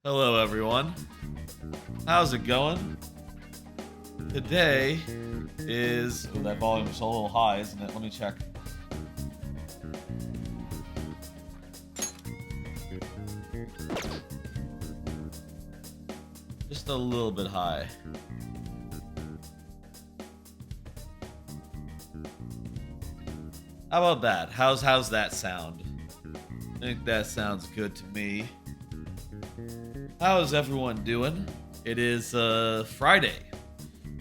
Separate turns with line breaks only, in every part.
Hello, everyone. How's it going? Today is. Oh, that volume is a little high, isn't it? Let me check. Just a little bit high. How about that? How's that sound? I think that sounds good to me. How's everyone doing? It is Friday,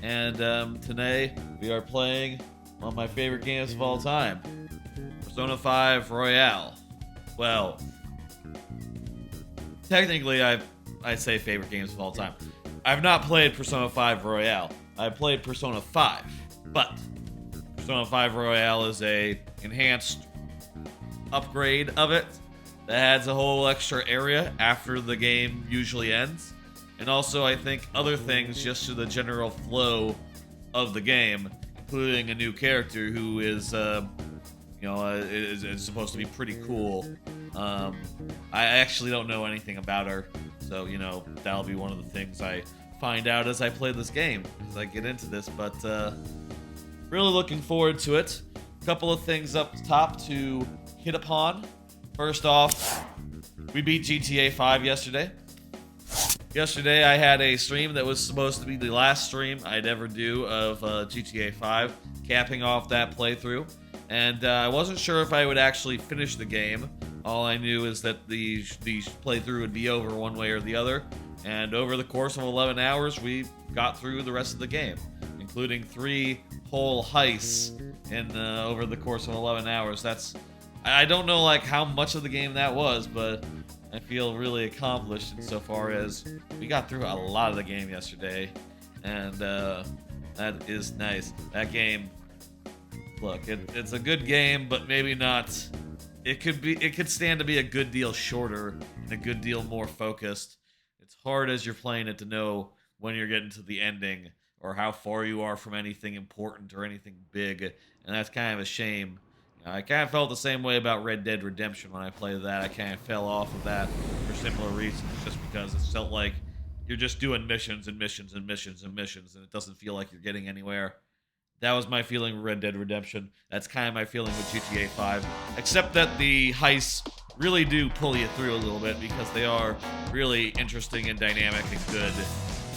and today we are playing one of my favorite games of all time, Persona 5 Royale. Well, technically I say favorite games of all time. I've not played Persona 5 Royale. I've played Persona 5, but Persona 5 Royale is a enhanced upgrade of it that adds a whole extra area after the game usually ends. And also, I think, other things just to the general flow of the game, including a new character who is, is supposed to be pretty cool. I actually don't know anything about her, so, that'll be one of the things I find out as I play this game, as I get into this, but, really looking forward to it. A couple of things up top to hit upon. First off, we beat GTA 5 yesterday. Yesterday I had a stream that was supposed to be the last stream I'd ever do of GTA 5, capping off that playthrough. And I wasn't sure if I would actually finish the game. All I knew is that the playthrough would be over one way or the other. And over the course of 11 hours, we got through the rest of the game, including 3 whole heists in over the course of 11 hours. I don't know how much of the game that was, but I feel really accomplished insofar as we got through a lot of the game yesterday, and that is nice. That game, look, it's a good game, but maybe not. It could stand to be a good deal shorter and a good deal more focused. It's hard as you're playing it to know when you're getting to the ending or how far you are from anything important or anything big, and that's kind of a shame. I kind of felt the same way about Red Dead Redemption when I played that. I kind of fell off of that for similar reasons, just because it felt like you're just doing missions and missions and missions and missions, and it doesn't feel like you're getting anywhere. That was my feeling with Red Dead Redemption. That's kind of my feeling with GTA 5, except that the heists really do pull you through a little bit because they are really interesting and dynamic and good,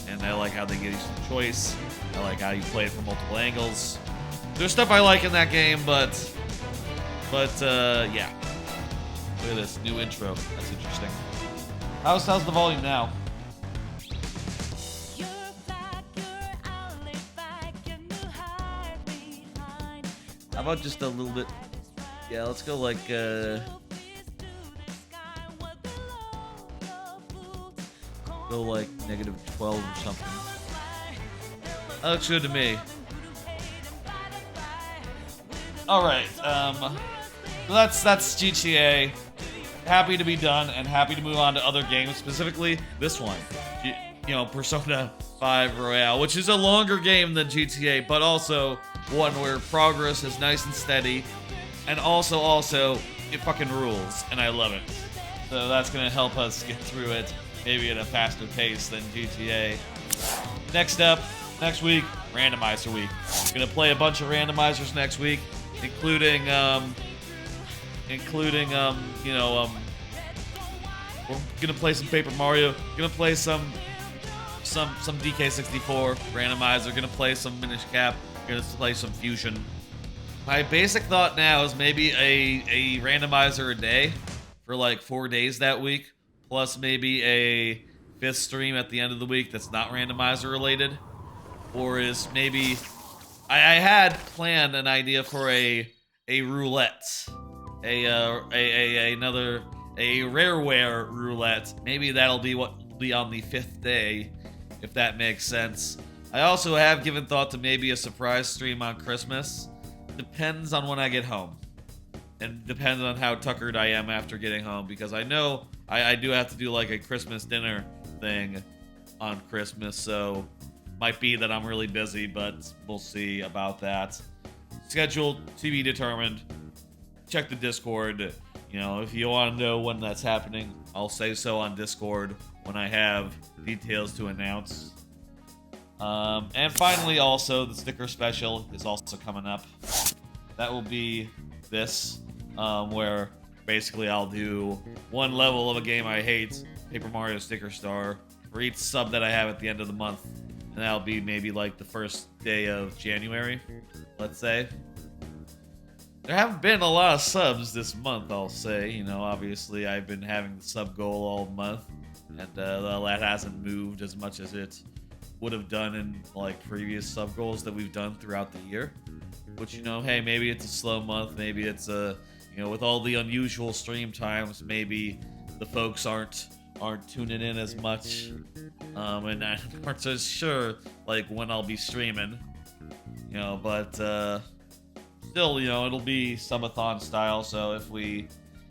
and I like how they give you some choice. I like how you play it from multiple angles. There's stuff I like in that game, but yeah. Look at this new intro. That's interesting. How's the volume now? How about just a little bit? Yeah, let's go negative 12 or something. That looks good to me. All right. So that's GTA. Happy to be done and happy to move on to other games, specifically this one. Persona 5 Royale, which is a longer game than GTA, but also one where progress is nice and steady, and also it fucking rules, and I love it. So that's gonna help us get through it, maybe at a faster pace than GTA. Next week, randomizer week. Gonna play a bunch of randomizers next week, including we're gonna play some Paper Mario, gonna play some DK64 randomizer, gonna play some Minish Cap, gonna play some Fusion. My basic thought now is maybe a randomizer a day for 4 days that week, plus maybe a 5th stream at the end of the week that's not randomizer related, or is maybe I had planned an idea for a roulette, another rareware roulette. Maybe that'll be what will be on the 5th day, if that makes sense. I also have given thought to maybe a surprise stream on Christmas. Depends on when I get home, and depends on how tuckered I am after getting home, because I know I do have to do a Christmas dinner thing on Christmas, so might be that I'm really busy, but we'll see about that. Schedule to be determined. Check the Discord. If you want to know when that's happening, I'll say so on Discord, when I have details to announce. And finally, also, the sticker special is also coming up. That will be this, where basically I'll do one level of a game I hate, Paper Mario Sticker Star, for each sub that I have at the end of the month. And that'll be maybe like the first day of January, let's say. There haven't been a lot of subs this month, I'll say. You know, obviously I've been having the sub goal all month, and that hasn't moved as much as it would have done in like previous sub goals that we've done throughout the year. Which, you know, hey, maybe it's a slow month, maybe it's a, you know, with all the unusual stream times, maybe the folks aren't tuning in as much, and aren't so sure like when I'll be streaming, you know, but still, you know, it'll be subathon style, so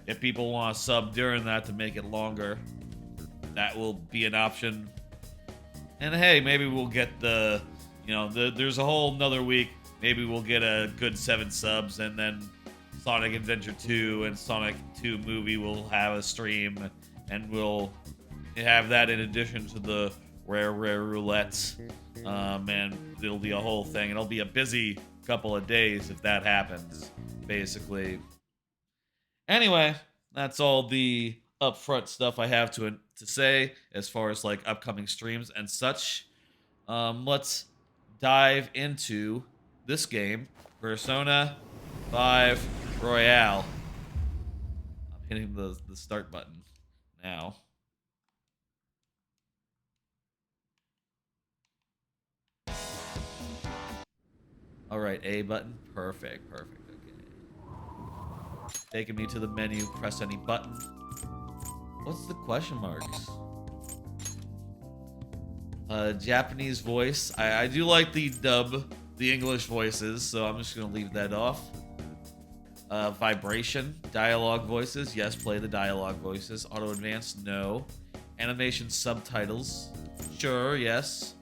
if people want to sub during that to make it longer, that will be an option. And hey, maybe we'll get the, you know, there's a whole another week, maybe we'll get a good 7 subs, and then Sonic Adventure 2 and Sonic 2 movie will have a stream, and we'll have that in addition to the rare roulette, and it'll be a whole thing. It'll be a busy couple of days if that happens, basically. Anyway, that's all the upfront stuff I have to say as far as like upcoming streams and such. Let's dive into this game, Persona 5 Royale. I'm hitting the start button now. All right, A button. Perfect. Okay. Taking me to the menu. Press any button. What's the question marks? Japanese voice. I do like the dub, the English voices, so I'm just gonna leave that off. Vibration. Dialogue voices. Yes, play the dialogue voices. Auto advance. No. Animation subtitles. Sure. Yes.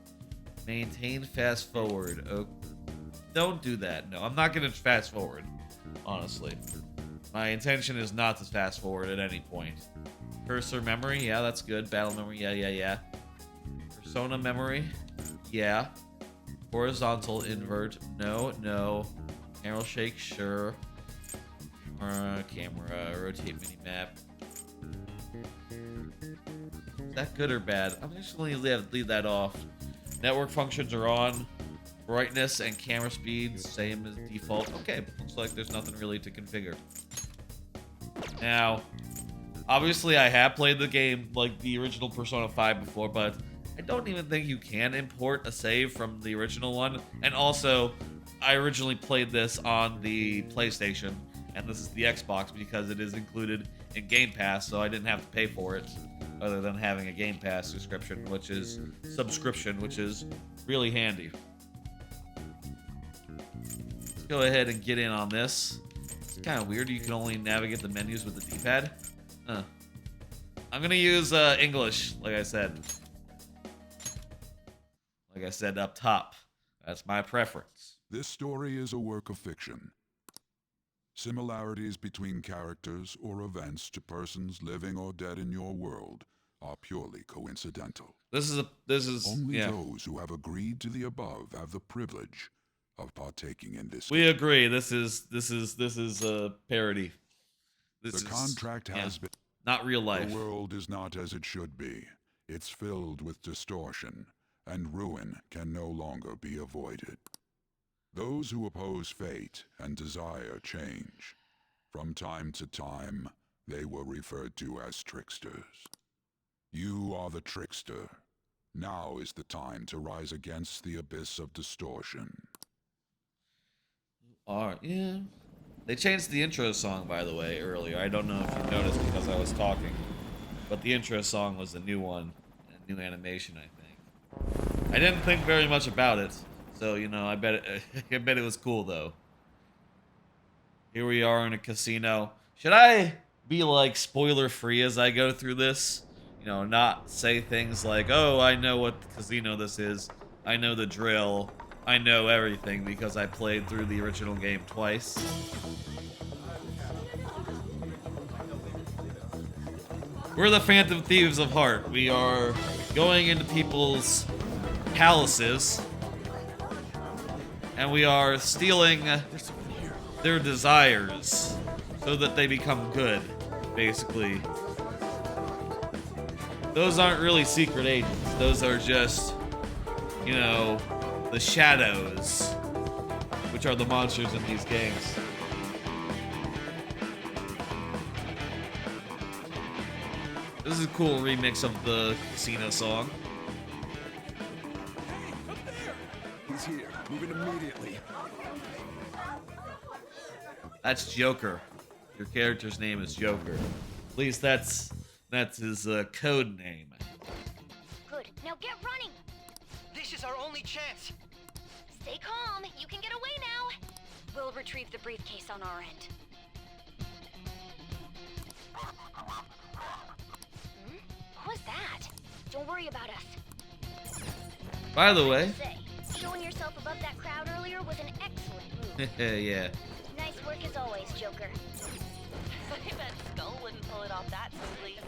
Maintain fast forward. Okay. Don't do that. No, I'm not going to fast forward, honestly. My intention is not to fast forward at any point. Cursor memory, yeah, that's good. Battle memory, yeah. Persona memory, yeah. Horizontal invert, no. Arrow shake, sure. Camera, rotate mini-map. Is that good or bad? I'm just going to leave that off. Network functions are on. Brightness and camera speed, same as default. Okay, looks like there's nothing really to configure. Now, obviously I have played the game, like the original Persona 5 before, but I don't even think you can import a save from the original one. And also, I originally played this on the PlayStation, and this is the Xbox because it is included in Game Pass, so I didn't have to pay for it, other than having a Game Pass subscription, which is really handy. Go ahead and get in on this. It's kind of weird. You can only navigate the menus with the D-pad. I'm gonna use English, like I said. Like I said up top. That's my preference.
This story is a work of fiction. Similarities between characters or events to persons living or dead in your world are purely coincidental.
This is
Only those who have agreed to the above have the privilege of partaking in this.
We agree. This is a parody.
The contract has been
not real life.
The world is not as it should be. It's filled with distortion, and ruin can no longer be avoided. Those who oppose fate and desire change. From time to time, they were referred to as tricksters. You are the trickster. Now is the time to rise against the abyss of distortion.
Yeah. They changed the intro song, by the way, earlier. I don't know if you noticed because I was talking. But the intro song was the new one. A new animation, I think. I didn't think very much about it. So, you know, I bet it was cool, though. Here we are in a casino. Should I be, like, spoiler-free as I go through this? You know, not say things like, oh, I know what casino this is. I know the drill. I know everything because I played through the original game twice. We're the Phantom Thieves of Heart. We are going into people's palaces, and we are stealing their desires so that they become good, basically. Those aren't really secret agents. Those are just, you know, the shadows, which are the monsters in these games. This is a cool remix of the Casino song.
Hey, up there! He's here. Moving immediately.
That's Joker. Your character's name is Joker. At least that's his code name.
Good. Now get running.
This is our only chance.
Stay calm. You can get away now. We'll retrieve the briefcase on our end. What was that? Don't worry about us.
By the way,
Showing yourself above that crowd earlier was an excellent move.
yeah.
Nice work as always, Joker.
I bet Skull wouldn't pull it off that smoothly.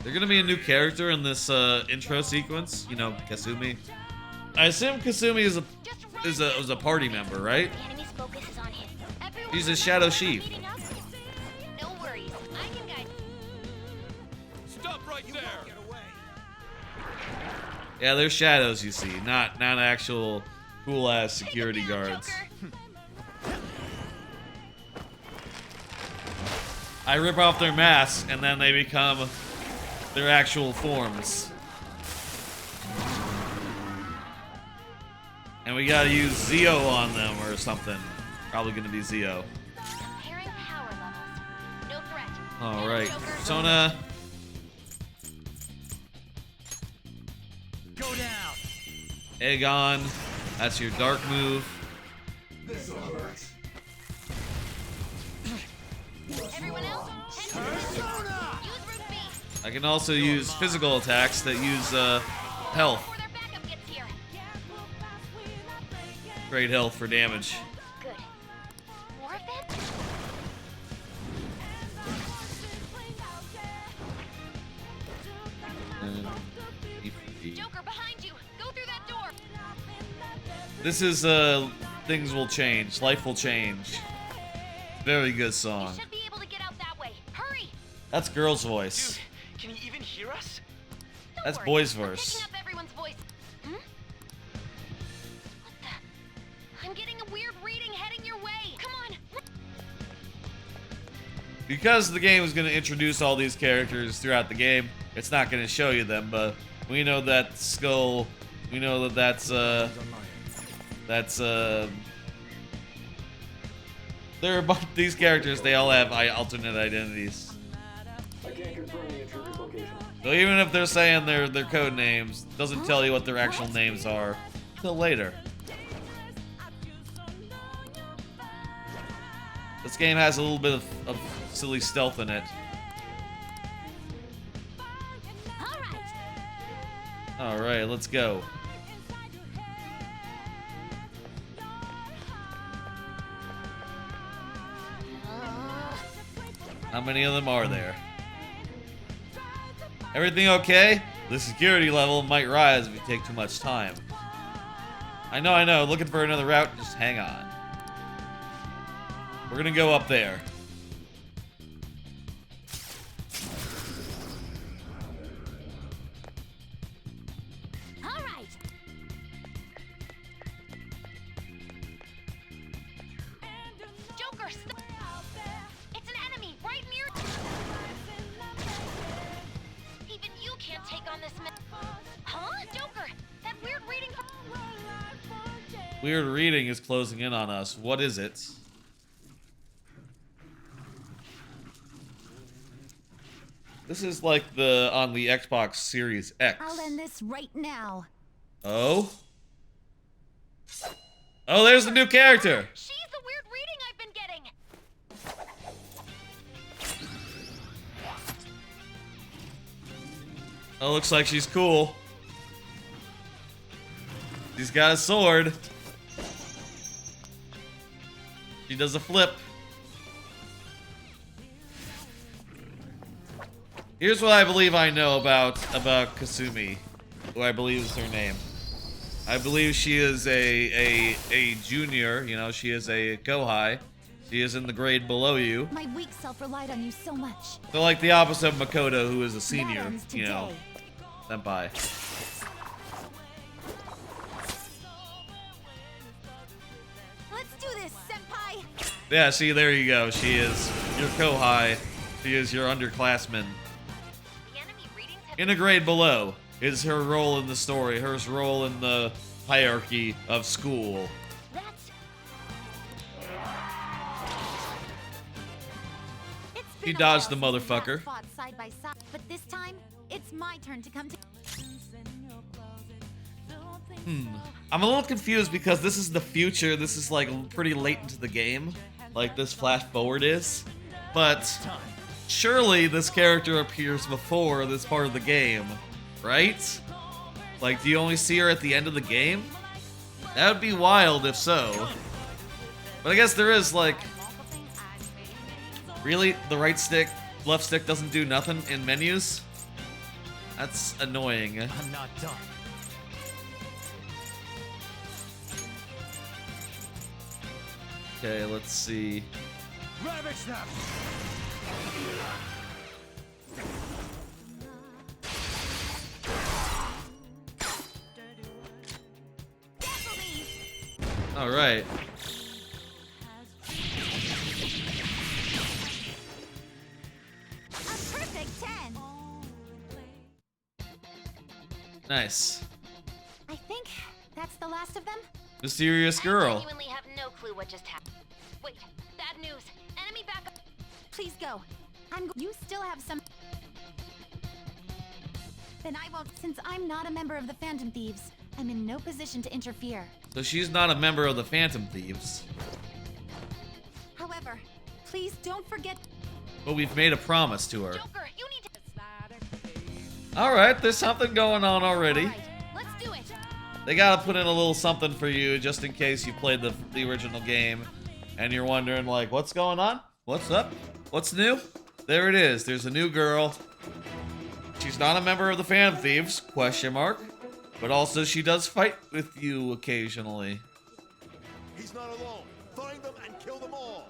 They're gonna be a new character in this intro sequence. You know, Kasumi. I assume Kasumi is a party member, right?
The enemy's focus is on him. Everyone
She's a shadow sheep.
meeting up? No worries. I can guide.
Stop right there! Get away!
Yeah, they're shadows, you see, not actual cool ass security
Take 'em down,
guards.
Joker.
I rip off their masks and then they become their actual forms. And we gotta use Zeo on them or something. Probably gonna be Zeo.
Comparing power levels. No threat.
Alright,
Joker.
Persona.
Go down.
Aegon. That's your dark move.
Everyone else, head to
Persona!
use Route B
I can also use physical attacks that use health.
before their backup gets here.
Great health for damage.
Good. More of them? Joker, behind you! Go through that door!
This is things will change. Life will change. Very good song.
You should be able to get out that way. Hurry!
That's girl's voice.
Dude, can you even hear us?
Don't
That's
worry,
boy's
I'm
verse.
picking up everyone's voice. Hmm? What the? I'm getting a weird reading heading your way. Come on.
Because the game is going to introduce all these characters throughout the game, it's not going to show you them, but we know that Skull, we know that there are these characters, they all have alternate identities.
I can't confirm the intruder's location.
So even if they're saying their code names, it doesn't tell you what their actual names are till later. This game has a little bit of silly stealth in it.
All right.
Alright, let's go. How many of them are there? Everything okay? The security level might rise if you take too much time. I know. Looking for another route? Just hang on. We're gonna go up there.
All right. Joker, stop. It's an enemy right near. Even you can't take on this man. Huh? Joker, that weird reading.
Weird reading is closing in on us. What is it? This is like on the Xbox Series X.
I'll end this right now.
Oh? Oh, there's the new character.
She's the weird reading I've been getting.
Oh, looks like she's cool. She's got a sword. She does a flip. Here's what I believe I know about Kasumi, who I believe is her name. I believe she is a junior. You know, she is a kohai. She is in the grade below you.
My weak self relied on you so much.
So like the opposite of Makoto, who is a senior.
That ends
You know,
today.
senpai.
Let's do this, senpai.
Yeah, see, there you go. She is your kohai. She is your underclassman.
The enemy readings have
In a grade below is her role in the story, her role in the hierarchy of school.
That's
It's
He
been a
dodged
while
the
since we last
motherfucker.
fought side by side, but this time it's my turn to come to.
I'm a little confused because this is the future. This is like pretty late into the game, like this flash forward is. But surely this character appears before this part of the game, right? Like, do you only see her at the end of the game? That would be wild if so. But I guess there is like, really, the right stick, left stick doesn't do nothing in menus? That's annoying.
I'm not done.
Okay, let's see.
Ravage them!
All right.
A perfect 10.
Nice.
I think that's the last of them.
Mysterious
I
girl.
genuinely have no clue what just happened. Wait, bad news. Enemy backup.
Please go. You still have some. Then I won't. Since I'm not a member of the Phantom Thieves, I'm in no position to interfere.
So she's not a member of the Phantom Thieves.
However, please don't forget.
But we've made a promise to her.
Joker, you need to.
Alright, there's something going on already.
All right, let's do it.
They gotta put in a little something for you just in case you played the original game and you're wondering, like, what's going on? What's up? What's new? There it is. There's a new girl. She's not a member of the Phantom Thieves, question mark. But also she does fight with you occasionally.
He's not alone. Find them and kill them all.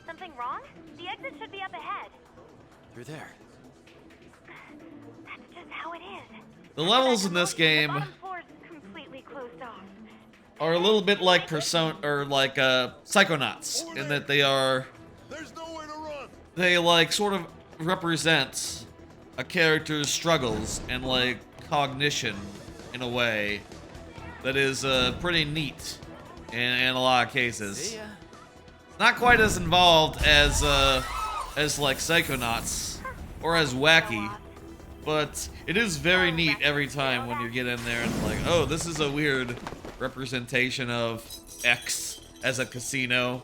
Something wrong? The exit should be up ahead.
You're there.
That's just how it is.
The levels in this
The
game
bottom floor's completely closed off.
are a little bit like Persona or like Psychonauts in that
There's nowhere to run.
they like sort of represent a character's struggles and like cognition in a way that is pretty neat in a lot of cases.
See ya.
Not quite as involved as like Psychonauts or as wacky, but it is very neat every time when you get in there and like, oh, this is a weird representation of X as a casino.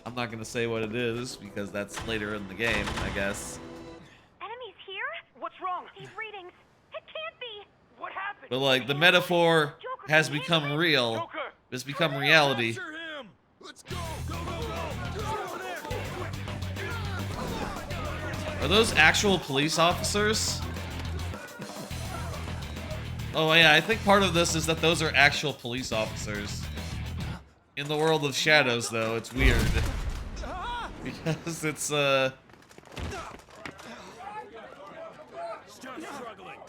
I'm not gonna say what it is because that's later in the game, I guess.
Enemies here?
What's wrong?
These readings. It can't be.
What happened?
But like the metaphor has become real.
Joker!
It's become reality.
Capture him. Let's go. Go, go, go. Get over there.
Are those actual police officers? Oh yeah, I think part of this is that those are actual police officers. In the world of shadows, though, it's weird. Because it's,
Stop struggling.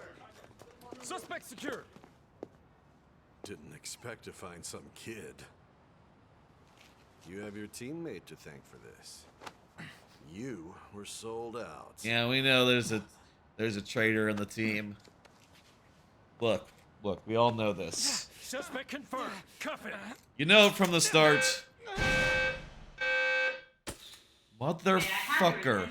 Suspect secure.
Didn't expect to find some kid. You have your teammate to thank for this. You were sold out.
Yeah, we know there's a traitor in the team. Look, we all know this.
Suspect confirmed. Cuff it.
You know it from the start. Motherfucker.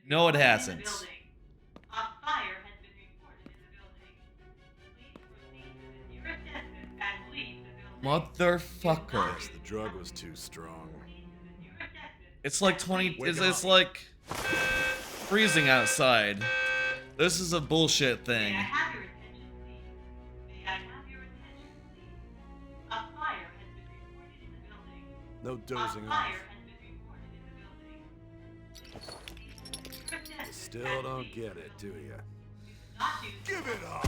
No, it hasn't. Motherfucker.
The drug was too strong.
It's like 20. It's like freezing outside. This is a bullshit thing.
May I have your attention, please? May I have your attention, please? A fire has been reported in the building.
No dozing
A
off.
fire has been reported in the building. Your assessment
Still
has
don't
been
get it, do you?
not use
Give it up!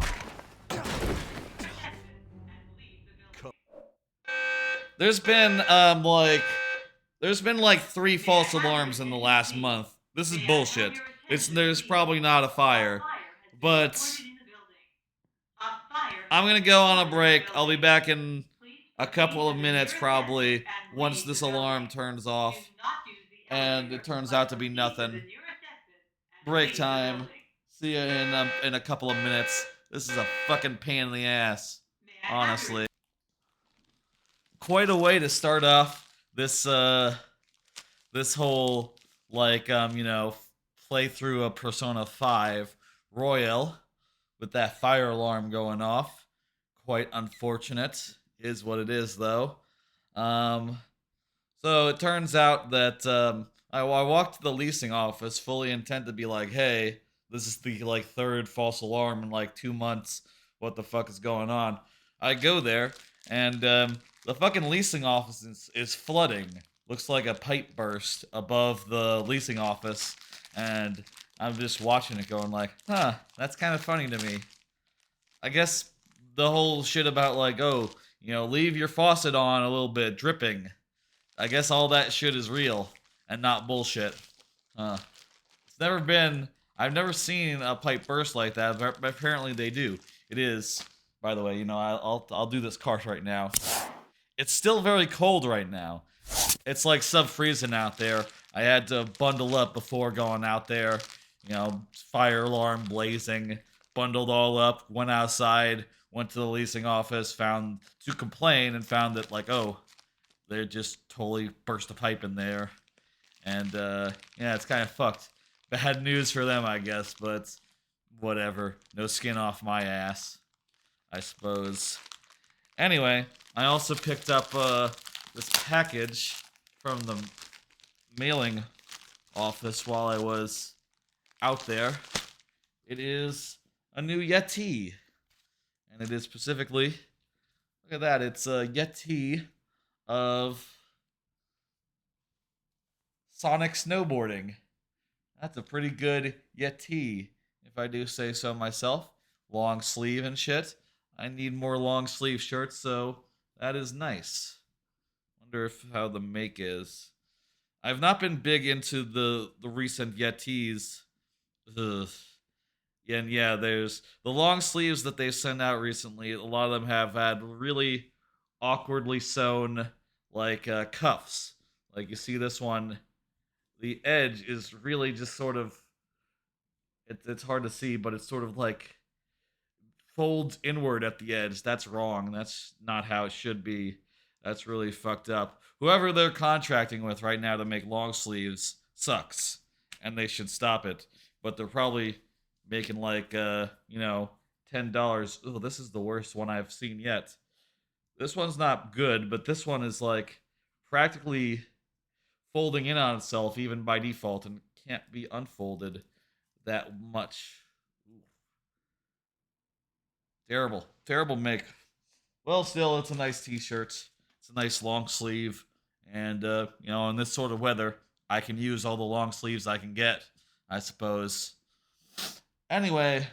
your assessment and leave the building.
There's been like 3 false alarms in the last month. This is bullshit. There's probably not a fire, but I'm gonna go on a break. I'll be back in a couple of minutes probably once this alarm turns off, and it turns out to be nothing. Break time. See you in a couple of minutes. This is a fucking pain in the ass, honestly. Quite a way to start off this this whole like playthrough of Persona 5 Royal with that fire alarm going off. Quite unfortunate is what it is though. So it turns out that I walked to the leasing office fully intent to be like, hey, this is the like 3rd false alarm in like 2 months. What the fuck is going on? I go there and the fucking leasing office is flooding. Looks like a pipe burst above the leasing office, and I'm just watching it going like, huh, that's kind of funny to me. I guess the whole shit about like, oh, leave your faucet on a little bit, dripping. I guess all that shit is real and not bullshit. I've never seen a pipe burst like that, but apparently they do. It is, by the way, I'll do this cart right now. It's still very cold right now. It's like sub-freezing out there. I had to bundle up before going out there. Fire alarm blazing. Bundled all up, went outside, went to the leasing office, found that like, oh, they just totally burst a pipe in there. And yeah, it's kind of fucked. Bad news for them, I guess, but whatever. No skin off my ass, I suppose. Anyway, I also picked up this package from the mailing office while I was out there. It is a new Yeti. And it is specifically, look at that, it's a Yeti of Sonic snowboarding. That's a pretty good Yeti, if I do say so myself. Long sleeve and shit. I need more long sleeve shirts, so that is nice. Wonder how the make is. I've not been big into the recent Yetis. Ugh. And yeah, there's the long sleeves that they sent out recently. A lot of them have had really awkwardly sewn like cuffs. Like you see this one, the edge is really just sort of, it's hard to see, but it's sort of like folds inward at the edge. That's wrong. That's not how it should be. That's really fucked up. Whoever they're contracting with right now to make long sleeves sucks, and they should stop it. But they're probably making like $10. Oh, this is the worst one I've seen yet. This one's not good, but this one is like practically folding in on itself even by default and can't be unfolded that much. Ooh. Terrible make. Well, still, it's a nice t-shirt. It's a nice long sleeve, and in this sort of weather, I can use all the long sleeves I can get, I suppose. Anyway,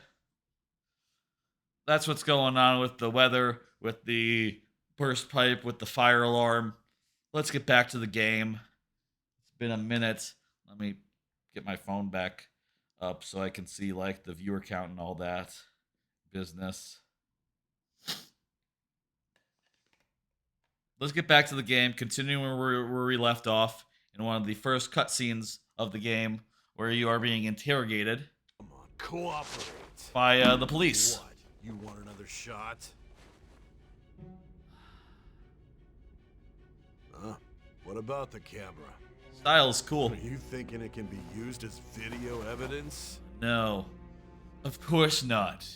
that's what's going on with the weather, with the burst pipe, with the fire alarm. Let's get back to the game. It's been a minute. Let me get my phone back up so I can see like the viewer count and all that business. Let's get back to the game, continuing where we left off in one of the first cutscenes of the game, where you are being interrogated.
Come on, cooperate.
By the police.
What? You want another shot? Huh? What about the camera?
Style's cool.
Are you thinking it can be used as video evidence?
No. Of course not.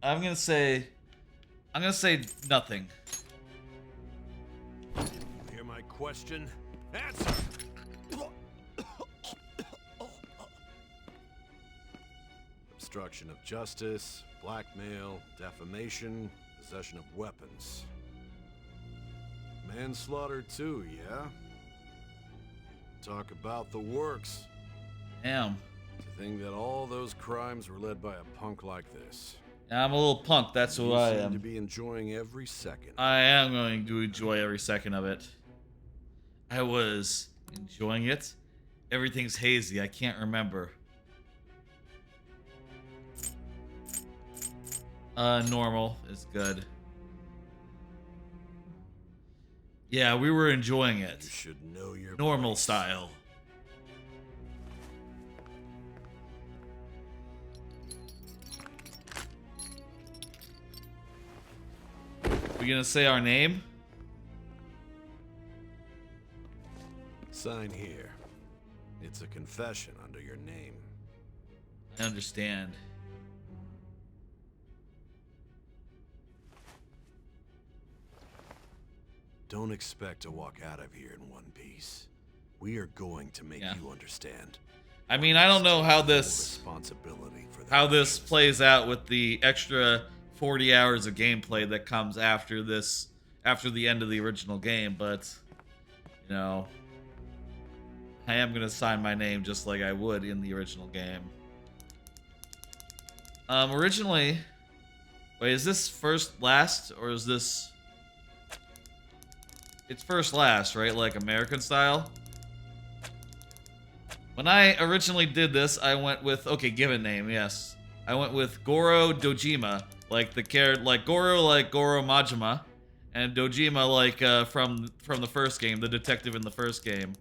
I'm gonna say nothing.
You hear my question? Answer! obstruction of justice, blackmail, defamation, possession of weapons. Manslaughter too, yeah? Talk about the works.
Damn.
To think that all those crimes were led by a punk like this.
I'm a little punk, that's who I
You seem
am.
to be enjoying every second.
I am going to enjoy every second of it. I was enjoying it. Everything's hazy, I can't remember. Normal is good. Yeah, we were enjoying it.
You should know your
Normal
place.
style. We gonna say our name?
Sign here. It's a confession under your name.
I understand.
Don't expect to walk out of here in one piece. We are going to make you understand.
I mean, I don't know how
Full
this
responsibility for their
how this
actions.
plays out with the extra 40 hours of gameplay that comes after this, after the end of the original game, but you know, I am gonna sign my name just like I would in the original game. Originally, wait, is this first last or is this? It's first last, right? Like American style. When I originally did this, I went with, okay, give a name, yes. I went with Goro Dojima, like the character, like Goro Majima, and Dojima like from the first game, the detective in the first game.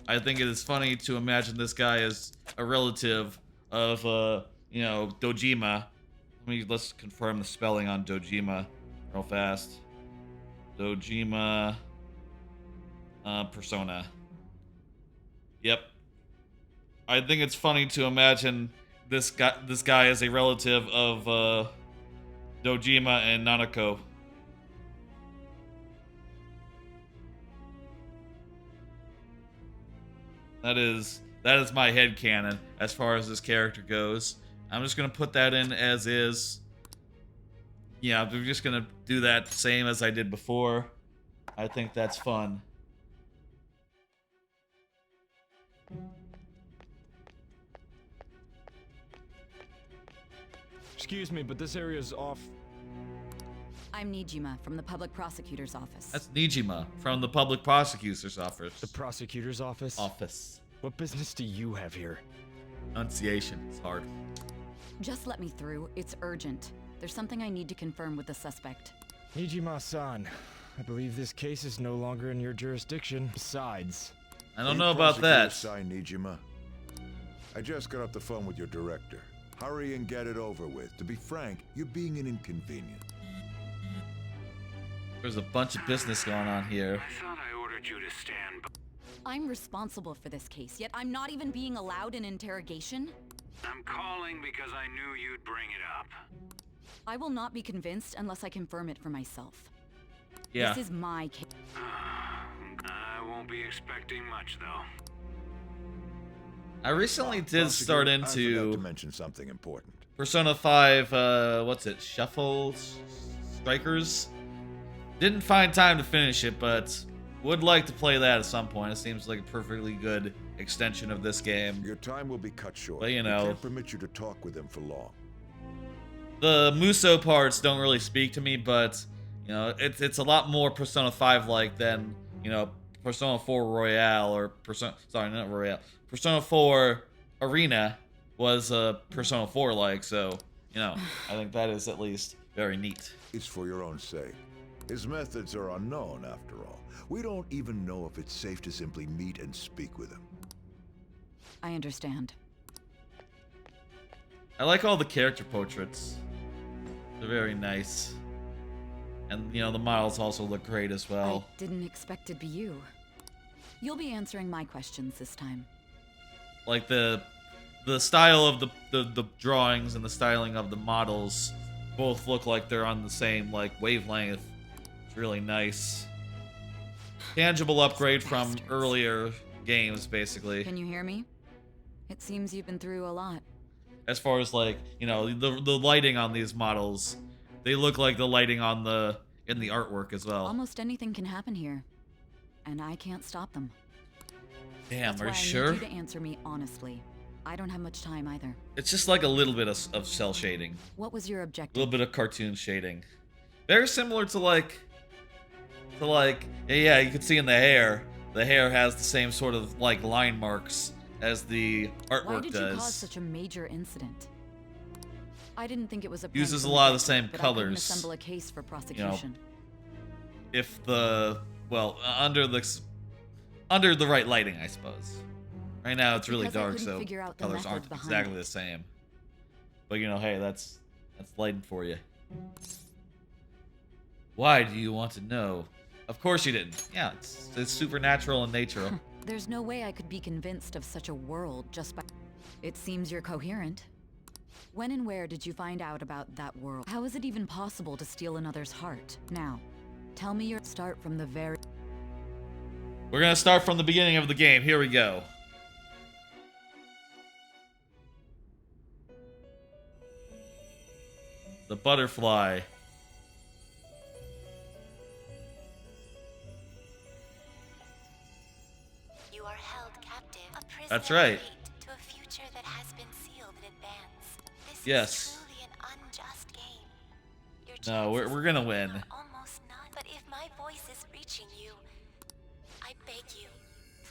I think it is funny to imagine this guy as a relative of you know, Dojima. Let's confirm the spelling on Dojima real fast. Dojima Persona. Yep. I think it's funny to imagine this guy as a relative of Dojima and Nanako. That is my headcanon as far as this character goes. I'm just gonna put that in as is. Yeah, we're just gonna do that same as I did before. I think that's fun.
Excuse me, but this area is off.
I'm Nijima from the Public Prosecutor's Office.
That's Nijima from the Public Prosecutor's Office.
The Prosecutor's Office?
Office.
What business do you have here?
Enunciation. It's hard.
Just let me through. It's urgent. There's something I need to confirm with the suspect.
Nijima-san, I believe this case is no longer in your jurisdiction. Besides,
I don't know about that.
Sign Nijima. I just got off the phone with your director. Hurry and get it over with. To be frank, you're being an inconvenience.
There's a bunch of business going on here.
I thought I ordered you to stand by.
I'm responsible for this case, yet I'm not even being allowed an interrogation?
I'm calling because I knew you'd bring it up.
I will not be convinced unless I confirm it for myself.
Yeah.
This is my case.
I won't be expecting much, though.
I recently did start
I forgot
into
to mention something important.
Persona 5, what's it? Shuffle Strikers? Didn't find time to finish it, but would like to play that at some point. It seems like a perfectly good extension of this game.
Your time will be cut short.
But, you
We
know,
can't permit you to talk with him for long.
the Muso parts don't really speak to me, but, you know, it's a lot more Persona 5-like than, you know, Persona 4 Royale or sorry, not Royale. Persona 4 Arena was Persona 4-like, so, you know, I think that is at least very neat.
It's for your own sake. His methods are unknown, after all. We don't even know if it's safe to simply meet and speak with him.
I understand.
I like all the character portraits. They're very nice. And, you know, the models also look great as well.
I didn't expect it to be you. You'll be answering my questions this time.
Like the style of the drawings and the styling of the models both look like they're on the same, like, wavelength. It's really nice. Tangible upgrade from earlier games, basically.
Can you hear me? It seems you've been through a lot.
as far as like, you know, the lighting on these models, they look like the lighting on in the artwork as well.
Almost anything can happen here, and I can't stop them.
Damn,
That's
are
why
you
I
sure?
need you to answer me honestly. I don't have much time either.
It's just like a little bit of cell shading.
What was your
A
objective?
little bit of cartoon shading. Very similar to like, yeah, you can see in the hair. The hair has the same sort of like line marks as the artwork
Why did
does.
you cause such a major incident? I didn't think it was a prank
Uses a
from
lot of the
get-go,
same
but I couldn't
colors.
assemble a case for prosecution.
If the under the right lighting, I suppose. Right now it's really
Because I
dark,
couldn't
so
figure out the
colors
method
aren't
behind
exactly
it.
the same. But you know, hey, that's lighting for you. Why do you want to know? Of course you didn't. Yeah, it's supernatural in nature.
There's no way I could be convinced of such a world just by... It seems you're coherent. When and where did you find out about that world? How is it even possible to steal another's heart? Now, tell me your... Start from the very...
We're gonna start from the beginning of the game. Here we go. The butterfly.
You are held captive, a prisoner
That's right.
of fate, to a future that has been sealed in advance. This
Yes.
is truly an unjust game. Your
No, we're gonna win.
almost none. But if my voice is reaching you, I beg you,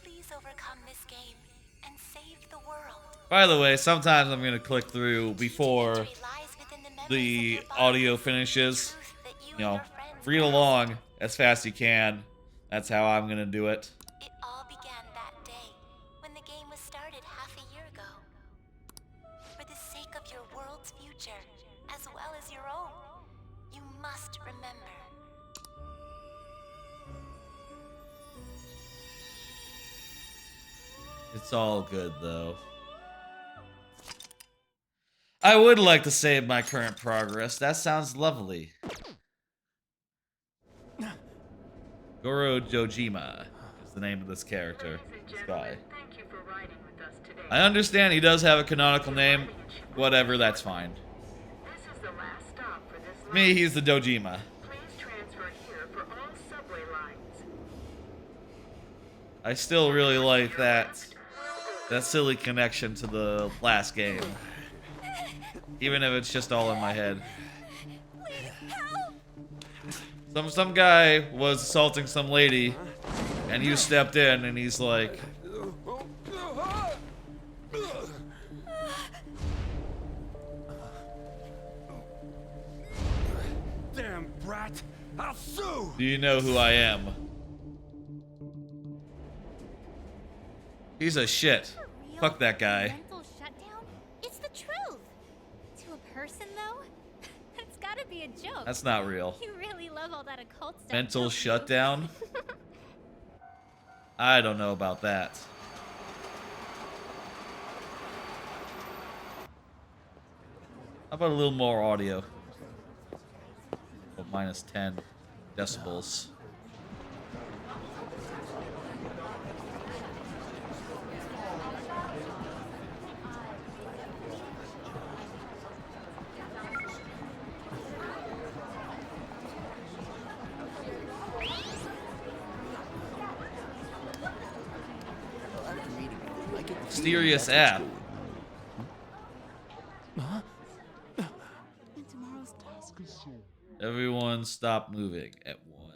please overcome this game and save the world.
By the way, sometimes I'm gonna click through before the audio finishes. You know, read along as fast as you can. That's how I'm gonna do it.
It all began that day, when the game was started half a year ago. For the sake of your world's future, as well as your own, you must remember.
It's all good though. I would like to save my current progress. That sounds lovely. Goro Dojima is the name of this character. This guy. I understand he does have a canonical name. Whatever, that's fine. Me, he's the Dojima. I still really like that silly connection to the last game. Even if it's just all in my head. Some guy was assaulting some lady, and you stepped in, and he's like,
Damn brat! I'll sue!
"Do you know who I am?" He's a shit. Fuck that guy.
Mental shutdown? It's the truth. To a person, though, that's gotta be a joke.
That's not real.
You really love all that occult stuff.
Mental
don't you?
shutdown? I don't know about that. How about a little more audio? Oh, minus 10 decibels. Mysterious app. Everyone stop moving at once.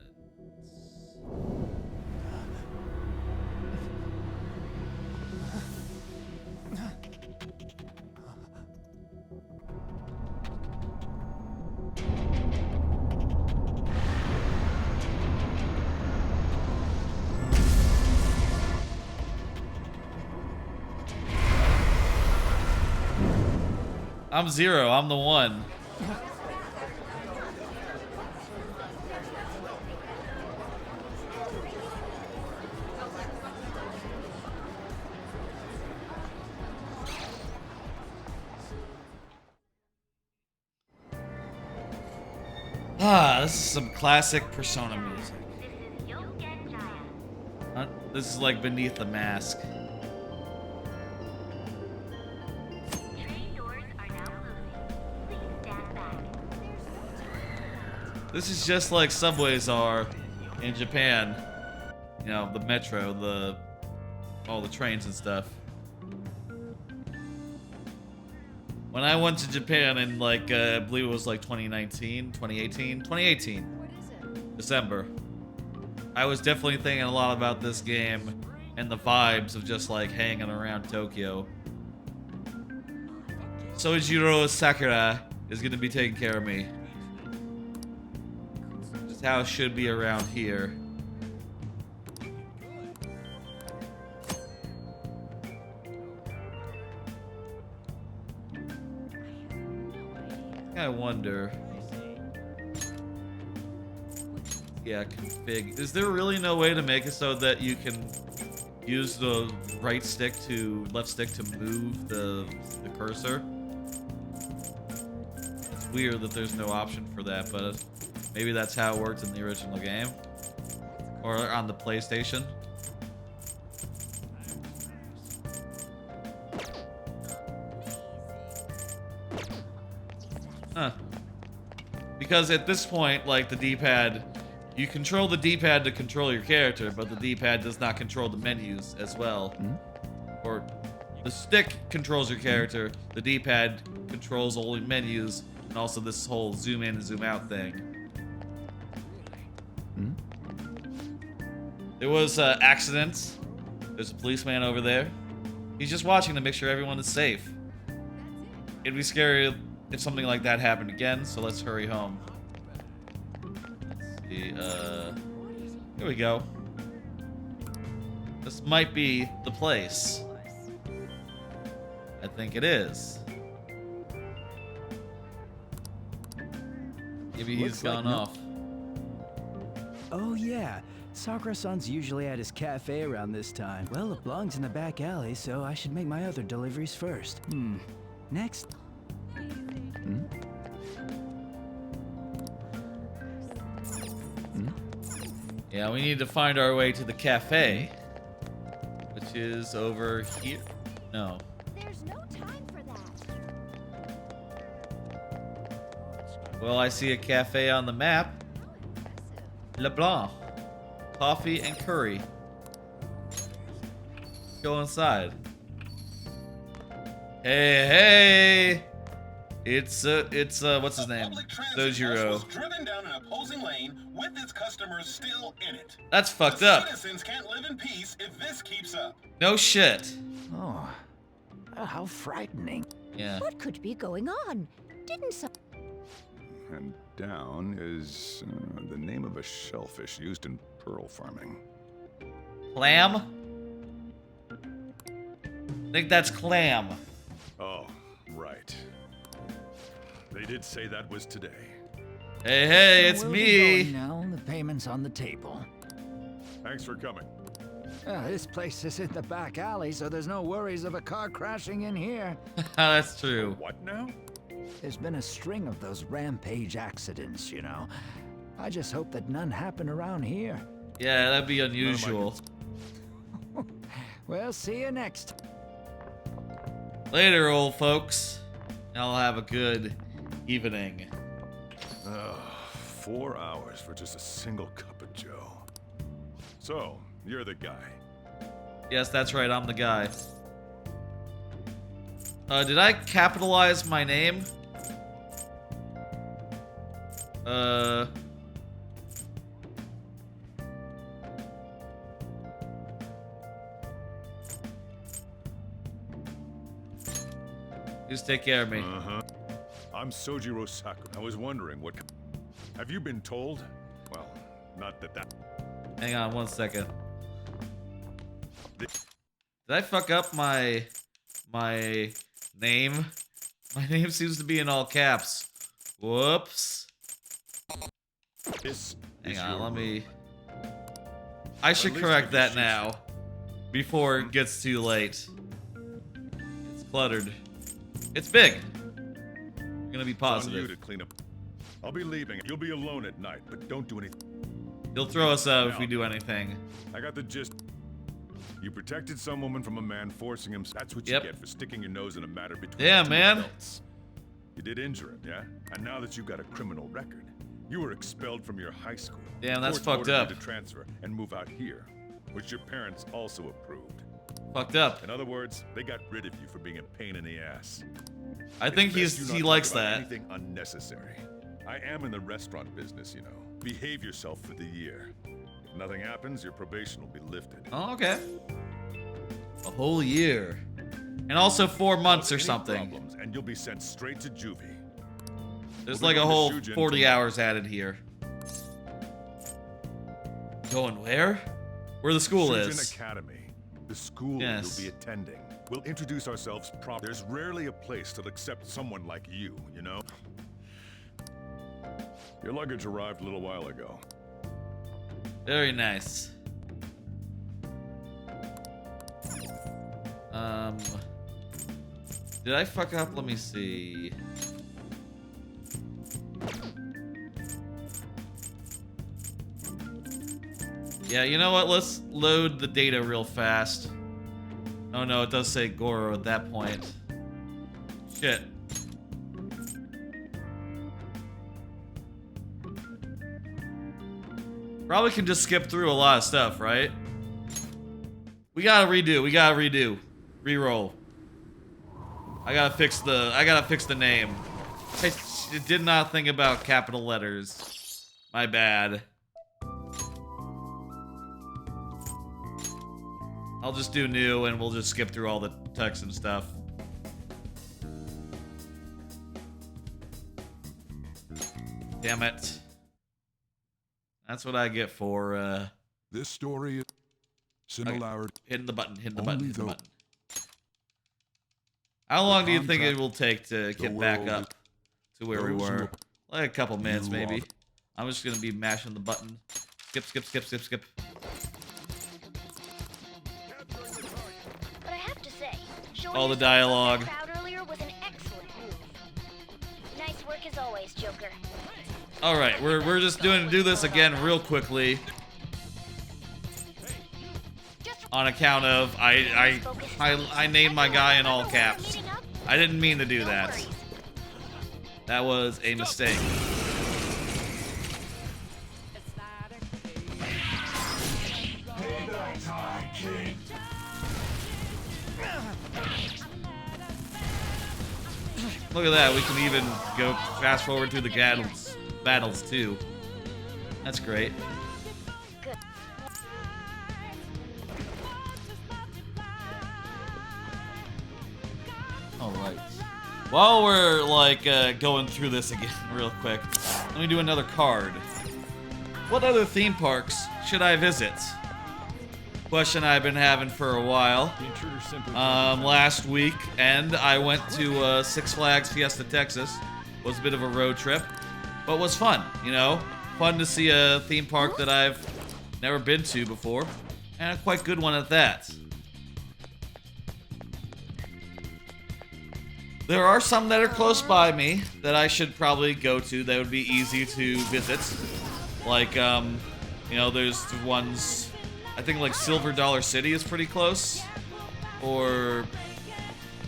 I'm 0, I'm the 1. Ah, this is some classic Persona music. This is like Beneath the Mask.
Train doors
This is just like subways are in Japan. You know, the metro, all the trains and stuff. When I went to Japan in like, I believe it was like 2018, December. I was definitely thinking a lot about this game and the vibes of just like hanging around Tokyo. Sojiro Sakura is gonna be taking care of me. Just how it should be around here. I wonder. Yeah, config. Is there really no way to make it so that you can use the left stick to move the cursor? It's weird that there's no option for that, but maybe that's how it worked in the original game. Or on the PlayStation. Huh. Because at this point, like, the D-pad, you control the D-pad to control your character, but the D-pad does not control the menus as well. Or the stick controls your character, the D-pad controls only menus, and also this whole zoom in and zoom out thing. There was accidents. There's a policeman over there. He's just watching to make sure everyone is safe. It'd be scary if something like that happened again, so let's hurry home. Let's see, here we go. This might be the place. I think it is. Maybe he's gone off.
Oh yeah, Sakura-san's usually at his cafe around this time. Well, it belongs in the back alley, so I should make my other deliveries first. Next.
Yeah, we need to find our way to the cafe, which is over here. No.
There's no time for that.
Well, I see a cafe on the map. Le Blanc. Coffee and curry. Go inside. Hey! It's what's his name? Sojiro.
Driven down an opposing lane with its customers still in it.
That's fucked up.
Citizens can't live in peace if this keeps up.
No shit.
Oh, how frightening.
Yeah.
What could be going on? Didn't some...
And down is the name of a shellfish used in pearl farming.
Clam? I think that's clam.
Oh, right. They did say that was today.
Hey, it's
We'll
me.
be going now. The payment's on the table.
Thanks for coming.
This place is in the back alley, so there's no worries of a car crashing in here.
That's true.
What now?
There's been a string of those rampage accidents, you know. I just hope that none happen around here.
Yeah, that'd be unusual.
We'll see you next.
Later, old folks. I'll have a good evening.
4 hours for just a single cup of joe. So, you're the guy.
Yes, that's right. I'm the guy. Did I capitalize my name? Just take care of me.
I'm Sojiro Sakura. I was wondering what... Have you been told? Well, not that...
Hang on 1 second. Did I fuck up my name? My name seems to be in all caps. Whoops. Hang on, let me... I should correct that now. Before it gets too late. It's cluttered. It's big. I'm gonna be positive.
On you to clean up. I'll be leaving. You'll be alone at night, but don't do anything.
He'll throw us out if we do anything.
I got the gist. You protected some woman from a man forcing him. That's what you get for sticking your nose in a matter between two adults. You did injure him, yeah? And now that you've got a criminal record, You were expelled from your high school.
Damn, that's
Court
fucked
ordered
up.
you to transfer and move out here, which your parents also approved.
Fucked up.
In other words, they got rid of you for being a pain in the ass.
I think
It's best you
he
not
likes
talk about
that.
Anything unnecessary. I am in the restaurant business, you know. Behave yourself for the year. If nothing happens, your probation will be lifted.
Oh, okay. A whole year. And also 4 months or
Any
something.
problems, and you'll be sent straight to juvie.
There's
We'll be
like a
going to
whole
Shujin
40
tomorrow.
hours added here. Going where? Where the school
Shujin
is.
Academy. The school
Yes.
you'll be attending. We'll introduce ourselves properly. There's rarely a place that'll accept someone like you, you know? Your luggage arrived a little while ago.
Very nice. Did I fuck up? Let me see. Yeah, you know what? Let's load the data real fast. Oh no, it does say Goro at that point. Shit. Probably can just skip through a lot of stuff, right? We gotta redo. Reroll. I gotta fix the name. I did not think about capital letters. My bad. I'll just do new and we'll just skip through all the text and stuff. Damn it. That's what I get for
This story is similar.
hitting the button, hitting the
Only
button, hitting the
though-
button. How long do you think it
contract-
will take to get back
world
up to where we
those who
were? Like a couple minutes,
you
maybe.
are-
I'm just gonna be mashing the button. Skip, skip, skip, skip, skip.
But I have to say, showing
All the
yourself
dialogue.
off that crowd earlier was an excellent move. Nice work as always, Joker.
All right, we're just do this again real quickly. On account of I named my guy in all caps. I didn't mean to do that. That was a mistake. Look at that, we can even go fast forward through the battles too. That's great. Alright. While we're like going through this again real quick, let me do another card. What other theme parks should I visit? Question I've been having for a while. Last week, and I went to Six Flags Fiesta, Texas. Was a bit of a road trip, but was fun. You know, fun to see a theme park that I've never been to before, and a quite good one at that. There are some that are close by me that I should probably go to that would be easy to visit. Like, you know, there's the ones, I think like Silver Dollar City is pretty close. Or,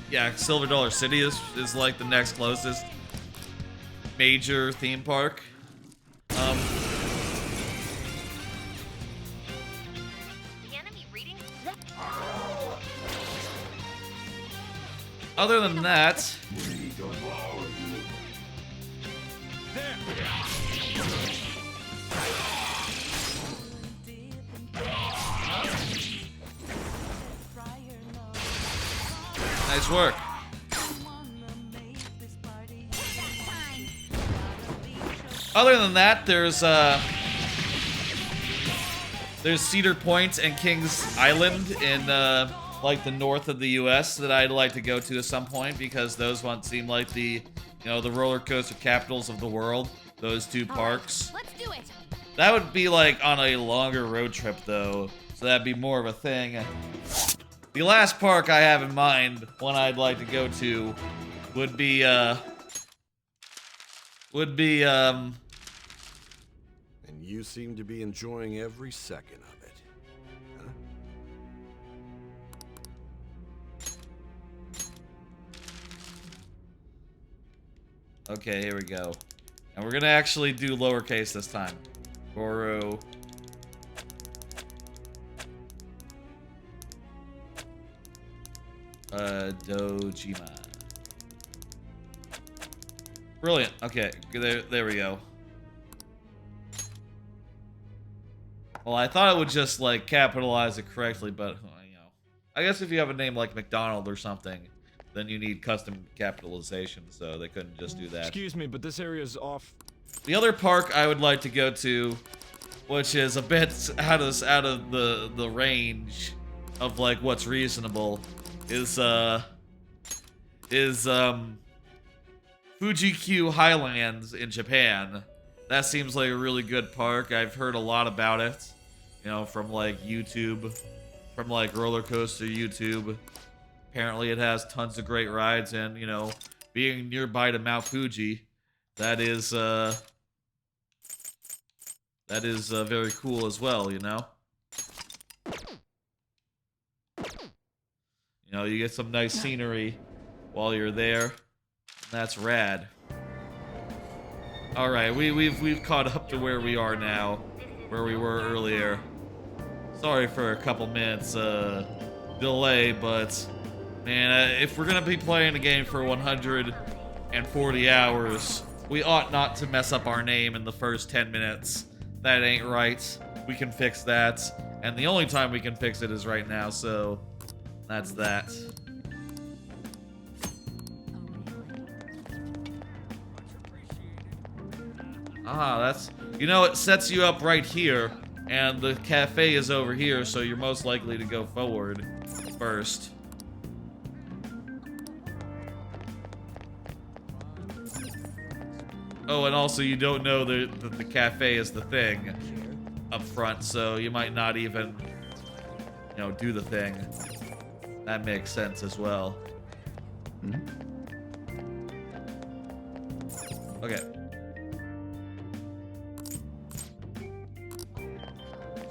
yeah, Silver Dollar City is like the next closest major theme park. Other than that, nice work. Other than that, there's Cedar Point and Kings Island in like the north of the U.S. that I'd like to go to at some point because those ones seem like the, you know, the roller coaster capitals of the world. Those two parks.
Let's do it.
That would be like on a longer road trip though, so that'd be more of a thing. The last park I have in mind, one I'd like to go to, would be
And you seem to be enjoying every second of it. Huh?
Okay, here we go. And we're gonna actually do lowercase this time. Goro. Dojima. Brilliant. Okay, there we go. Well, I thought it would just, like, capitalize it correctly, but, you know. I guess if you have a name like McDonald or something, then you need custom capitalization, so they couldn't just do that.
Excuse me, but this area is off.
The other park I would like to go to, which is a bit out of the range of, like, what's reasonable, is Fuji-Q Highlands in Japan. That seems like a really good park. I've heard a lot about it, you know, from like YouTube, from like roller coaster YouTube. Apparently it has tons of great rides, and, you know, being nearby to Mount Fuji, that is very cool as well, you know? You know, you get some nice scenery while you're there. That's rad. All right, we've caught up to where we are now, where we were earlier. Sorry for a couple minutes delay, but man, if we're gonna be playing a game for 140 hours, we ought not to mess up our name in the first 10 minutes. That ain't right. We can fix that, and the only time we can fix it is right now. So that's that. Ah, that's... You know, it sets you up right here, and the cafe is over here, so you're most likely to go forward first. Oh, and also you don't know that the cafe is the thing up front, so you might not even, you know, do the thing. That makes sense as well. Okay.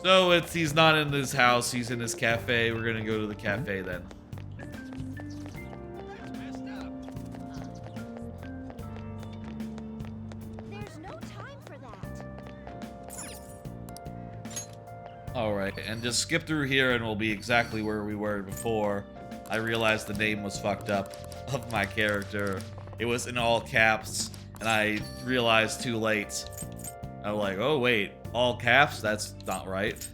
So he's not in his house, he's in his cafe. We're gonna go to the cafe then.
There's no time for that.
Alright, and just skip through here and we'll be exactly where we were before. I realized the name was fucked up of my character. It was in all caps, and I realized too late. I'm like, oh wait, all caps? That's not right.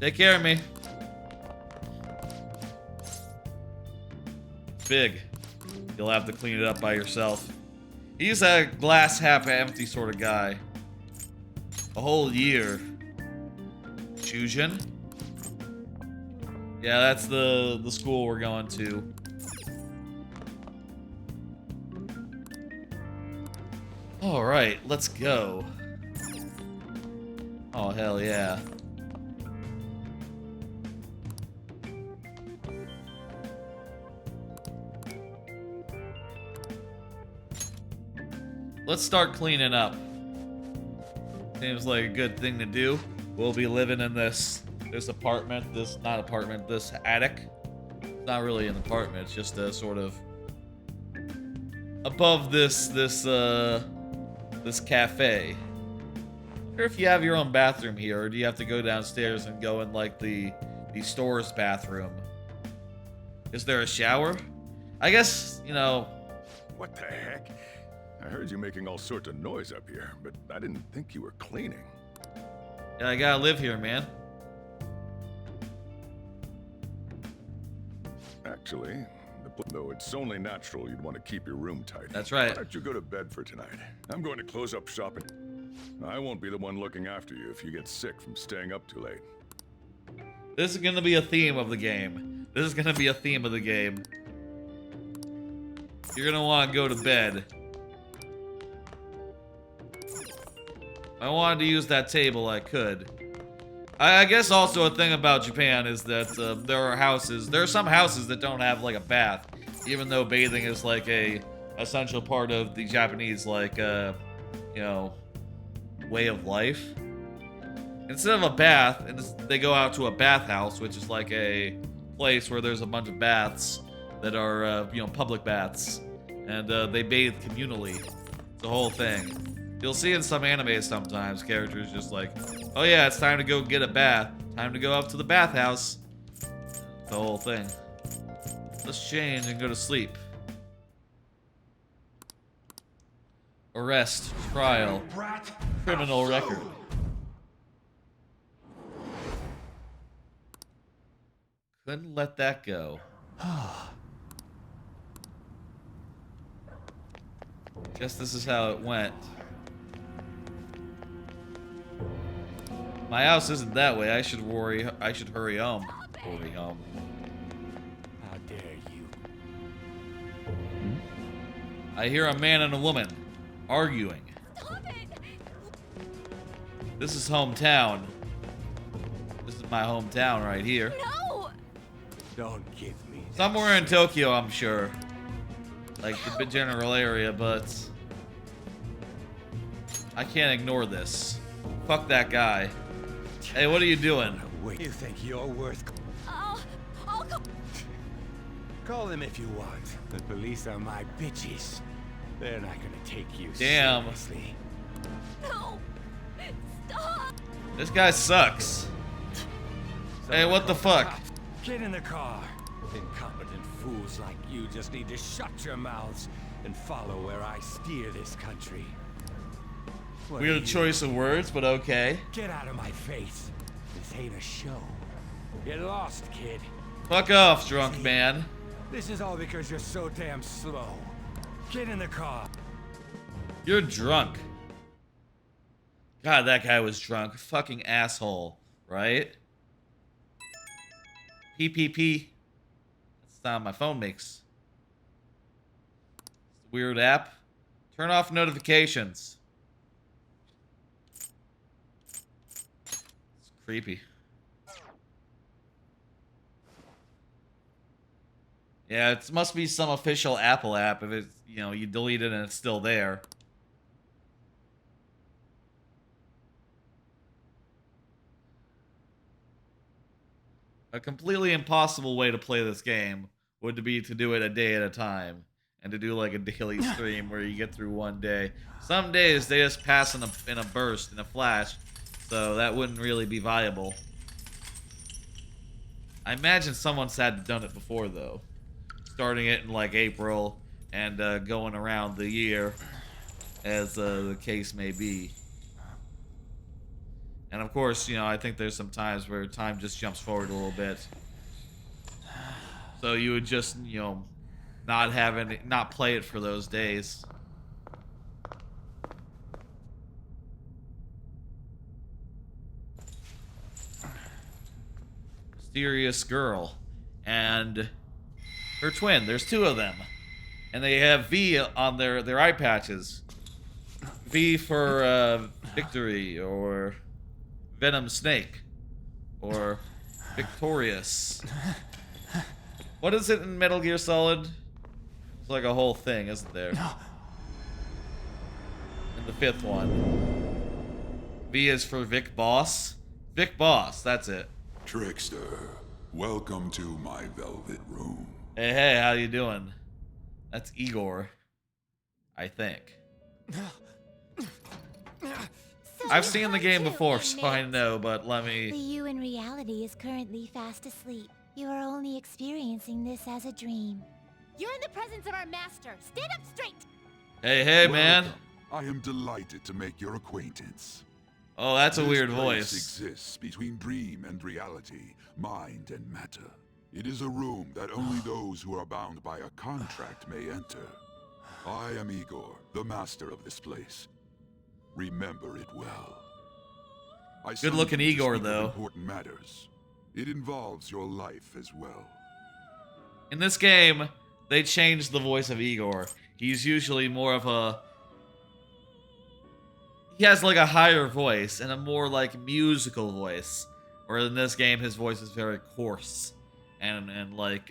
Take care of me. It's big. You'll have to clean it up by yourself. He's a glass half empty sort of guy. A whole year. Chujin? Yeah, that's the school we're going to. Alright, let's go. Oh, hell yeah. Let's start cleaning up. Seems like a good thing to do. We'll be living in this apartment, this attic. It's not really an apartment, it's just a sort of above this cafe. Or if you have your own bathroom here, or do you have to go downstairs and go in like the store's bathroom? Is there a shower? I guess, you know.
What the heck? I heard you making all sorts of noise up here, but I didn't think you were cleaning.
Yeah, I gotta live here, man.
Actually, though it's only natural you'd want to keep your room tidy.
That's right.
Why don't you go to bed for tonight? I'm going to close up shop and I won't be the one looking after you if you get sick from staying up too late.
This is gonna be a theme of the game. This is gonna be a theme of the game. You're gonna want to go to bed. If I wanted to use that table, I could. I guess also a thing about Japan is that there are some houses that don't have like a bath, even though bathing is like a essential part of the Japanese like you know, way of life. Instead of a bath, they go out to a bathhouse, which is like a place where there's a bunch of baths that are you know, public baths, and they bathe communally. It's the whole thing. You'll see in some anime sometimes characters just like, oh yeah, it's time to go get a bath. Time to go up to the bathhouse. The whole thing. Let's change and go to sleep. Arrest, trial, criminal record. Couldn't let that go. Guess this is how it went. My house isn't that way. I should hurry home. Hurry home.
How dare you?
I hear a man and a woman arguing. This is hometown. This is my hometown right here.
No!
Don't give me that.
Somewhere in Tokyo, I'm sure. Like the general area, but I can't ignore this. Fuck that guy. Hey, what are you doing?
You think you're worth...
I'll go...
Call them if you want. The police are my bitches. They're not gonna take you
Damn.
seriously.
No! Stop!
This guy sucks. Hey, what the fuck?
Get in the car. Incompetent fools like you just need to shut your mouths and follow where I steer this country. What
Weird
are
choice
you?
of words, but okay.
Get out of my face. This ain't a show. Get lost, kid.
Fuck off, drunk man.
This is all because you're so damn slow. Get in the car.
You're drunk. God, that guy was drunk. Fucking asshole, right? PPP. That's the sound my phone makes. It's a weird app. Turn off notifications. It's creepy. Yeah, it must be some official Apple app if it's, you know, you delete it and it's still there. A completely impossible way to play this game would be to do it a day at a time and to do like a daily stream where you get through one day. Some days they just pass in a burst, in a flash, so that wouldn't really be viable. I imagine someone's had done it before though, starting it in like April and going around the year as the case may be. And of course, you know, I think there's some times where time just jumps forward a little bit. So you would just, you know, not play it for those days. Mysterious girl and her twin. There's two of them. And they have V on their eye patches. V for victory or Venom Snake or victorious. What is it in Metal Gear Solid? It's like a whole thing, isn't there? In the fifth one. V is for Vic Boss. Vic Boss, that's it.
Trickster, welcome to my velvet room.
Hey, how you doing? That's Igor, I think. I've seen the game before, so I know, but let me...
The you in reality is currently fast asleep. You are only experiencing this as a dream.
You're in the presence of our master. Stand up straight!
Hey, man.
I am delighted to make your acquaintance.
Oh, that's a weird
This
voice.
place exists between dream and reality, mind and matter. It is a room that only those who are bound by a contract may enter. I am Igor, the master of this place. Remember it well.
Good looking Igor, though.
Important matters. It involves your life as well.
In this game, they changed the voice of Igor. He's usually more of a... He has like a higher voice and a more like musical voice. Where in this game, his voice is very coarse and like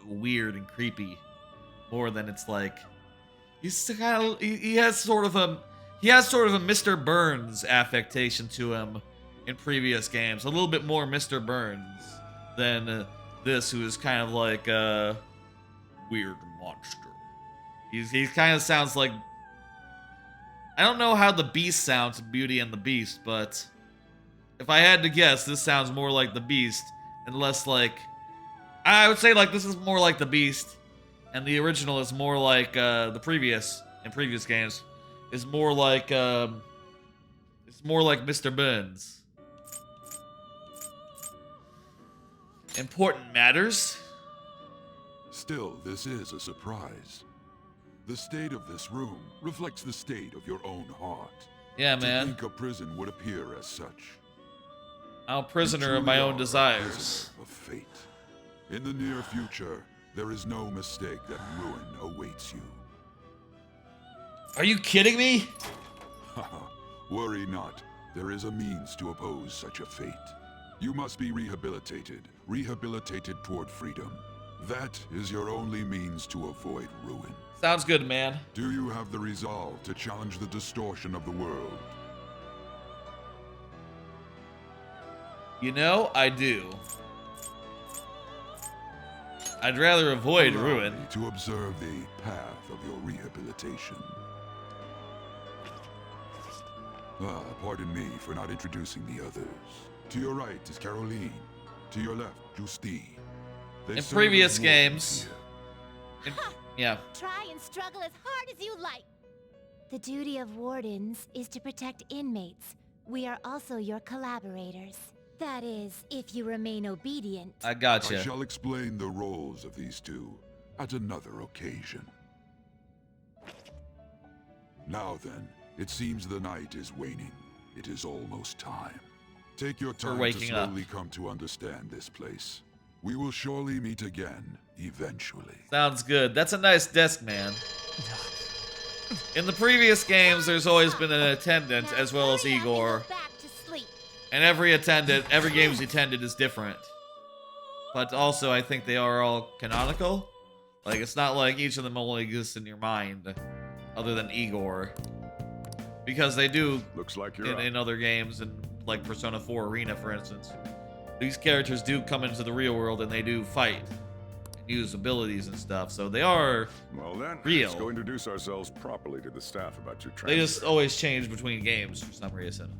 weird and creepy. More than it's like... He's kind of... He has sort of a Mr. Burns affectation to him in previous games. A little bit more Mr. Burns than this, who is kind of like a weird monster. He kind of sounds like I don't know how the Beast sounds in Beauty and the Beast, but if I had to guess, this sounds more like the Beast and less like... I would say like this is more like the Beast, and the original is more like the previous games is more like it's more like Mr. Burns. Important matters.
Still, this is a surprise. The state of this room reflects the state of your own heart.
Yeah,
To
man.
think a prison would appear as such.
I'm a prisoner of my own desires.
Of fate. In the near future, there is no mistake that ruin awaits you.
Are you kidding me?
Worry not. There is a means to oppose such a fate. You must be rehabilitated. Rehabilitated toward freedom. That is your only means to avoid ruin.
Sounds good, man.
Do you have the resolve to challenge the distortion of the world?
You know, I do. I'd rather avoid
Allow
ruin.
me to observe the path of your rehabilitation. Pardon me for not introducing the others. To your right is Caroline. To your left, Justine.
In previous games... yeah.
Try and struggle as hard as you like. The duty of wardens is to protect inmates. We are also your collaborators. That is, if you remain obedient.
I gotcha.
I shall explain the roles of these two at another occasion. Now then, it seems the night is waning. It is almost time. Take your time to
waking up.
slowly come to understand this place. We will surely meet again, eventually.
Sounds good. That's a nice desk, man. In the previous games, there's always been an attendant as well as Igor. And every game's attendant is different. But also, I think they are all canonical. Like, it's not like each of them only exists in your mind, other than Igor. Because they do,
looks like you're
in other games, and like Persona 4 Arena, for instance. These characters do come into the real world and they do fight and use abilities and stuff, so they are
well then,
real.
Let's go introduce ourselves properly to the staff about your transfer.
They just always change between games for some reason.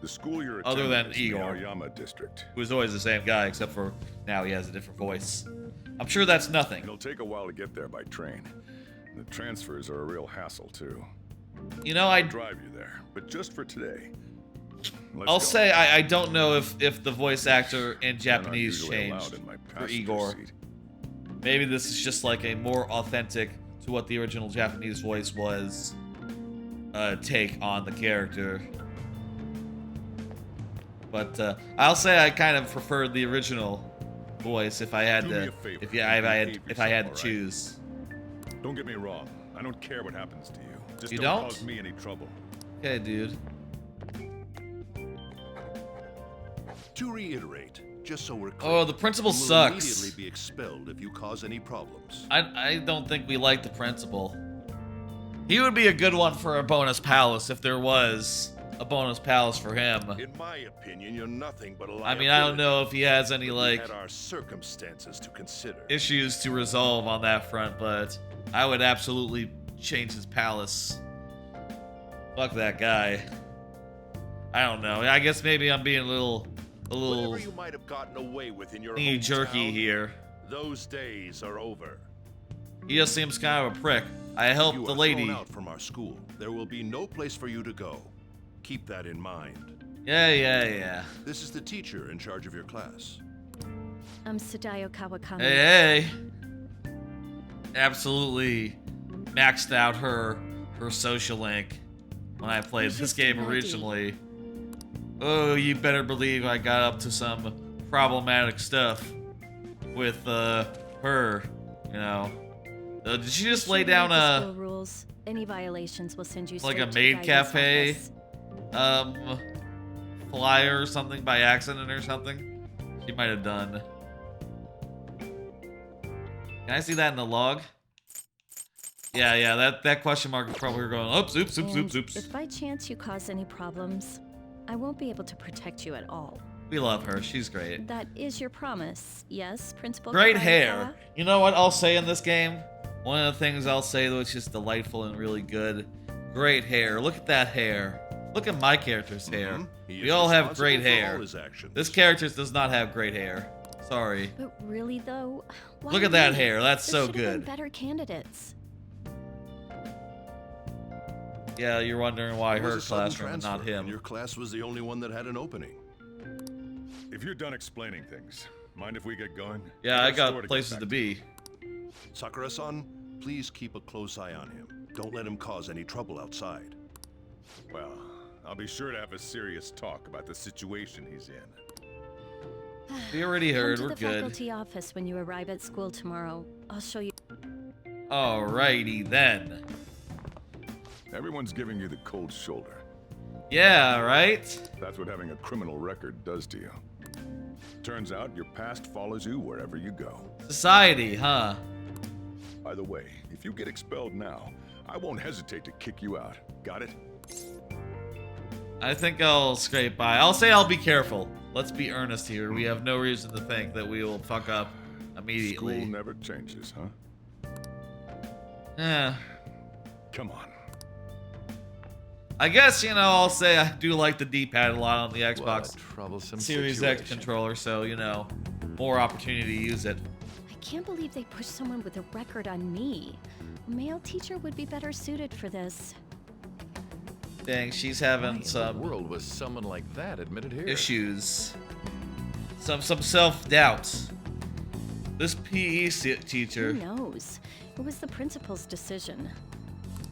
The school you're
Other
attending
than
is in the
Igor,
Aoyama district.
who's always the same guy, except for now he has a different voice. I'm sure that's nothing.
It'll take a while to get there by train. The transfers are a real hassle too.
You know,
I'll drive you there, but just for today.
I'll say I don't know if the voice actor in Japanese
usually allowed
changed
in my
for
passenger
Igor.
seat.
Maybe this is just like a more authentic to what the original Japanese voice was take on the character. But I'll say I kind of preferred the original voice if I had
Do me
to
a favor,
if I had to
yourself,
choose.
Don't get me wrong. I don't care what happens to you. Just
You
don't
don't?
cause me any trouble.
Okay, dude.
To reiterate, just so we're clear,
Oh, the principal
you will
sucks.
immediately be expelled if you cause any problems.
I don't think we like the principal. He would be a good one for a bonus palace if there was a bonus palace for him.
In my opinion, you're nothing but a
I
liability.
mean, I don't know if he has any,
But we
like,
had our circumstances to consider.
issues to resolve on that front, but I would absolutely change his palace. Fuck that guy. I don't know. I guess maybe I'm being a little
Whatever you might have gotten away with in your
jerky
hometown,
here.
Those days are over.
He just seems kind of a prick. I helped
You
the
are
lady.
thrown out from our school. There will be no place for you to go. Keep that in mind.
Yeah.
This is the teacher in charge of your class.
I'm Sadayo Kawakami.
Hey. Absolutely maxed out her social link when I played this game originally. Oh, you better believe I got up to some problematic stuff with her, you know. Did she just lay down
School rules. Any violations will send you
like
straight
a
to
maid
guidance
cafe
office.
flyer or something by accident or something? She might have done. Can I see that in the log? Yeah, that question mark is probably going, oops.
And if by chance you cause any problems, I won't be able to protect you at all.
We love her. She's great.
That is your promise, yes, Principal?
Great
Kawaikawa?
hair. You know what I'll say in this game? One of the things I'll say, though, it's just delightful and really good, Great hair. Look at that hair. Look at my character's hair.
He
We
is
all have great
responsible for
hair.
all his actions.
This character does not have great hair. Sorry.
But really, though, why
Look at that
me?
hair. That's
There
so
should have been
good.
better candidates.
Yeah, you're wondering why
It was
her
a sudden
classroom and not
transfer,
him.
and your class was the only one that had an opening.
If you're done explaining things, mind if we get going?
Yeah, I
We've a store
got
to
places
get
to
back
be.
Sakura-san, please keep a close eye on him. Don't let him cause any trouble outside.
Well, I'll be sure to have a serious talk about the situation he's in.
We already heard.
Come
We're
to the
good.
faculty office when you arrive at school tomorrow. I'll show you.
Alrighty then.
Everyone's giving you the cold shoulder.
Yeah, right?
That's what having a criminal record does to you. Turns out your past follows you wherever you go.
Society, huh?
By the way, if you get expelled now, I won't hesitate to kick you out. Got it?
I think I'll scrape by. I'll say I'll be careful. Let's be earnest here. We have no reason to think that we will fuck up immediately.
School never changes, huh?
Yeah.
Come on.
I guess, you know, I'll say I do like the D-pad a lot on the Xbox
troublesome
Series X
situation.
controller, so, you know, more opportunity to use it.
I can't believe they pushed someone with a record on me. A male teacher would be better suited for this.
Dang, she's having
Why in
some
the world was someone like that admitted here?
issues. Some self-doubt. This PE teacher.
Who knows? It was the principal's decision.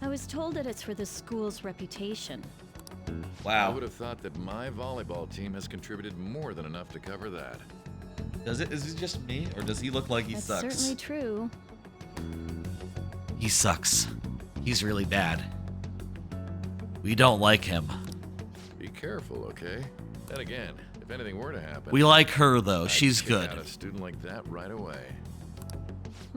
I was told that it's for the school's reputation.
I would have thought that my volleyball team has contributed more than enough to cover that.
Is it just me, or does he look like he
That's
sucks?
certainly true.
He sucks. He's really bad. We don't like him.
Be careful, okay? Then again, if anything were to happen,
We like her, though.
I'd
She's
kick
good.
out a student like that right away.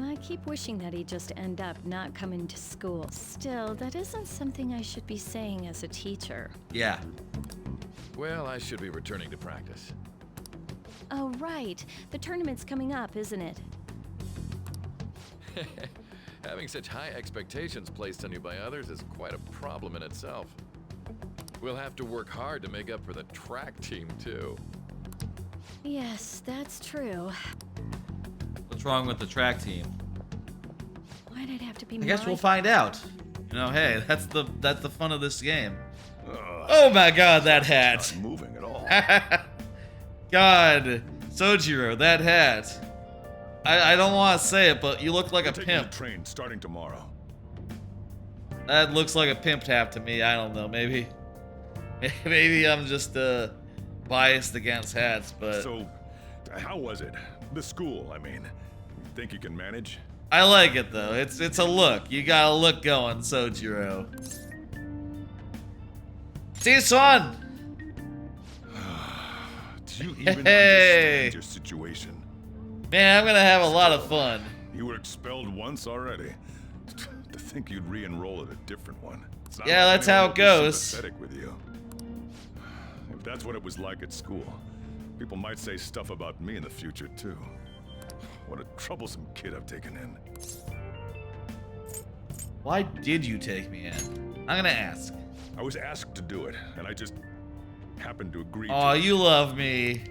I keep wishing that he'd just end up not coming to school. Still, that isn't something I should be saying as a teacher.
Yeah.
Well, I should be returning to practice.
Oh, right. The tournament's coming up, isn't it?
Having such high expectations placed on you by others is quite a problem in itself. We'll have to work hard to make up for the track team, too.
Yes, that's true.
What's wrong with the track team?
Why'd it have to be
I guess
my
we'll find out. You know, hey, that's the fun of this game. Oh my god, that hat.
Not moving at all.
God, Sojiro, that hat. I don't want to say it, but you look like a pimp.
Train starting tomorrow.
That looks like a pimp hat to me. I don't know. Maybe I'm just biased against hats, but
So, how was it? The school, I mean. Think you can manage?
I like it though. It's a look. You got a look going, Sojiro. See you, son.
Do you even
Hey.
understand your situation?
Man, I'm gonna have a lot of fun.
You were expelled once already. To think you'd re-enroll at a different one. It's not
Yeah,
like
that's how
anyone
it
would be
goes.
sympathetic with you. If that's what it was like at school, people might say stuff about me in the future too. What a troublesome kid I've taken in.
Why did you take me in? I'm gonna ask.
I was asked to do it, and I just happened to agree.
Oh,
to it.
you love me.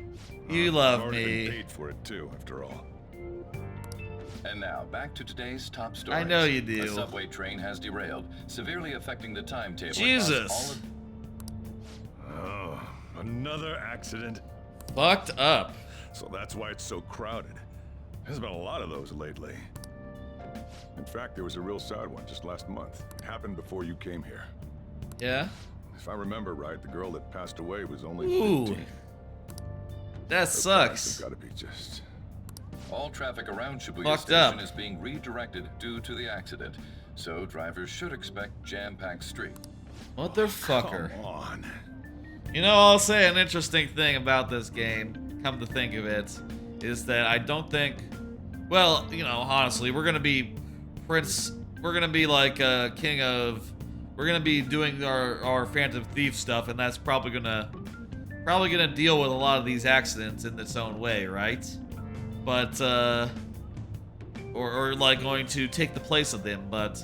You
I've
love
already
me.
been paid for it too, after all.
And now, back to today's top stories.
I know you do.
A subway train has derailed, severely affecting the timetable.
Jesus.
Oh, another accident.
Fucked up.
So that's why it's so crowded. There's been a lot of those lately. In fact, there was a real sad one just last month. It happened before you came here.
Yeah?
If I remember right, the girl that passed away was only
Ooh.
15.
That
Her
sucks.
parents have got to be just...
All traffic around Shibuya
Fucked
Station
up.
is being redirected due to the accident, so drivers should expect jam-packed street.
Motherfucker.
Come on.
You know, I'll say an interesting thing about this game, come to think of it, is that I don't think... Well, you know, honestly, we're gonna be Prince... We're gonna be like King of... We're gonna be doing our Phantom Thief stuff, and that's probably gonna deal with a lot of these accidents in its own way, right? But, or like going to take the place of them, but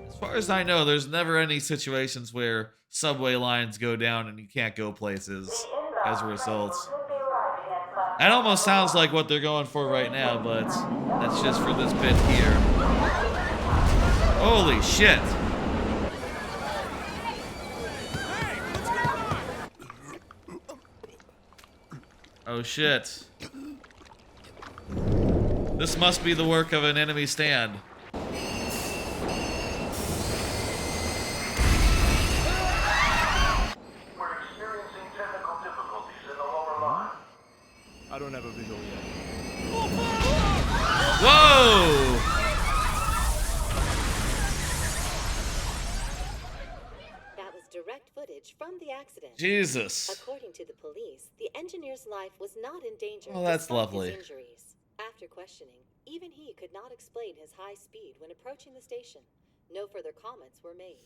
as far as I know, there's never any situations where subway lines go down and you can't go places as a result. That almost sounds like what they're going for right now, but that's just for this bit here. Holy shit. Oh shit. This must be the work of an enemy stand.
I don't have a visual yet.
Whoa!
That was direct footage from the accident.
Jesus.
According to the police, the engineer's life was not in danger.
Oh, that's
despite
lovely.
His injuries. After questioning, even he could not explain his high speed when approaching the station. No further comments were made.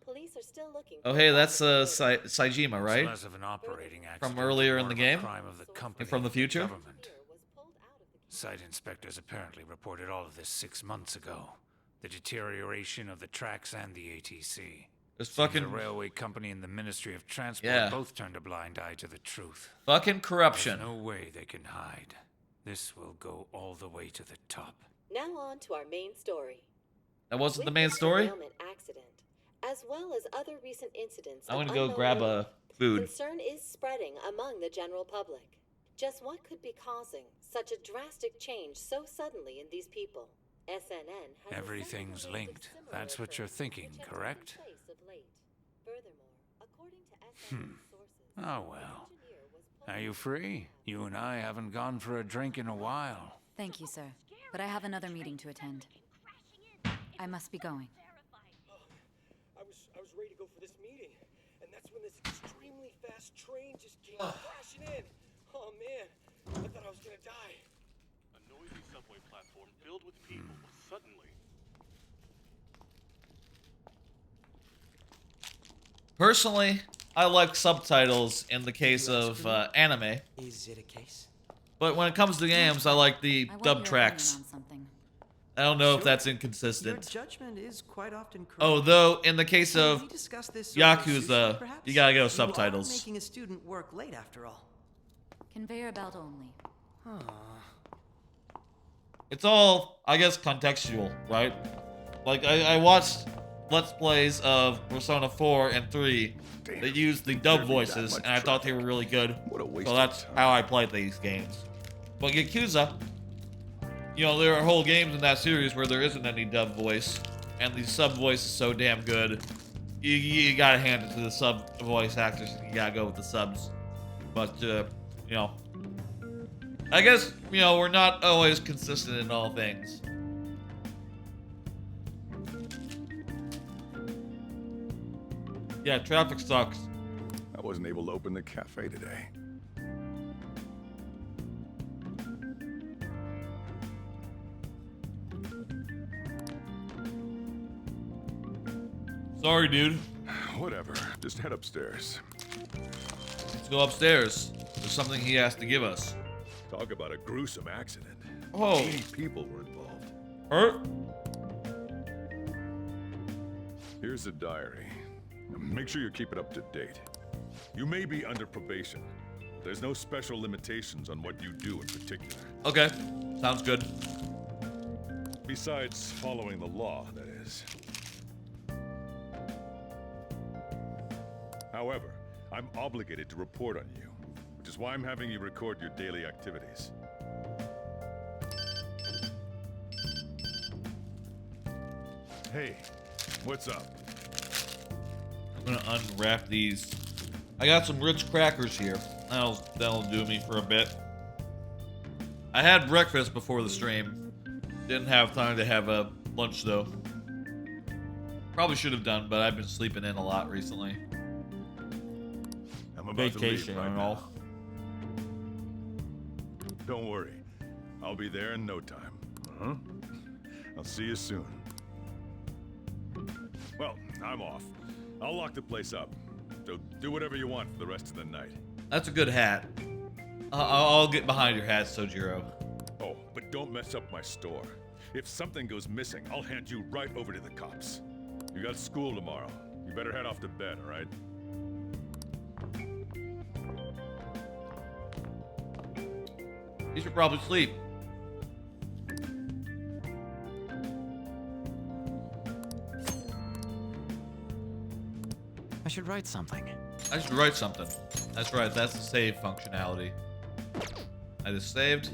Police are still looking.
Oh, hey, that's Saejima, right?
It's less of an operating accident
From earlier in
more
the
of a
game?
crime of the company
And from the future?
government. Site inspectors apparently reported all of this 6 months ago. The deterioration of the tracks and the ATC.
There's
Seems
fucking...
the railway company and the Ministry of Transport
Yeah.
both turned a blind eye to the truth.
Fucking corruption.
There's no way they can hide. This will go all the way to the top.
Now on to our main story.
That wasn't the main
With this
story?
derailment accident, as well as other recent incidents.
I'm
of
gonna go
unknown
grab
motive,
a food.
Concern is spreading among the general public. Just what could be causing such a drastic change so suddenly in these people? SNN has
Everything's linked. That's what you're thinking, correct? Oh well. Are you free? You and I haven't gone for a drink in a while.
Thank you, sir. But I have another meeting to attend. I must be going.
I was ready to go for this meeting, and that's when this extremely fast train just came crashing in. Oh man, I thought I was gonna die.
A noisy subway platform filled with people was suddenly...
Personally, I like subtitles in the case of anime.
Is it a case?
But when it comes to games, I like the dub tracks. I don't know if that's inconsistent.
Your judgment is quite often correct.
Oh, though, in the case of
We discussed this over
Yakuza,
sushi, perhaps?
you gotta go
You are
subtitles.
making a student work late after all.
Conveyor belt only.
It's all, I guess, contextual, right? Like, I watched Let's Plays of Persona 4 and 3 that used the dub voices, and I thought they were really good. So that's how I played these games. But Yakuza, you know, there are whole games in that series where there isn't any dub voice, and the sub voice is so damn good. You gotta hand it to the sub voice actors, and you gotta go with the subs. But, you know, I guess, you know, we're not always consistent in all things. Yeah, traffic sucks.
I wasn't able to open the cafe today.
Sorry, dude.
Whatever. Just head upstairs.
Let's go upstairs. There's something he has to give us.
Talk about a gruesome accident.
Oh.
80 people were involved.
Hurt?
Here's the diary. Now make sure you keep it up to date. You may be under probation. But there's no special limitations on what you do in particular.
Okay. Sounds good.
Besides following the law, that is. However, I'm obligated to report on you, which is why I'm having you record your daily activities. Hey, what's up?
I'm gonna unwrap these. I got some rich crackers here. That'll do me for a bit. I had breakfast before the stream. Didn't have time to have a lunch though. Probably should have done, but I've been sleeping in a lot recently.
I'm about
Vacation
to leave right
and all.
now. Don't worry. I'll be there in no time. Uh-huh. I'll see you soon. Well, I'm off. I'll lock the place up. So do whatever you want for the rest of the night.
That's a good hat. I'll get behind your hat, Sojiro.
Oh, but don't mess up my store. If something goes missing, I'll hand you right over to the cops. You got school tomorrow. You better head off to bed, all right?
You should probably sleep.
I should write something.
I should write something. That's right, that's the save functionality. I just saved.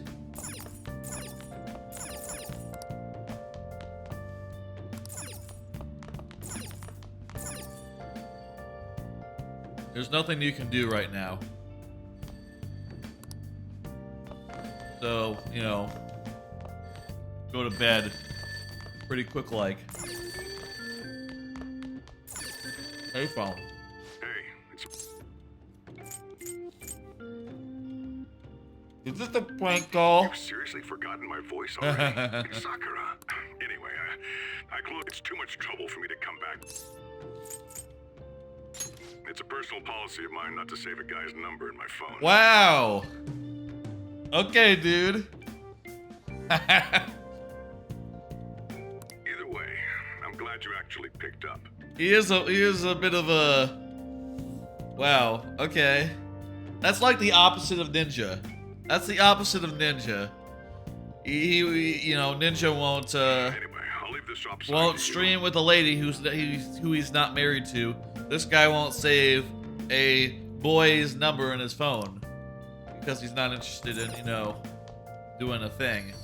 There's nothing you can do right now. So, you know, go to bed pretty quick like. Hey, phone. Is this a prank call?
You've seriously forgotten my voice already? It's Sakura. Anyway, I closed. It's too much trouble for me to come back. It's a personal policy of mine not to save a guy's number in my phone.
Wow. Okay, dude.
Either way, I'm glad you actually picked up.
He is a bit of a... Wow, okay. That's like the opposite of Ninja. That's the opposite of Ninja. He you know, Ninja won't won't stream with a lady who he's not married to. This guy won't save a boy's number in his phone because he's not interested in, you know, doing a thing.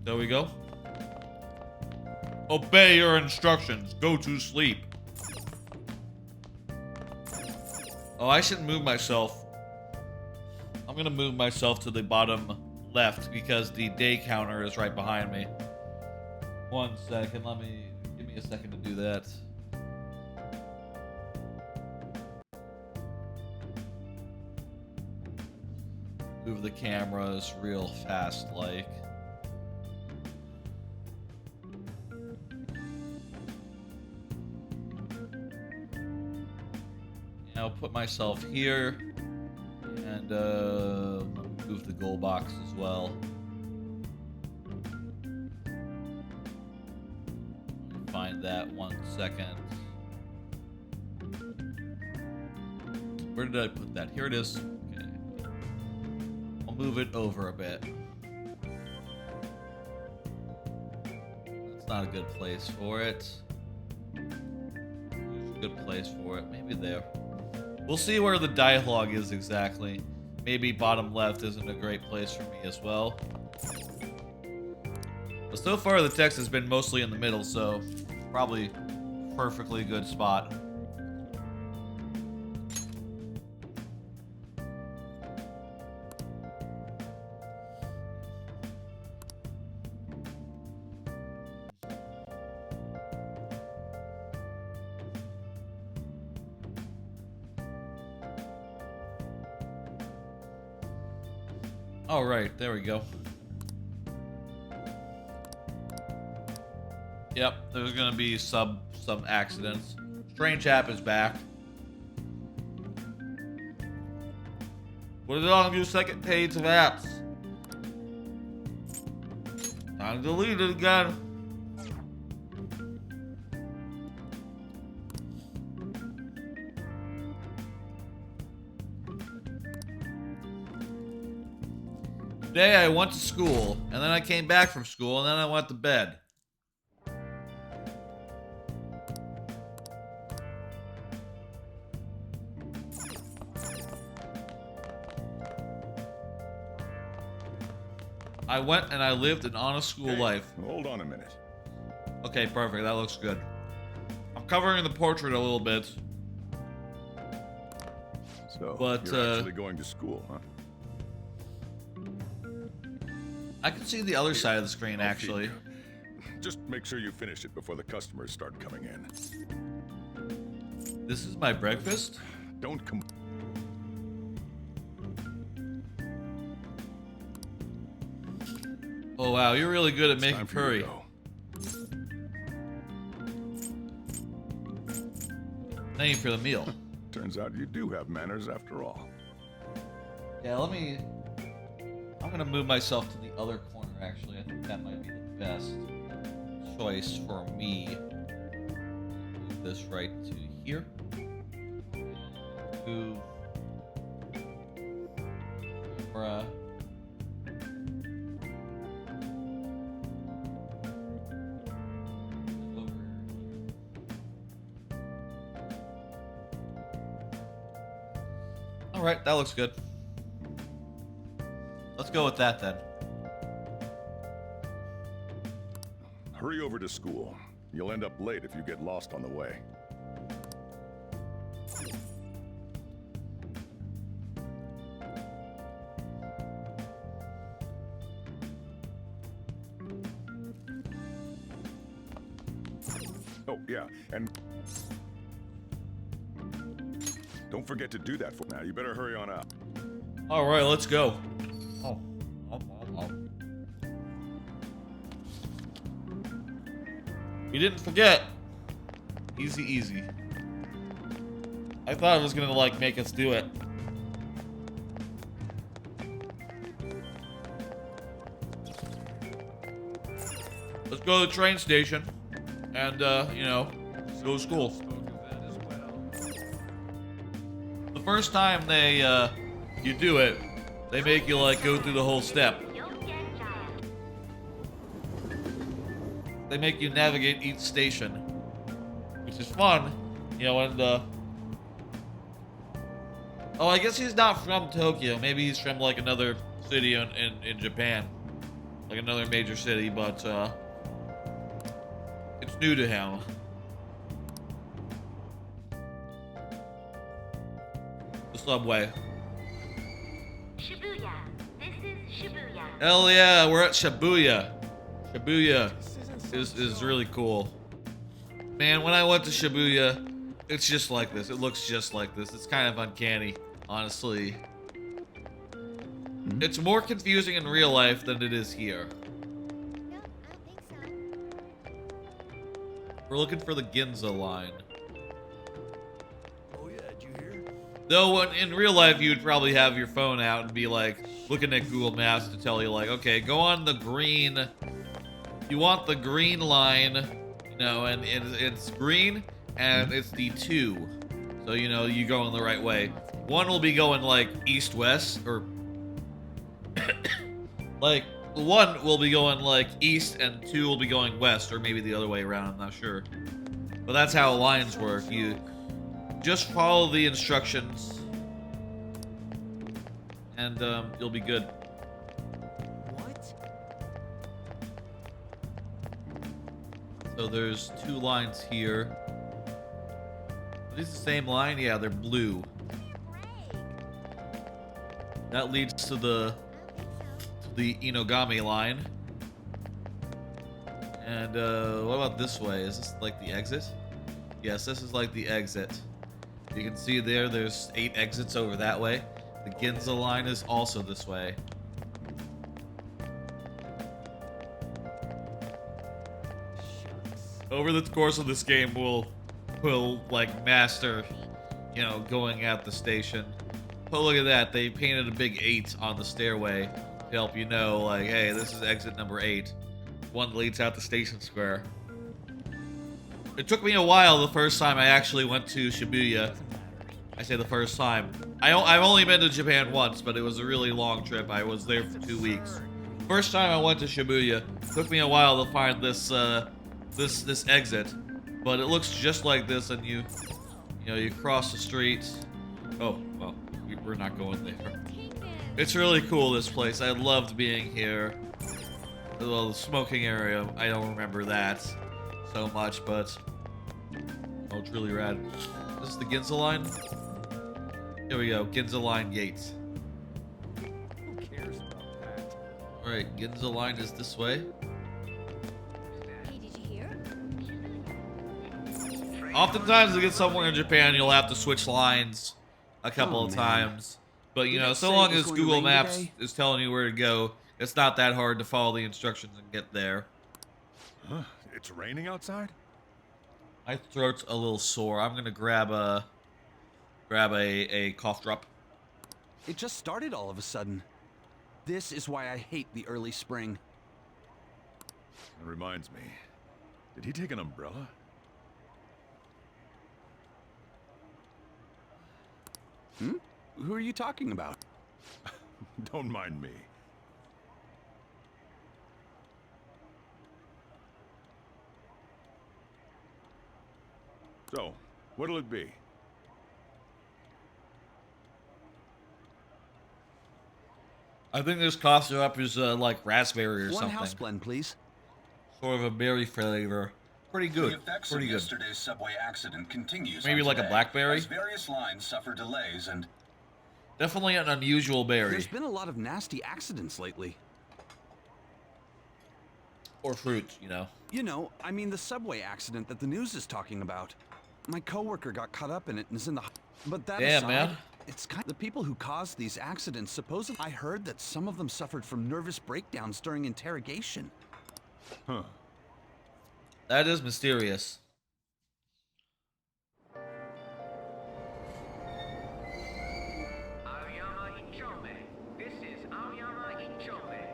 There we go. Obey your instructions. Go to sleep. Oh, I shouldn't move myself. I'm gonna move myself to the bottom left because the day counter is right behind me. 1 second. Give me a second to do that. Move the cameras real fast, like. I'll put myself here and move the goal box as well. Find that 1 second. Where did I put that? Here it is. Okay. I'll move it over a bit. That's not a good place for it. There's a good place for it. Maybe there. We'll see where the dialogue is exactly. Maybe bottom left isn't a great place for me as well. But so far the text has been mostly in the middle, so probably perfectly good spot. All right, there we go. Yep, there's gonna be some accidents. Strange app is back. Put it on your second page of apps. Time to delete it again. Today I went to school, and then I came back from school, and then I went to bed. I went and I lived an honest school life.
Hold on a minute.
Okay, perfect. That looks good. I'm covering the portrait a little bit.
So,
but,
you're actually going to school, huh?
I can see the other side of the screen, actually.
Just make sure you finish it before the customers start coming in.
This is my breakfast?
Don't come...
Oh, wow. You're really good at making curry. Thank you for the meal.
Turns out you do have manners after all.
Yeah, I'm gonna move myself to the other corner, actually. I think that might be the best choice for me. Move this right to here. Move camera. Alright, that looks good. Let's go with that then.
Hurry over to school. You'll end up late if you get lost on the way. Oh, yeah, and don't forget to do that for now. You better hurry on out.
Alright, let's go. Oh. You didn't forget. Easy, easy. I thought it was gonna, like, make us do it. Let's go to the train station and, you know, go to school. The first time you do it, they make you, like, go through the whole step. They make you navigate each station, which is fun, you know, and, oh, I guess he's not from Tokyo. Maybe he's from, like, another city in Japan. Like, another major city, but, it's new to him. The subway.
Shibuya. This is Shibuya.
Hell yeah, we're at Shibuya. Shibuya is really cool. Man, when I went to Shibuya, it's just like this. It looks just like this. It's kind of uncanny, honestly. It's more confusing in real life than it is here. We're looking for the Ginza line.
Oh yeah, did you hear?
Though in real life, you would probably have your phone out and be like, looking at Google Maps to tell you like, okay, go on the green. You want the green line, you know, and it's green and it's the 2. So, you know, you go in the right way. One will be going like east-west or like one will be going like east and 2 will be going west, or maybe the other way around, I'm not sure. But that's how lines work. You just follow the instructions and you'll be good. So there's 2 lines here. Are these the same line? Yeah, they're blue. That leads to the Inogami line. And what about this way? Is this like the exit? Yes, this is like the exit. You can see there's 8 exits over that way. The Ginza line is also this way. Over the course of this game, we'll like master, you know, going at the station. Oh, look at that. They painted a big 8 on the stairway to help you know, like, hey, this is exit number 8. One leads out to Station Square. It took me a while the first time I actually went to Shibuya. I say the first time. I've only been to Japan once, but it was a really long trip. I was there for 2 weeks. First time I went to Shibuya, took me a while to find this this exit, but it looks just like this, and you know, you cross the street. Oh, well, we're not going there. It's really cool, this place. I loved being here. Well, the smoking area, I don't remember that so much, but oh, it's really rad. This is the Ginza line. Here we go, Ginza line gates.
Who cares about that?
All right, Ginza line is this way. Oftentimes to get somewhere in Japan, you'll have to switch lines a couple of times. But, you know, so long as Google Maps is telling you where to go, it's not that hard to follow the instructions and get there.
Huh? It's raining outside?
My throat's a little sore. I'm gonna grab a cough drop.
It just started all of a sudden. This is why I hate the early spring.
That reminds me. Did he take an umbrella?
Hmm? Who are you talking about?
Don't mind me. So, what'll it be?
I think this cough syrup is like raspberry or
One
something.
house blend, please.
Sort of a berry flavor. Pretty good.
The effects
Pretty
of
good.
yesterday's subway accident continues.
Maybe
on
like a
today,
blackberry?
as various lines suffer delays and
Definitely an unusual berry.
There's been a lot of nasty accidents lately.
Or fruit, you know.
You know, I mean the subway accident that the news is talking about. My coworker got caught up in it and is in the... But that
Damn,
aside,
man.
it's kind of... The people who caused these accidents supposedly... I heard that some of them suffered from nervous breakdowns during interrogation.
Huh.
That is mysterious.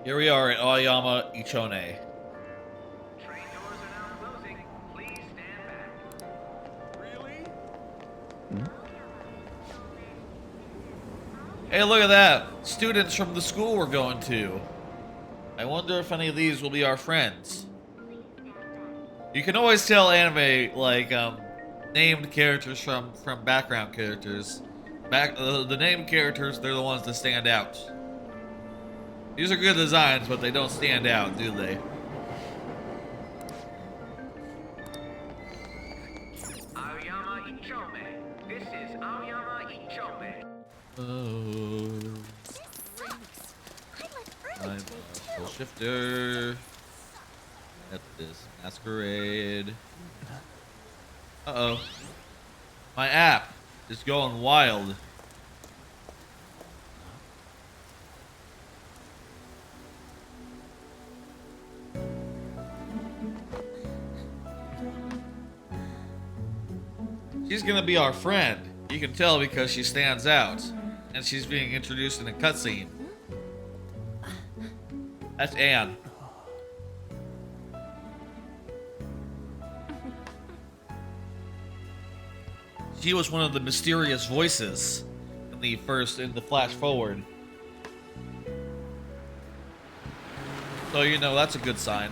Here we are at Aoyama Ichone. Hey, look at that! Students from the school we're going to. I wonder if any of these will be our friends. You can always tell anime, like, named characters from background characters. The named characters, they're the ones that stand out. These are good designs, but they don't stand out, do they?
Aoyama Ichome. This is Aoyama Ichome.
Oh. I'm a shifter. At this masquerade. Uh-oh. My app is going wild. She's gonna be our friend. You can tell because she stands out. And she's being introduced in a cutscene. That's Anne. She was one of the mysterious voices in the flash forward. So, you know, that's a good sign.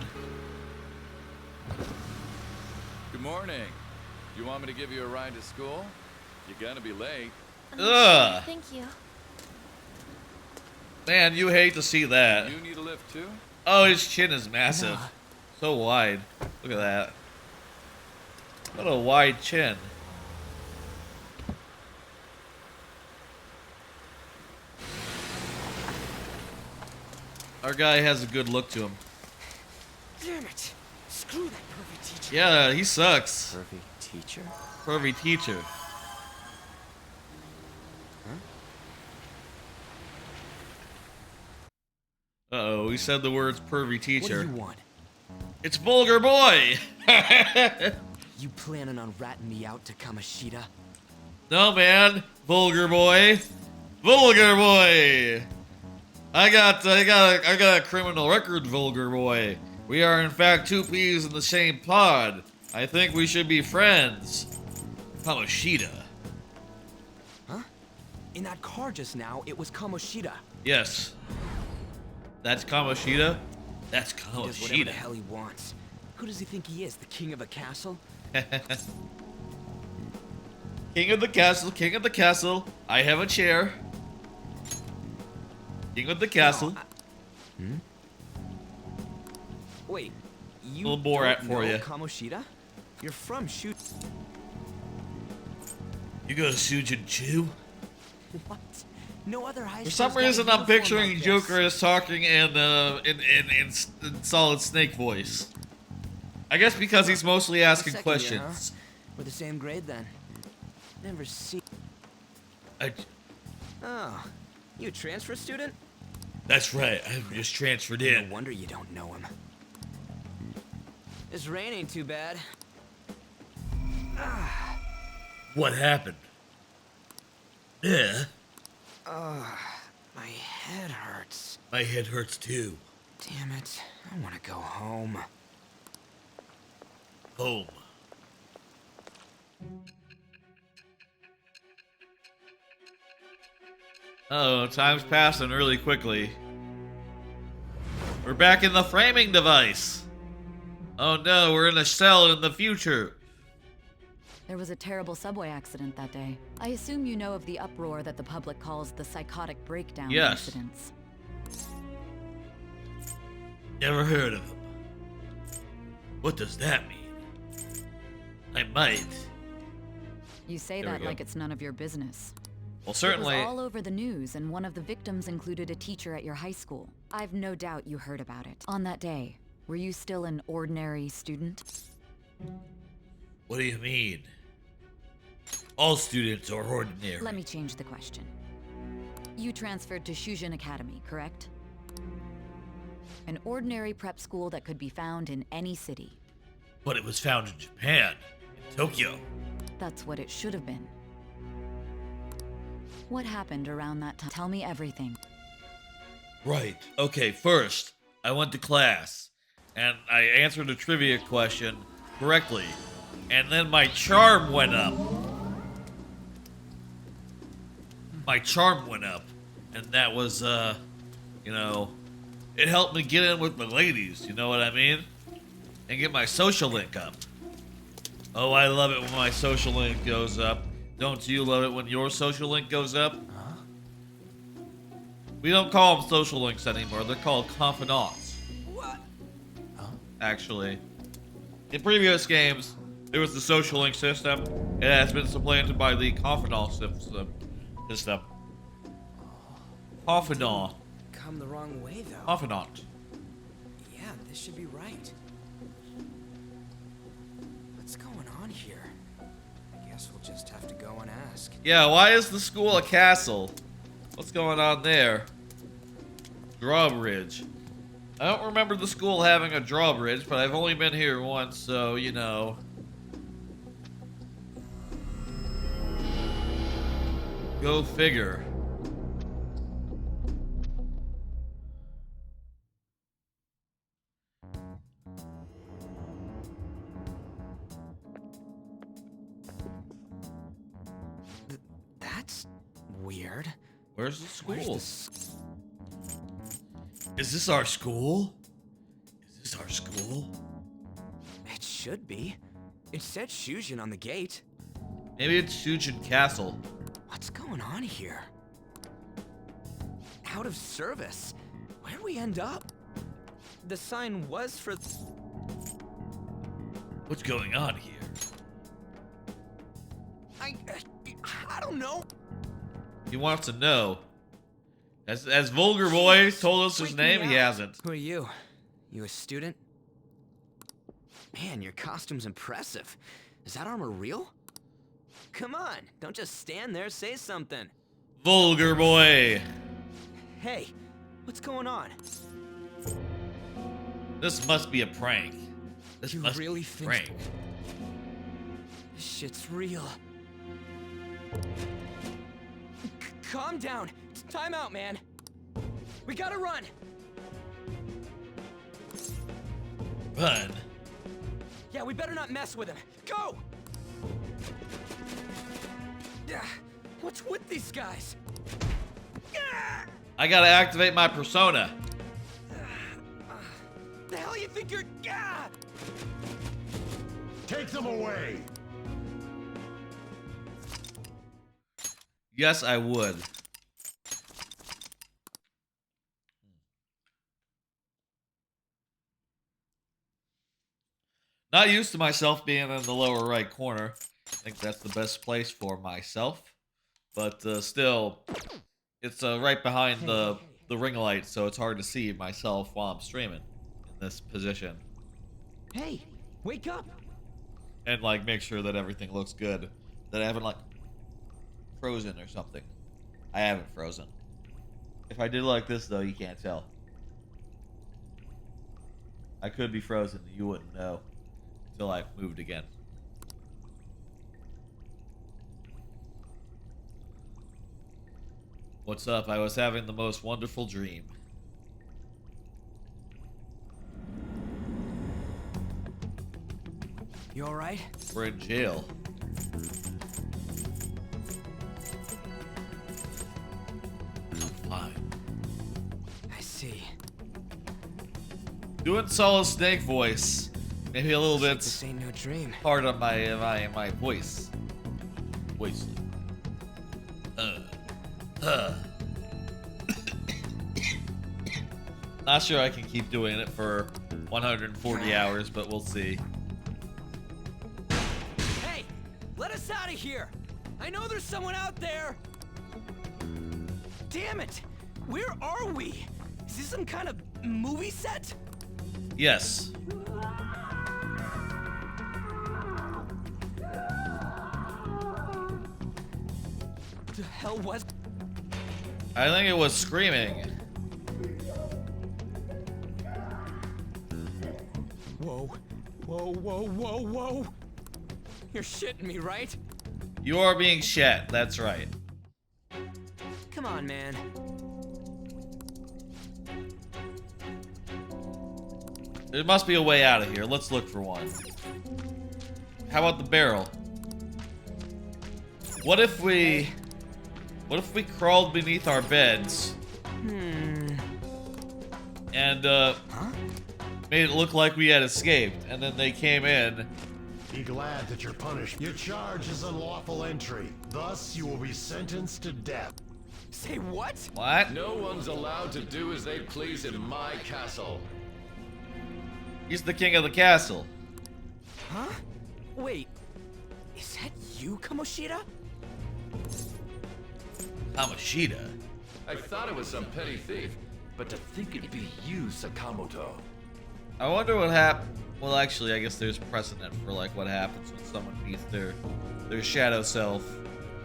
Good morning. You want me to give you a ride to school? You're gonna be late.
Ugh.
Thank you.
Man, you hate to see that.
You need a lift too?
Oh, his chin is massive. So wide. Look at that. What a wide chin. Our guy has a good look to him.
Damn it! Screw that pervy teacher.
Yeah, he sucks.
Pervy teacher?
Pervy teacher. Uh-oh, he said the words pervy teacher.
What do you want?
It's Vulgar Boy!
You planning on ratting me out to Kamoshida?
No, man. Vulgar Boy. Vulgar Boy! I got a criminal record, Vulgar Boy. We are in fact two peas in the same pod. I think we should be friends. Kamoshida.
Huh? In that car just now, it was Kamoshida.
Yes. That's Kamoshida? That's
He does whatever the
Kamoshida.
hell he wants. Who does he think he is, the king of a castle?
King of the castle, king of the castle. I have a chair. King of the castle.
Wait, you
Little Borat
don't
for
know
ya.
Kamoshida? You're from Shoot.
You go to Sujin-chu?
What? No other high
For
school's
some
got a
reason, I'm
uniform
picturing
like this.
Joker as talking in Solid Snake voice. I guess because he's mostly asking
Second year,
questions.
huh? We're the same grade then. Never see. Oh, you a transfer student?
That's right. I've just transferred in.
No wonder you don't know him. This rain ain't too bad.
What happened? Yeah.
My head hurts.
My head hurts too.
Damn it. I want to go home.
Home. Oh, time's passing really quickly. We're back in the framing device. Oh no, we're in a cell in the future.
There was a terrible subway accident that day. I assume you know of the uproar that the public calls the psychotic breakdown incidents.
Never heard of them. What does that mean? I might.
You say
There we
that
go.
like it's none of your business.
Well, certainly.
It was all over the news, and one of the victims included a teacher at your high school. I've no doubt you heard about it. On that day, were you still an ordinary student?
What do you mean? All students are ordinary.
Let me change the question. You transferred to Shujin Academy, correct? An ordinary prep school that could be found in any city.
But it was found in Japan, in Tokyo.
That's what it should have been. What happened around that time? Tell me everything.
Right. Okay, first, I went to class, and I answered a trivia question correctly, and then my charm went up. My charm went up, and that was, you know, it helped me get in with the ladies, you know what I mean? And get my social link up. Oh, I love it when my social link goes up. Don't you love it when your social link goes up? We don't call them social links anymore. They're called confidants.
What?
Actually. In previous games, there was the social link system. It has been supplanted by the confidant system. Confidant.
Come the wrong way, though.
Confidant.
Yeah, this should be right. What's going on here? I guess we'll just have to go and ask.
Yeah, why is the school a castle? What's going on there? Drawbridge. I don't remember the school having a drawbridge, but I've only been here once, so, you know. Go figure.
That's weird.
Where's the school?
Where's
Is this our school? Is this our school?
It should be. It said Shujin on the gate.
Maybe it's Shujin Castle.
What's going on here? Out of service. Where'd we end up? The sign was for...
What's going on here?
I don't know.
He wants to know. As Vulgar Boy told us his name, he hasn't.
Who are you? You a student? Man, your costume's impressive. Is that armor real? Come on, don't just stand there, say something.
Vulgar Boy.
Hey, what's going on?
This must be a prank. This
You
must
really
be a
think-
prank.
This shit's real. Calm down. It's time out, man. We gotta run.
Run.
Yeah, we better not mess with him. Go! What's with these guys?
I gotta activate my persona.
The hell you think you're...
Take them away!
Yes, I would. Not used to myself being in the lower right corner. I think that's the best place for myself. But still, it's right behind the ring light, so it's hard to see myself while I'm streaming in this position.
Hey, wake up!
And like make sure that everything looks good. That I haven't like frozen or something. I haven't frozen. If I did like this though, you can't tell. I could be frozen, you wouldn't know. Until I moved again. What's up? I was having the most wonderful dream.
You alright?
We're in jail. I'm fine.
I see.
Doing Solid Snake voice. Maybe a little bit
This ain't no dream.
hard on my voice. Voice. Not sure I can keep doing it for 140 hours, but we'll see.
Hey! Let us out of here! I know there's someone out there! Damn it! Where are we? Is this some kind of movie set?
Yes.
The hell was...
I think it was screaming.
Whoa. Whoa, whoa, whoa, whoa! You're shitting me, right?
You are being shat, that's right.
Come on, man.
There must be a way out of here. Let's look for one. How about the barrel? What if we crawled beneath our beds? And made it look like we had escaped, and then they came in.
Be glad that you're punished. Your charge is unlawful entry. Thus, you will be sentenced to death.
Say what?
What?
No one's allowed to do as they please in my castle.
He's the king of the castle.
Huh? Wait. Is that you, Kamoshida?
Kamoshida?
I thought it was some petty thief, but to think it'd be you, Sakamoto.
I wonder what happened. Well, actually, I guess there's precedent for like what happens when someone meets their shadow self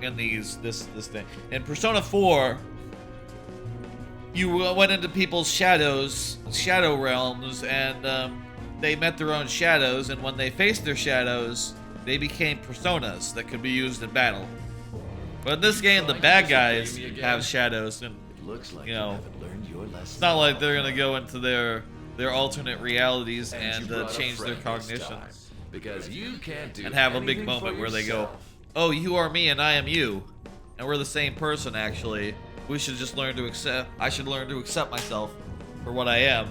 in this thing. In Persona 4, you went into people's shadow realms, and they met their own shadows, and when they faced their shadows, they became personas that could be used in battle. But in this game, the bad guys have shadows, and you know, it's not like they're gonna go into their alternate realities and change their cognition
because you can't do
and have a big moment where they go, "Oh, you are me and I am you, and we're the same person. Actually, we should just learn to accept. I should learn to accept myself for what I am."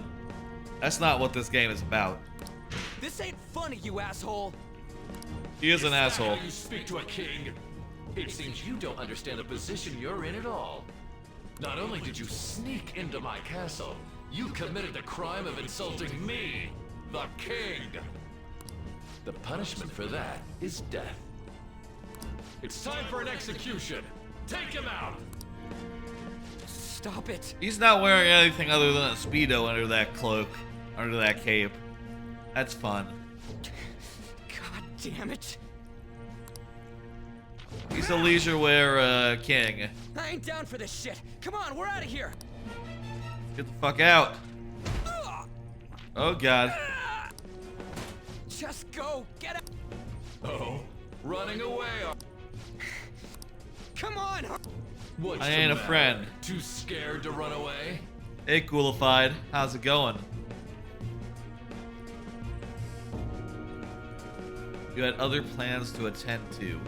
That's not what this game is about.
This ain't funny, you asshole.
He is an asshole.
You speak to a king. It seems you don't understand the position you're in at all. Not only did you sneak into my castle, you committed the crime of insulting me, the king. The punishment for that is death. It's time for an execution. Take him out.
Stop it.
He's not wearing anything other than a Speedo under that cloak, under that cape. That's fun.
God damn it.
He's a leisure wear king.
I ain't down for this shit. Come on, we're out of here.
Get the fuck out. Oh god.
Just go. Get out.
Oh, running away.
Come on.
What's
I ain't
the
a
matter?
friend.
Too scared to run away?
Hey, Coolified. How's it going? You had other plans to attend to.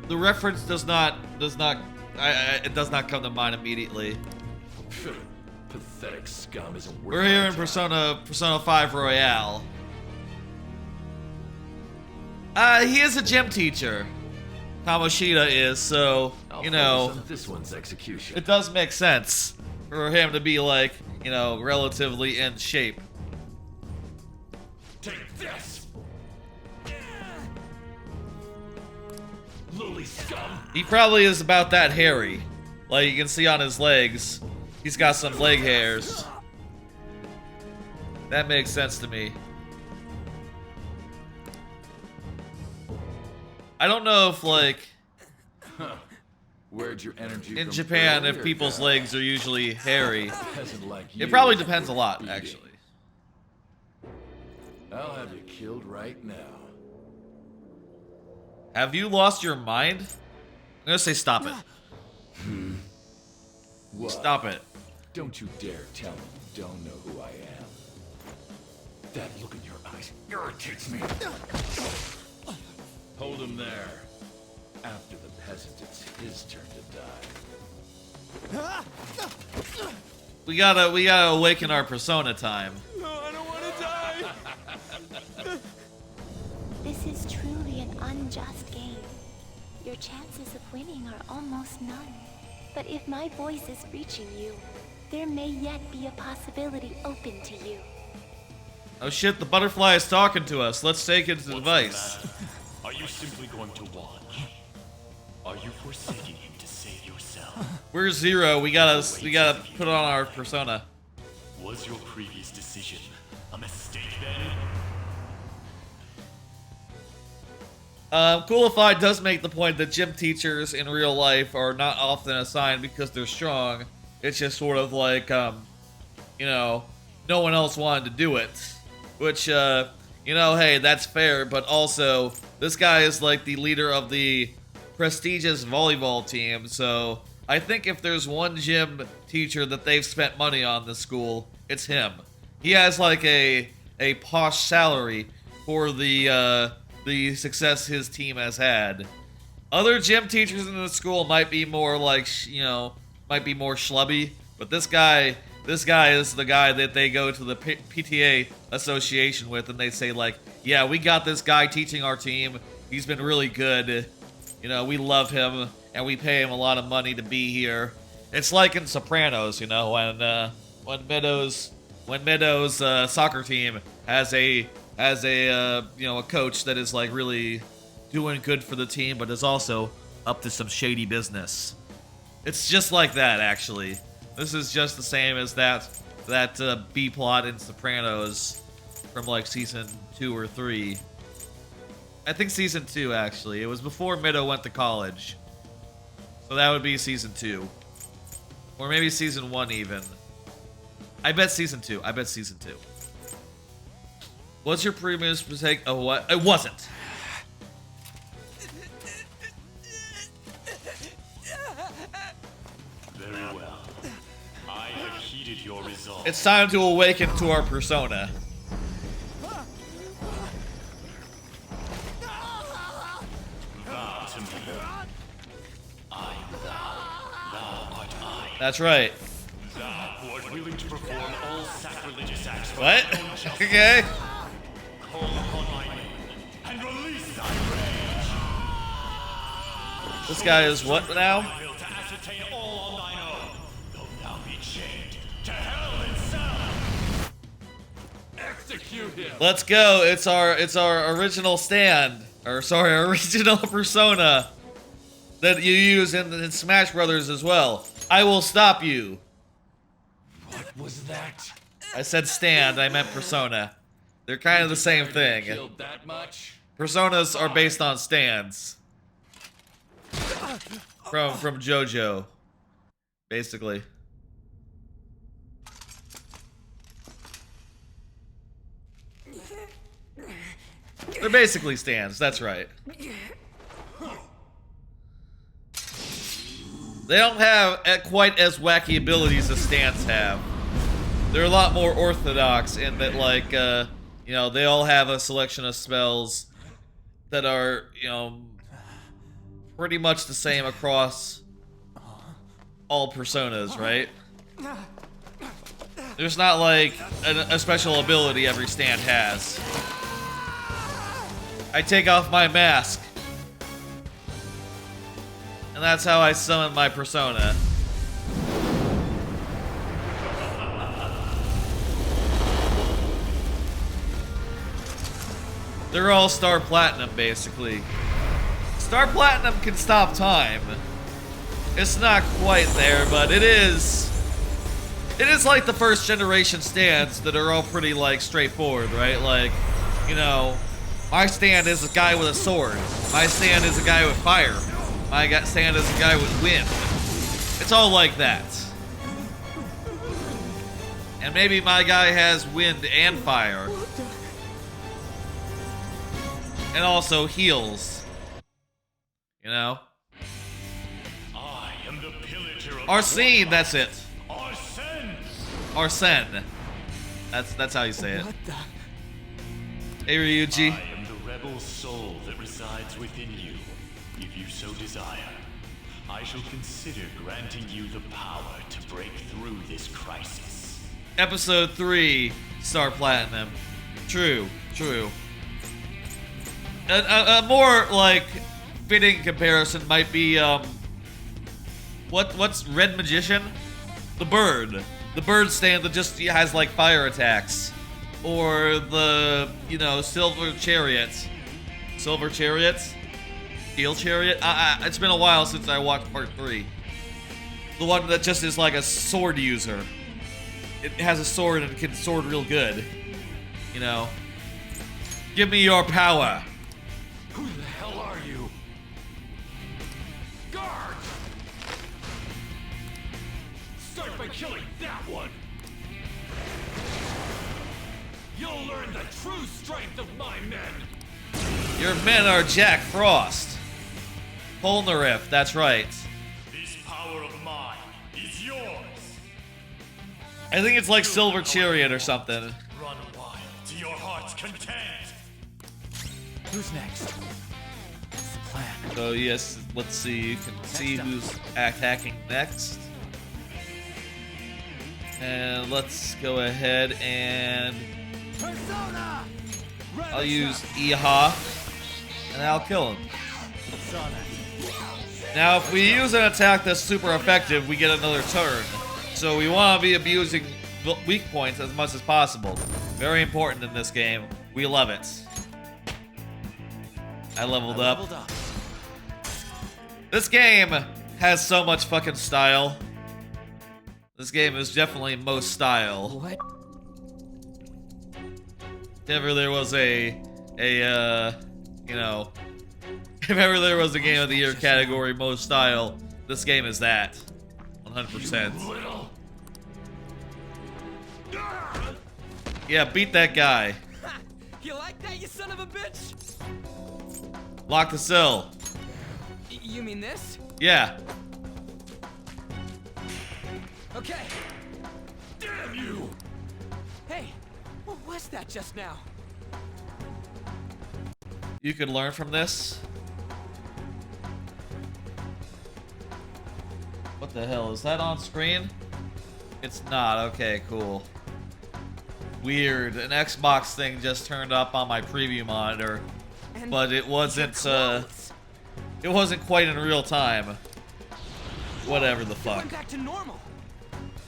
The reference does not it does not come to mind immediately.
Pathetic scum isn't worth
We're here in
my
Persona 5 Royale. He is a gym teacher. Kamoshida is, so you know,
focus on this one's execution.
it does make sense for him to be like, you know, relatively in shape.
Take this! Lowly scum!
He probably is about that hairy. Like you can see on his legs, he's got some leg hairs. That makes sense to me. I don't know if like
Where'd your energy
in
from
Japan if
earlier
people's
go?
legs are usually hairy.
Peasant like
It
you
probably
is
depends a lot,
beating.
actually.
I'll have you killed right now.
Have you lost your mind? I'm gonna say stop it.
What?
Stop it.
Don't you dare tell me you don't know who I am. That look in your eyes irritates me. Hold him there. After the peasant, it's his turn to die.
We gotta awaken our persona time.
No, I don't want to die.
This is truly an unjust game. Your chances of winning are almost none. But if my voice is reaching you, there may yet be a possibility open to you.
Oh shit, the butterfly is talking to us. Let's take its advice.
Are you simply going to watch? Are you forsaking him to save yourself?
We're Zero. We gotta put on our persona.
Was your previous decision a mistake then?
Coolify does make the point that gym teachers in real life are not often assigned because they're strong. It's just sort of like, you know, no one else wanted to do it. Which, you know, hey, that's fair, but also, this guy is like the leader of the prestigious volleyball team, so I think if there's one gym teacher that they've spent money on this school, it's him. He has like a posh salary for the success his team has had. Other gym teachers in the school might be more like, you know, might be more schlubby, but this guy is the guy that they go to the PTA association with and they say like, yeah, we got this guy teaching our team. He's been really good. You know, we love him and we pay him a lot of money to be here. It's like in Sopranos, you know, when Meadows' soccer team has a you know, a coach that is like really doing good for the team, but is also up to some shady business. It's just like that, actually. This is just the same as that B plot in Sopranos from like season 2 or 3. I think season 2 actually. It was before Meadow went to college, so that would be season 2, or maybe season 1 even. I bet season 2. I bet season 2. What's your previous mistake? Oh, what? It wasn't.
Very well. I have heeded your resolve.
It's time to awaken to our persona.
Vow to me. I am thou. Thou art I.
That's right.
Thou who art willing to perform all sacrilegious acts for
What?
thy own justice.
Okay.
Call upon my name and release thy rage.
This guy is what now?
I will to ascertain all on thine own, though thou be chained to hell itself. Execute him.
Let's go. It's our original stand, or sorry, our original persona that you use in Smash Brothers as well. I will stop you.
What was that?
I said stand. I meant persona. They're kind of the same thing.
Killed that much?
Personas are based on stands. From JoJo, basically. They're basically stands, that's right. They don't have quite as wacky abilities as stands have. They're a lot more orthodox in that, like, you know, they all have a selection of spells that are, you know, pretty much the same across all personas, right? There's not like a special ability every stand has. I take off my mask, and that's how I summon my persona. They're all Star Platinum, basically. Star Platinum can stop time. It's not quite there, but it is like the first generation stands that are all pretty, like, straightforward, right? Like, you know, my stand is a guy with a sword. My stand is a guy with fire. My stand is a guy with wind. It's all like that. And maybe my guy has wind and fire. And also heals. You know?
I am the pillager of
Arsene, that's it.
Arsene!
Arsene. That's how you say it.
What the?
Hey, Ryuji.
I am the rebel soul that resides within you. If you so desire, I shall consider granting you the power to break through this crisis.
Episode 3, Star Platinum. True. A more, like, fitting comparison might be, what's Red Magician? The bird. The bird stand that just has, like, fire attacks. Or the, you know, Silver Chariots. Silver Chariots? Steel Chariot? It's been a while since I watched part 3. The one that just is like a sword user. It has a sword and can sword real good. You know? Give me your power.
Who the hell are you? Guard! Start by killing that one! You'll learn the true strength of my men!
Your men are Jack Frost. Polnareff, that's right.
This power of mine is yours.
I think it's like Silver Chariot or something.
Run wild to your heart's content.
Who's next? What's the plan?
So yes, let's see. You can see who's attacking next. And let's go ahead and
Persona!
I'll use Iha and I'll kill him. Now, if we use an attack that's super effective, we get another turn. So we want to be abusing weak points as much as possible. Very important in this game. We love it. I leveled up. This game has so much fucking style. This game is definitely most style.
What?
If ever there was you know, if ever there was a Game of the Year category most style, this game is that. 100%. Yeah, beat that guy.
You like that, you son of a bitch?
Lock the cell.
You mean this?
Yeah.
Okay. Damn you! Hey, what was that just now?
You could learn from this. What the hell? Is that on screen? It's not. Okay, cool. Weird. An Xbox thing just turned up on my preview monitor, but it wasn't quite in real time. Whatever the fuck.
Back to normal.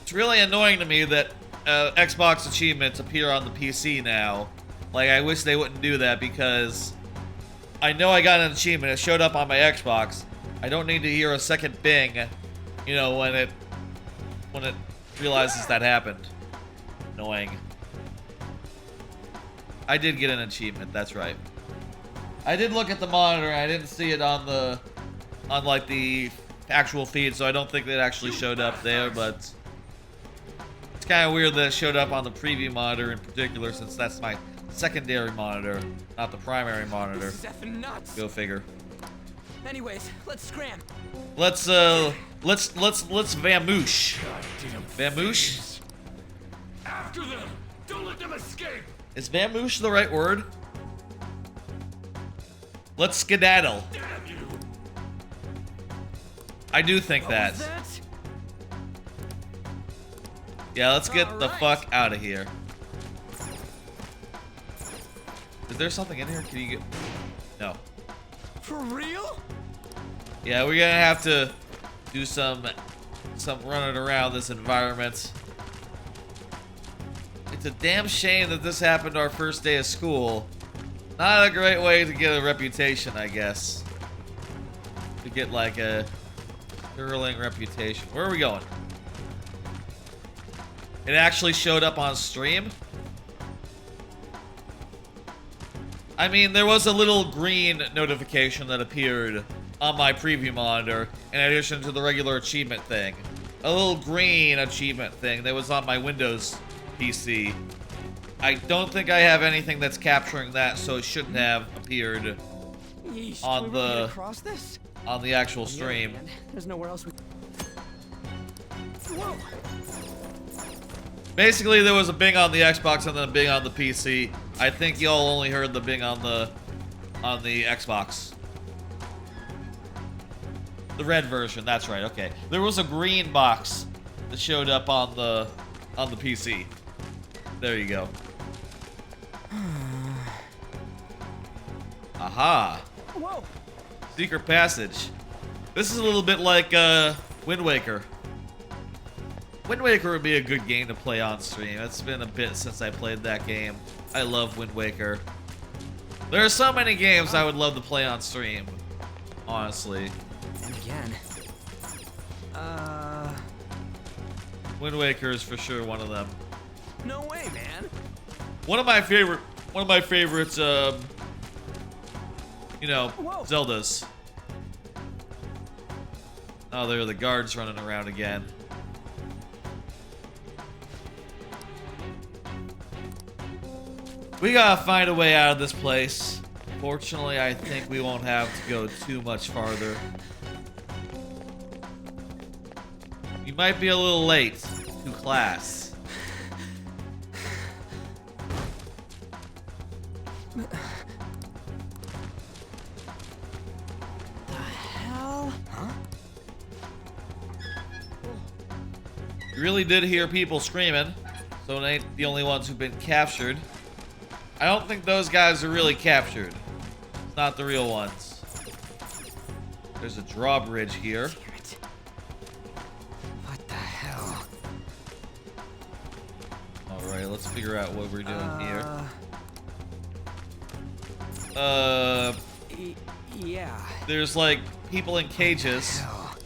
It's really annoying to me that Xbox achievements appear on the PC now. Like, I wish they wouldn't do that because I know I got an achievement. It showed up on my Xbox. I don't need to hear a second bing, you know, when it realizes that happened. Annoying. I did get an achievement, that's right. I did look at the monitor, I didn't see it on like the actual feed, so I don't think it actually showed up there, but it's kind of weird that it showed up on the preview monitor in particular, since that's my secondary monitor, not the primary monitor.
This is effing nuts.
Go figure.
Anyways, let's scram.
Let's vamoosh. Vamoosh?
After them! Don't let them escape!
Is vamoosh the right word? Let's skedaddle.
Damn you!
I do think that. Yeah, let's get the fuck out of here. Is there something in here? Can you get... No.
For real?
Yeah, we're gonna have to do some running around this environment. It's a damn shame that this happened our first day of school. Not a great way to get a reputation, I guess. To get like a sterling reputation. Where are we going? It actually showed up on stream? I mean, there was a little green notification that appeared on my preview monitor in addition to the regular achievement thing. A little green achievement thing that was on my Windows PC. I don't think I have anything that's capturing that, so it shouldn't have appeared
Yeesh,
on
can we really
the
get across this?
on the actual
On the other
stream.
hand, there's nowhere else we. Whoa!
Basically, there was a bing on the Xbox and then a bing on the PC. I think y'all only heard the bing on the Xbox. The red version, that's right. Okay, there was a green box that showed up on the PC. There you go. Aha!
Whoa!
Secret passage. This is a little bit like Wind Waker. Wind Waker would be a good game to play on stream. It's been a bit since I played that game. I love Wind Waker. There are so many games I would love to play on stream, honestly.
And again.
Wind Waker is for sure one of them.
No way, man.
One of my favorites, you know,
Whoa.
Zeldas. Oh, there are the guards running around again. We gotta find a way out of this place. Fortunately, I think we won't have to go too much farther. You might be a little late to class.
The hell? Huh?
You really did hear people screaming, so it ain't the only ones who've been captured. I don't think those guys are really captured. It's not the real ones. There's a drawbridge here.
What the hell?
Alright, let's figure out what we're doing here.
Yeah.
There's like people in cages.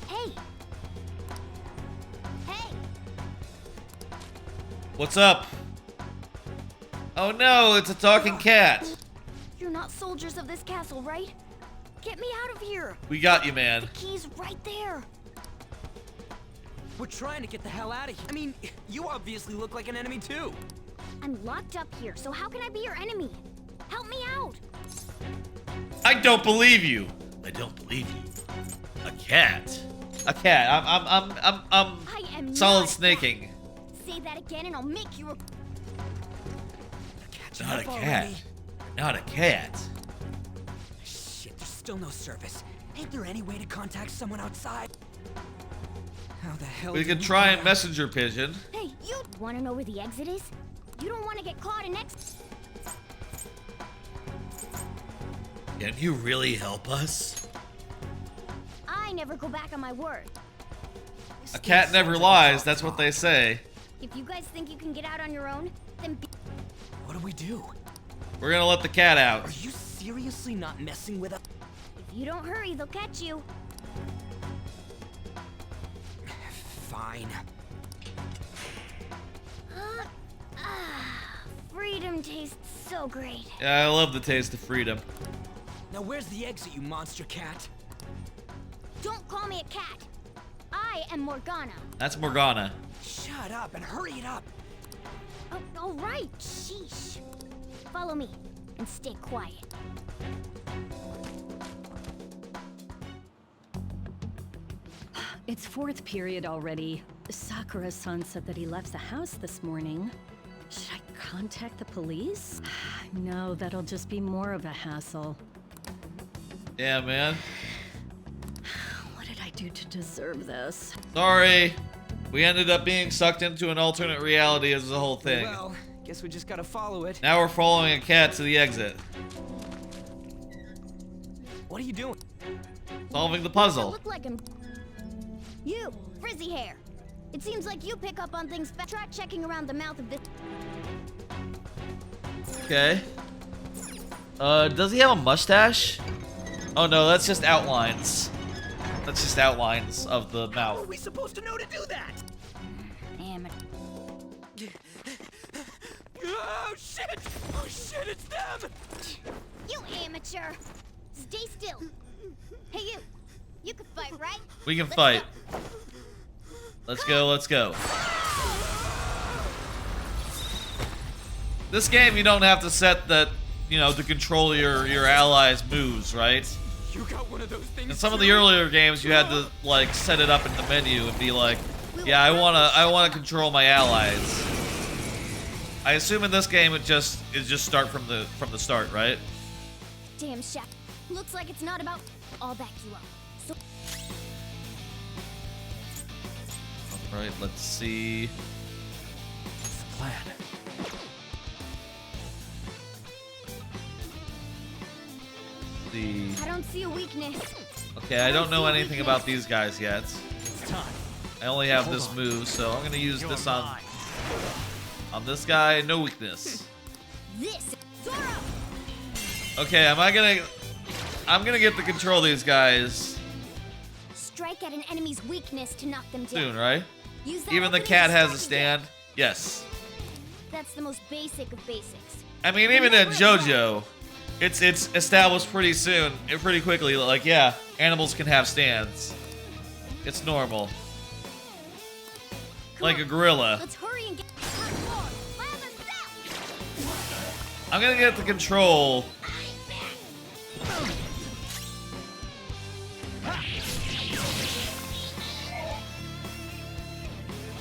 Hey! Hey!
What's up? Oh no, it's a talking cat.
You're not soldiers of this castle, right? Get me out of here!
We got you, man.
The key's right there!
We're trying to get the hell out of here. I mean, you obviously look like an enemy too.
I'm locked up here, so how can I be your enemy? Help me out!
I don't believe you. I don't believe you. A cat. A cat. I'm
I am
solid
not
snaking.
Say that again and I'll make you a...
Not a cat. Not a cat.
Shit, there's still no service. Ain't there any way to contact someone outside? How the hell
We
did
could try and messenger pigeon.
Hey, you wanna know where the exit is? You don't wanna get caught in
Can you really help us?
I never go back on my word.
A cat never lies, that's what they say.
If you guys think you can get out on your own, then be...
What do we do?
We're gonna let the cat out.
Are you seriously not messing with us?
If you don't hurry, they'll catch you.
Fine.
Freedom tastes so great.
Yeah, I love the taste of freedom.
Now where's the exit, you monster cat?
Don't call me a cat. I am Morgana.
That's Morgana.
Shut up and hurry it up.
Oh, all right, sheesh. Follow me and stay quiet.
It's fourth period already. Sakura-san said that he left the house this morning. Should I contact the police? No, that'll just be more of a hassle.
Yeah, man.
What did I do to deserve this?
Sorry. We ended up being sucked into an alternate reality as the whole thing.
Well, guess we just gotta follow it.
Now we're following a cat to the exit.
What are you doing?
Solving the
I
puzzle.
look like him. You, frizzy hair. It seems like you pick up on things fast. Try checking around the mouth of this.
Okay. Does he have a mustache? Oh no, that's just outlines. That's just outlines of the
How are
mouth.
we supposed to know to do that?
Damn it.
Oh shit! Oh shit, it's them!
You amateur. Stay still. Hey, you. You can fight, right?
We can
Let's
fight.
go.
Let's go, let's go. This game, you don't have to set that you know, to control your allies' moves, right?
You got one of those things.
In some of the earlier games, you had to like set it up in the menu and be like, yeah, I wanna control my allies. I assume in this game it just start from the start, right?
Damn Shaq. Looks like it's not about. I'll back you up. So
All right, let's see.
What's the plan?
I don't see a weakness.
Okay, I don't know anything about these guys yet. I only have this move, so I'm gonna use this on this guy. No weakness.
This.
Okay, I'm gonna get to control these guys
Strike at an enemy's weakness to knock them down.
soon, right?
Use that
Even the
weapon
cat
as a
has a
strategy.
stand. Yes.
That's the most basic of basics.
I mean, even in JoJo, it's established pretty quickly. Like, yeah, animals can have stands. It's normal. Like a gorilla.
Let's hurry and get.
I'm gonna get the control.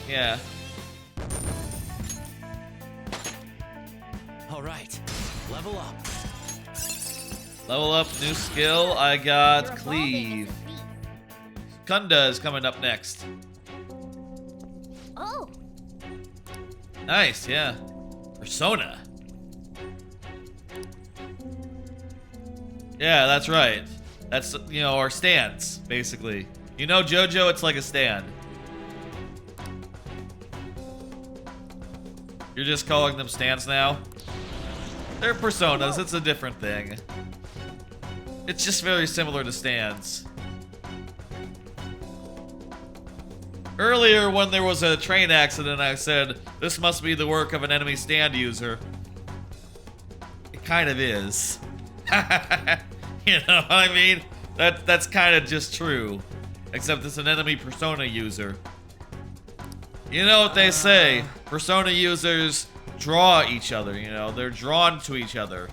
Yeah.
All right, level up.
Level up, new skill. I got Cleave. Kunda is coming up next.
Oh.
Nice, yeah. Persona. Yeah, that's right. That's, you know, our stands, basically. You know JoJo, it's like a stand. You're just calling them stands now? They're personas, it's a different thing. It's just very similar to stands. Earlier, when there was a train accident, I said, this must be the work of an enemy stand user. It kind of is. You know what I mean? That's kind of just true. Except it's an enemy persona user. You know what they say? Persona users draw each other, you know? They're drawn to each other.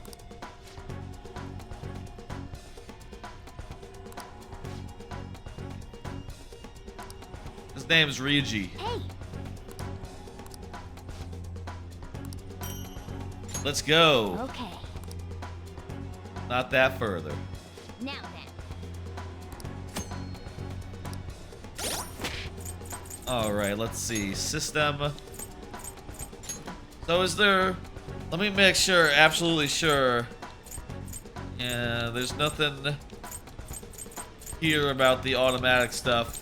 His name's Ryuji.
Hey.
Let's go.
Okay.
Not that further.
Now then.
Alright, let's see. System. So is there... Let me make sure, absolutely sure. Yeah, there's nothing here about the automatic stuff.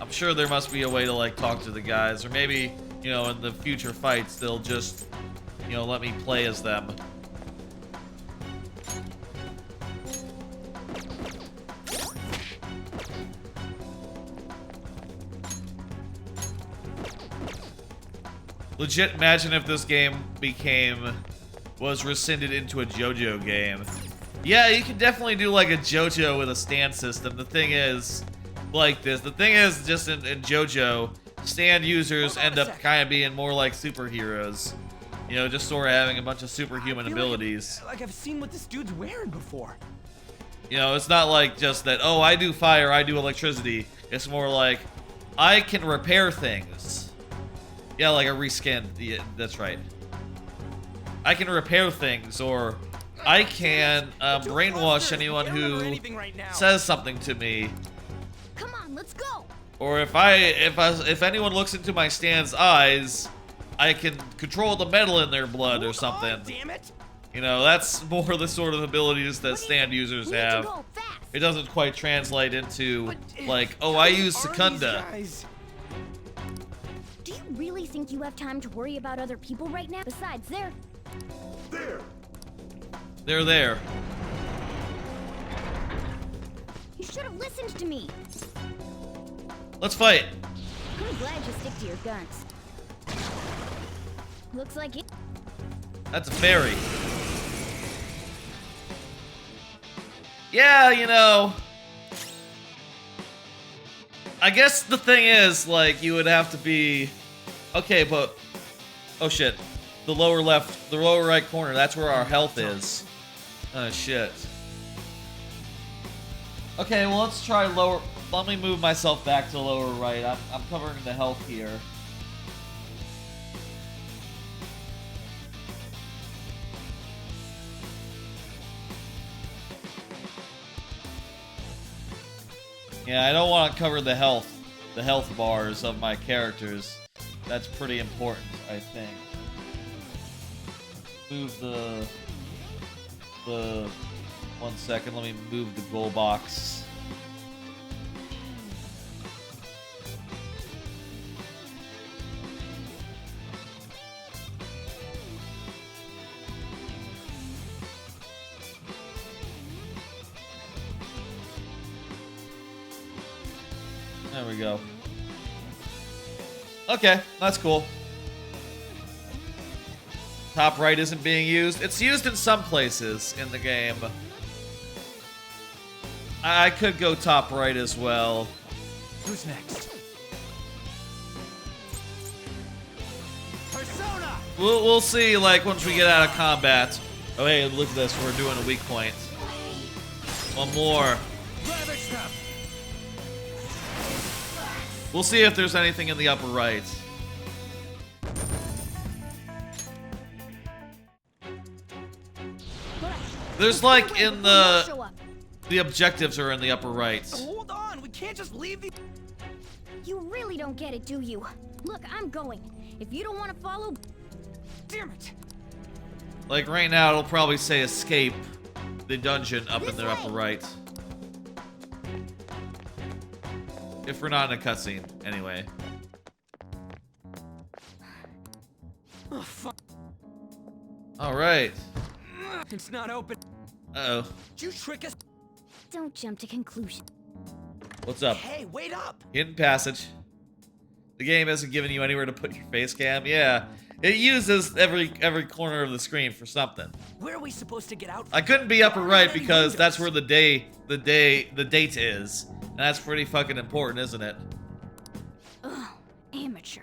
I'm sure there must be a way to, like, talk to the guys. Or maybe, you know, in the future fights, they'll just, you know, let me play as them. Legit, imagine if this game was rescinded into a JoJo game. Yeah, you can definitely do like a JoJo with a stand system. The thing is, like this. The thing is, just in JoJo, stand users end up kind of being more like superheroes. You know, just sort of having a bunch of superhuman abilities.
Like I've seen what this dude's wearing before.
You know, it's not like just that, oh, I do fire, I do electricity. It's more like, I can repair things. Yeah, like a reskin. Yeah, that's right. I can repair things, or I can brainwash anyone who says something to me.
Come on, let's go.
Or if anyone looks into my stand's eyes, I can control the metal in their blood or something.
Damn it!
You know, that's more the sort of abilities that stand users have. It doesn't quite translate into like, oh, I use Secunda.
Do you really think you have time to worry about other people right now? Besides, they're
there.
You should have listened to me.
Let's fight.
I'm glad you stick to your guns. Looks like it.
That's a fairy. Yeah, you know. I guess the thing is, like, you would have to be... Okay, but... Oh, shit. the lower left, the lower right corner. That's where our health is. Oh, shit. Okay, well, let's try lower. Let me move myself back to lower right. I'm covering the health here. Yeah, I don't want to cover the health bars of my characters. That's pretty important, I think. Move the 1 second, let me move the goal box. There we go. Okay, that's cool. Top right isn't being used. It's used in some places in the game. I could go top right as well.
Who's next? Persona!
We'll see, like, once we get out of combat. Oh, hey, look at this. We're doing a weak point. One more. We'll see if there's anything in the upper right. There's like in the objectives are in the upper right.
Hold on, we can't just leave the.
You really don't get it, do you? Look, I'm going. If you don't want to follow,
damn it.
Like right now, it'll probably say escape the dungeon up in the upper right. If we're not in a cutscene, anyway.
Oh, fuck.
All right.
It's not open.
Uh-oh.
Did you trick us?
Don't jump to conclusions.
What's up?
Hey, wait up.
Hidden passage. The game hasn't given you anywhere to put your face cam. Yeah, it uses every corner of the screen for something.
Where are we supposed to get out?
I couldn't be upper right because that's where the date is, and that's pretty fucking important, isn't it?
Ugh, amateur.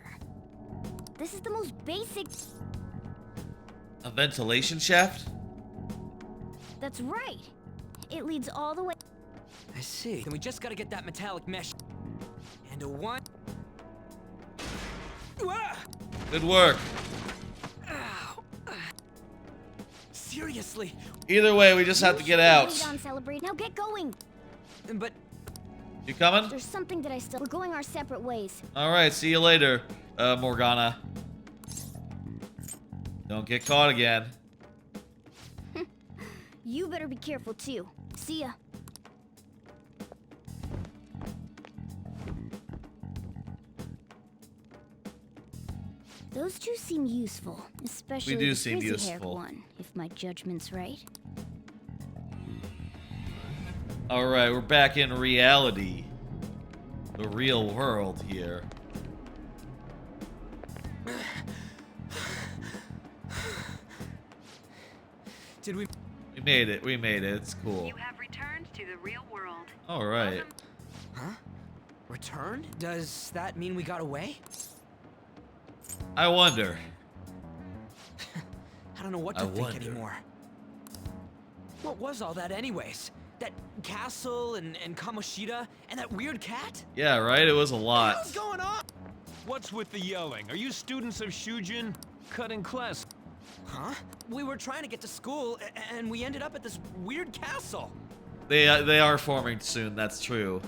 This is the most basic.
A ventilation shaft?
That's right. It leads all the way.
I see. Then we just gotta get that metallic mesh. And a one.
Good work.
Ow. Seriously.
Either way, we just have to get out.
Wait on celebrate. Now get going.
But
you coming?
There's something that I still. We're going our separate ways.
All right. See you later, Morgana. Don't get caught again.
You better be careful too. See ya. Those two seem useful, especially the frizzy-haired one, if my judgment's right.
All right, we're back in reality. The real world here.
Did we?
We made it. We made it. It's cool.
You have returned to the real world.
All right.
Huh? Returned? Does that mean we got away?
I wonder.
I don't know what to think anymore. What was all that anyways? That castle and Kamoshida and that weird cat?
Yeah, right? It was a lot.
What's going on?
What's with the yelling? Are you students of Shujin? Cutting class.
Huh? We were trying to get to school and we ended up at this weird castle.
They are forming soon, that's true.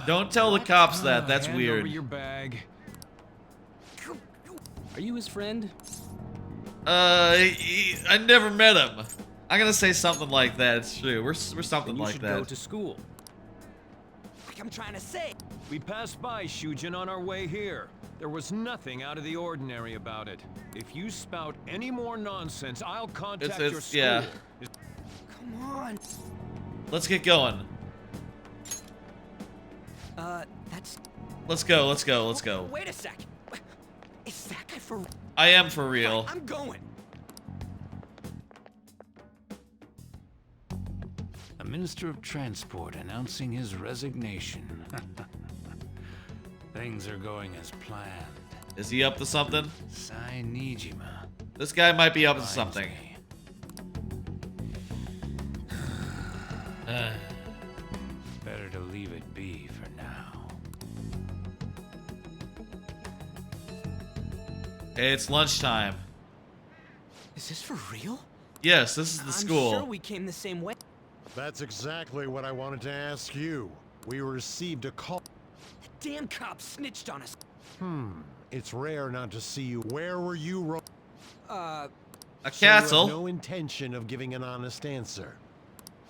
Don't tell the cops that. That's
Hand
weird.
Over your bag. Are you his friend?
I never met him. I'm gonna say something like that. It's true. We're something like that.
Go to school.
Like I'm trying to say.
We passed by Shujin on our way here. There was nothing out of the ordinary about it. If you spout any more nonsense, I'll contact your school.
Yeah.
Come on.
Let's get going.
That's.
Let's go. Let's go. Let's go.
Wait a sec. Is that guy for?
I am for real.
I'm going.
A Minister of Transport announcing his resignation. Things are going as planned.
Is he up to something?
Sai Nijima.
This guy might be up to something.
Better to leave it be for now.
Hey, it's lunchtime.
Is this for real?
Yes, this is the school.
I'm sure we came the same way.
That's exactly what I wanted to ask you. We received a call.
The damn cop snitched on us.
It's rare not to see you. Where were you?
A
So
castle.
you have no intention of giving an honest answer.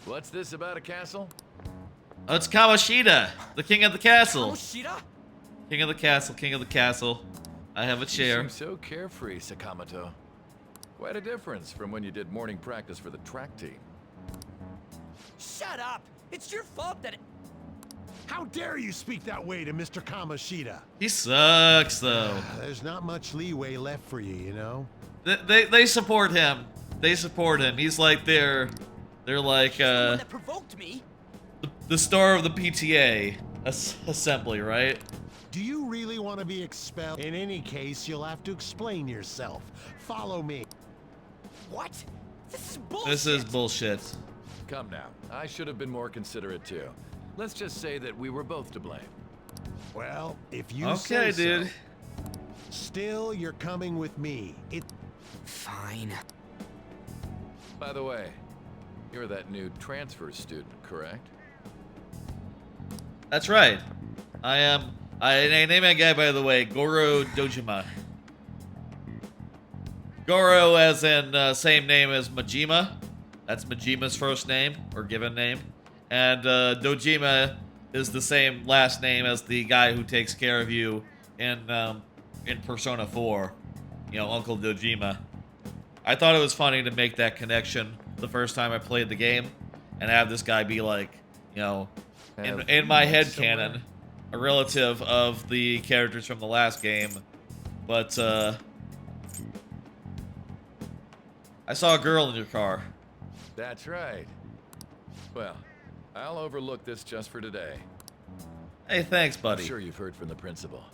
What's this about a castle?
Oh, it's Kamoshida, the king of the castle.
Kamoshida?
King of the castle, king of the castle. I have a chair.
You seem so carefree, Sakamoto. Quite a difference from when you did morning practice for the track team.
Shut up! It's your fault that
How dare you speak that way to Mr. Kamoshida?
He sucks, though.
There's not much leeway left for you, you know?
They support him. They support him. He's like they're like
the one that provoked me.
the star of the PTA assembly, right?
Do you really want to be expelled? In any case, you'll have to explain yourself. Follow me.
What? This is bullshit.
This is bullshit.
Come now. I should have been more considerate too. Let's just say that we were both to blame.
Well, if you
Okay,
say so.
dude.
Still, you're coming with me.
Fine.
By the way, you're that new transfer student, correct?
That's right. I am. I name my guy, by the way, Goro Dojima. Goro, as in same name as Majima. That's Majima's first name or given name, and Dojima is the same last name as the guy who takes care of you in Persona 4. You know, Uncle Dojima. I thought it was funny to make that connection the first time I played the game, and have this guy be like, you know, in my head canon, a relative of the characters from the last game. But I saw a girl in your car.
That's right. Well, I'll overlook this just for today.
Hey, thanks, buddy.
I'm sure you've heard from the principal.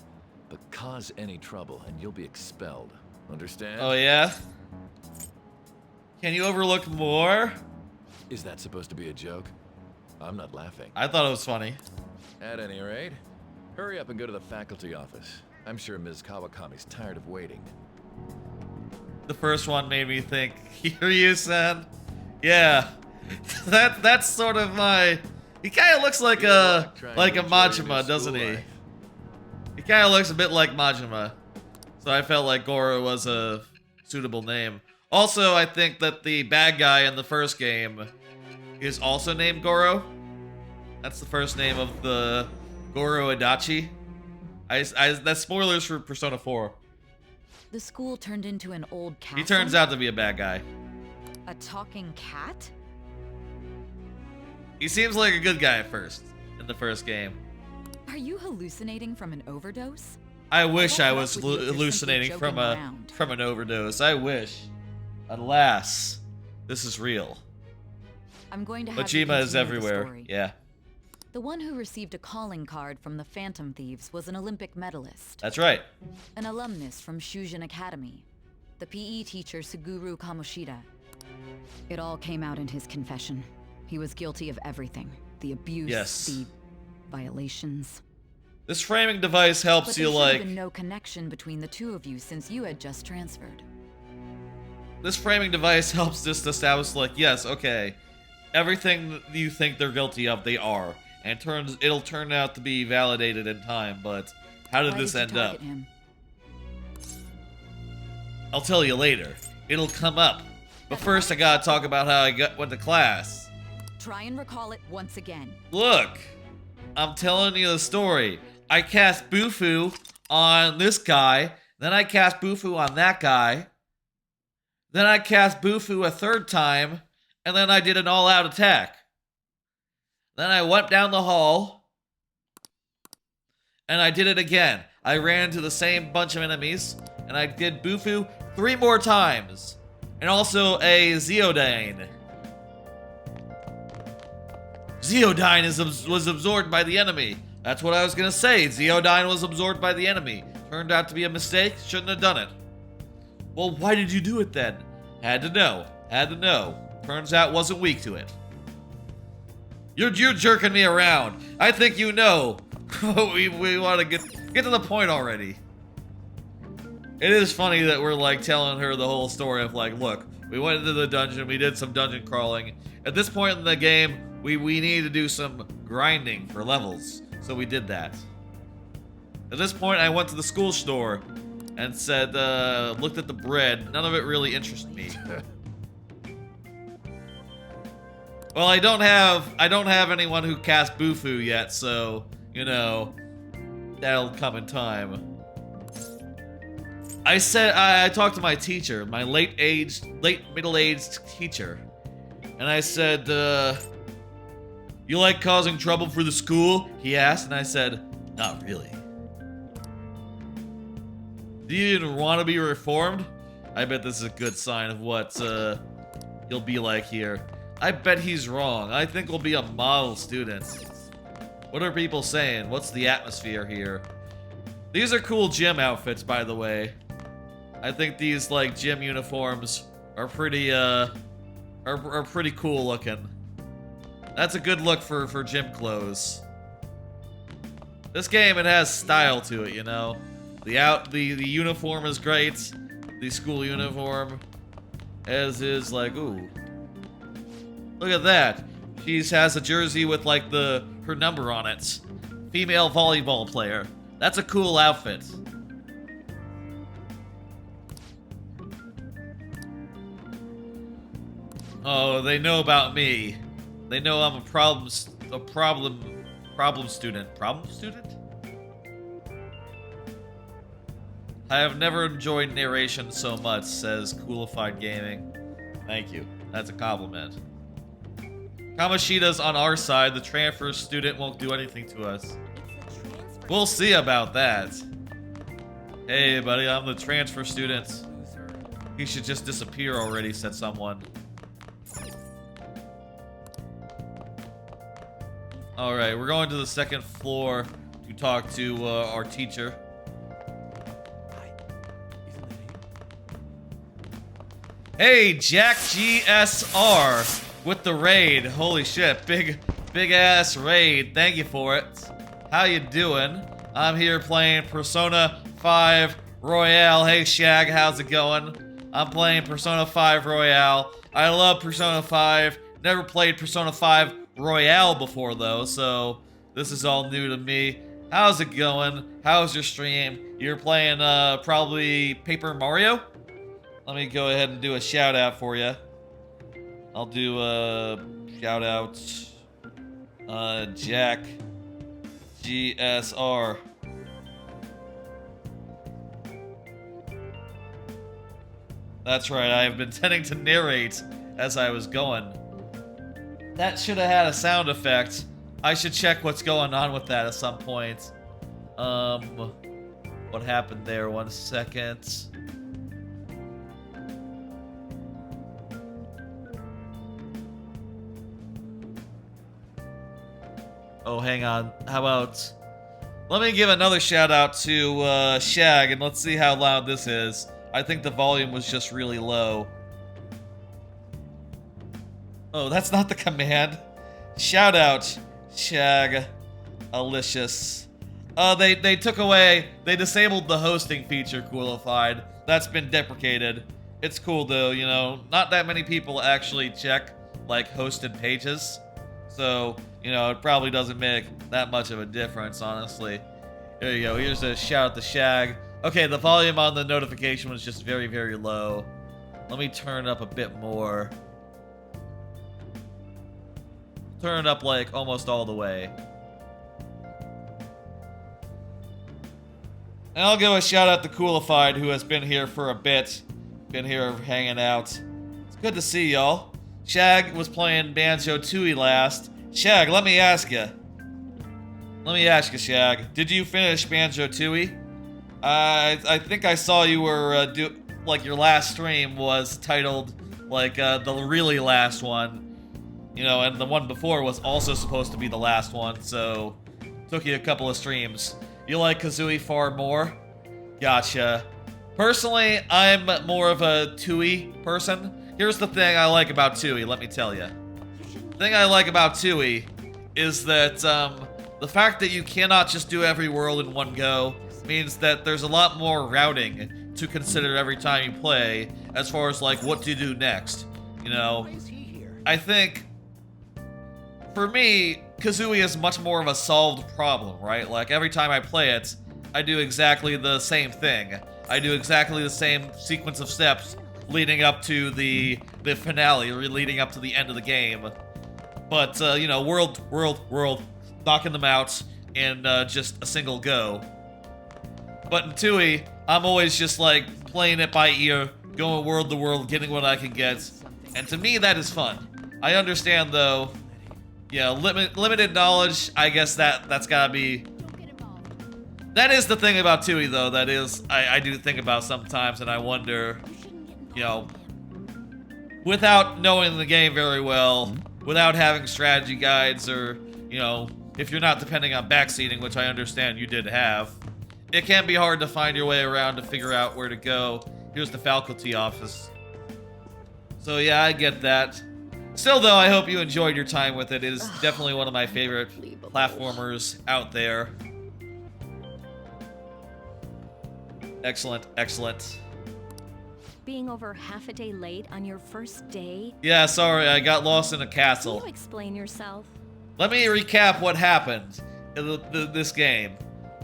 But cause any trouble and you'll be expelled. Understand?
Oh, yeah? Can you overlook more?
Is that supposed to be a joke? I'm not laughing.
I thought it was funny.
At any rate, hurry up and go to the faculty office. I'm sure Ms. Kawakami's tired of waiting.
The first one made me think, Kiryu-san? Yeah. That's sort of my... He kind of looks like a Majima, doesn't he? He kind of looks a bit like Majima. So I felt like Goro was a suitable name. Also, I think that the bad guy in the first game is also named Goro. That's the first name of the Goro Adachi. That's spoilers for Persona 4.
The school turned into an old castle?
He turns out to be a bad guy.
A talking cat?
He seems like a good guy at first, in the first game.
Are you hallucinating from an overdose?
I wish I was hallucinating from an overdose. I wish. Alas, this is real.
I'm going to have
Majima is everywhere. Yeah.
The one who received a calling card from the Phantom Thieves was an Olympic medalist.
That's right.
An alumnus from Shujin Academy. The PE teacher Suguru Kamoshida. It all came out in his confession. He was guilty of everything. The abuse, the violations.
This framing device helps you, like...
But there should have been no connection between the two of you since you had just transferred.
This framing device helps just establish, like, yes, okay, everything you think they're guilty of, they are. And it'll turn out to be validated in time, but how did this end up?
Him?
I'll tell you later. It'll come up. But first I gotta talk about how I went to class.
Try and recall it once again.
Look, I'm telling you the story. I cast Bufu on this guy, then I cast Bufu on that guy, then I cast Bufu a third time, and then I did an all-out attack. Then I went down the hall, and I did it again. I ran into the same bunch of enemies, and I did Bufu 3 more times. And also a Zeodyne. Zeodyne was absorbed by the enemy. That's what I was gonna say. Zeodyne was absorbed by the enemy. Turned out to be a mistake. Shouldn't have done it. Well, why did you do it then? Had to know. Had to know. Turns out wasn't weak to it. You're jerking me around. I think you know. we want to get to the point already. It is funny that we're like telling her the whole story of like, look, we went into the dungeon, we did some dungeon crawling. At this point in the game, we need to do some grinding for levels. So we did that. At this point, I went to the school store and said, looked at the bread. None of it really interested me. Well, I don't have anyone who cast Bufu yet, so, you know, that'll come in time. I talked to my teacher, my late middle-aged teacher, and I said, you like causing trouble for the school? He asked, and I said, not really. Do you even want to be reformed? I bet this is a good sign of what you'll be like here. I bet he's wrong. I think we'll be a model student. What are people saying? What's the atmosphere here? These are cool gym outfits, by the way. I think these like gym uniforms are pretty are pretty cool looking. That's a good look for gym clothes. This game, it has style to it, you know. The uniform is great. The school uniform, as is like, ooh. Look at that. She has a jersey with like her number on it. Female volleyball player. That's a cool outfit. Oh, they know about me. They know I'm a problem student. Problem student? I have never enjoyed narration so much, says Coolified Gaming. Thank you. That's a compliment. Kamoshida's on our side. The transfer student won't do anything to us. We'll see about that. Hey, buddy, I'm the transfer student. He should just disappear already, said someone. Alright, we're going to the second floor to talk to our teacher. Hey, Jack GSR with the raid. Holy shit, big ass raid. Thank you for it. How you doing? I'm here playing Persona 5 Royale. Hey, Shag, how's it going? I'm playing Persona 5 Royale. I love Persona 5. Never played Persona 5 Royale before, though, so this is all new to me. How's it going? How's your stream? You're playing, probably Paper Mario? Let me go ahead and do a shout out for you. I'll do a shout out. Jack GSR. That's right, I have been tending to narrate as I was going. That should have had a sound effect. I should check what's going on with that at some point. What happened there? 1 second. Oh, hang on. How about... Let me give another shout out to Shag, and let's see how loud this is. I think the volume was just really low. Oh, that's not the command. Shout out, Shag Alicious. They took away... They disabled the hosting feature, Coolified. That's been deprecated. It's cool, though, you know. Not that many people actually check, like, hosted pages. So... You know, it probably doesn't make that much of a difference, honestly. There you go. Here's a shout out to Shag. Okay, the volume on the notification was just very, very low. Let me turn it up a bit more. Turn it up, like, almost all the way. And I'll give a shout out to Coolified, who has been here for a bit. Been here hanging out. It's good to see y'all. Shag was playing Banjo-Tooie last. Shag, let me ask you. Shag. Did you finish Banjo-Tooie? I think I saw you were, like, your last stream was titled, like, the really last one. You know, and the one before was also supposed to be the last one, so... Took you a couple of streams. You like Kazooie far more? Gotcha. Personally, I'm more of a Tui person. Here's the thing I like about Tui, let me tell you. The thing I like about Tui is that the fact that you cannot just do every world in one go means that there's a lot more routing to consider every time you play as far as like what to do next. You know, I think for me, Kazooie is much more of a solved problem, right? Like every time I play it, I do exactly the same thing. I do exactly the same sequence of steps leading up to the finale, or leading up to the end of the game. But, you know, world, knocking them out in just a single go. But in Tui, I'm always just like playing it by ear, going world to world, getting what I can get. And to me, that is fun. I understand though, yeah, limited knowledge, I guess that's gotta be... That is the thing about Tui though, that is, I do think about sometimes, and I wonder, you know, without knowing the game very well, without having strategy guides, or, you know, if you're not depending on backseating, which I understand you did have, it can be hard to find your way around to figure out where to go. Here's the faculty office. So yeah, I get that. Still though, I hope you enjoyed your time with it. It is definitely one of my favorite platformers out there. Excellent, excellent.
Being over half a day late on your first day?
Yeah, sorry, I got lost in a castle.
Can you explain yourself?
Let me recap what happened in this game.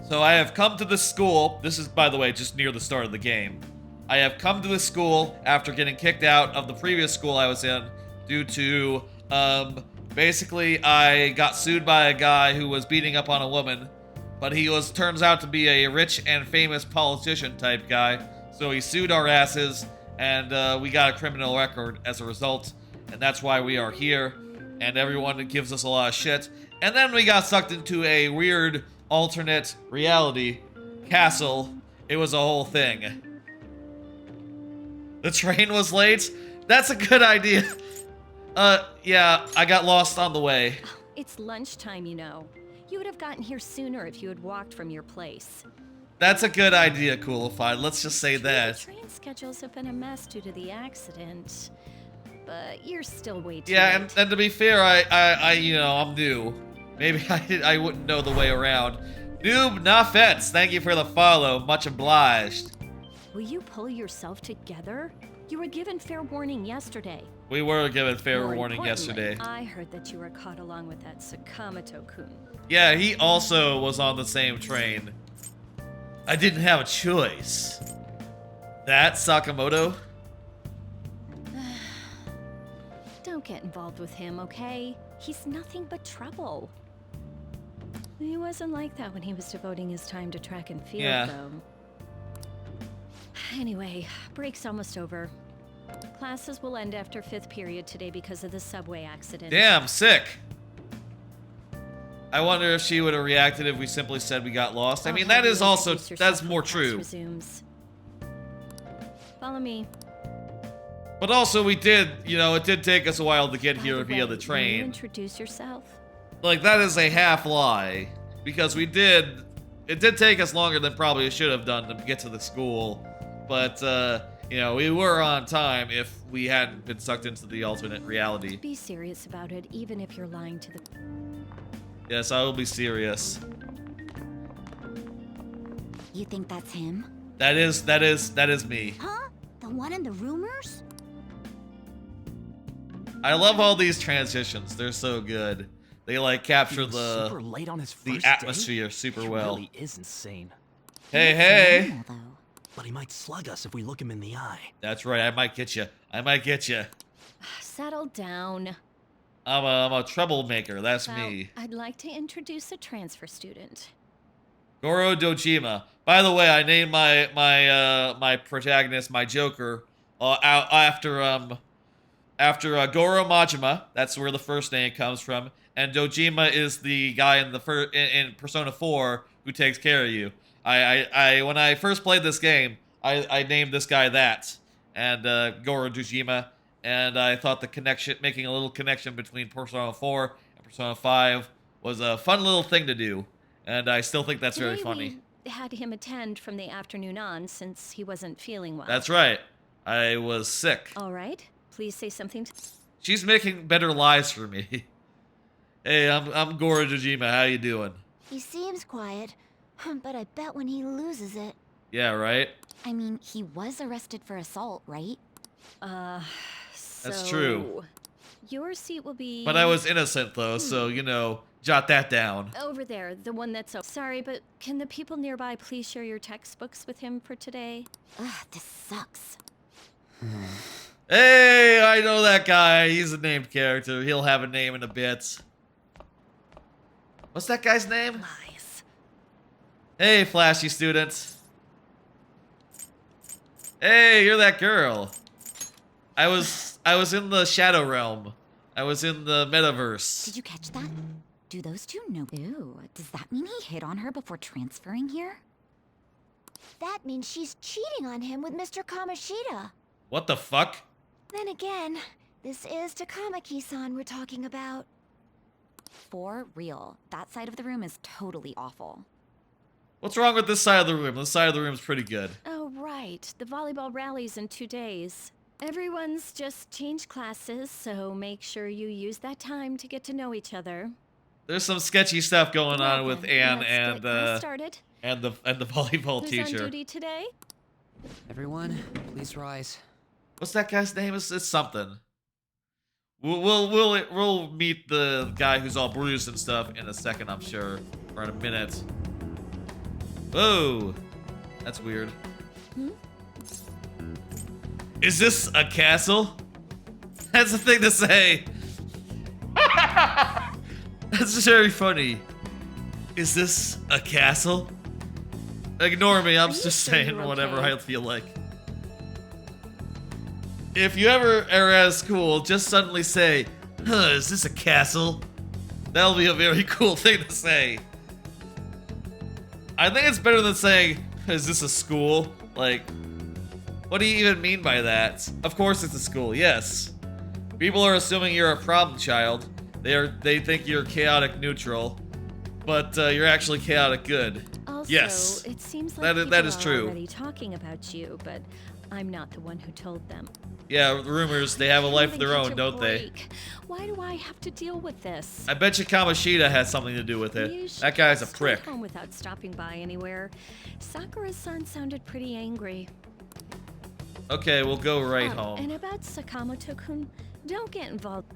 So I have come to this school. This is, by the way, just near the start of the game. I have come to this school after getting kicked out of the previous school I was in due to, basically I got sued by a guy who was beating up on a woman, but he turns out to be a rich and famous politician type guy. So he sued our asses, and we got a criminal record as a result, and that's why we are here, and everyone gives us a lot of shit. And then we got sucked into a weird alternate reality castle. It was a whole thing. The train was late? That's a good idea. Yeah, I got lost on the way.
It's lunchtime, you know. You would have gotten here sooner if you had walked from your place.
That's a good idea, Coolified. Let's just say that.
Train schedules have been a mess due to the accident, but you're still way too
Yeah,
late.
and to be fair, I you know, I'm new. Maybe I wouldn't know the way around. Noob Nafets, thank you for the follow. Much obliged.
Will you pull yourself together? You were given fair warning yesterday.
We were given fair
More
warning
importantly,
yesterday.
I heard that you were caught along with that Sakamoto-kun.
Yeah, he also was on the same train. I didn't have a choice. That Sakamoto?
Don't get involved with him, okay? He's nothing but trouble. He wasn't like that when he was devoting his time to track and field,
Yeah.
though. Anyway, break's almost over. Classes will end after 5th period today because of the subway accident.
Damn, sick. I wonder if she would have reacted if we simply said we got lost. I mean, that is also, that's more true.
Resumes. Follow me.
But also we did, you know, it did take us a while to get here via the
Will you
train.
introduce yourself?
Like, that is a half lie. Because it did take us longer than probably it should have done to get to the school. But, you know, we were on time if we hadn't been sucked into the alternate reality.
Be serious about it, even if you're lying to the...
Yes, I will be serious.
You think that's him?
That is me.
Huh? The one in the rumors?
I love all these transitions. They're so good. They like capture
Super late on his
the
first
atmosphere
day?
super
He
well.
really is insane.
Hey, hey.
But he might slug us if we look him in the eye.
That's right. I might get you. I might get you.
Settle down.
I'm a troublemaker. That's
Well,
me.
I'd like to introduce a transfer student.
Goro Dojima. By the way, I named my protagonist, my Joker, after Goro Majima. That's where the first name comes from. And Dojima is the guy in Persona 4 who takes care of you. When I first played this game, I named this guy that, and Goro Dojima, and I thought making a little connection between Persona 4 and Persona 5 was a fun little thing to do, and I still think that's very funny.
had him attend from the afternoon on since he wasn't feeling well.
That's right. I was sick.
All right. Please say something to...
She's making better lies for me. Hey, I'm Goro Jojima. How you doing?
He seems quiet, but I bet when he loses it...
Yeah, right?
I mean, he was arrested for assault, right?
That's true.
Your seat will be...
But I was innocent, though, so, you know, jot that down.
Over there, the one that's... Sorry, but can the people nearby please share your textbooks with him for today?
Ugh, this sucks.
Hey, I know that guy. He's a named character. He'll have a name in a bit. What's that guy's name?
Lies.
Hey, flashy student. Hey, you're that girl. I was in the Shadow Realm. I was in the metaverse.
Did you catch that? Do those two know? Ew, does that mean he hit on her before transferring here?
That means she's cheating on him with Mr. Kamoshida.
What the fuck?
Then again, this is Takamaki-san we're talking about.
For real, that side of the room is totally awful.
What's wrong with this side of the room? This side of the room's pretty good.
Oh, right. The volleyball rally's in 2 days. Everyone's just changed classes, so make sure you use that time to get to know each other.
There's some sketchy stuff going on with Anne and the volleyball
Who's
teacher.
on duty today?
Everyone, please rise.
What's that guy's name? It's something. We'll meet the guy who's all bruised and stuff in a second, I'm sure, or in a minute. Whoa, that's weird. Is this a castle? That's the thing to say. That's very funny. Is this a castle? Ignore me, I'm just saying whatever I feel like. If you ever are at school, just suddenly say, huh, is this a castle? That'll be a very cool thing to say. I think it's better than saying, is this a school? Like, what do you even mean by that? Of course it's a school, yes. People are assuming you're a problem child. They think you're chaotic neutral, but you're actually chaotic good.
Also,
yes,
it seems like
that is
people
true.
are already talking about you, but I'm not the one who told them.
Yeah, rumors, they have a life of their own, don't they?
Why do I have to deal with this?
I bet you Kamoshida has something to do with it. That guy's a prick.
Home without stopping by anywhere. Sakura-san sounded pretty angry.
Okay, we'll go right home.
And about Sakamoto-kun, don't get involved.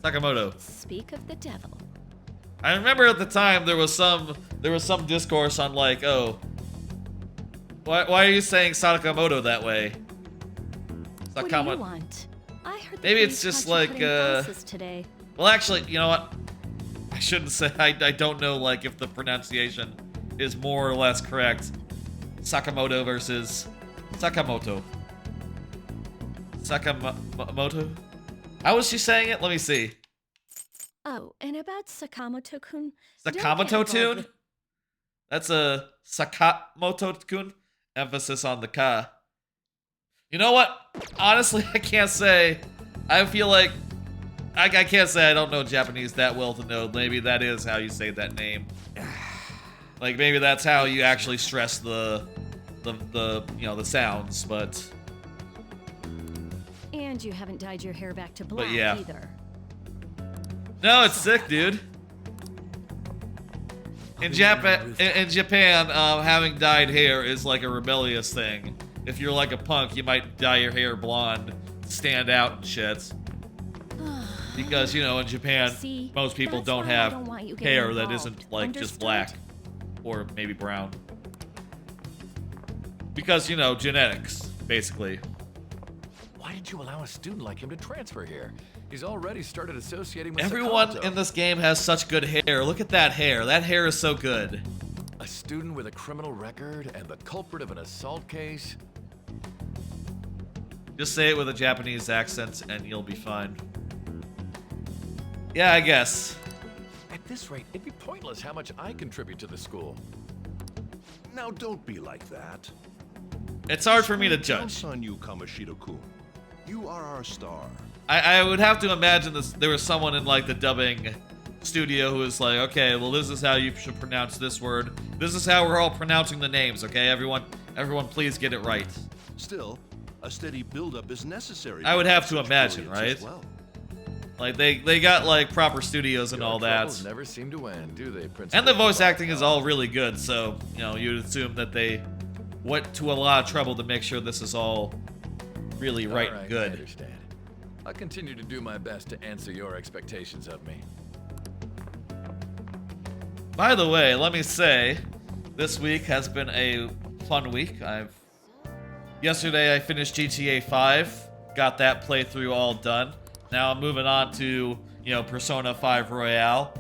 Sakamoto.
Speak of the devil.
I remember at the time there was some discourse on like, oh, why are you saying Sakamoto that way?
What do you want? I heard
Maybe it's just like
today.
Well, actually, you know what? I shouldn't say. I don't know like if the pronunciation is more or less correct. Sakamoto versus Sakamoto. Sakamoto? How was she saying it? Let me see.
Oh, and about Sakamoto-kun.
Sakamoto-tune? That's a Sakamoto-kun. Emphasis on the ka. You know what? Honestly, I can't say. I feel like I can't say I don't know Japanese that well to know. Maybe that is how you say that name. Like maybe that's how you actually stress the you know the sounds, but.
And you haven't dyed your hair back to black either.
No, it's sick, dude. In Japan, having dyed hair is like a rebellious thing. If you're like a punk, you might dye your hair blonde, stand out and shit. Because, you know, in Japan, most people don't have hair that isn't like just black or maybe brown. Because, you know, genetics, basically.
Why did you allow a student like him to transfer here? He's already started associating with
Everyone
Sakamoto.
in this game has such good hair. Look at that hair. That hair is so good.
A student with a criminal record and the culprit of an assault case?
Just say it with a Japanese accent and you'll be fine. Yeah, I guess.
At this rate, it'd be pointless how much I contribute to the school.
Now don't be like that.
It's hard for me to judge.
On you, Kamoshida-kun. You are our star.
I would have to imagine there was someone in like the dubbing studio who is like, okay, well, this is how you should pronounce this word. This is how we're all pronouncing the names, okay? Everyone please get it right.
Still, a steady buildup is necessary.
I would have to imagine, right?
Well.
Like, they got, like, proper studios and all that.
Never seem to end, do they, Prince?
And the voice acting is all really good, so, you know, you'd assume that they went to a lot of trouble to make sure this is all really right and good.
I understand. I'll continue to do my best to answer your expectations of me.
By the way, let me say, this week has been a fun week. Yesterday I finished GTA 5, got that playthrough all done. Now I'm moving on to, you know, Persona 5 Royale.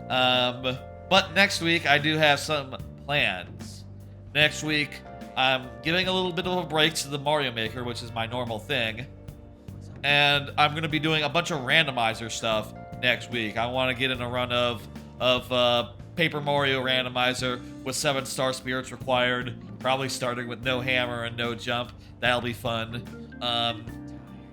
But next week I do have some plans. Next week I'm giving a little bit of a break to the Mario Maker, which is my normal thing. And I'm going to be doing a bunch of randomizer stuff next week. I want to get in a run of Paper Mario randomizer with 7 star spirits required. Probably starting with no hammer and no jump. That'll be fun.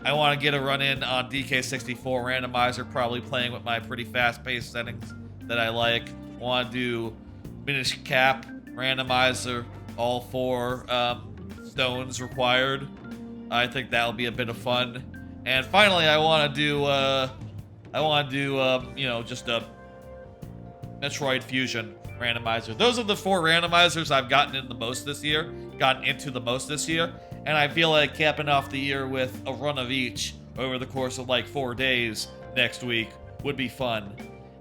I want to get a run in on DK64 randomizer, probably playing with my pretty fast-paced settings that I like. Want to do Minish Cap randomizer, all 4 stones required. I think that'll be a bit of fun. And finally, I want to do, you know, just a Metroid Fusion randomizer. Those are the 4 randomizers I've gotten into the most this year. And I feel like capping off the year with a run of each over the course of like 4 days next week would be fun.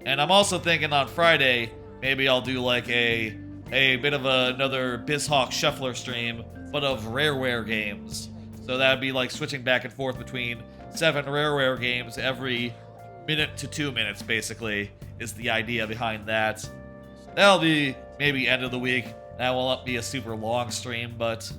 And I'm also thinking on Friday, maybe I'll do like a bit of another BizHawk Shuffler stream, but of Rareware games. So that'd be like switching back and forth between 7 Rareware games every minute to 2 minutes, basically, is the idea behind that. That'll be maybe end of the week. That won't be a super long stream, but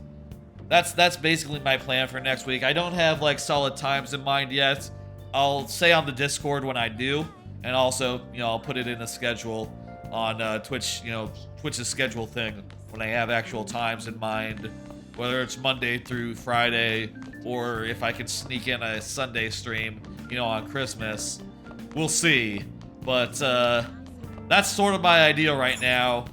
that's basically my plan for next week. I don't have like solid times in mind yet. I'll say on the Discord when I do, and also, you know, I'll put it in a schedule on Twitch, you know, Twitch's schedule thing when I have actual times in mind, whether it's Monday through Friday or if I can sneak in a Sunday stream, you know, on Christmas. We'll see. But that's sort of my idea right now.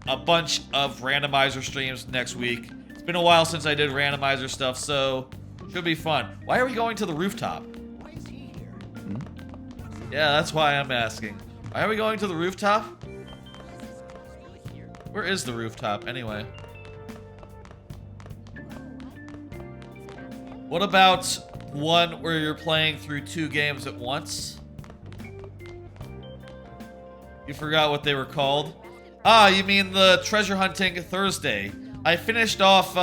A bunch of randomizer streams next week. It's been a while since I did randomizer stuff, so should be fun. Why are we going to the rooftop?
Why is he here?
Yeah, that's why I'm asking. Why are we going to the rooftop? Where is the rooftop, anyway? What about one where you're playing through 2 games at once? You forgot what they were called? Ah, you mean the Treasure Hunting Thursday. I finished off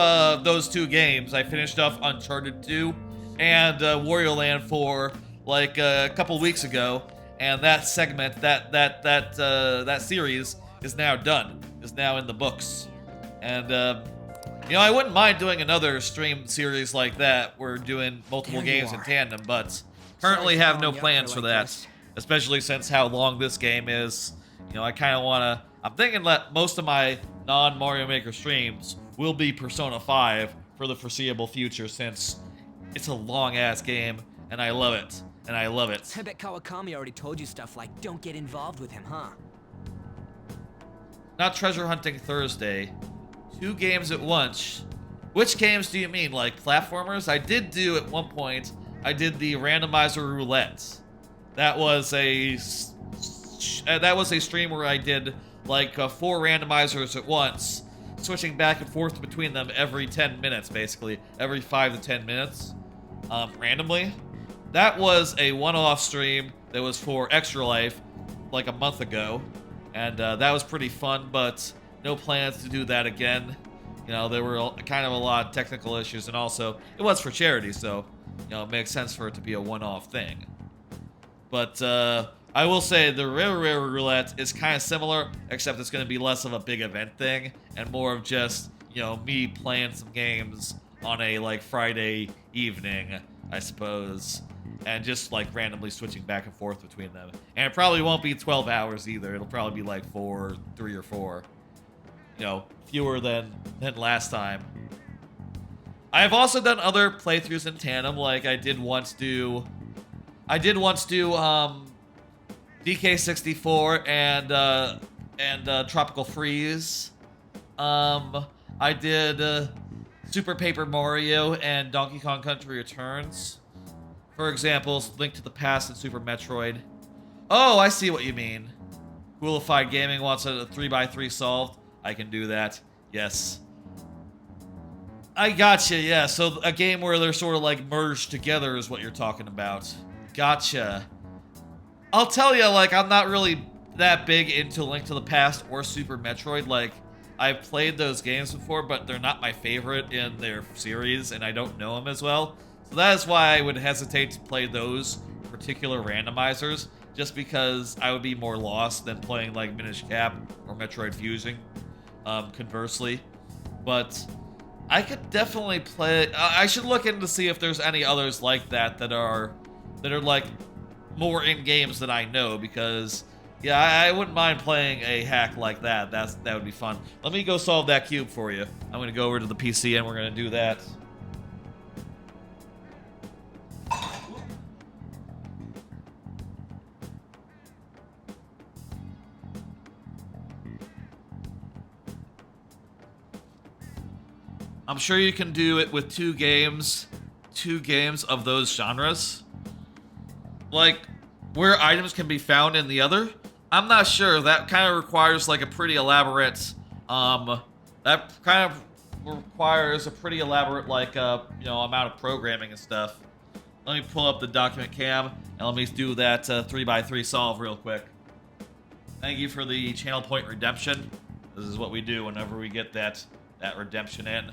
those 2 games. I finished off Uncharted 2 and Wario Land 4 like a couple weeks ago, and that segment, that series is now done. Is now in the books, and you know, I wouldn't mind doing another stream series like that. We're doing multiple games in tandem, but currently have no plans for that, especially since how long this game is. You know, I kind of want to. I'm thinking that most of my non-Mario Maker streams will be Persona 5 for the foreseeable future, since it's a long-ass game, and I love it.
I bet Kawakami already told you stuff like, don't get involved with him, huh?
Not Treasure Hunting Thursday. 2 games at once. Which games do you mean? Like platformers? I did do at one point, I did the randomizer roulette. That was a stream where I did like 4 randomizers at once, switching back and forth between them every 10 minutes, basically. Every 5 to 10 minutes, randomly. That was a one-off stream that was for Extra Life, like a month ago. And that was pretty fun, but no plans to do that again. You know, there were kind of a lot of technical issues, and also, it was for charity, so, you know, it makes sense for it to be a one-off thing. But, I will say the Rare Roulette is kind of similar, except it's going to be less of a big event thing, and more of just, you know, me playing some games on a, like, Friday evening, I suppose. And just, like, randomly switching back and forth between them. And it probably won't be 12 hours either. It'll probably be, like, 3 or 4. You know, fewer than last time. I've also done other playthroughs in tandem. Like, I did once do DK64 and Tropical Freeze. I did Super Paper Mario and Donkey Kong Country Returns. For example, Link to the Past and Super Metroid. Oh, I see what you mean. Coolified Gaming wants a 3x3 solved. I can do that. Yes. I gotcha, yeah. So a game where they're sort of like merged together is what you're talking about. Gotcha. I'll tell you, like, I'm not really that big into Link to the Past or Super Metroid. Like, I've played those games before, but they're not my favorite in their series, and I don't know them as well. So that is why I would hesitate to play those particular randomizers, just because I would be more lost than playing, like, Minish Cap or Metroid Fusion, conversely. But I could definitely play... I should look in to see if there's any others like that are like, more in games than I know, because... yeah, I wouldn't mind playing a hack like that. That would be fun. Let me go solve that cube for you. I'm going to go over to the PC and we're going to do that. I'm sure you can do it with two games of those genres. Like, where items can be found in the other, I'm not sure. That kind of requires like a pretty elaborate, like, you know, amount of programming and stuff. Let me pull up the document cam and let me do that 3x3 solve real quick. Thank you for the channel point redemption. This is what we do whenever we get that redemption in.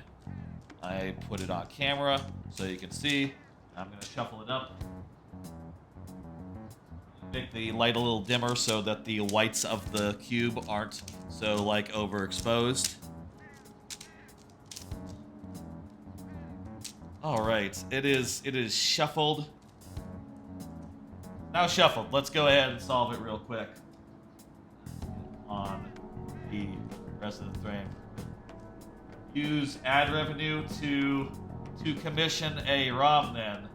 I put it on camera so you can see. I'm gonna shuffle it up. Make the light a little dimmer so that the whites of the cube aren't so, like, overexposed. Alright, it is shuffled. Now shuffled. Let's go ahead and solve it real quick. On the rest of the frame. Use ad revenue to commission a ROM then.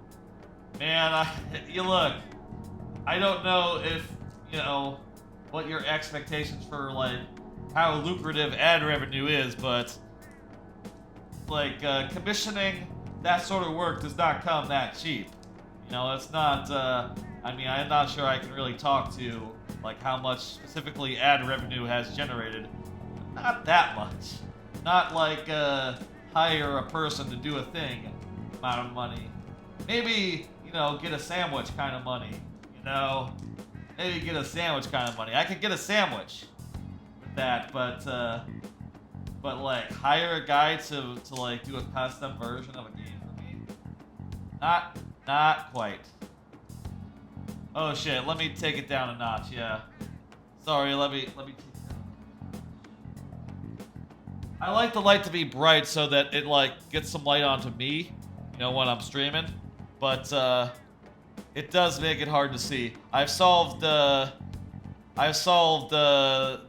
Man, you look. I don't know if, you know, what your expectations for, like, how lucrative ad revenue is, but, like, commissioning that sort of work does not come that cheap. You know, it's not, I mean, I'm not sure I can really talk to, like, how much specifically ad revenue has generated. Not that much. Not like, hire a person to do a thing amount of money. Maybe, you know, get a sandwich kind of money. You know, maybe get a sandwich kind of money. I could get a sandwich with that, but like, hire a guy to like do a custom version of a game for me? Not quite. Oh shit, let me take it down a notch, yeah. Sorry, let me take it down. I like the light to be bright so that it, like, gets some light onto me, you know, when I'm streaming, but it does make it hard to see. I've solved the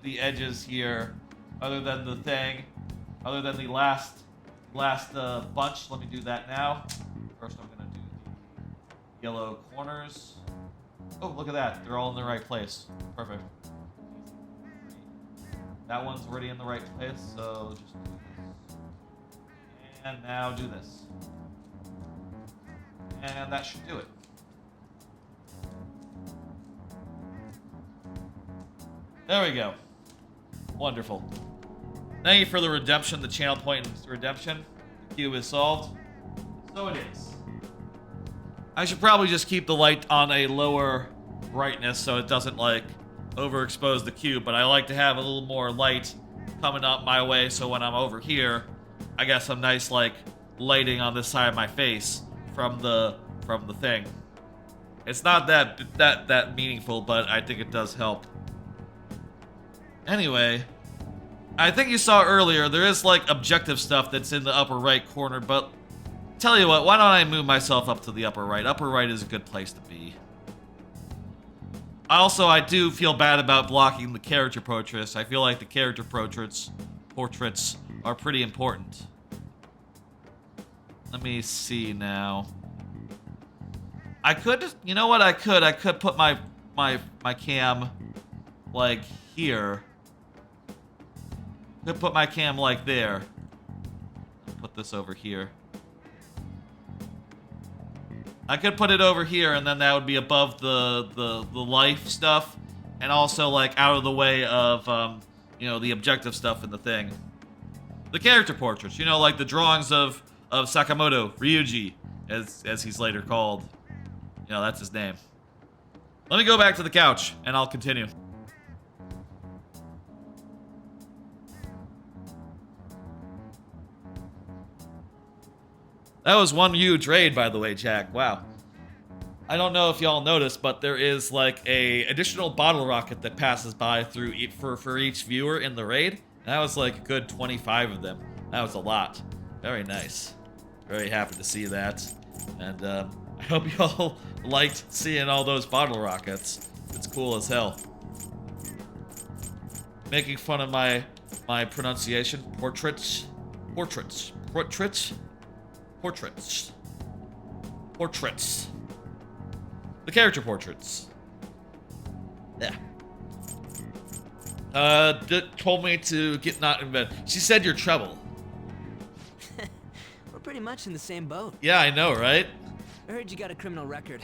edges here, other than the thing, other than the last bunch. Let me do that now. First, I'm gonna do the yellow corners. Oh, look at that! They're all in the right place. Perfect. That one's already in the right place, so just do this. And now do this. And that should do it. There we go. Wonderful. Thank you for the redemption, the channel point redemption. The cube is solved. So it is. I should probably just keep the light on a lower brightness so it doesn't, like, overexpose the cube, but I like to have a little more light coming up my way so when I'm over here, I got some nice, like, lighting on this side of my face from the thing. It's not that meaningful, but I think it does help. Anyway, I think you saw earlier, there is, like, objective stuff that's in the upper right corner, but tell you what, why don't I move myself up to the upper right? Upper right is a good place to be. Also, I do feel bad about blocking the character portraits. I feel like the character portraits are pretty important. Let me see now. I could, you know what I could? I could put my my cam like here. Could put my cam like there. Put this over here. I could put it over here, and then that would be above the life stuff, and also like out of the way of you know, the objective stuff in the thing. The character portraits, you know, like the drawings of Sakamoto, Ryuji, as he's later called. You know, that's his name. Let me go back to the couch, and I'll continue. That was one huge raid, by the way, Jack. Wow. I don't know if y'all noticed, but there is like a additional bottle rocket that passes by through for each viewer in the raid. And that was like a good 25 of them. That was a lot. Very nice. Very happy to see that. And I hope y'all liked seeing all those bottle rockets. It's cool as hell. Making fun of my pronunciation. Portraits. The character portraits. Yeah. Told me to get not in bed. She said you're trouble.
We're pretty much in the same boat.
Yeah, I know, right?
I heard you got a criminal record.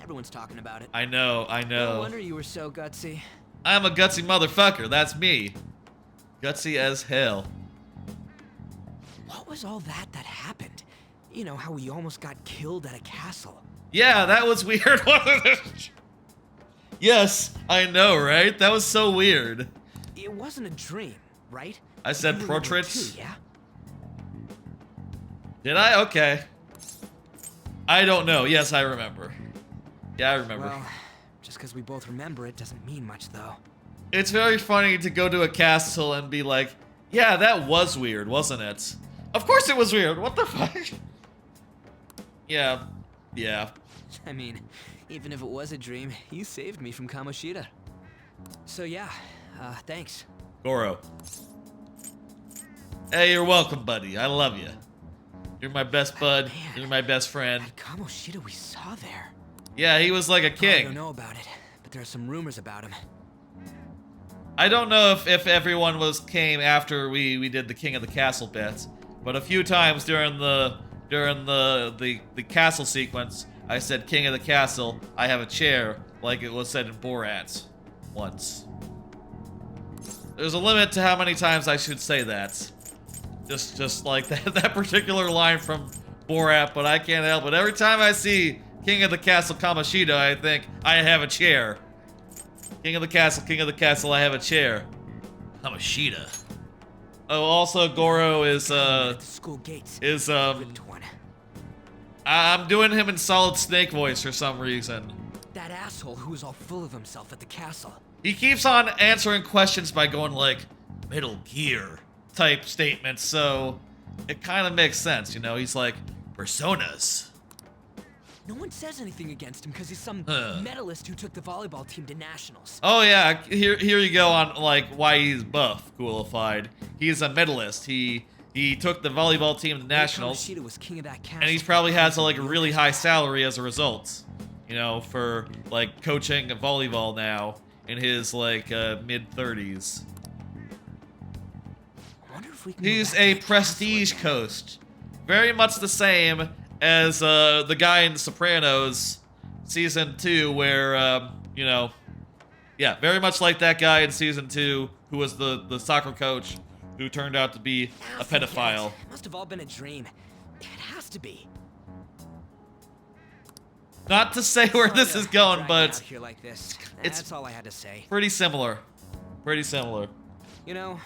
Everyone's talking about it.
I know.
No wonder you were so gutsy.
I'm a gutsy motherfucker. That's me. Gutsy as hell.
What was all that happened? You know, how we almost got killed at a castle.
Yeah, that was weird, wasn't it? Yes, I know, right? That was so weird.
It wasn't a dream, right?
I said
You
portraits.
too, yeah?
Did I? Okay. I don't know. Yes, I remember. Yeah, I remember.
Well, just because we both remember it doesn't mean much, though.
It's very funny to go to a castle and be like, yeah, that was weird, wasn't it? Of course it was weird. What the fuck? Yeah.
I mean, even if it was a dream, you saved me from Kamoshida. So yeah, thanks.
Goro. Hey, you're welcome, buddy. I love you. You're my best bud. You're my best friend.
That Kamoshida we saw there.
Yeah, he was like a king.
I don't know about it, but there are some rumors about him.
I don't know if everyone came after we did the King of the Castle bit, but a few times during the castle sequence, I said King of the Castle, I have a chair, like it was said in Borat once. There's a limit to how many times I should say that. Just like that particular line from Borat, but I can't help it. Every time I see King of the Castle Kamoshida, I think, I have a chair. King of the Castle, I have a chair. Kamoshida. Oh, also Goro is
school gates.
I'm doing him in Solid Snake voice for some reason.
That asshole who was all full of himself at the castle.
He keeps on answering questions by going like Metal Gear type statements, so it kind of makes sense, you know. He's like personas.
No one says anything against him because he's some medalist who took the volleyball team to nationals.
Oh yeah, here you go on like why he's buff, coolified. He's a medalist. He took the volleyball team to nationals,
Kamoshida was king of that castle.
and he's probably has a really high salary as a result. You know, for like coaching volleyball now in his like mid-30s. He's a prestige coach, very much the same as the guy in Sopranos season 2, where you know, yeah, very much like that guy in season 2 who was the soccer coach who turned out to be a pedophile.
It must have all been a dream. It has to be.
Not to say where this is going, but
Here like this.
it's
That's all I had to say.
pretty similar. Pretty similar.
You know,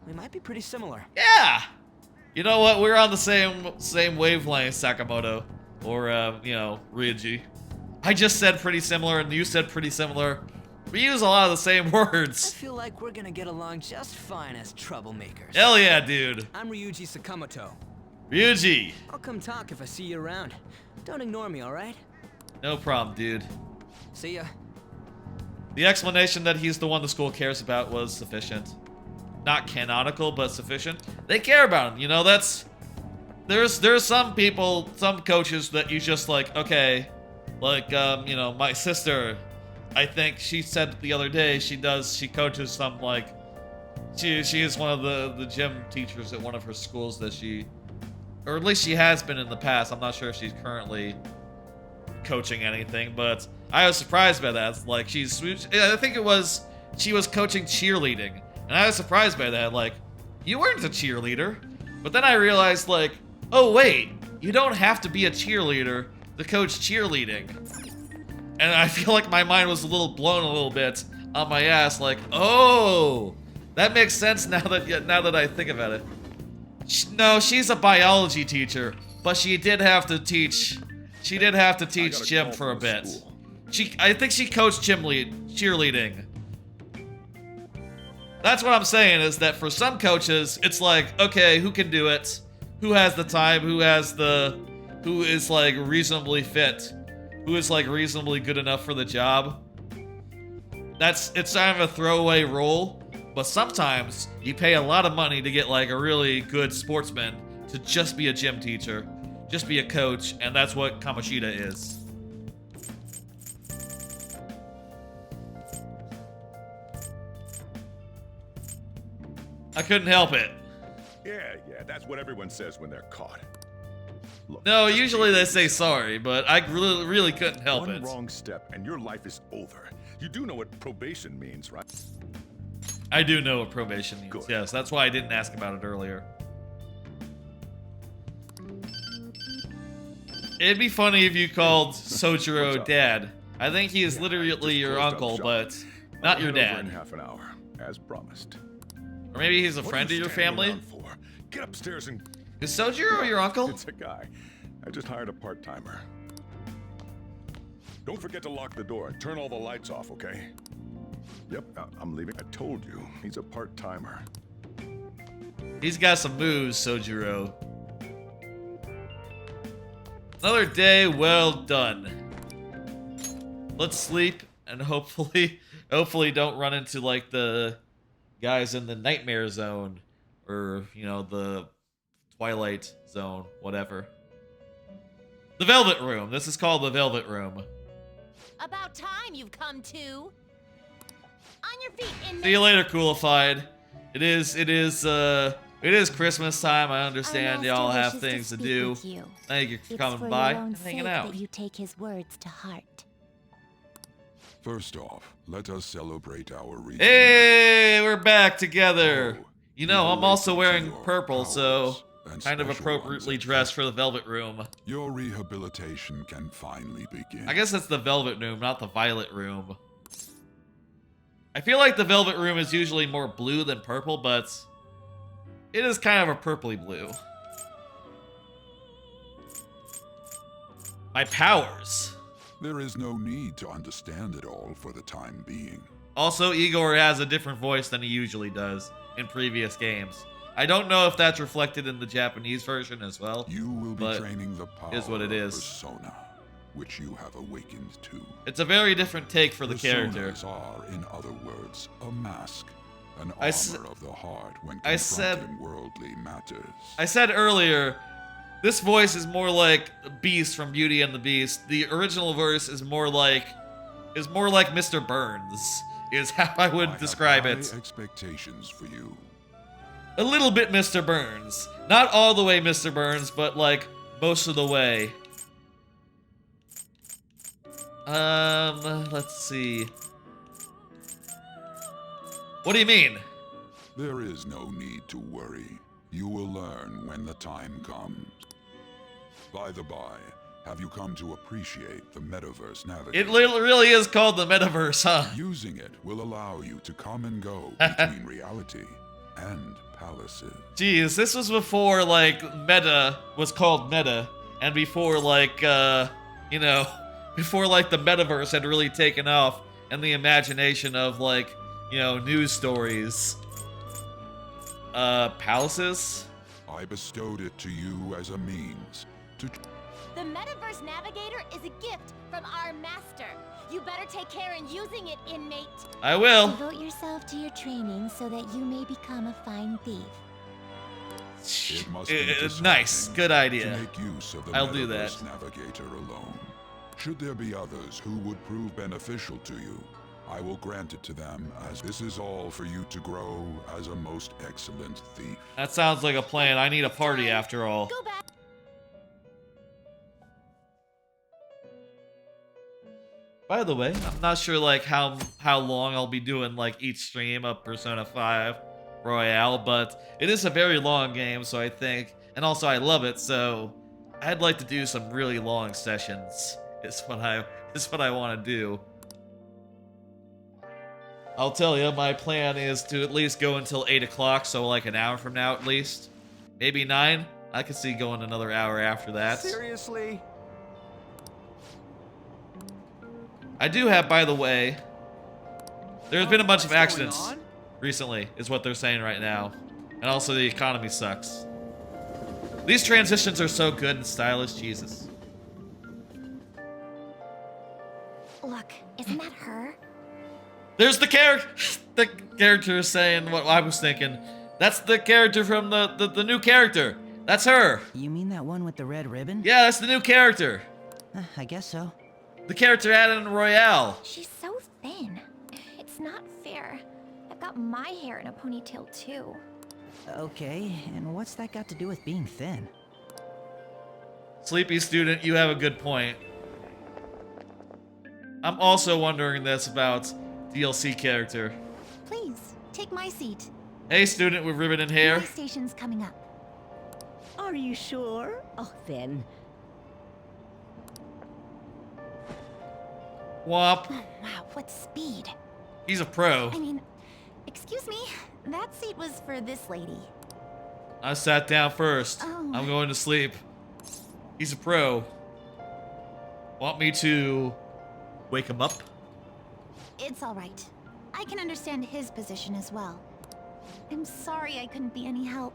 we might be pretty similar.
Yeah. You know what? We're on the same wavelength, Sakamoto, or you know, Ryuji. I just said pretty similar, and you said pretty similar. We use a lot of the same
I
words.
feel like we're gonna get along just fine as troublemakers.
Hell yeah, dude.
I'm Ryuji Sakamoto.
Ryuji.
I'll come talk if I see you around. Don't ignore me, alright?
No problem, dude.
See ya.
The explanation that he's the one the school cares about was sufficient. Not canonical, but sufficient. They care about him, you know, there's some people, some coaches that you just like, okay, like, you know, my sister I think she said the other day she coaches some, like, she is one of the gym teachers at one of her schools that or at least she has been in the past. I'm not sure if she's currently coaching anything, but I was surprised by that. Like, I think she was coaching cheerleading, and I was surprised by that. Like, you weren't a cheerleader. But then I realized, like, oh wait, you don't have to be a cheerleader to coach cheerleading. And I feel like my mind was blown a little bit on my ass, like, oh, that makes sense now that I think about it. No, she's a biology teacher, but she did have to teach gym for a bit. I think she coached cheerleading. That's what I'm saying, is that for some coaches, it's like, okay, who can do it? Who has the time? Who is like reasonably fit? Who is like reasonably good enough for the job? It's kind of a throwaway role, but sometimes you pay a lot of money to get like a really good sportsman to just be a gym teacher, just be a coach, and that's what Kamoshida is. I couldn't help it.
Yeah, that's what everyone says when they're caught. Look,
no, usually they say sorry, but I really couldn't help it.
One wrong step and your life is over. You do know what probation means, right?
I do know what probation means,
Good.
yes. That's why I didn't ask about it earlier. It'd be funny if you called Sojiro Dad. I think he is literally your uncle, but not your dad.
In half an hour, as promised.
Or maybe he's a friend of your family?
Get upstairs and...
Is Sojiro your uncle?
It's a guy. I just hired a part-timer. Don't forget to lock the door and turn all the lights off, okay? Yep, I'm leaving. I told you, he's a part-timer.
He's got some moves, Sojiro. Another day well done. Let's sleep and hopefully don't run into like the guys in the nightmare zone or, you know, the Twilight Zone, whatever. The Velvet Room. This is called the Velvet Room.
About time you've come to. On your feet, inmate.
See you later, Coolified. It is Christmas time. I understand y'all have things to do. Thank you for coming by and hanging out.
That you take his words to heart.
First off, let us celebrate our return.
Hey, we're back together. You know, I'm also wearing purple, so kind of appropriately dressed for the Velvet Room.
Your rehabilitation can finally begin.
I guess it's the Velvet Room, not the Violet Room. I feel like the Velvet Room is usually more blue than purple, but it is kind of a purpley blue. My powers.
There is no need to understand it all for the time being.
Also, Igor has a different voice than he usually does in previous games. I don't know if that's reflected in the Japanese version as well.
You will be training the power
is what it is.
persona, which you have awakened to.
It's a very different take for the character.
Personas are, in other words, a mask, an armor of the heart when confronting worldly matters.
I said earlier, this voice is more like Beast from Beauty and the Beast. The original verse is more like Mr. Burns, is how I would describe it.
Expectations for you.
A little bit Mr. Burns. Not all the way Mr. Burns, but like most of the way. Let's see. What do you mean?
There is no need to worry. You will learn when the time comes. By the by, have you come to appreciate the Metaverse Navigator?
It really is called the Metaverse, huh?
Using it will allow you to come and go between reality and palaces.
Jeez, this was before, like, Meta was called Meta, and before, like, you know, before, like, the Metaverse had really taken off, and the imagination of, like, you know, news stories. Palaces?
I bestowed it to you as a means to...
The Metaverse Navigator is a gift from our master. You better take care in using it, inmate.
I will.
Devote yourself to your training so that you may become a fine thief.
It must be
nice, good idea.
To make use of the
I'll do that.
Metaverse Navigator alone. Should there be others who would prove beneficial to you, I will grant it to them, as this is all for you to grow as a most excellent thief.
That sounds like a plan. I need a party after all.
Go back.
By the way, I'm not sure like how long I'll be doing like each stream of Persona 5 Royale, but it is a very long game, so I think, and also I love it, so I'd like to do some really long sessions. Is what I want to do. I'll tell you, my plan is to at least go until 8 o'clock, so like an hour from now at least. Maybe 9? I could see going another hour after that.
Seriously?
I do have, by the way, there's been a bunch of accidents recently, is what they're saying right now. And also the economy sucks. These transitions are so good and stylish, Jesus.
Look, isn't that her?
There's the character saying what I was thinking. That's the character from the new character. That's her.
You mean that one with the red ribbon?
Yeah, that's the new character.
I guess so.
The character added in Royale.
She's so thin. It's not fair. I've got my hair in a ponytail too.
Okay, and what's that got to do with being thin?
Sleepy student, you have a good point. I'm also wondering this about DLC character.
Please, take my seat.
Hey, student with ribbon and hair.
My station's coming up.
Are you sure? Oh, then.
Womp.
Oh, wow, what speed.
He's a pro.
I mean, excuse me, that seat was for this lady.
I sat down first.
Oh.
I'm going to sleep. He's a pro. Want me to wake him up?
It's all right. I can understand his position as well. I'm sorry I couldn't be any help.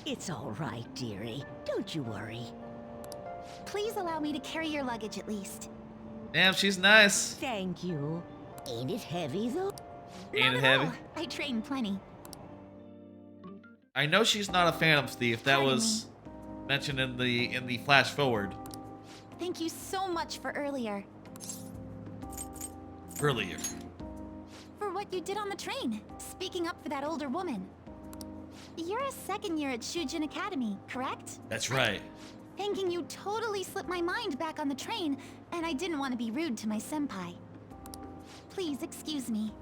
It's all right, dearie. Don't you worry.
Please allow me to carry your luggage at least.
Damn, she's nice.
Thank you. Ain't it heavy, though?
Ain't it heavy?
I train plenty.
I know she's not a Phantom Thief. That was mentioned in the flash forward.
Thank you so much for earlier.
Earlier.
For what you did on the train, speaking up for that older woman. You're a second year at Shujin Academy, correct?
That's right.
Thinking you totally slipped my mind back on the train, and I didn't want to be rude to my senpai. Please excuse me.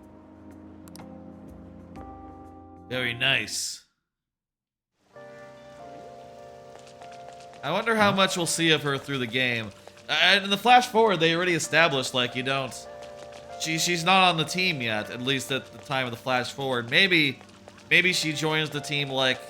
Very nice. I wonder how much we'll see of her through the game. In the flash forward, they already established, like, you don't... She's not on the team yet, at least at the time of the flash forward. Maybe she joins the team, like,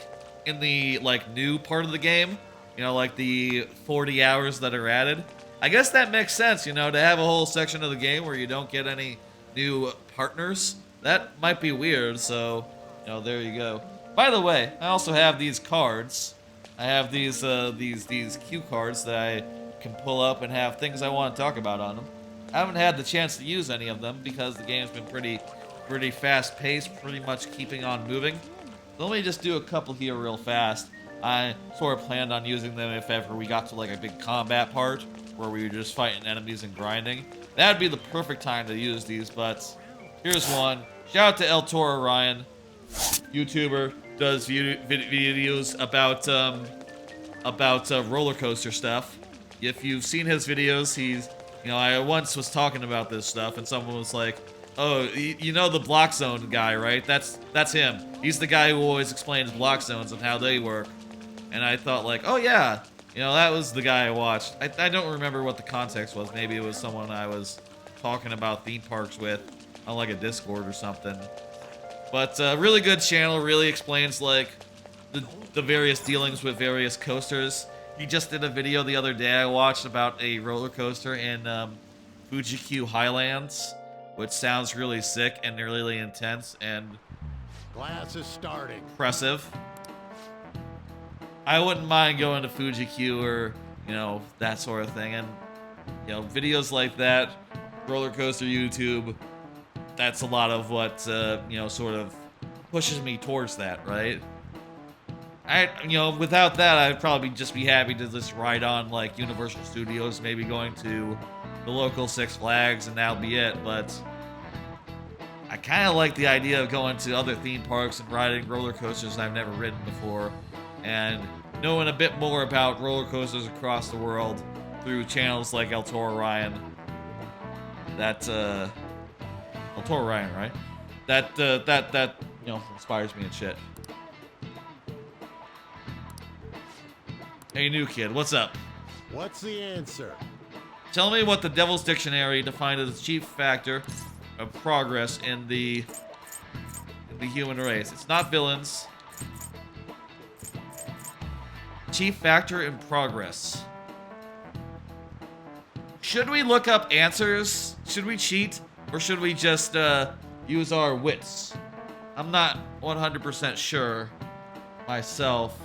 in the, like, new part of the game. You know, like the 40 hours that are added. I guess that makes sense, you know, to have a whole section of the game where you don't get any new partners. That might be weird, so, you know, there you go. By the way, I also have these cards. I have these cue cards that I can pull up and have things I want to talk about on them. I haven't had the chance to use any of them because the game's been pretty fast-paced, pretty much keeping on moving. So let me just do a couple here real fast. I sort of planned on using them if ever we got to like a big combat part where we were just fighting enemies and grinding. That'd be the perfect time to use these, but here's one. Shout out to El Toro Ryan, YouTuber, does videos about roller coaster stuff. If you've seen his videos, he's, you know, I once was talking about this stuff and someone was like, oh, you know the block zone guy, right? That's him. He's the guy who always explains block zones and how they work. And I thought like, oh yeah, you know, that was the guy I watched. I don't remember what the context was. Maybe it was someone I was talking about theme parks with on like a Discord or something. But really good channel, really explains like the various dealings with various coasters. He just did a video the other day I watched about a roller coaster in Fuji-Q Highlands, which sounds really sick and really intense and
class is starting.
Impressive. I wouldn't mind going to Fuji-Q or, you know, that sort of thing. And, you know, videos like that, roller coaster YouTube, that's a lot of what, you know, sort of pushes me towards that, right? Without that, I'd probably just be happy to just ride on like Universal Studios, maybe going to the local Six Flags, and that'll be it. But I kind of like the idea of going to other theme parks and riding roller coasters I've never ridden before, and knowing a bit more about roller coasters across the world through channels like El Toro Ryan. That El Toro Ryan, right? That inspires me and shit. Hey, new kid, what's up?
What's the answer?
Tell me what the Devil's Dictionary defined as the chief factor of progress in the human race. It's not villains. Chief factor in progress. Should we look up answers? Should we cheat? Or should we just use our wits? I'm not 100% sure myself.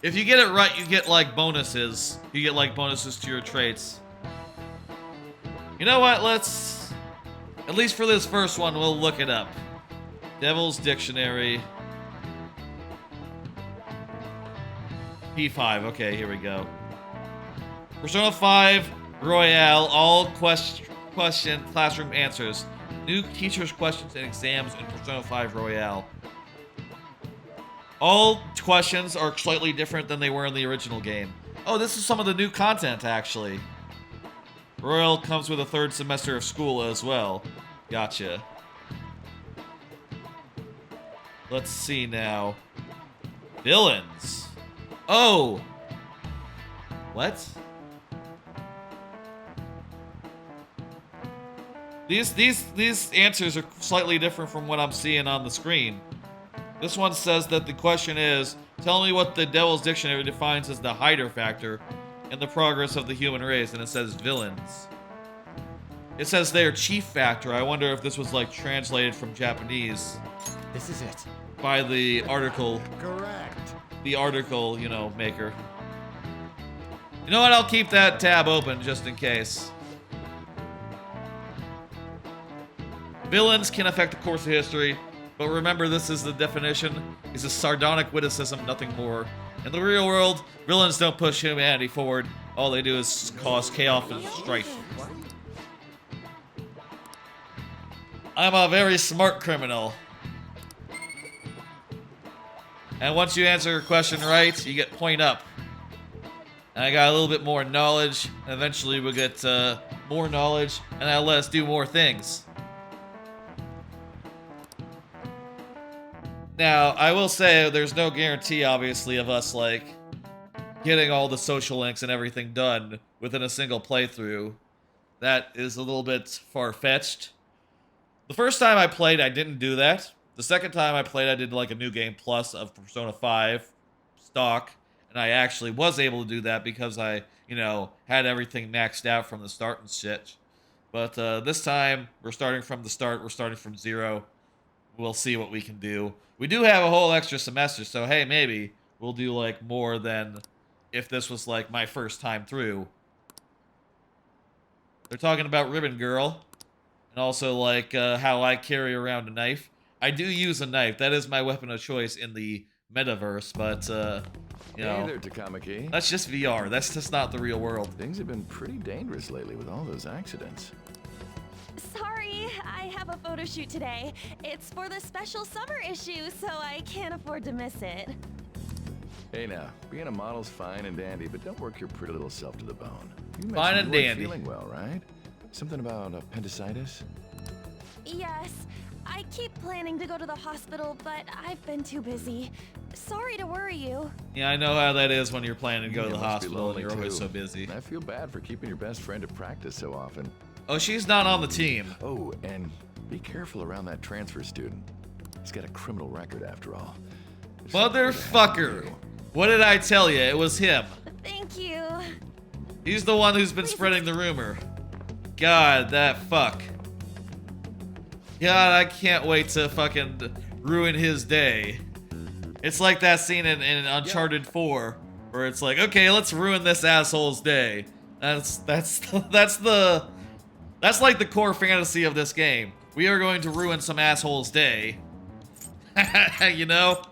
If you get it right, you get like bonuses. You get like bonuses to your traits. You know what? Let's, at least for this first one, we'll look it up. Devil's Dictionary. P5. Okay, here we go. Persona 5 Royale. All question classroom answers. New teachers' questions and exams in Persona 5 Royale. All questions are slightly different than they were in the original game. Oh, this is some of the new content, actually. Royal comes with a third semester of school as well. Gotcha. Let's see now. Villains. Oh! What? These answers are slightly different from what I'm seeing on the screen. This one says that the question is, tell me what the Devil's Dictionary defines as the hider factor in the progress of the human race, and it says villains. It says their chief factor. I wonder if this was like translated from Japanese.
This is it.
By the article.
Correct.
The article, maker. You know what? I'll keep that tab open just in case. Villains can affect the course of history, but remember this is the definition. It's a sardonic witticism, nothing more. In the real world, villains don't push humanity forward. All they do is cause chaos and strife. I'm a very smart criminal. And once you answer a question right, you get point up. And I got a little bit more knowledge, and eventually we'll get more knowledge, and that'll let us do more things. Now, I will say there's no guarantee, obviously, of us, getting all the social links and everything done within a single playthrough. That is a little bit far-fetched. The first time I played, I didn't do that. The second time I played, I did, a New Game Plus of Persona 5 stock, and I actually was able to do that because I, had everything maxed out from the start and shit. But this time, we're starting from the start, we're starting from 0. We'll see what we can do. We do have a whole extra semester, so hey, maybe we'll do more than if this was my first time through. They're talking about Ribbon Girl, and also how I carry around a knife. I do use a knife. That is my weapon of choice in the metaverse, but
Hey there, Takamaki.
That's just VR. That's just not the real world.
Things have been pretty dangerous lately with all those accidents.
Sorry, I have a photo shoot today. It's for the special summer issue, so I can't afford to miss it.
Hey now, being a model's fine and dandy, but don't work your pretty little self to the bone. You
Fine and
mentioned you weren't
dandy.
feeling well, right? Something about appendicitis?
Yes, I keep planning to go to the hospital, but I've been too busy. Sorry to worry you.
Yeah, I know how that is when you're planning to go to the
You must be
hospital and
lonely,
you're always
too.
so busy.
I feel bad for keeping your best friend at practice so often.
Oh, she's not on the team.
Oh, and be careful around that transfer student. He's got a criminal record after all.
Motherfucker! What did I tell you? It was him.
Thank you.
He's the one who's been spreading the rumor. God, that fuck. God, I can't wait to fucking ruin his day. It's like that scene in Uncharted 4, where it's like, okay, let's ruin this asshole's day. That's like the core fantasy of this game. We are going to ruin some asshole's day. You know?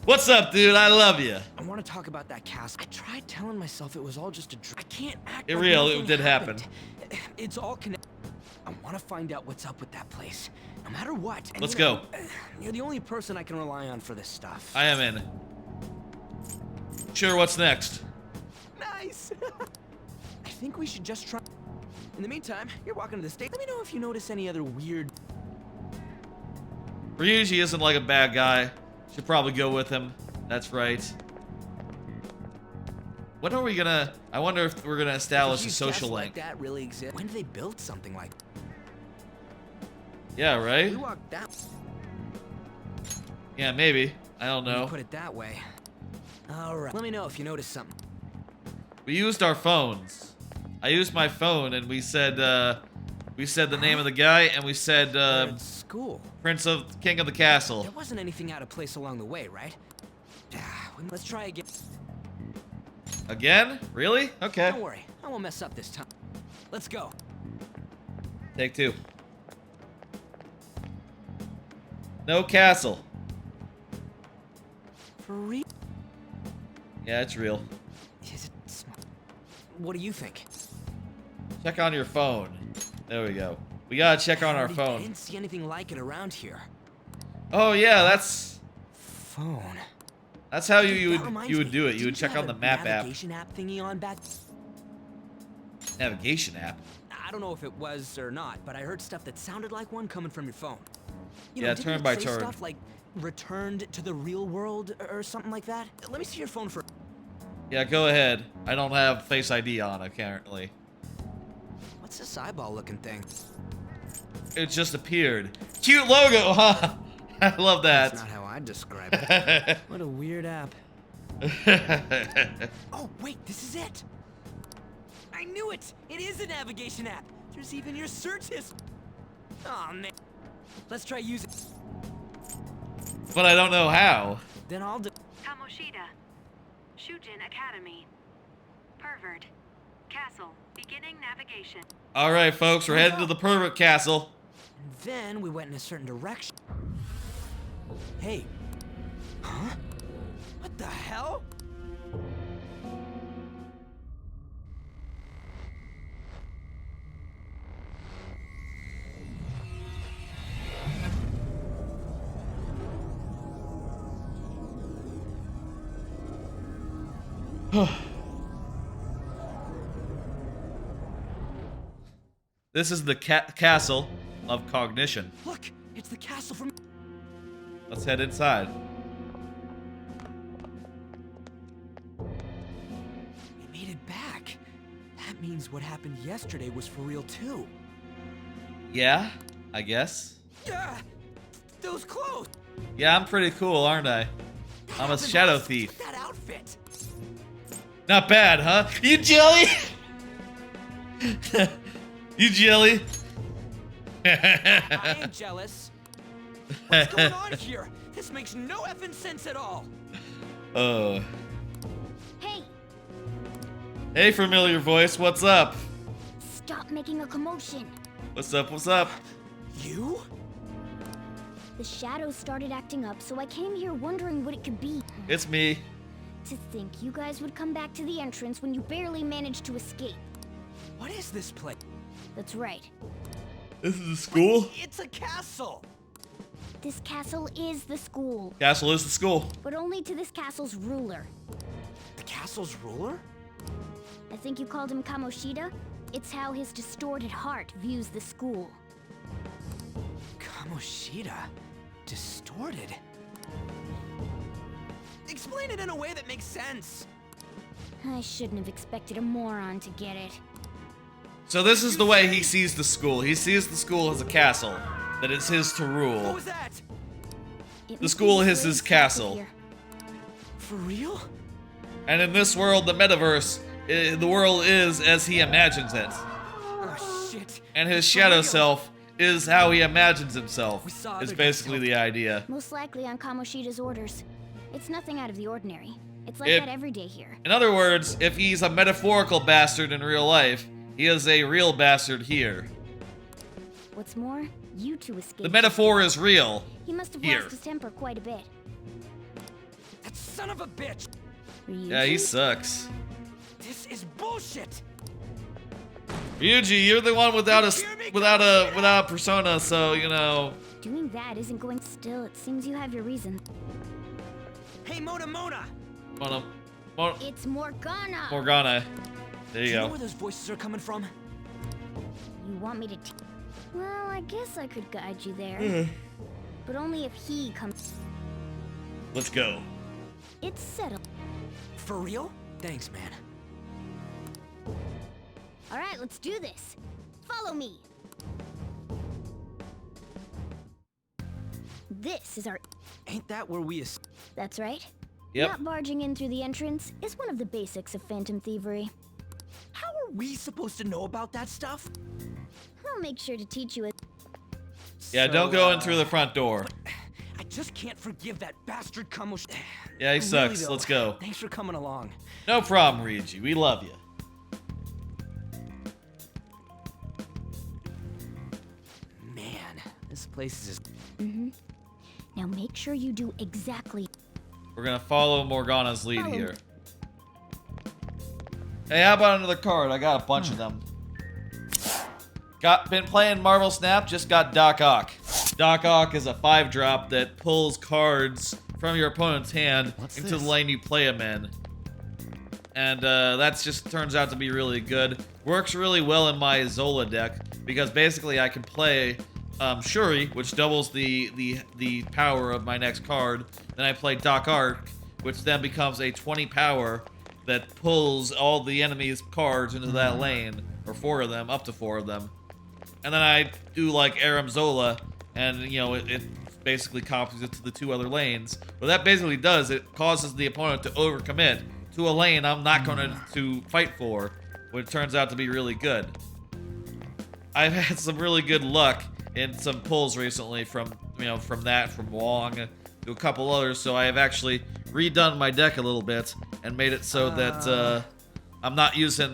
What's up, dude? I love you.
I want to talk about that castle. I tried telling myself it was all just a dream. I can't act
It
like
real.
nothing
It did
happened.
happen.
It's all connected. I want to find out what's up with that place, no matter what. And
Let's
you know,
go.
You're the only person I can rely on for this stuff.
I am in. Sure, what's next?
Nice. I think we should just try. In the meantime, you're walking to the stage. Let me know if you notice any other weird.
Ryuji isn't like a bad guy. Should probably go with him. That's right. When are we gonna... I wonder if we're gonna establish a social link.
Like that really exists. When did they build something like?
Yeah, right?
We walked that.
Yeah, maybe. I don't know.
Put it that way. All right. Let me know if you notice something.
We used our phones. I used my phone, and we said the name of the guy, and we said
school.
King of the Castle.
There wasn't anything out of place along the way, right? Let's try again.
Again? Really? Okay.
Don't worry, I won't mess up this time. Let's go.
Take two. No castle.
For real?
Yeah, it's real.
Is it smart? What do you think?
Check on your phone. There we go. We gotta check on our
I
phone.
didn't see anything like it around here.
Oh yeah, that's
phone.
That's how
That
you
reminds
would
me,
do it. You
didn't
would check
have
on the
a
map app.
navigation app thingy on back.
Navigation app.
I don't know if it was or not, but I heard stuff that sounded like one coming from your phone. You
Yeah,
know, didn't
turn
it
by
say
turn.
Stuff like returned to the real world or something like that. Let me see your phone for.
Yeah, go ahead. I don't have Face ID on apparently.
What's this eyeball-looking thing?
It just appeared. Cute logo, huh? I love that.
That's not how I describe it. What a weird app. Oh, wait, this is it. I knew it. It is a navigation app. There's even your search history. Oh, man. Let's try using.
But I don't know how.
Then I'll do.
Kamoshida. Shujin Academy. Pervert. Castle. Beginning navigation.
All right, folks, we're heading to the Pervert Castle.
And then we went in a certain direction. Hey. Huh? What the hell?
This is the castle of cognition.
Look, it's the castle from.
Let's head inside.
We made it back. That means what happened yesterday was for real too.
Yeah, I guess.
Yeah, those clothes.
Yeah, I'm pretty cool, aren't I? I'm a shadow thief.
That outfit.
Not bad, huh? You jelly? You jelly?
I ain't jealous. What's going on here? This makes no effing sense at all.
Oh.
Hey,
Hey, familiar voice, what's up?
stop making a commotion.
What's up, what's up?
You?
The shadows started acting up, so I came here wondering what it could be.
It's me.
To think you guys would come back to the entrance when you barely managed to escape.
What is this place?
That's right.
This is the school?
It's a castle.
This castle is the school,
Castle is the school.
but only to this castle's ruler.
The castle's ruler?
I think you called him Kamoshida? It's how his distorted heart views the school.
Kamoshida? Distorted? Explain it in a way that makes sense.
I shouldn't have expected a moron to get it.
So this is the way he sees the school. He sees the school as a castle that is his to
What
rule.
was that?
The school is his castle.
For real?
And in this world, the metaverse, the world is as he imagines it.
Oh shit.
And his shadow self is how he imagines himself.
We saw
Is
other
basically the idea.
Most likely on Kamoshida's orders. It's nothing out of the ordinary. It's like
It-
that every day here.
In other words, if he's a metaphorical bastard in real life, he is a real bastard here.
What's more, you two escaped.
The metaphor is real.
He must have
Here.
lost his temper quite a bit.
That son of a bitch!
Yeah, he sucks.
This is bullshit!
Ryuji, you're the one without a persona, so you know.
Doing that isn't going. Still, it seems you have your reason.
Hey, Mona!
It's Morgana.
Morgana. There you
Do you know
go.
where those voices are coming from?
You want me to? Well, I guess I could guide you there,
Mhm.
but only if he comes.
Let's go.
It's settled.
For real? Thanks, man.
All right, let's do this. Follow me. This is our.
Ain't that where we
That's right.
Yep.
Not barging in through the entrance is one of the basics of phantom thievery.
How are we supposed to know about that stuff?
I'll make sure to teach you it.
Yeah, don't go in through the front door.
I just can't forgive that bastard Kamosh.
Yeah, he
Really,
sucks.
though,
Let's go.
Thanks for coming along.
No problem, Ryuji. We love you.
Man, this place is.
Now make sure you do exactly.
We're gonna follow Morgana's lead
Follow
here. Hey, how about another card? I got a bunch of them. Been playing Marvel Snap, just got Doc Ock. Doc Ock is a 5-drop that pulls cards from your opponent's hand into the lane you play them in. And that's just turns out to be really good. Works really well in my Zola deck because basically I can play Shuri, which doubles the power of my next card. Then I play Doc Ock, which then becomes a 20 power that pulls all the enemy's cards into that lane, or 4 of them, up to 4 of them. And then I do like Aram Zola, and you know it basically copies it to the 2 other lanes. What that basically does, it causes the opponent to overcommit to a lane I'm not going to fight for, which turns out to be really good. I've had some really good luck in some pulls recently from Wong to a couple others, so I have actually redone my deck a little bit and made it so that I'm not using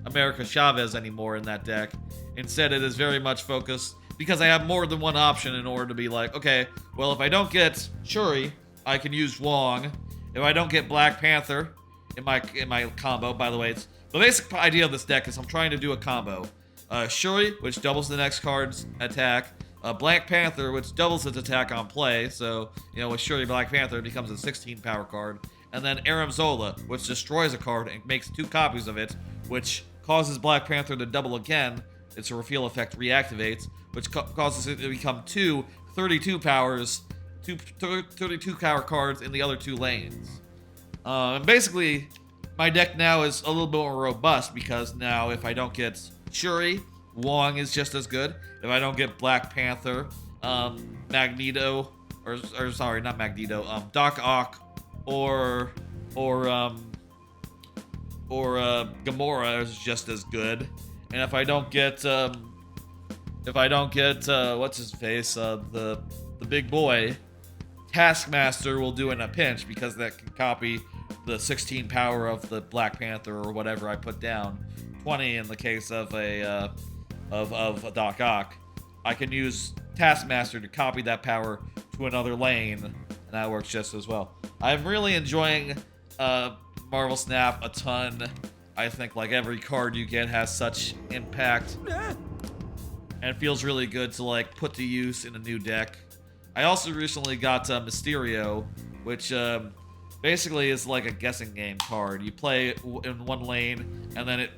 America Chavez anymore in that deck. Instead, it is very much focused because I have more than one option in order to be like, okay, well, if I don't get Shuri, I can use Wong. If I don't get Black Panther in my combo, by the way, the basic idea of this deck is I'm trying to do a combo. Shuri, which doubles the next card's attack. Black Panther, which doubles its attack on play. So, you know, with Shuri Black Panther, it becomes a 16 power card. And then Aram Zola, which destroys a card and makes 2 copies of it, which causes Black Panther to double again. Its reveal effect reactivates, which causes it to become 2 32 powers, 32 power cards in the other 2 lanes. And basically, my deck now is a little bit more robust because now if I don't get Shuri, Wong is just as good. If I don't get Black Panther, Magneto, or sorry, not Magneto, Doc Ock, or Gamora is just as good. And if I don't get what's his face, the big boy, Taskmaster will do in a pinch because that can copy the 16 power of the Black Panther or whatever I put down. 20 in the case of a Doc Ock. I can use Taskmaster to copy that power to another lane, and that works just as well. I'm really enjoying Marvel Snap a ton. I think like every card you get has such impact, and it feels really good to like put to use in a new deck. I also recently got Mysterio, which basically is like a guessing game card. You play in one lane, and then it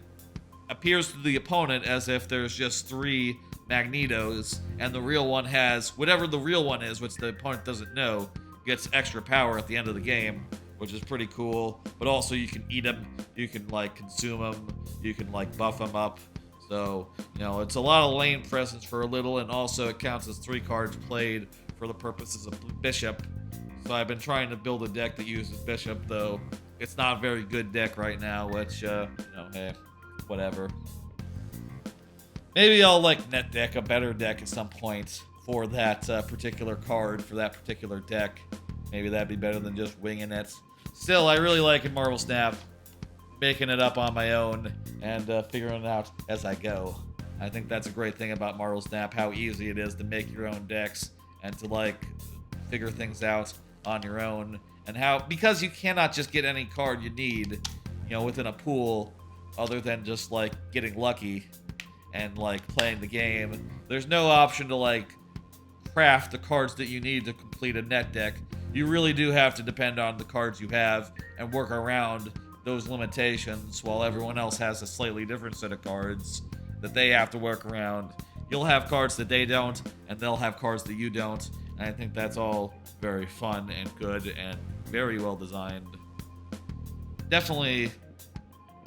appears to the opponent as if there's just 3 Magnetos, and the real one has whatever the real one is, which the opponent doesn't know, gets extra power at the end of the game, which is pretty cool. But also you can eat them, you can like consume them, you can like buff them up. So, you know, it's a lot of lane presence for a little, and also it counts as 3 cards played for the purposes of Bishop. So I've been trying to build a deck that uses Bishop, though it's not a very good deck right now, which, you know, hey, whatever. Maybe I'll like net deck a better deck at some point for that particular card, for that particular deck. Maybe that'd be better than just winging it. Still, I really like in Marvel Snap, making it up on my own and figuring it out as I go. I think that's a great thing about Marvel Snap, how easy it is to make your own decks and to like figure things out on your own, and how, because you cannot just get any card you need, you know, within a pool, other than just like getting lucky and like playing the game. There's no option to like craft the cards that you need to complete a net deck. You really do have to depend on the cards you have and work around those limitations, while everyone else has a slightly different set of cards that they have to work around. You'll have cards that they don't, and they'll have cards that you don't, and I think that's all very fun and good and very well designed. Definitely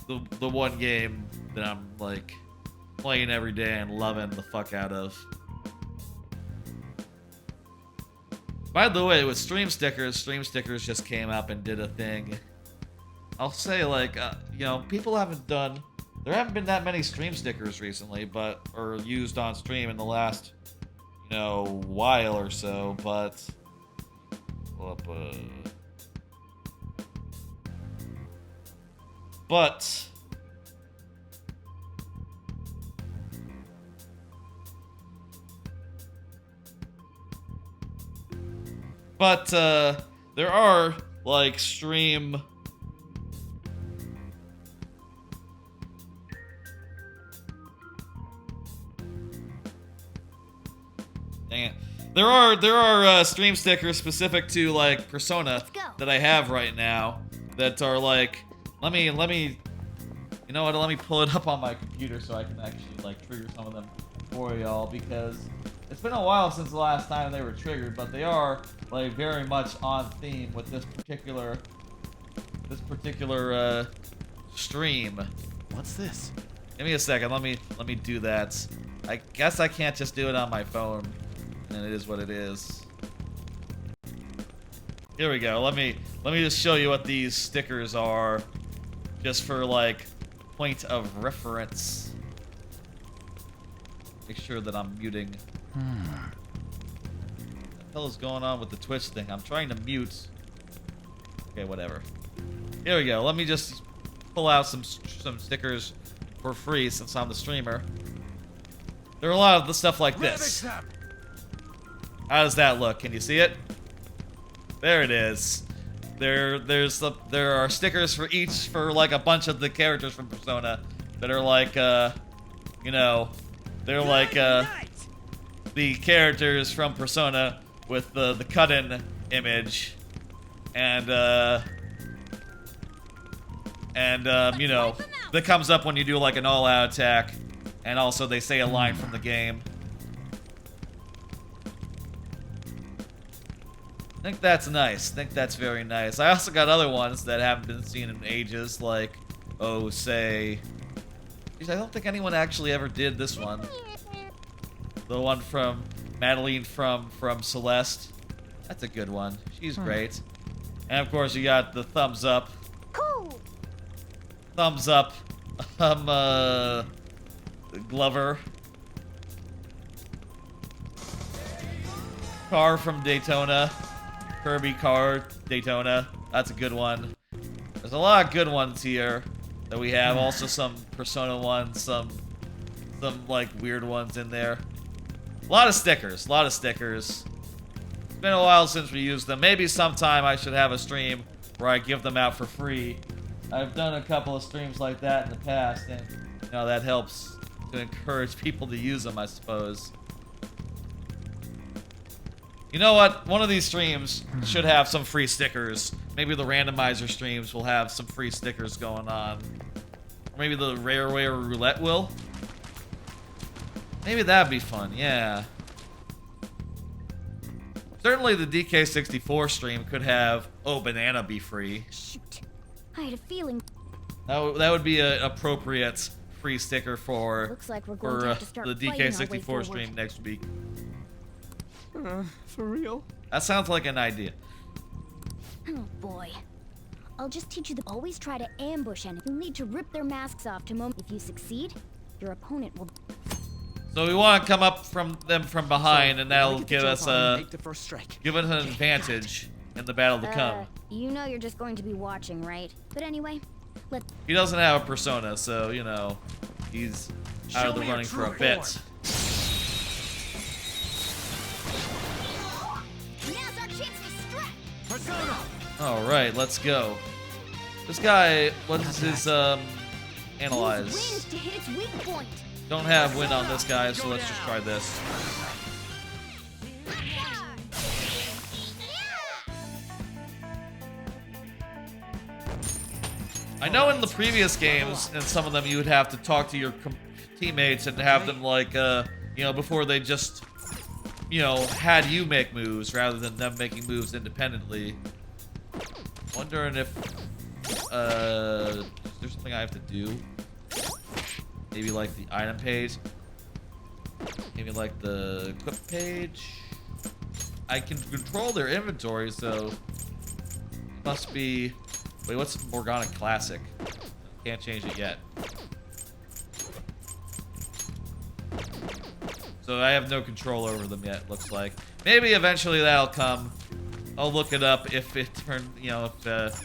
the one game that I'm like playing every day and loving the fuck out of. By the way, with stream stickers just came up and did a thing. I'll say, like, you know, people haven't done... There haven't been that many stream stickers recently, or used on stream in the last, you know, while or so, but... But, there are, like, stream... Dang it. There are stream stickers specific to, like, Persona that I have right now that are, like... Let me... You know what? Let me pull it up on my computer so I can actually, like, trigger some of them for y'all, because it's been a while since the last time they were triggered, but they are, like, very much on theme with this particular stream.
What's this?
Give me a second. Let me do that. I guess I can't just do it on my phone, and it is what it is. Here we go. Let me just show you what these stickers are, just for like point of reference. Make sure that I'm muting. What the hell is going on with the Twitch thing? I'm trying to mute. Okay, whatever. Here we go. Let me just pull out some stickers for free since I'm the streamer. There are a lot of the stuff like this. How does that look? Can you see it? There it is. There are stickers for like a bunch of the characters from Persona that are like you know, they're like the characters from Persona with the cut-in image, and you know, that comes up when you do like an all-out attack, and also they say a line from the game. I think that's nice. I think that's very nice. I also got other ones that haven't been seen in ages, like, oh, say... Geez, I don't think anyone actually ever did this one. The one from Madeline from Celeste. That's a good one. She's great. And of course you got the thumbs up.
Cool.
Thumbs up. Glover. Car from Daytona. Kirby car, Daytona. That's a good one. There's a lot of good ones here that we have. Also some Persona ones, some like weird ones in there. A lot of stickers. It's been a while since we used them. Maybe sometime I should have a stream where I give them out for free. I've done a couple of streams like that in the past, and you know, that helps to encourage people to use them, I suppose. You know what? One of these streams should have some free stickers. Maybe the randomizer streams will have some free stickers going on. Or maybe the Rareware Roulette will. Maybe that'd be fun, yeah. Certainly the DK64 stream could have Oh Banana be free.
Shoot. I had a feeling.
That would be an appropriate free sticker for,
Looks like we're going to have to start
the
fighting our way
DK64
forward.
stream next week.
For real?
That sounds like an idea.
Oh boy. I'll just teach you to always try to ambush, and you'll need to rip their masks off to moment. If you succeed, your opponent will.
So we want to come up from them from behind, and that'll
Get the
give
jump
us
on and
a
make the first strike.
give us an advantage in the battle to come.
You know you're just going to be watching, right? But anyway,
He doesn't have a persona, so you know he's out of the running for a bit.
Now's our chance to strike.
Persona!
Alright, let's go. This guy, what is his,
Use
analyze?
wind to hit its weak point.
Don't have wind on this guy, so let's just try this. I know in the previous games, in some of them, you would have to talk to your teammates and have them, like, you know, before they just, you know, had you make moves rather than them making moves independently. Wondering if, there's something I have to do. Maybe, like, the item page. Maybe, like, the equip page. I can control their inventory, so it must be... Wait, what's Morgana Classic? Can't change it yet. So I have no control over them yet, looks like. Maybe eventually that'll come. I'll look it up if it turns, you know, if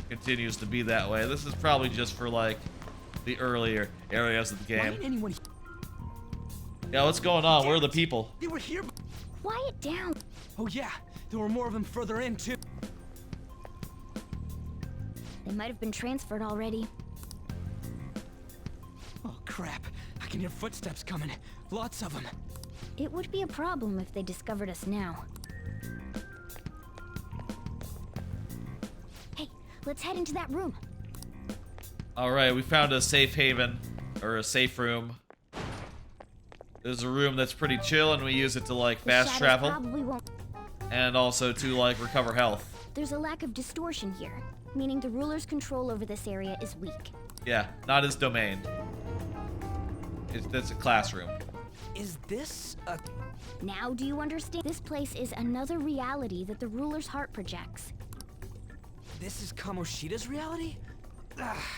continues to be that way. This is probably just for, like, the earlier areas of the game.
Why didn't anyone...
Yeah, what's going on? Where are the people?
They were here.
Quiet down.
Oh yeah, there were more of them further in too.
They might have been transferred already.
Oh crap, I can hear footsteps coming. Lots of them.
It would be a problem if they discovered us now. Hey, let's head into that room.
Alright, we found a safe haven, or a safe room. There's a room that's pretty chill, and we use it to, like, fast travel.
Probably won't.
And also to, like, recover health.
There's a lack of distortion here, meaning the ruler's control over this area is weak.
Yeah, not his domain. It's a classroom.
Is this a...
Now do you understand? This place is another reality that the ruler's heart projects.
This is Kamoshida's reality?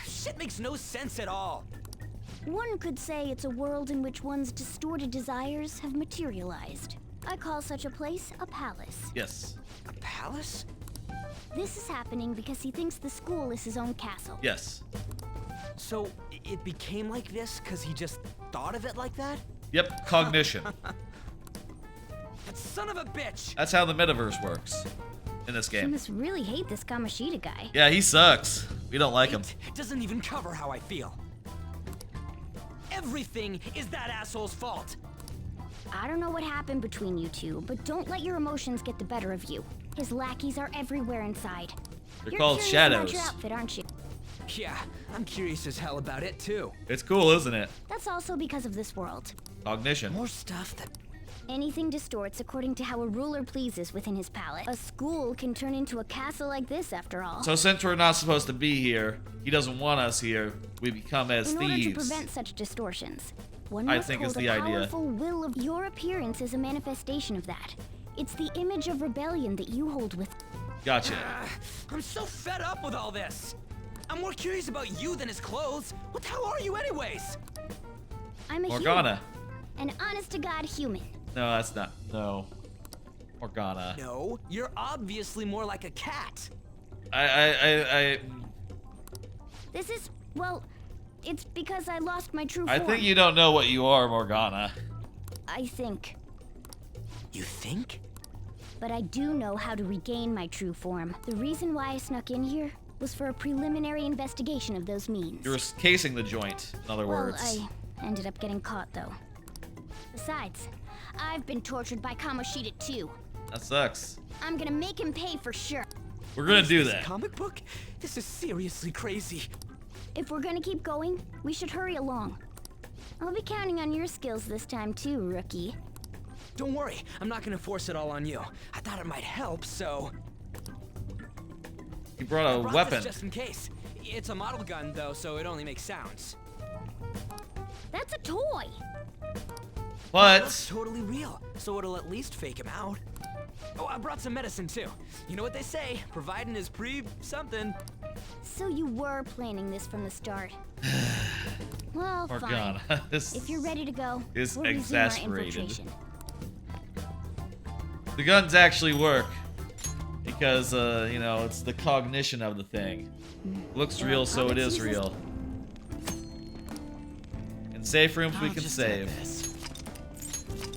Shit makes no sense at all.
One could say it's a world in which one's distorted desires have materialized. I call such a place a palace.
Yes.
A palace?
This is happening because he thinks the school is his own castle.
Yes.
So it became like this because he just thought of it like that?
Yep, cognition.
That son of a bitch!
That's how the metaverse works in this
You
game.
must really hate this Kamoshida guy.
Yeah, he sucks. We don't like him.
It doesn't even cover how I feel. Everything is that asshole's fault.
I don't know what happened between you two, but don't let your emotions get the better of you. His lackeys are everywhere inside.
They're
You're
called
curious
shadows.
about your outfit, aren't you?
Yeah, I'm curious as hell about it too.
It's cool, isn't it?
That's also because of this world.
Cognition.
More stuff that...
Anything distorts according to how a ruler pleases within his palace. A school can turn into a castle like this, after all.
So since we're not supposed to be here, he doesn't want us here, we become as
In order to
thieves.
prevent such distortions, one
I
must
think
hold
is the
a
idea.
powerful will of your appearance is a manifestation of that. It's the image of rebellion that you hold with.
Gotcha.
I'm so fed up with all this. I'm more curious about you than his clothes. What the hell are you anyways?
I'm a
Morgana.
human. An honest-to-God human.
No, that's not. No. Morgana.
No, you're obviously more like a cat.
This is, well, it's because I lost my true form.
I think you don't know what you are, Morgana.
I think.
You think?
But I do know how to regain my true form. The reason why I snuck in here was for a preliminary investigation of those means.
You're casing the joint, in other words.
Well, I ended up getting caught, though. Besides, I've been tortured by Kamoshida too.
That sucks.
I'm gonna make him pay for sure.
We're gonna do
This
that.
comic book? This is seriously crazy.
If we're gonna keep going, we should hurry along. I'll be counting on your skills this time too, rookie.
Don't worry, I'm not gonna force it all on you. I thought it might help, so...
You brought a
I brought
weapon.
this just in case. It's a model gun, though, so it only makes sounds.
That's a toy!
But...
That's totally real, so it'll at least fake him out. Oh, I brought some medicine, too. You know what they say, providing is something.
So you were planning this from the start. Well,
Morgana,
fine.
this
If you're ready to go,
is
we'll resume our
exasperated.
infiltration.
The guns actually work. Because, you know, it's the cognition of the thing. Looks real, so it is real. safe rooms we can save.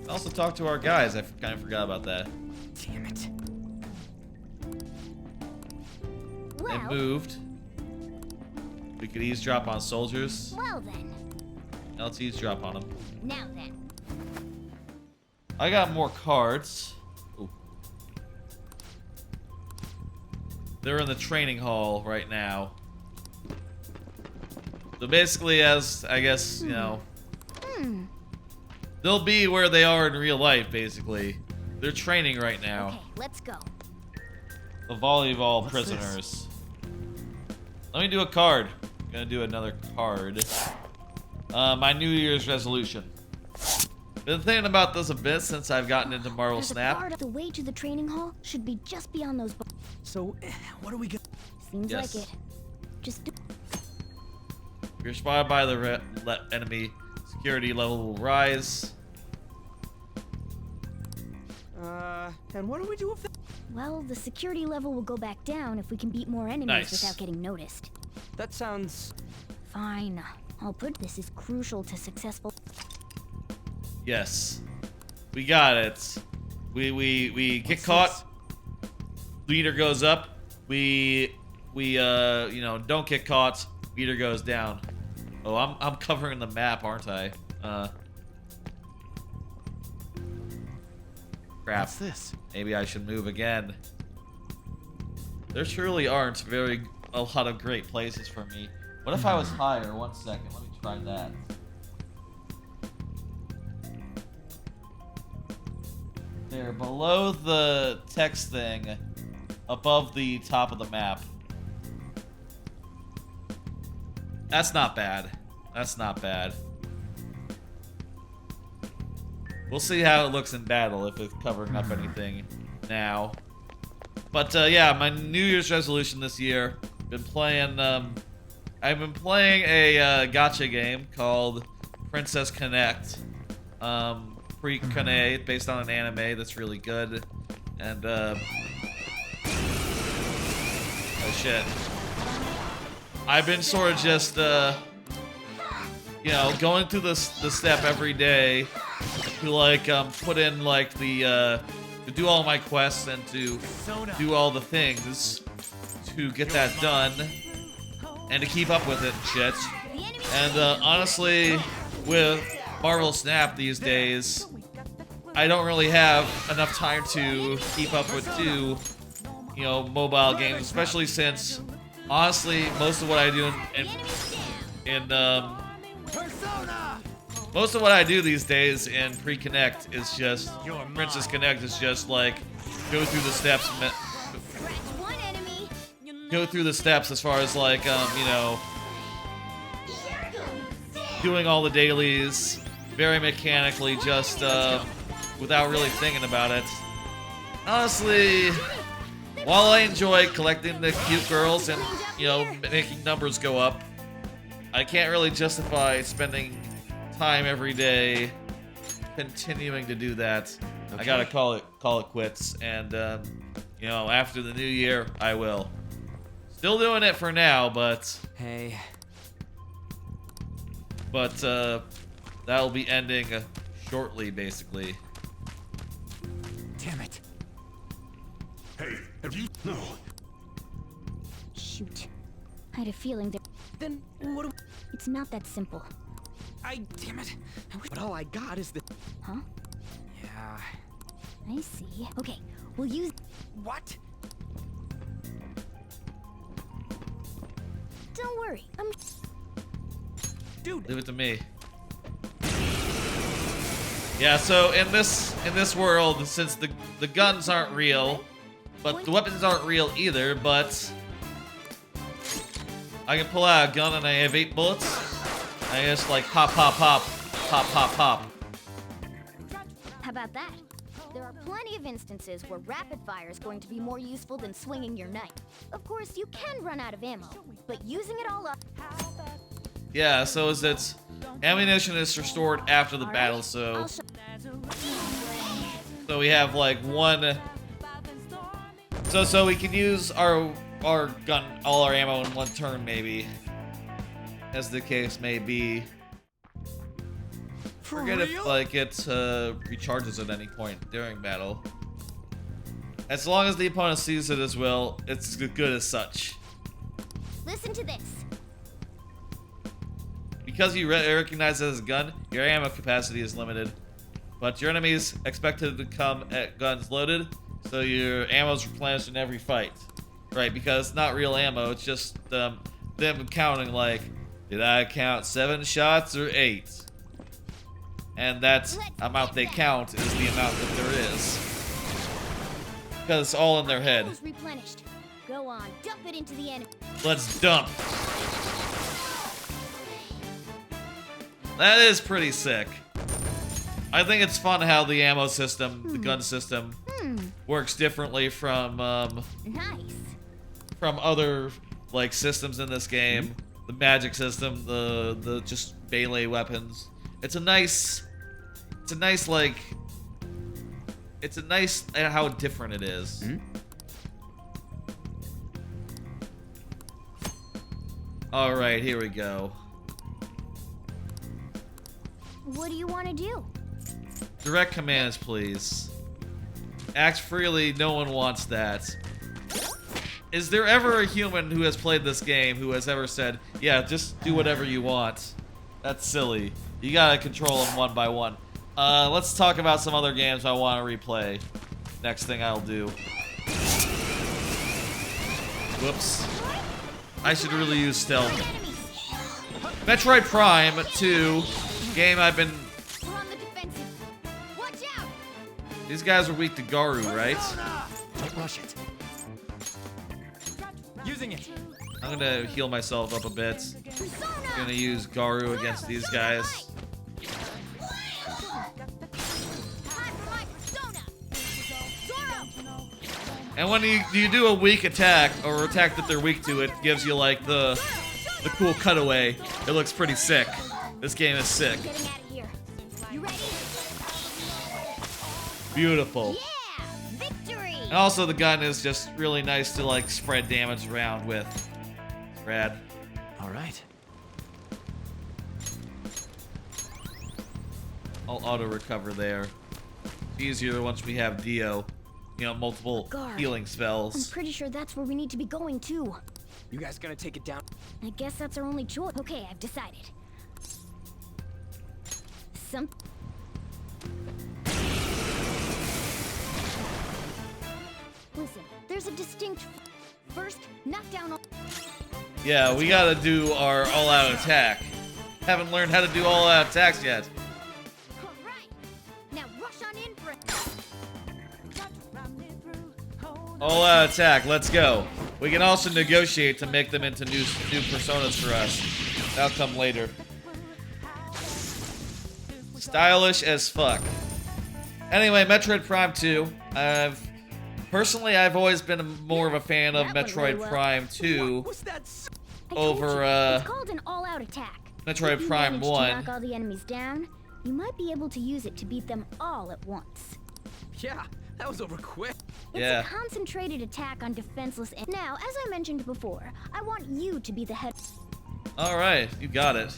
Also talk to our guys. I kind of forgot about that.
Damn it.
They moved. We could eavesdrop on soldiers.
Well then.
Now let's eavesdrop on them.
Now then.
I got more cards. Ooh. They're in the training hall right now. So basically, as I guess, you know, they'll be where they are in real life, basically. They're training right now.
Okay, let's go.
The volleyball prisoners. Let me do a card. I'm gonna do another card. My New Year's resolution. Been thinking about this a bit since I've gotten into Marvel
There's a
Snap.
card. The way to the training hall should be just beyond those.
So, what are we gonna?
Seems
Yes.
like it. Just do.
If you're spotted by the enemy, security level will rise.
And what do we do if
Well, the security level will go back down if we can beat more enemies
Nice.
without getting noticed.
That sounds...
Fine. I'll put this is crucial to successful.
Yes. We got it. We get caught. Leader goes up. We you know, don't get caught. Meter goes down. Oh, I'm covering the map, aren't I? Crap.
What's this?
Maybe I should move again. There truly aren't a lot of great places for me. What if I was higher? 1 second. Let me try that. There, below the text thing, above the top of the map. That's not bad. That's not bad. We'll see how it looks in battle, if it's covering up anything now. But yeah, my New Year's resolution this year, been playing, I've been playing a gacha game called Princess Connect. Pre-Kane, based on an anime that's really good. And, oh shit. I've been sort of just, you know, going through the step every day to, like, put in, like, to do all my quests and to do all the things to get that done and to keep up with it and shit. And, honestly, with Marvel Snap these days, I don't really have enough time to keep up with you know, mobile games, especially since, honestly, most of what I do most of what I do these days in Pre-Connect is just, Princess Connect is just like, go through the steps, as far as like, you know, doing all the dailies, very mechanically, just, without really thinking about it. Honestly, while I enjoy collecting the cute girls and, you know, making numbers go up, I can't really justify spending time every day continuing to do that. Okay. I gotta call it quits, and you know, after the new year, I will. Still doing it for now, but
hey,
but that'll be ending shortly, basically.
Damn it!
Hey, have you? No.
Shoot, I had a feeling that.
Then what?
It's not that simple.
Damn it! But all I got is the.
Huh?
Yeah.
I see. Okay, we'll use.
What?
Don't worry,
Dude.
Leave it to me. Yeah. So in this world, since the guns aren't real, but the weapons aren't real either, but I can pull out a gun and I have 8 bullets. I just like pop, pop, pop, pop, pop, pop.
How about that? There are plenty of instances where rapid fire is going to be more useful than swinging your knife. Of course, you can run out of ammo, but using it all up.
Yeah, so is it ammunition is restored after the battle, so we have like one. So we can use our gun, all our ammo in one turn, maybe, as the case may be. forget if like it recharges at any point during battle. As long as the opponent sees it as well, it's good as such.
Listen to this.
Because you recognize it as a gun, your ammo capacity is limited. But your enemies expected to come at guns loaded, so your ammo's replenished in every fight. Right, because it's not real ammo, it's just them counting like, did I count 7 shots or 8? And that amount they count is the amount that there is. Because it's all in their head.
Ammo's replenished. Go on, dump it into the enemy.
Let's dump. That is pretty sick. I think it's fun how the ammo system, the gun system, works differently from from other like systems in this game. The magic system, the just melee weapons. It's a nice how different it is. All right, here we go.
What do you want to do?
Direct commands, please. Act freely, no one wants that. Is there ever a human who has played this game who has ever said, yeah, just do whatever you want? That's silly. You gotta control them one by one. Let's talk about some other games I want to replay. Next thing I'll do. Whoops. I should really use stealth. Metroid Prime 2, game I've been... These guys are weak to Garu, right?
Don't rush it.
Using it.
I'm gonna heal myself up a bit. I'm gonna use Garu against these guys. And when you do a weak attack, or attack that they're weak to, it gives you like the cool cutaway. It looks pretty sick. This game is sick. Beautiful.
Yeah, victory.
And also the gun is just really nice to like spread damage around with. It's rad.
All right.
I'll auto recover there. It's easier once we have Dio. You know, multiple healing spells.
I'm pretty sure that's where we need to be going too.
You guys gonna take it down?
I guess that's our only choice. Okay, I've decided. Listen, there's a distinct... First, knock down all...
Yeah, we gotta do our all-out attack. Haven't learned how to do all-out attacks yet.
Alright, now rush on in for
All-out attack, let's go. We can also negotiate to make them into new personas for us. That'll come later. Stylish as fuck. Anyway, Metroid Prime 2. Personally, I've always been more of a fan of Metroid Prime 2 over
it's called an all-out attack.
Metroid Prime 1.
To knock all the enemies down, you might be able to use it to beat them all at once.
Yeah, that was over quick.
It's a concentrated attack on defenseless enemies. Now, as I mentioned before, I want you to be the head.
All right, you got it.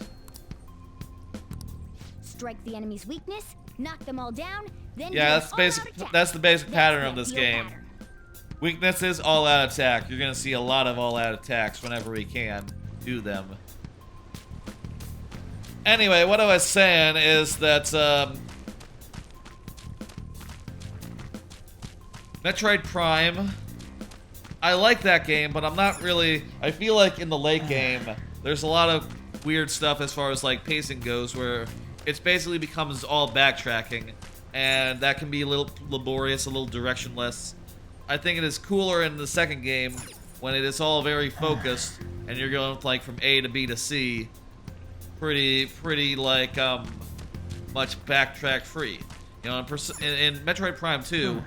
Strike the enemy's weakness, knock them all down, then
that's basic. That's the basic pattern of this game. Weaknesses, all-out attack. You're gonna see a lot of all-out attacks whenever we can do them. Anyway, what I was saying is that Metroid Prime, I like that game, but I'm not really... I feel like in the late game, there's a lot of weird stuff as far as like pacing goes, where it basically becomes all backtracking, and that can be a little laborious, a little directionless. I think it is cooler in the second game when it is all very focused, and you're going like from A to B to C, pretty like much backtrack free. You know, in Metroid Prime 2,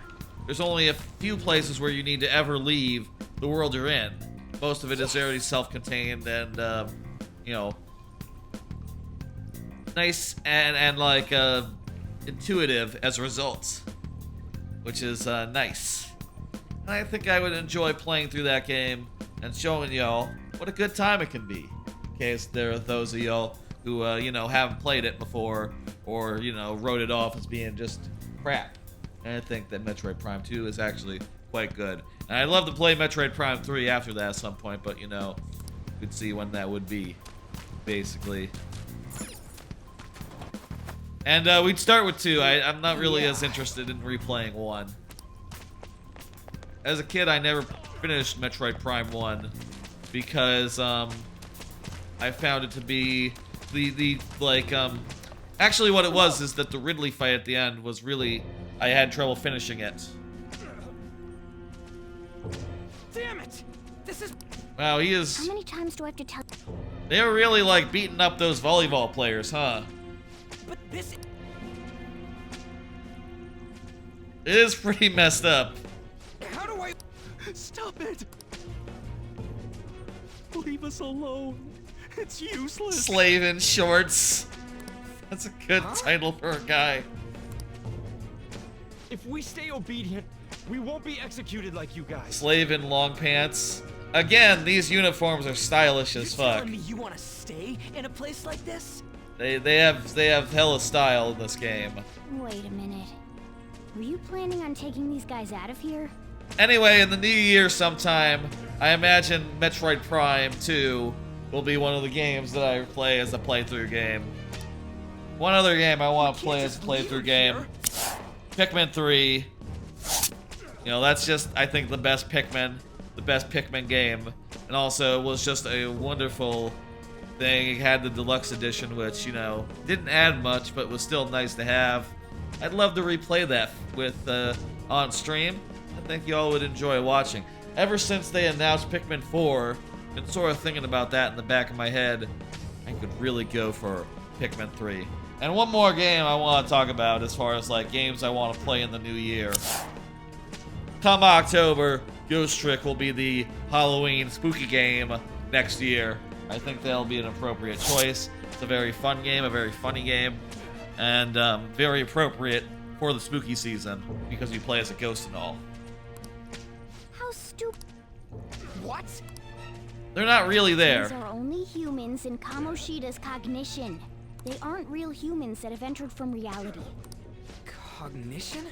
there's only a few places where you need to ever leave the world you're in. Most of it is already self-contained and you know, nice and like intuitive as a result, which is nice. And I think I would enjoy playing through that game and showing y'all what a good time it can be. In case there are those of y'all who you know, haven't played it before, or, you know, wrote it off as being just crap. And I think that Metroid Prime 2 is actually quite good. And I'd love to play Metroid Prime 3 after that at some point, but, you know, we'd see when that would be, basically. And we'd start with 2. I'm not really as interested in replaying 1. As a kid, I never finished Metroid Prime 1 because I found it to be actually what it was is that the Ridley fight at the end was really, I had trouble finishing it.
Damn it! This is.
Wow, he is.
How many times do I have to tell?
They're really like beating up those volleyball players, huh?
But this.
It is pretty messed up.
How do I? Stop it! Leave us alone. It's useless.
Slave in shorts. That's a good title for a guy.
If we stay obedient, we won't be executed like you guys.
Slave in long pants. Again, these uniforms are stylish as fuck.
Telling me you want to stay in a place like this?
They have hella style in this game.
Wait a minute. Were you planning on taking these guys out of here?
Anyway, in the new year sometime, I imagine Metroid Prime 2 will be one of the games that I play as a playthrough game. One other game I want to play as a playthrough game. Pikmin 3. You know, that's just, I think, the best Pikmin game. And also, it was just a wonderful thing. It had the deluxe edition, which, you know, didn't add much, but was still nice to have. I'd love to replay that with on stream. I think y'all would enjoy watching. Ever since they announced Pikmin 4, been sort of thinking about that in the back of my head. I could really go for Pikmin 3. And one more game I want to talk about as far as like games I want to play in the new year. Come October, Ghost Trick will be the Halloween spooky game next year. I think that'll be an appropriate choice. It's a very fun game, a very funny game, and very appropriate for the spooky season because you play as a ghost and all.
How stupid.
What?
They're not really there.
These are only humans in Kamoshida's cognition. They aren't real humans that have entered from reality.
Cognition?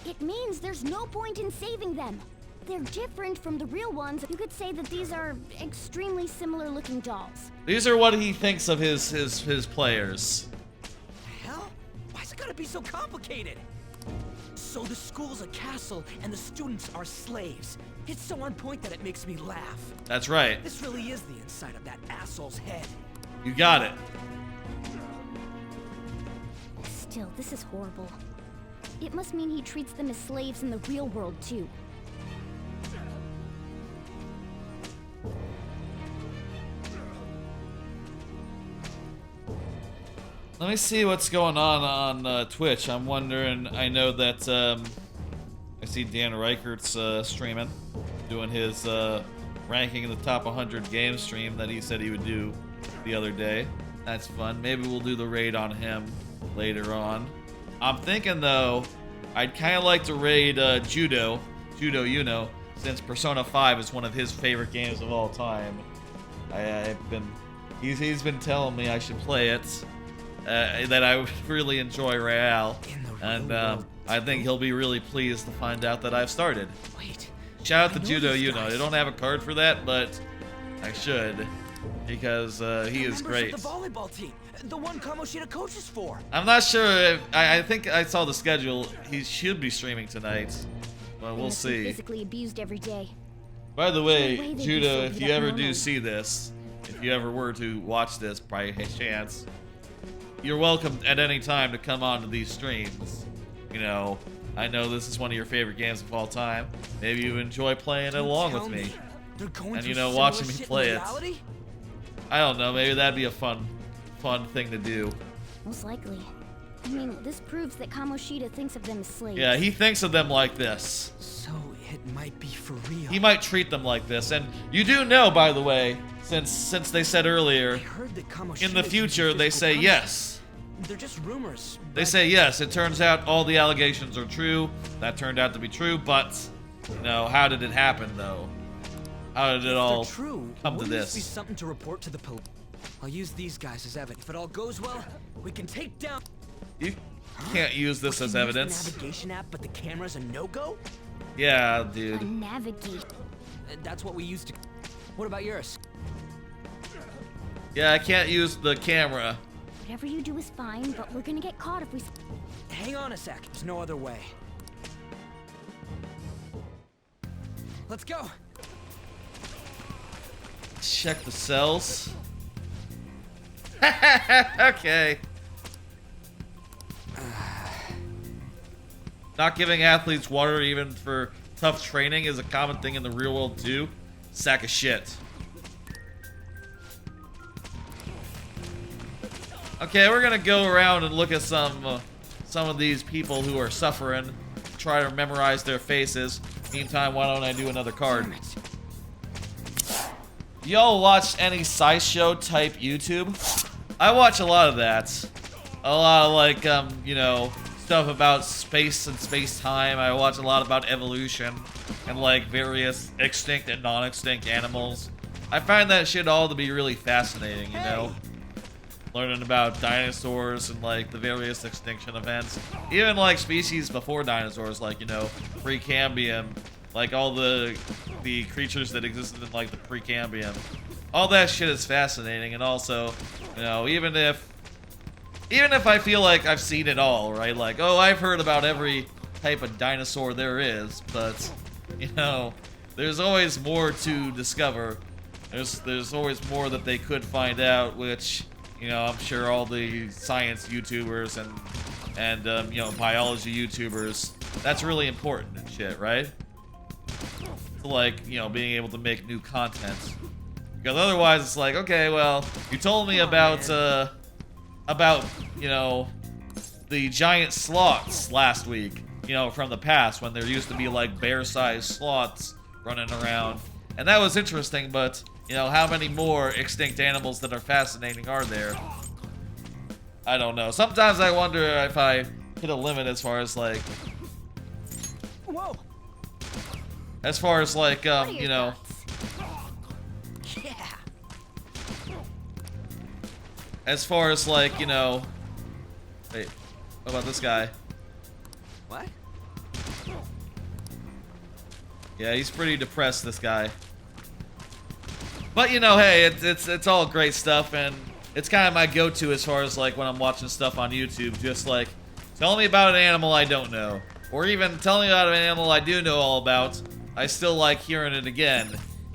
It means there's no point in saving them. They're different from the real ones. You could say that these are extremely similar looking dolls.
These are what he thinks of his players.
Hell? Why's it gotta be so complicated? So the school's a castle and the students are slaves. It's so on point that it makes me laugh.
That's right.
This really is the inside of that asshole's head.
You got it.
Still, this is horrible. It must mean he treats them as slaves in the real world, too.
Let me see what's going on Twitch. I'm wondering, I know that I see Dan Reichert's streaming, doing his ranking in the top 100 games stream that he said he would do the other day. That's fun. Maybe we'll do the raid on him later on. I'm thinking, though, I'd kind of like to raid Judo, you know, since Persona 5 is one of his favorite games of all time. He's been telling me I should play it. That I really enjoy Real, and I think he'll be really pleased to find out that I've started.
Wait.
Shout out to Judo, you know. I don't have a card for that, but I should, because he is great.
The volleyball team, the one Kamoshida coaches for.
I'm not sure if I think I saw the schedule. He should be streaming tonight. Well, we'll see.
Physically abused every day.
By the way, Judo, if you ever do see this, if you ever were to watch this by chance, you're welcome at any time to come on to these streams. You know, I know this is one of your favorite games of all time. Maybe you enjoy playing it along with me. And, you know, watching me play it. I don't know, maybe that'd be a fun thing to do.
Most likely. I mean, this proves that Kamoshida thinks of them as slaves.
Yeah, he thinks of them like this.
So it might be for real.
He might treat them like this. And you do know, by the way, since they said earlier, in the future they say yes.
They're just rumors.
They say yes. It turns out all the allegations are true. That turned out to be true, but you know, how did it happen though? How did it all come to this?
Be something to report to the police.
I'll use these guys as evidence. If it all goes well, we can take down...
You can't use this as evidence.
Use the navigation app, but the camera's a no-go?
Yeah, dude.
Navigate.
That's what we used to... What about yours?
Yeah, I can't use the camera.
Whatever you do is fine, but we're gonna get caught if we...
Hang on a sec. There's no other way. Let's go.
Check the cells. Okay. Not giving athletes water even for tough training is a common thing in the real world too. Sack of shit. Okay, we're gonna go around and look at some of these people who are suffering. Try to memorize their faces. Meantime, why don't I do another card? Y'all watch any SciShow type YouTube? I watch a lot of that. A lot of like, you know, stuff about space and space-time. I watch a lot about evolution and like various extinct and non-extinct animals. I find that shit all to be really fascinating, you know? Learning about dinosaurs and like the various extinction events. Even like species before dinosaurs, like, you know, Precambrian, like all the creatures that existed in like the Precambrian. All that shit is fascinating, and also, you know, even if I feel like I've seen it all, right? Like, oh, I've heard about every type of dinosaur there is, but you know, there's always more to discover. There's always more that they could find out, which, you know, I'm sure all the science YouTubers and you know, biology YouTubers, that's really important and shit, right? Like, you know, being able to make new content. Because otherwise it's like, okay, well, you told me about, you know, the giant sloths last week, you know, from the past, when there used to be like bear-sized sloths running around. And that was interesting, but, you know, how many more extinct animals that are fascinating are there? I don't know. Sometimes I wonder if I hit a limit as far as like...
Whoa!
As far as like, you know...
Yeah.
As far as like, you know... Wait, what about this guy?
What?
Yeah, he's pretty depressed, this guy. But, you know, hey, it's all great stuff, and it's kind of my go-to as far as, like, when I'm watching stuff on YouTube. Just, like, tell me about an animal I don't know. Or even tell me about an animal I do know all about. I still like hearing it again.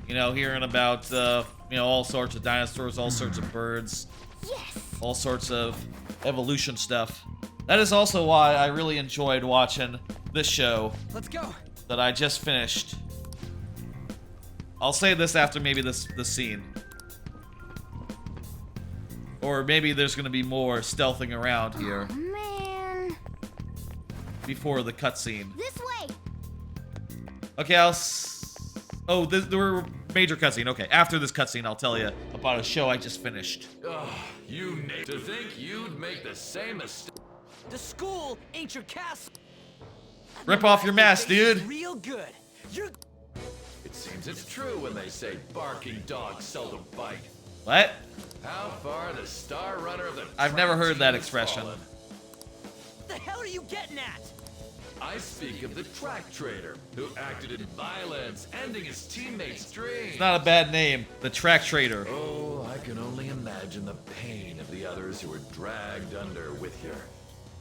You know, hearing about, you know, all sorts of dinosaurs, all sorts of birds.
Yes.
All sorts of evolution stuff. That is also why I really enjoyed watching this show.
Let's go.
That I just finished. I'll say this after maybe this scene. Or maybe there's gonna be more stealthing around here.
Oh, man.
Before the cutscene.
This way.
Okay, there were major cutscene. Okay, after this cutscene, I'll tell you about a show I just finished.
Oh, to think you'd make the same mistake.
The school ain't your castle.
Rip off your mask, dude.
Real good. You're...
It seems it's true when they say barking dogs seldom bite.
What?
How far the Star Runner of the
I've never heard that expression.
What the hell are you getting at?
I speak of the track trader who acted in violence, ending his teammates' dreams.
It's not a bad name, the track trader.
Oh, I can only imagine the pain of the others who were dragged under with your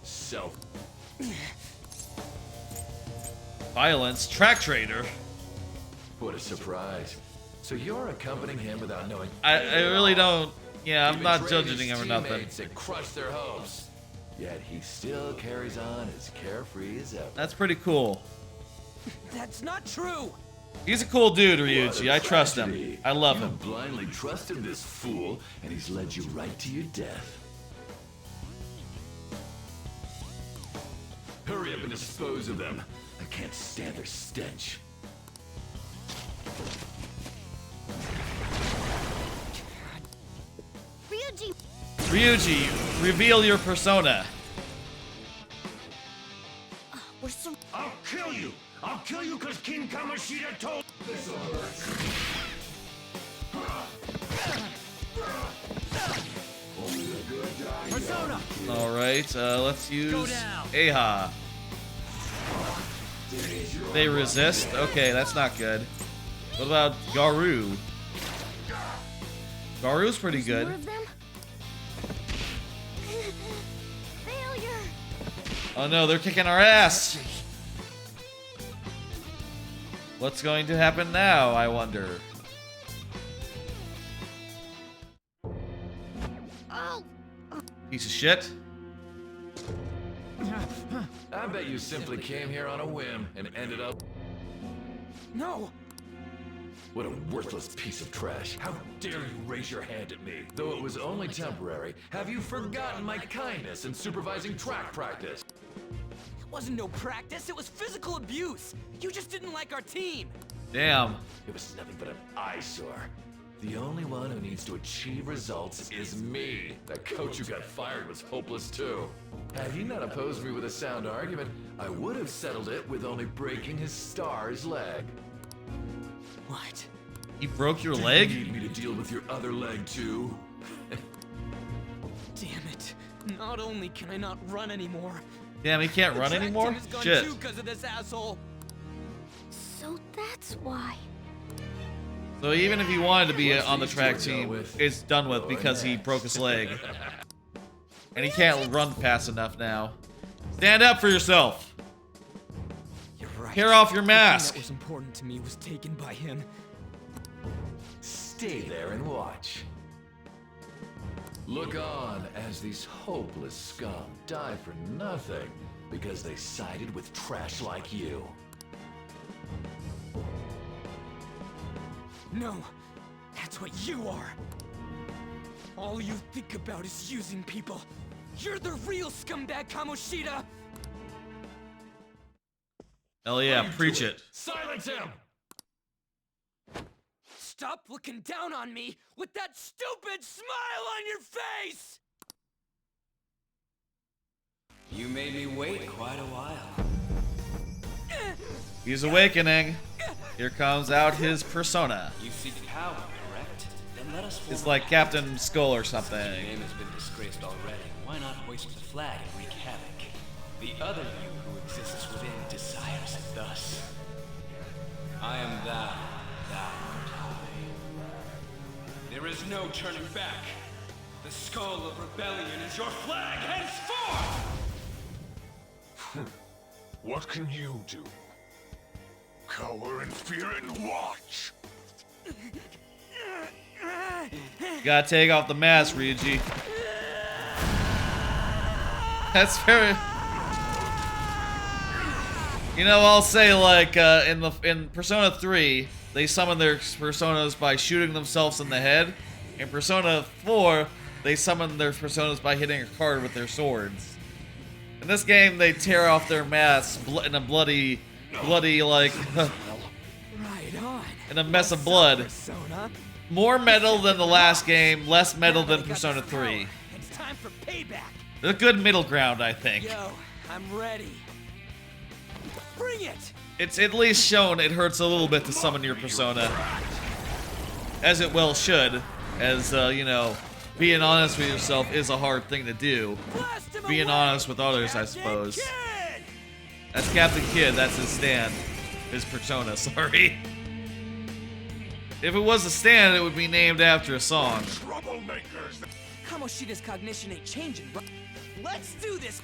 self.
Violence, track trader.
What a surprise. So you're accompanying him without knowing.
I really don't. Yeah, I'm not judging him or nothing.
And crushed their hopes. Yet he still carries on as carefree as ever.
That's pretty cool.
That's not true.
He's a cool dude, Ryuji. I trust him. I love him.
You blindly trusted this fool, and he's led you right to your death. Hurry up and dispose of them. I can't stand their stench.
Ryuji, reveal your persona.
We're so...
I'll kill you! I'll kill you because King Kamoshida told... This'll hurt.
Alright, let's use Aha. They resist? Okay, that's not good. What about Garu? Garu's pretty good. Oh no, they're kicking our ass! What's going to happen now, I wonder? Piece of shit.
I bet you simply came here on a whim and ended up...
No!
What a worthless piece of trash. How dare you raise your hand at me? Though it was only temporary, have you forgotten my kindness in supervising track practice?
It wasn't no practice, it was physical abuse! You just didn't like our team!
Damn.
It was nothing but an eyesore. The only one who needs to achieve results is me. That coach who got fired was hopeless too. Had he not opposed me with a sound argument, I would have settled it with only breaking his star's leg.
What?
He broke your leg?
Do you need me to deal with your other leg too?
Damn it. Not only can I not run anymore.
Damn, he can't run anymore? Shit.
Because of this asshole.
So that's why.
So even if he wanted to be on the track team, it's done with because he broke his leg. And he can't run fast enough now. Stand up for yourself.
You're right.
Tear off your mask.
What was important to me was taken by him.
Stay there and watch. Look on as these hopeless scum die for nothing because they sided with trash like you.
No, that's what you are. All you think about is using people. You're the real scumbag, Kamoshida!
Hell yeah, preach it.
Silence him!
Stop looking down on me with that stupid smile on your face!
You made me wait quite a while.
He's awakening. Here comes out his persona.
You seek power, correct? Then let us.
It's like Captain Skull or something.
Your name has been disgraced already. Why not hoist the flag and wreak havoc? The other you who exists within desires it thus. I am thou, thou art I. There is no turning back. The skull of rebellion is your flag henceforth!
What can you do? Cower in fear and watch.
Gotta take off the mask, Ryuji. That's very. You know, I'll say like in Persona 3, they summon their personas by shooting themselves in the head. In Persona 4, they summon their personas by hitting a card with their swords. In this game, they tear off their masks in a bloody like,
Right on.
in a mess of blood. More metal than the last game, less metal than Persona 3.
It's time for payback.
A good middle ground, I think.
Yo, I'm ready. Bring it.
It's at least shown it hurts a little bit to summon your persona. As it well should. As, you know, being honest with yourself is a hard thing to do. Being honest with others, I suppose. That's Captain Kidd, that's his stand. His persona, sorry. If it was a stand, it would be named after a song.
Troublemakers. Kamoshida's cognition ain't changing, bro. Let's do this.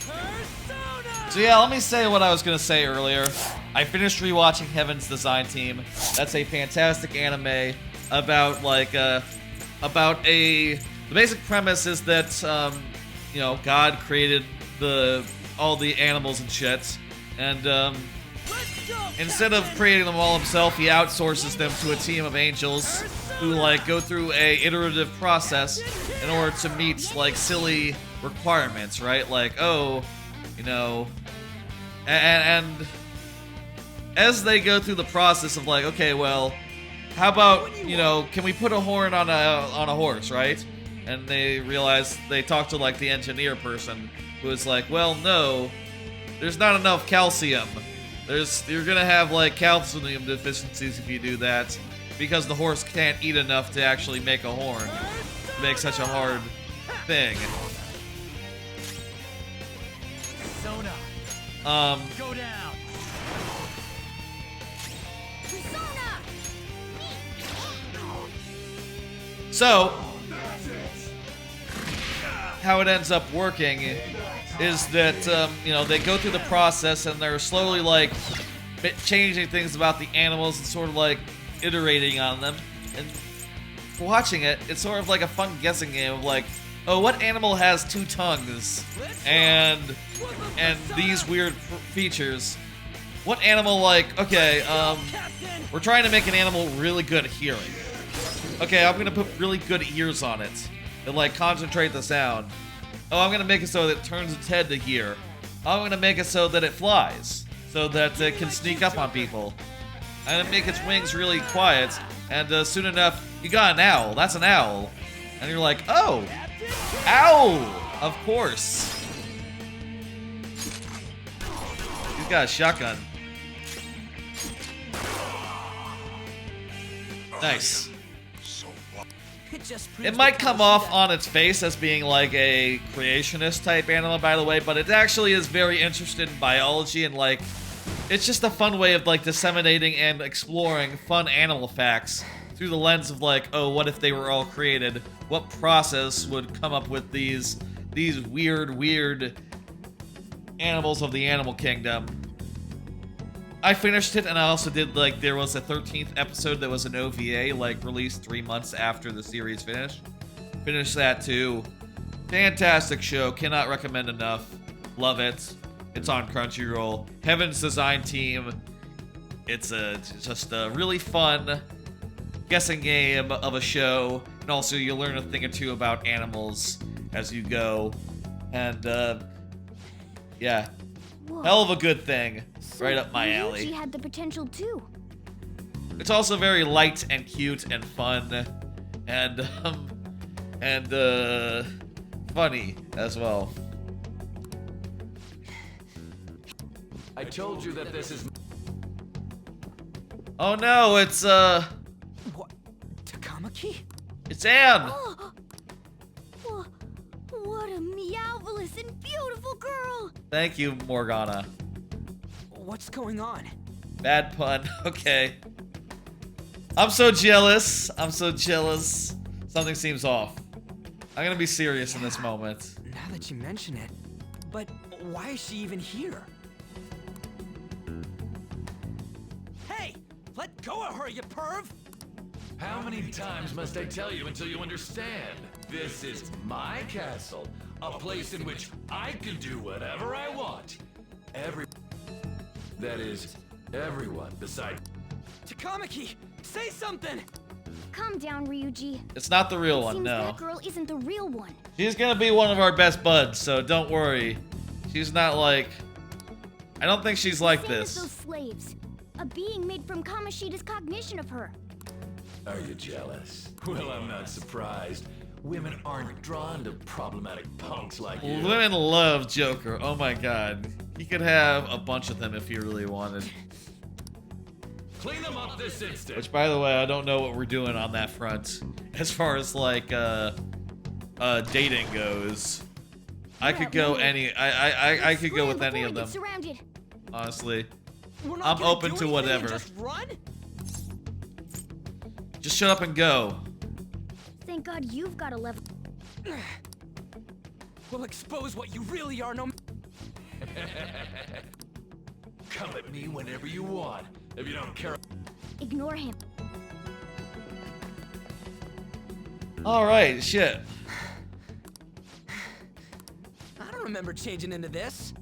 Persona!
So yeah, let me say what I was gonna say earlier. I finished rewatching Heaven's Design Team. That's a fantastic anime about like the basic premise is that you know, God created all the animals and shit, and instead of creating them all himself, he outsources them to a team of angels who like go through a iterative process in order to meet like silly requirements, right? Like, oh, you know, and as they go through the process of like, okay, well, how about, you know, can we put a horn on a horse, right? And they realize, they talk to like the engineer person who is like, well, no, there's not enough calcium. You're gonna have like calcium deficiencies if you do that. because the horse can't eat enough to actually make a horn. It makes such a hard thing.
Persona. Go down.
So, how it ends up working is that, you know, they go through the process and they're slowly, like, changing things about the animals and sort of, like, iterating on them. And watching it, it's sort of like a fun guessing game of, like, oh, what animal has 2 tongues and these weird features? What animal, like, okay, we're trying to make an animal really good at hearing. Okay, I'm gonna put really good ears on it and, like, concentrate the sound. Oh, I'm gonna make it so that it turns its head to hear. I'm gonna make it so that it flies, so that it can sneak up on people. I'm gonna make its wings really quiet, and soon enough, you got an owl. That's an owl. And you're like, oh, owl! Of course. He's got a shotgun. Nice. It might come off on its face as being like a creationist type animal, by the way, but it actually is very interested in biology and, like, it's just a fun way of, like, disseminating and exploring fun animal facts through the lens of, like, oh, what if they were all created? What process would come up with these weird animals of the animal kingdom? I finished it, and I also did, like, there was a 13th episode that was an OVA, like, released 3 months after the series finished. Finished that, too. Fantastic show. Cannot recommend enough. Love it. It's on Crunchyroll. Heaven's Design Team. It's just a really fun guessing game of a show, and also you learn a thing or two about animals as you go. And, yeah.
Whoa.
Hell of a good thing.
So
Right up my alley.
She had the potential too.
It's also very light and cute and fun, and funny as well.
I told you that this is.
Oh no, it's
What? Takamaki?
it's Anne.
What a meowvelous and beautiful girl!
Thank you, Morgana.
What's going on?
Bad pun. Okay. I'm so jealous. I'm so jealous. Something seems off. I'm gonna be serious in this moment.
Now that you mention it, but why is she even here? Hey! Let go of her, you perv!
How many times must I tell you until you understand? This is my castle, a place in which I can do whatever I want. That is, everyone besides.
Takamaki, say something!
Calm down, Ryuji.
It's not the real one,
Seems
no.
that girl isn't the real one.
She's gonna be one of our best buds, so don't worry. She's not like... I don't think she's like
Same as
this.
those slaves. A being made from Kamoshida's cognition of her.
Are you jealous? Well, I'm not surprised. Women aren't drawn to problematic punks like you.
Women love Joker. Oh my god. He could have a bunch of them if he really wanted.
Clean them up this instant.
Which, by the way, I don't know what we're doing on that front. As far as, like, dating goes. I could go any... I could go with any of them.
Surrounded.
Honestly.
We're not
I'm
gonna
open
do
to
anything
whatever.
and just run?
Just shut up and go.
Thank God you've got a level.
We'll expose what you really are, no.
Come at me whenever you want. If you don't care.
Ignore him.
Alright, shit.
I don't remember changing into this.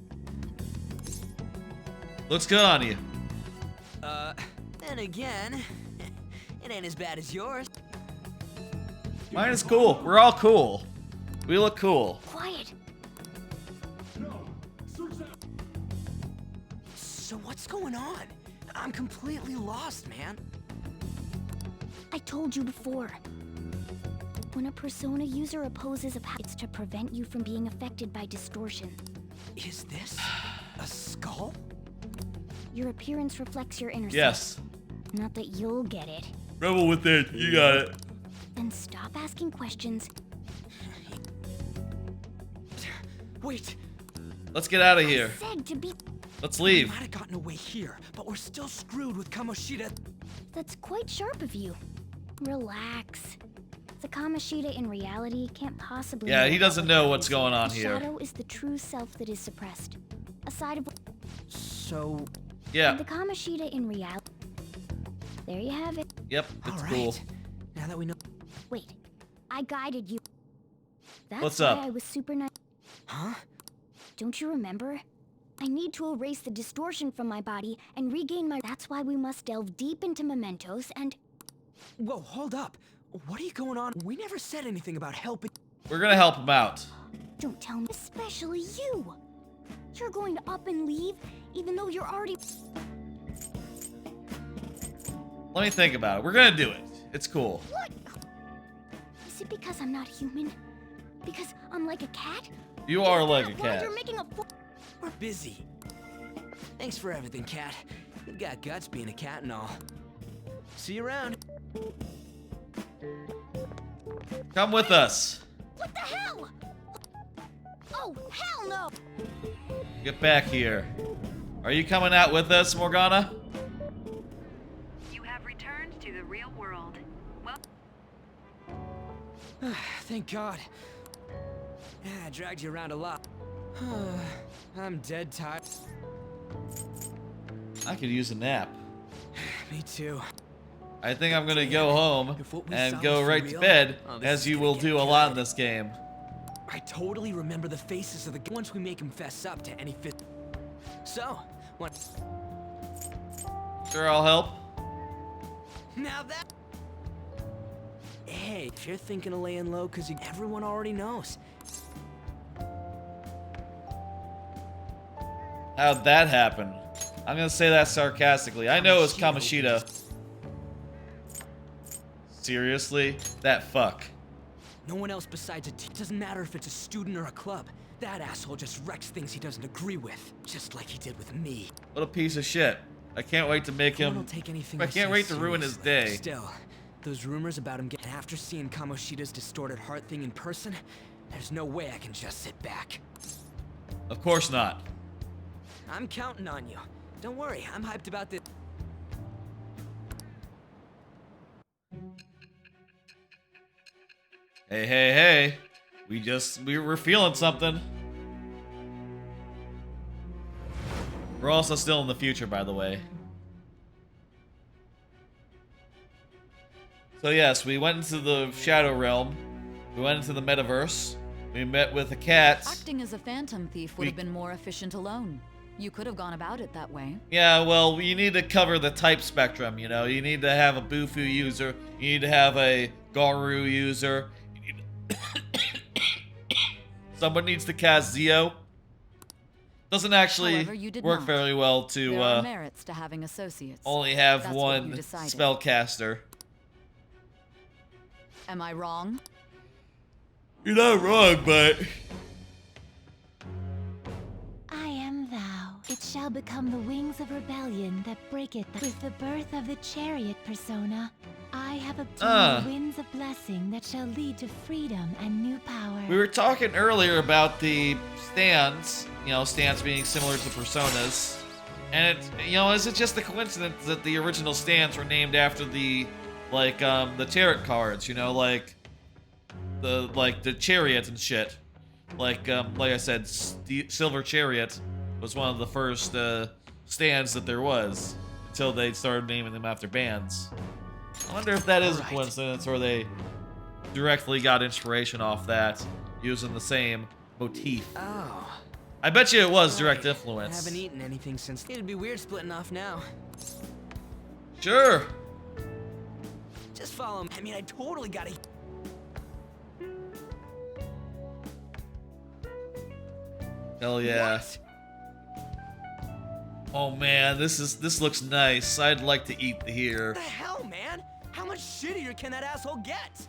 Looks good on you.
Then again, it ain't as bad as yours.
Mine is cool. We're all cool. We look cool.
Quiet.
So what's going on? I'm completely lost, man.
I told you before. When a persona user opposes a power, it's to prevent you from being affected by distortion.
Is this a skull?
Your appearance reflects your inner
Yes.
self. Not that you'll get it.
Rebel within. You got it.
Then stop asking questions.
Wait.
Let's get out of here.
Said to be.
Let's
We
leave.
might have gotten away here, but we're still screwed with Kamoshida.
That's quite sharp of you. Relax. The Kamoshida in reality can't possibly.
Yeah,
know
he doesn't
what
know
happens.
what's going on
The
here.
shadow is the true self that is suppressed. A side of.
So.
Yeah.
The Kamoshida in reality. There you have it.
Yep, it's cool.
Now that we know.
Wait, I guided you. That's
What's
why
up?
I was super nice.
Huh?
Don't you remember? I need to erase the distortion from my body and regain my. That's why we must delve deep into mementos and.
Whoa, hold up. What are you going on? We never said anything about helping.
We're gonna help him out.
Don't tell me, especially you. You're going to up and leave, even though you're already.
Let me think about it. We're gonna do it. It's cool.
What? Is it because I'm not human? Because I'm like a cat?
You are like a
Why
cat.
you're making a.
We're busy. Thanks for everything, cat. You've got guts being a cat and all. See you around.
Come with us.
What the hell? Oh, hell no!
Get back here. Are you coming out with us, Morgana?
You have returned to the real world. Well,
Thank God. Yeah, I dragged you around a lot. I'm dead tired.
I could use a nap.
Me too.
I think I'm gonna go home
what we
and
saw
go
was for
right to
real,
bed,
this
as
is
you
gonna
will
get
do a lot in this game.
I totally remember the faces of the once we make him fess up to any fit. So, what?
Sure, I'll help.
Now that. Hey, if you're thinking of laying low, cause everyone already knows.
How'd that happen? I'm gonna say that sarcastically. I know it's Kamoshida. Seriously? That fuck.
No one else besides doesn't matter if it's a student or a club. That asshole just wrecks things he doesn't agree with, just like he did with me.
What a piece of shit. I can't wait to make
No one
him.
will take anything
I
I
can't
say
wait to ruin his
seriously.
day.
Still, those rumors about him getting after seeing Kamoshida's distorted heart thing in person, there's no way I can just sit back.
Of course not.
I'm counting on you. Don't worry, I'm hyped about this.
Hey, hey, hey. We were feeling something. We're also still in the future, by the way. So yes, we went into the Shadow Realm. We went into the metaverse. We met with a cat.
Acting as a phantom thief would have been more efficient alone. You could have gone about it that way.
Yeah, well, you need to cover the type spectrum, you know? You need to have a Bufu user. You need to have a Garu user. Someone needs to cast Zio. Doesn't actually
However, you did
work
not.
very well to
There are merits to having associates.
only have
That's what you
one
decided.
spellcaster.
Am I wrong?
You're not wrong, but...
I am thou. It shall become the wings of rebellion that breaketh with the birth of the chariot persona. I have obtained the winds of blessing that shall lead to freedom and new power.
We were talking earlier about the stands, you know, stands being similar to personas. And it, you know, is it just a coincidence that the original stands were named after the, like, the tarot cards, you know, like the chariot and shit. Like I said, Silver Chariot was one of the first stands that there was until they started naming them after bands. I wonder if that is a coincidence or they directly got inspiration off that using the same motif.
Oh.
I bet you it was direct
I
influence.
haven't eaten anything since. It'd be weird splitting off now.
Sure.
Just follow me. I mean, I totally gotta.
Hell yeah. Oh man, this looks nice. I'd like to eat here.
What the hell, man? How much shittier can that asshole get?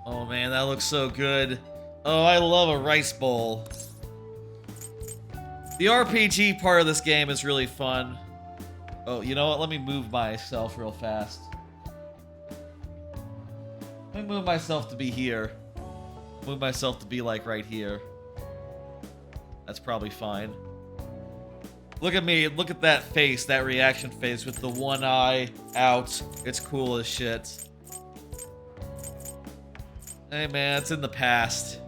Oh man, that looks so good. Oh, I love a rice bowl. The RPG part of this game is really fun. Oh, you know what? Let me move myself real fast. Let me move myself to be here. Move myself to be like right here. That's probably fine. Look at me. Look at that face, that reaction face with the one eye out. It's cool as shit. Hey man, it's in the past.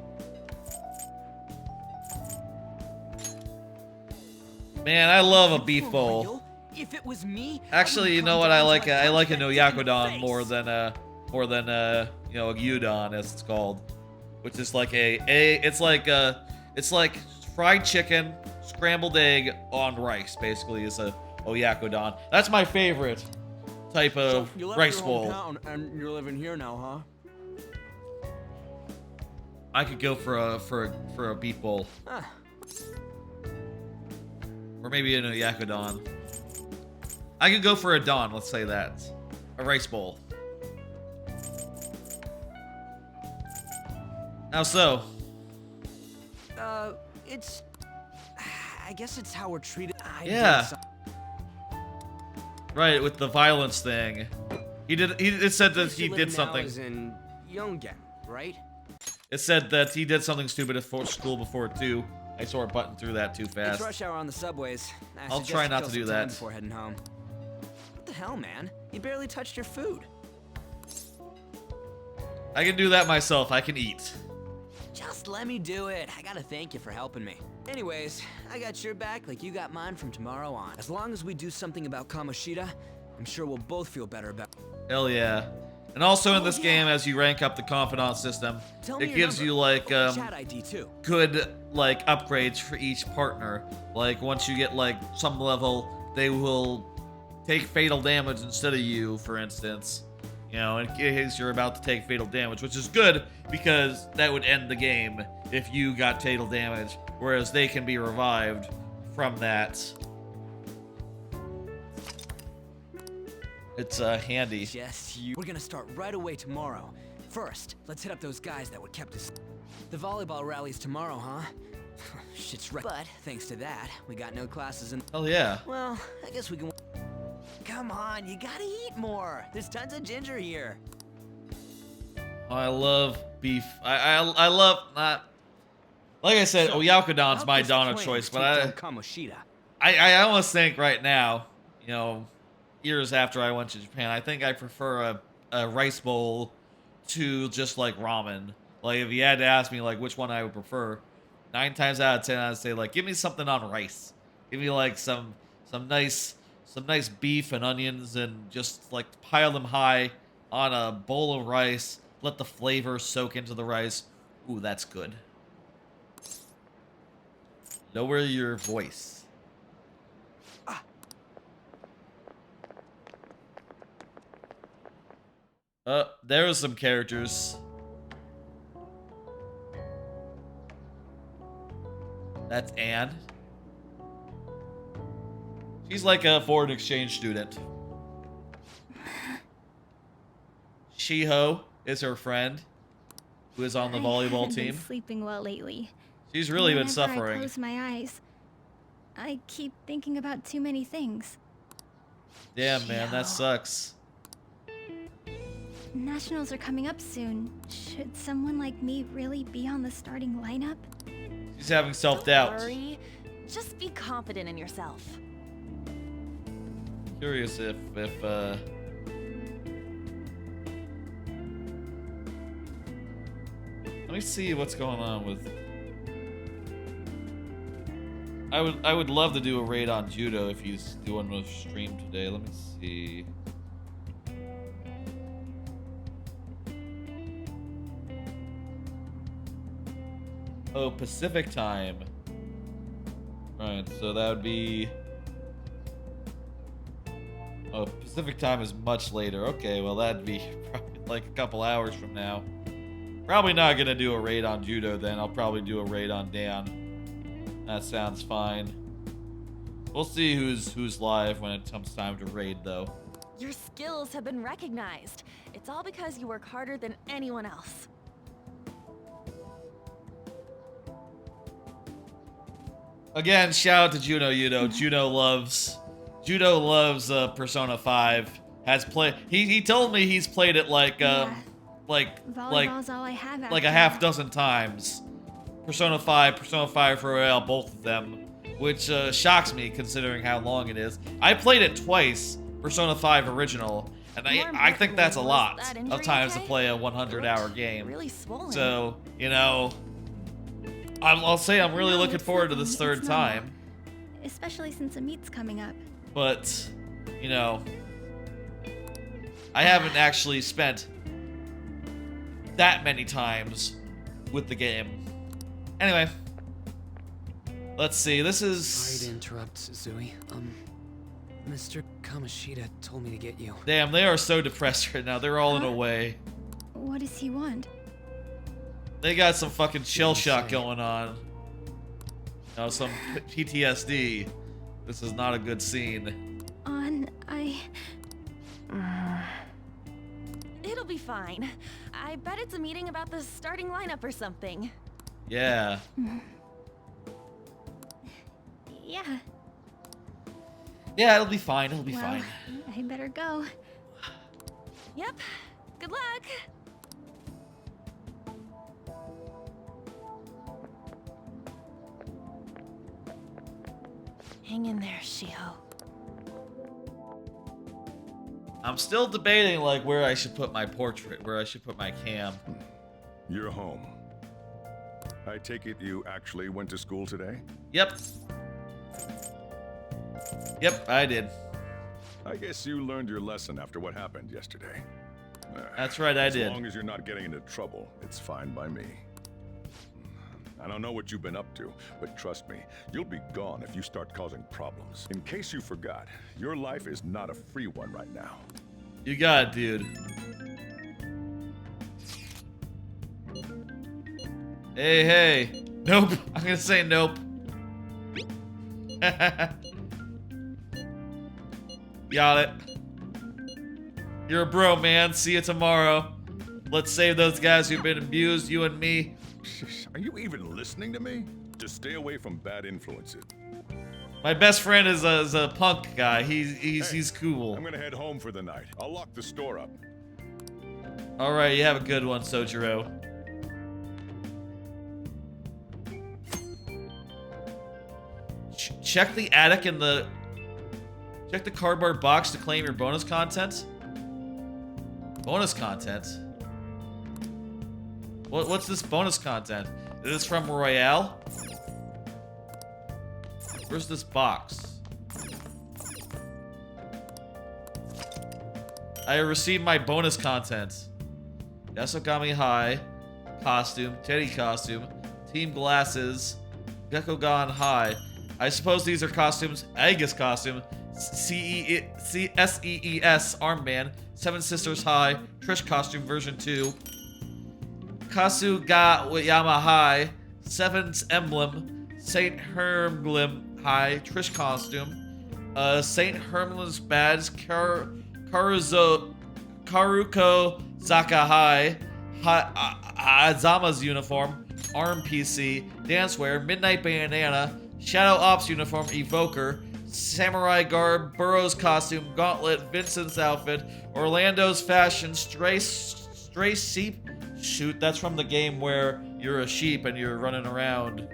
Man, I love a beef bowl.
If it was me,
Actually, you know what? I like an oyakodon more than a you know, a gyudon as it's called, which is like it's like fried chicken, scrambled egg on rice. Basically, is a oyakodon. That's my favorite type of
you left
rice
your
bowl.
hometown and you're living here now, huh?
I could go for a beef bowl.
Huh.
Or maybe an oyakodon. I could go for a don, let's say that. A rice bowl. How so?
It's... I guess it's how we're treated.
Yeah. Right, with the violence thing. It said that he did something.
Is in Yongen, right?
It said that he did something stupid at school before too. I sort of buttoned through that too fast.
It's rush hour on the subways.
I'll try not to do that.
Before heading home. What the hell, man? You barely touched your food.
I can do that myself. I can eat.
Just let me do it. I gotta thank you for helping me. Anyways, I got your back like you got mine from tomorrow on. As long as we do something about Kamoshida, I'm sure we'll both feel better about it.
Hell yeah. And also in this game, as you rank up the confidant system, it gives you like
chat ID too.
good like upgrades for each partner. Like once you get like some level, they will take fatal damage instead of you, for instance. You know, in case you're about to take fatal damage, which is good because that would end the game if you got fatal damage, whereas they can be revived from that. It's handy.
Yes, you. We're gonna start right away tomorrow. First, let's hit up those guys that would kept us. The volleyball rally's tomorrow, huh? Shit's right. But thanks to that, we got no classes in.
Oh yeah.
Well, I guess we can. Come on, you gotta eat more. There's tons of ginger here.
I love beef. I love not. Like I said, Oyakodon's my don of choice, but I almost think right now, you know, years after I went to Japan, I think I prefer a rice bowl to just like ramen. Like if you had to ask me like which one I would prefer, 9 times out of 10 I'd say like give me something on rice. Give me like some nice beef and onions and just like pile them high on a bowl of rice. Let the flavor soak into the rice. Ooh, that's good. Lower your voice. There are some characters. That's Anne. She's like a foreign exchange student. Shiho is her friend, who is on the volleyball team.
I've been sleeping well lately.
She's really been
Whenever
suffering.
I close my eyes, I keep thinking about too many things.
Damn, man, that sucks.
Nationals are coming up soon. Should someone like me really be on the starting lineup?
She's having self-doubt.
Don't worry. Just be confident in yourself.
Curious if let me see what's going on with. I would love to do a raid on Judo if he's doing a stream today. Let me see. Oh, Pacific time. Right, so that would be. Oh, Pacific time is much later. Okay, well that'd be probably like a couple hours from now. Probably not gonna do a raid on Judo then. I'll probably do a raid on Dan. That sounds fine. We'll see who's live when it comes time to raid though.
Your skills have been recognized. It's all because you work harder than anyone else.
Again, shout out to Juno Yudo. Juno loves Persona 5. Has played. He told me he's played it like
Volleyball's all I have
like a
after
half
that.
dozen times. Persona 5 Royale, both of them, which shocks me considering how long it is. I played it twice, Persona 5 Original, and I think that's a lot of times to play a 100-hour game.
Really swollen.
So, you know, I'll say I'm really looking forward to this
It's
third
normal.
time,
Especially since a meet's coming up.
but, you know, I haven't actually spent that many times with the game. Anyway, let's see. This is...
Sorry to interrupt, Zui. Mr. Kamoshida told me to get you.
Damn, they are so depressed right now. They're all in a way.
What does he want?
They got some fucking shell shock going on. You know, some PTSD. This is not a good scene.
It'll be fine. I bet it's a meeting about the starting lineup or something.
Yeah.
Yeah.
Yeah, it'll be fine. It'll be
Well,
fine.
I better go.
Yep. Good luck. Hang in there, Shiho.
I'm still debating, like, where I should put my portrait, where I should put my cam.
You're home. I take it you actually went to school today?
Yep. Yep, I did.
I guess you learned your lesson after what happened yesterday.
That's right, I did.
As long as you're not getting into trouble, it's fine by me. I don't know what you've been up to, but trust me, you'll be gone if you start causing problems. In case you forgot, your life is not a free one right now.
You got it, dude. Hey, hey. Nope. I'm gonna say nope. Got it. You're a bro, man. See you tomorrow. Let's save those guys who've been abused, you and me.
Are you even listening to me? Just stay away from bad influences.
My best friend is a punk guy. He's cool.
I'm gonna head home for the night. I'll lock the store up.
All right, you have a good one, Sojiro. Check the attic in the... Check the cardboard box to claim your bonus content. Bonus content? What's this bonus content? Is this from Royale? Where's this box? I received my bonus content. Yasogami High. Costume. Teddy costume. Team glasses. Gekogan High. I suppose these are costumes. Aegis costume. SEES armband. Seven Sisters High. Trish costume version 2. Kasuga Yama High. Seven's Emblem. Saint Hermglim High. Trish costume. Saint Hermlin's badge. Karuko Zaka High. Azama's uniform. Arm PC. Dancewear. Midnight Bandana. Shadow Ops uniform. Evoker. Samurai garb. Burrow's costume. Gauntlet. Vincent's outfit. Orlando's fashion. Stray sheep. Shoot, that's from the game where you're a sheep and you're running around.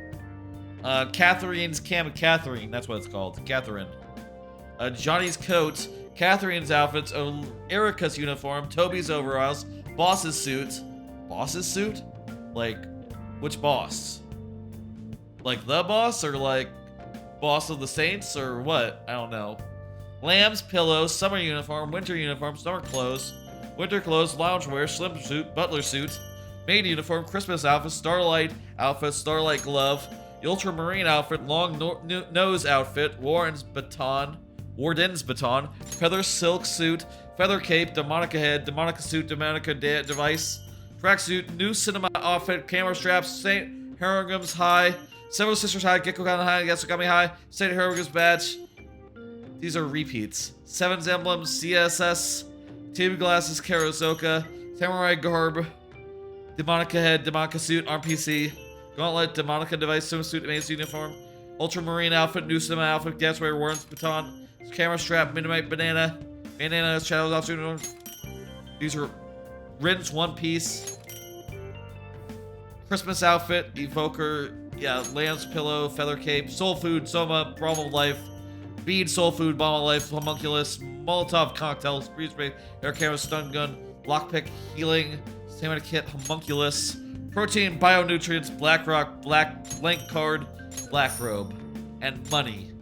Catherine's Camp Catherine. That's what it's called. Catherine. Johnny's coat. Catherine's outfits. Erica's uniform. Toby's overalls. Boss's suit. Boss's suit? Like, which boss? Like the boss or like boss of the Saints or what? I don't know. Lamb's pillows. Summer uniform. Winter uniform. Summer clothes. Winter clothes. Loungewear. Slim suit. Butler suit. Maid uniform. Christmas outfit. Starlight outfit. Starlight glove. The ultramarine outfit. Long nose outfit. Warden's baton. Feather silk suit. Feather cape. Demonica head. Demonica suit. Demonica device. Tracksuit. New cinema outfit. Camera straps. St. Harrigan's High. Several Sisters High. Gekogan High. Yasogami High. St. Harrigan's badge. These are repeats. Seven's Emblem. CSS. Team glasses. Karazoka. Samurai garb. Demonica head. Demonica suit. Arm PC. Gauntlet. Demonica device. Swimsuit. Maid's uniform. Ultramarine outfit. New cinema outfit. Gasway. Warren's baton. Camera strap. Midnight banana. Bandana. Shadows off uniform. These are Rin's One Piece. Christmas outfit, Evoker, yeah, Lance Pillow, Feather Cape, Soul Food, Soma, Bomb of Life, Bead, Soul Food, Bomb of Life, Homunculus, Molotov Cocktail, Freeze Spray, Air Camera, Stun Gun, Lockpick, Healing, Stamina Kit, Homunculus, Protein, Bionutrients, Black Rock, Blank Card, Black Robe, and Money.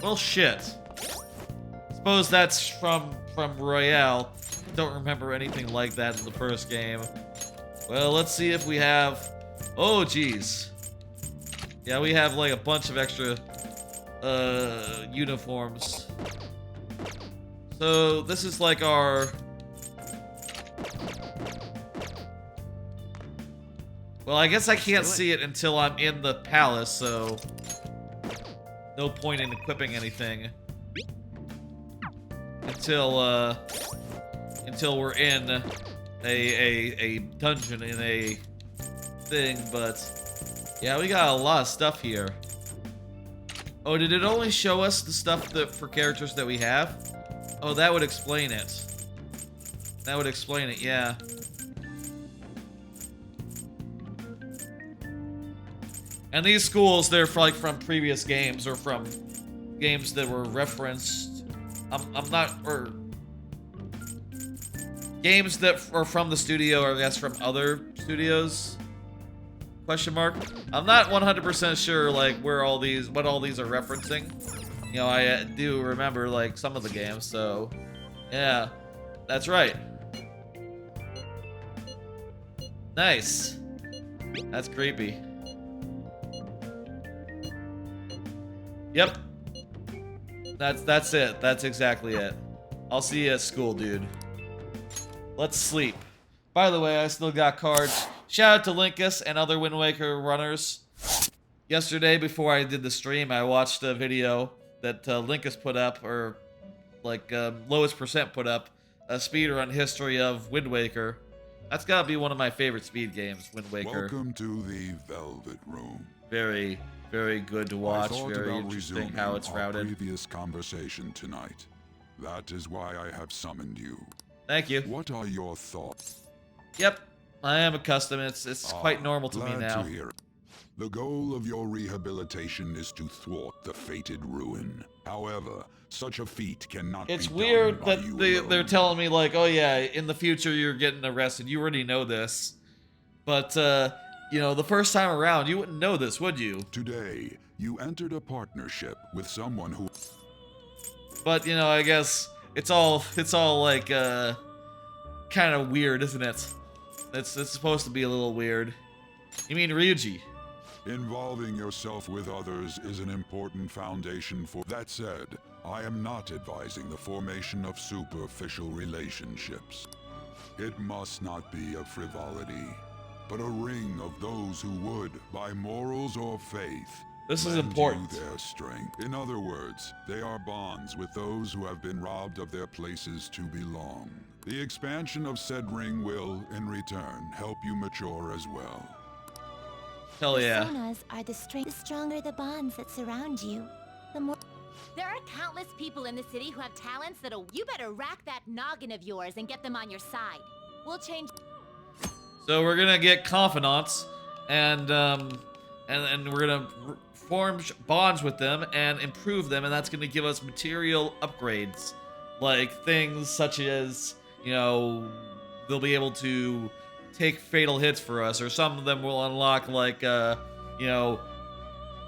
Well, shit. Suppose that's from Royale. Don't remember anything like that in the first game. Well, let's see if we have... Oh, geez. Yeah, we have like a bunch of extra uniforms. So this is like our... Well, I guess I can't see it until I'm in the palace, so... No point in equipping anything. Until we're in a dungeon in a thing, but yeah, we got a lot of stuff here. Oh, did it only show us the stuff that for characters that we have? Oh, that would explain it. That would explain it, yeah. And these schools, they're like from previous games or from games that were referenced. I'm not, or games that are from the studio, or I guess from other studios? Question mark. I'm not 100% sure like what all these are referencing. You know, I do remember like some of the games, so yeah, that's right. Nice. That's creepy. Yep. That's it. That's exactly it. I'll see you at school, dude. Let's sleep. By the way, I still got cards. Shout out to Linkus and other Wind Waker runners. Yesterday, before I did the stream, I watched a video that Linkus put up, or like Lowest Percent put up, a speedrun history of Wind Waker. That's gotta be one of my favorite speed games, Wind Waker.
Welcome to the Velvet Room.
Very, very good to watch.
I thought
Very
about
interesting how it's
our
routed.
previous conversation tonight. That is why I have summoned you.
Thank you.
What are your thoughts?
Yep, I am accustomed. It's quite normal to me
glad
now.
To hear it. The goal of your rehabilitation is to thwart the fated ruin. However, such a feat cannot
It's
be
weird
done by
that
you
they're telling me like, oh yeah, in the future you're getting arrested. You already know this. But, you know, the first time around, you wouldn't know this, would you?
Today, you entered a partnership with someone who...
But, you know, I guess it's all like, kind of weird, isn't it? It's supposed to be a little weird. You mean Ryuji?
Involving yourself with others is an important foundation for... That said, I am not advising the formation of superficial relationships. It must not be a frivolity, but a ring of those who would, by morals or faith,
this is
lend
important.
you their strength. In other words, they are bonds with those who have been robbed of their places to belong. The expansion of said ring will, in return, help you mature as well.
Hell yeah.
Personas are the stronger the bonds that surround you, the more...
There are countless people in the city who have talents that'll... You better rack that noggin of yours and get them on your side. We'll change...
So we're gonna get confidants, and we're gonna form bonds with them and improve them, and that's gonna give us material upgrades, like things such as, you know, they'll be able to take fatal hits for us, or some of them will unlock like, you know,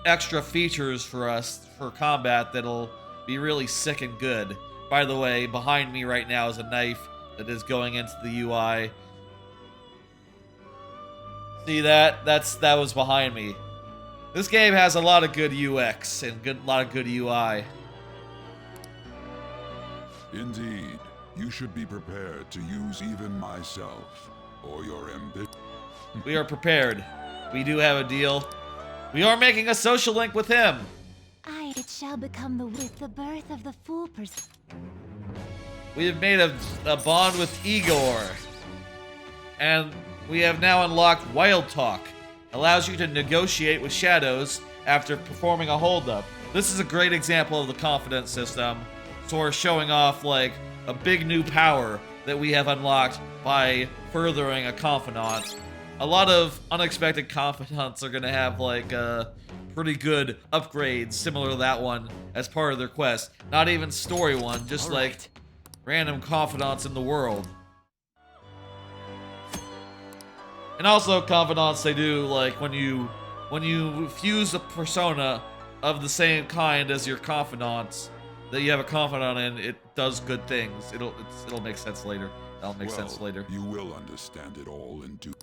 extra features for us for combat that'll be really sick and good. By the way, behind me right now is a knife that is going into the UI. See that? That was behind me. This game has a lot of good UX and a lot of good UI.
Indeed, you should be prepared to use even myself, or your ambition.
We are prepared. We do have a deal. We are making a social link with him.
It shall become with the birth of the fool person.
We have made a bond with Igor. And we have now unlocked Wild Talk. Allows you to negotiate with shadows after performing a holdup. This is a great example of the confidence system. So we're showing off like a big new power that we have unlocked by furthering a confidant. A lot of unexpected confidants are gonna have like pretty good upgrades similar to that one as part of their quest. Not even story one, just like random confidants in the world. And also confidants, they do like when you fuse a persona of the same kind as your confidants that you have a confidant in, it does good things. It'll make sense later. That'll make sense later.
You will understand it all in due.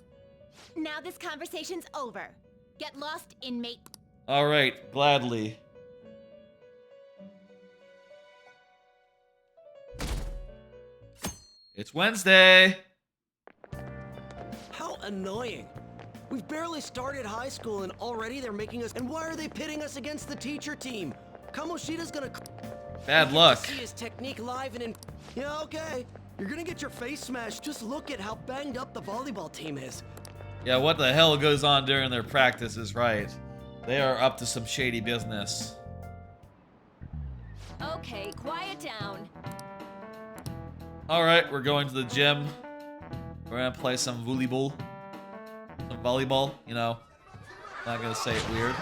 Now this conversation's over. Get lost, inmate.
All right, gladly. It's Wednesday.
How annoying. We've barely started high school and already they're making us. And why are they pitting us against the teacher team? Kamoshida's gonna.
Bad luck.
See his technique live and in. Yeah, okay. You're gonna get your face smashed. Just look at how banged up the volleyball team is.
Yeah, what the hell goes on during their practice is right. They are up to some shady business.
Okay, quiet down.
Alright, we're going to the gym. We're gonna play some volleyball. Some volleyball, you know. Not gonna say it weird.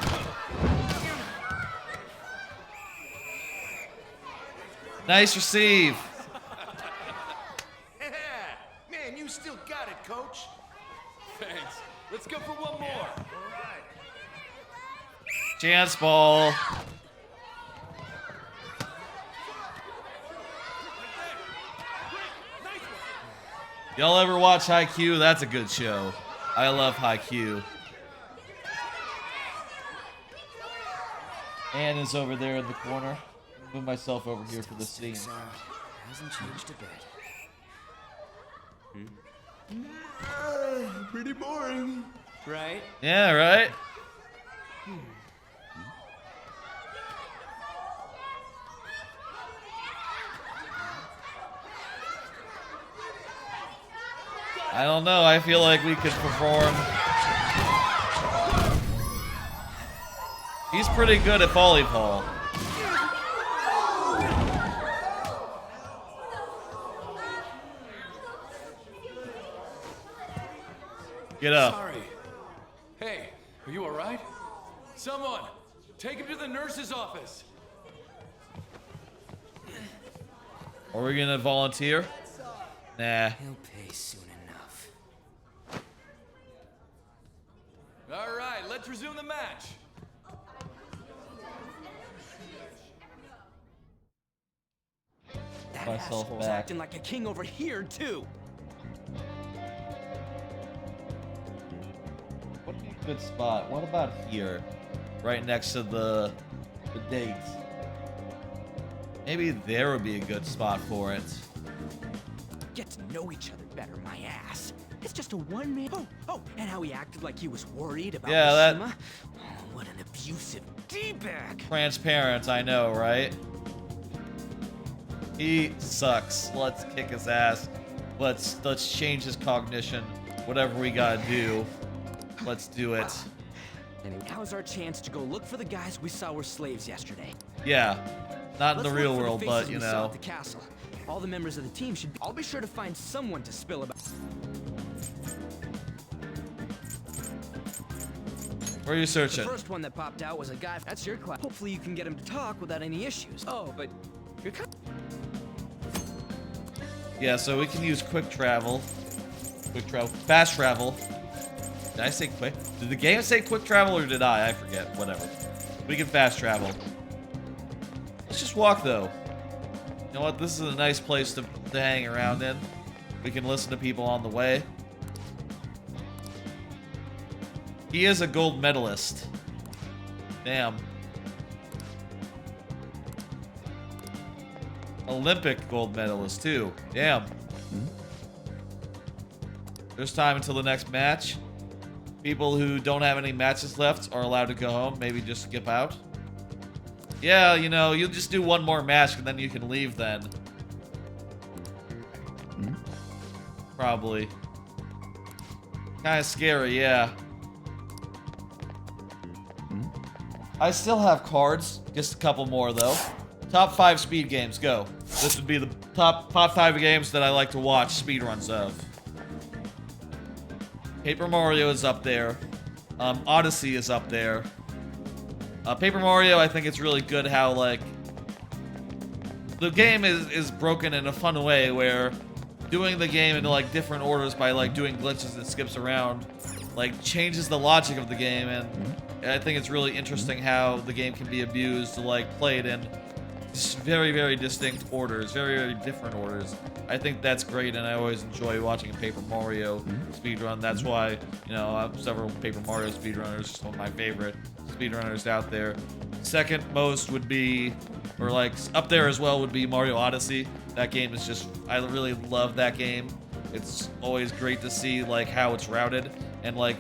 Nice receive.
Man, you still got it, coach.
Thanks. Let's go for one more.
Chance ball. Y'all ever watch Haikyuu? That's a good show. I love Haikyuu. Anne is over there in the corner. Move myself over here for the scene.
Hasn't changed a bit.
Pretty boring.
Right?
Yeah, right? I don't know. I feel like we could perform. He's pretty good at volleyball. Get up.
Sorry. Hey, are you all right? Someone, take him to the nurse's office.
Are we gonna volunteer? Nah.
He'll pay soon enough.
All right, let's resume the match.
That
Myself
asshole's
back.
acting like a king over here, too.
What would be a good spot? What about here? Right next to the dates. Maybe there would be a good spot for it.
Get to know each other better, my ass. It's just a one-man. Oh, and how he acted like he was worried about Mishima. Oh, what an abusive D-bag.
Transparent, I know, right? He sucks. Let's kick his ass. Let's change his cognition. Whatever we gotta do, let's do it.
And now's our chance to go look for the guys we saw were slaves yesterday.
Yeah, not in the
Let's
real
look for the
world,
faces
but you
we saw
know.
at the castle. All the members of the team should be. I'll be sure to find someone to spill about.
Where are you searching?
The first one that popped out was a guy. That's your class. Hopefully you can get him to talk without any issues. Oh, but you're kind.
Yeah, so we can use quick travel. Fast travel. Did I say quick? Did the game say quick travel or did I? I forget. Whatever. We can fast travel. Let's just walk though. You know what? This is a nice place to hang around in. We can listen to people on the way. He is a gold medalist. Damn. Olympic gold medalist too. Damn. There's time until the next match. People who don't have any matches left are allowed to go home. Maybe just skip out. Yeah, you know, you'll just do one more match and then you can leave then. Probably. Kind of scary, yeah. I still have cards. Just a couple more though. Top 5 speed games, go. This would be the top 5 games that I like to watch speedruns of. Paper Mario is up there. Odyssey is up there. Paper Mario, I think it's really good how, like, the game is broken in a fun way where doing the game into, like, different orders by, like, doing glitches and skips around, like, changes the logic of the game, and I think it's really interesting how the game can be abused to, like, play it in just very, very distinct orders, very, very different orders. I think that's great, and I always enjoy watching a Paper Mario speedrun. That's why, you know, I have several Paper Mario speedrunners, just one of my favorite speedrunners out there. Second most would be, or like up there as well, would be Mario Odyssey. That game is just, I really love that game. It's always great to see like how it's routed, and like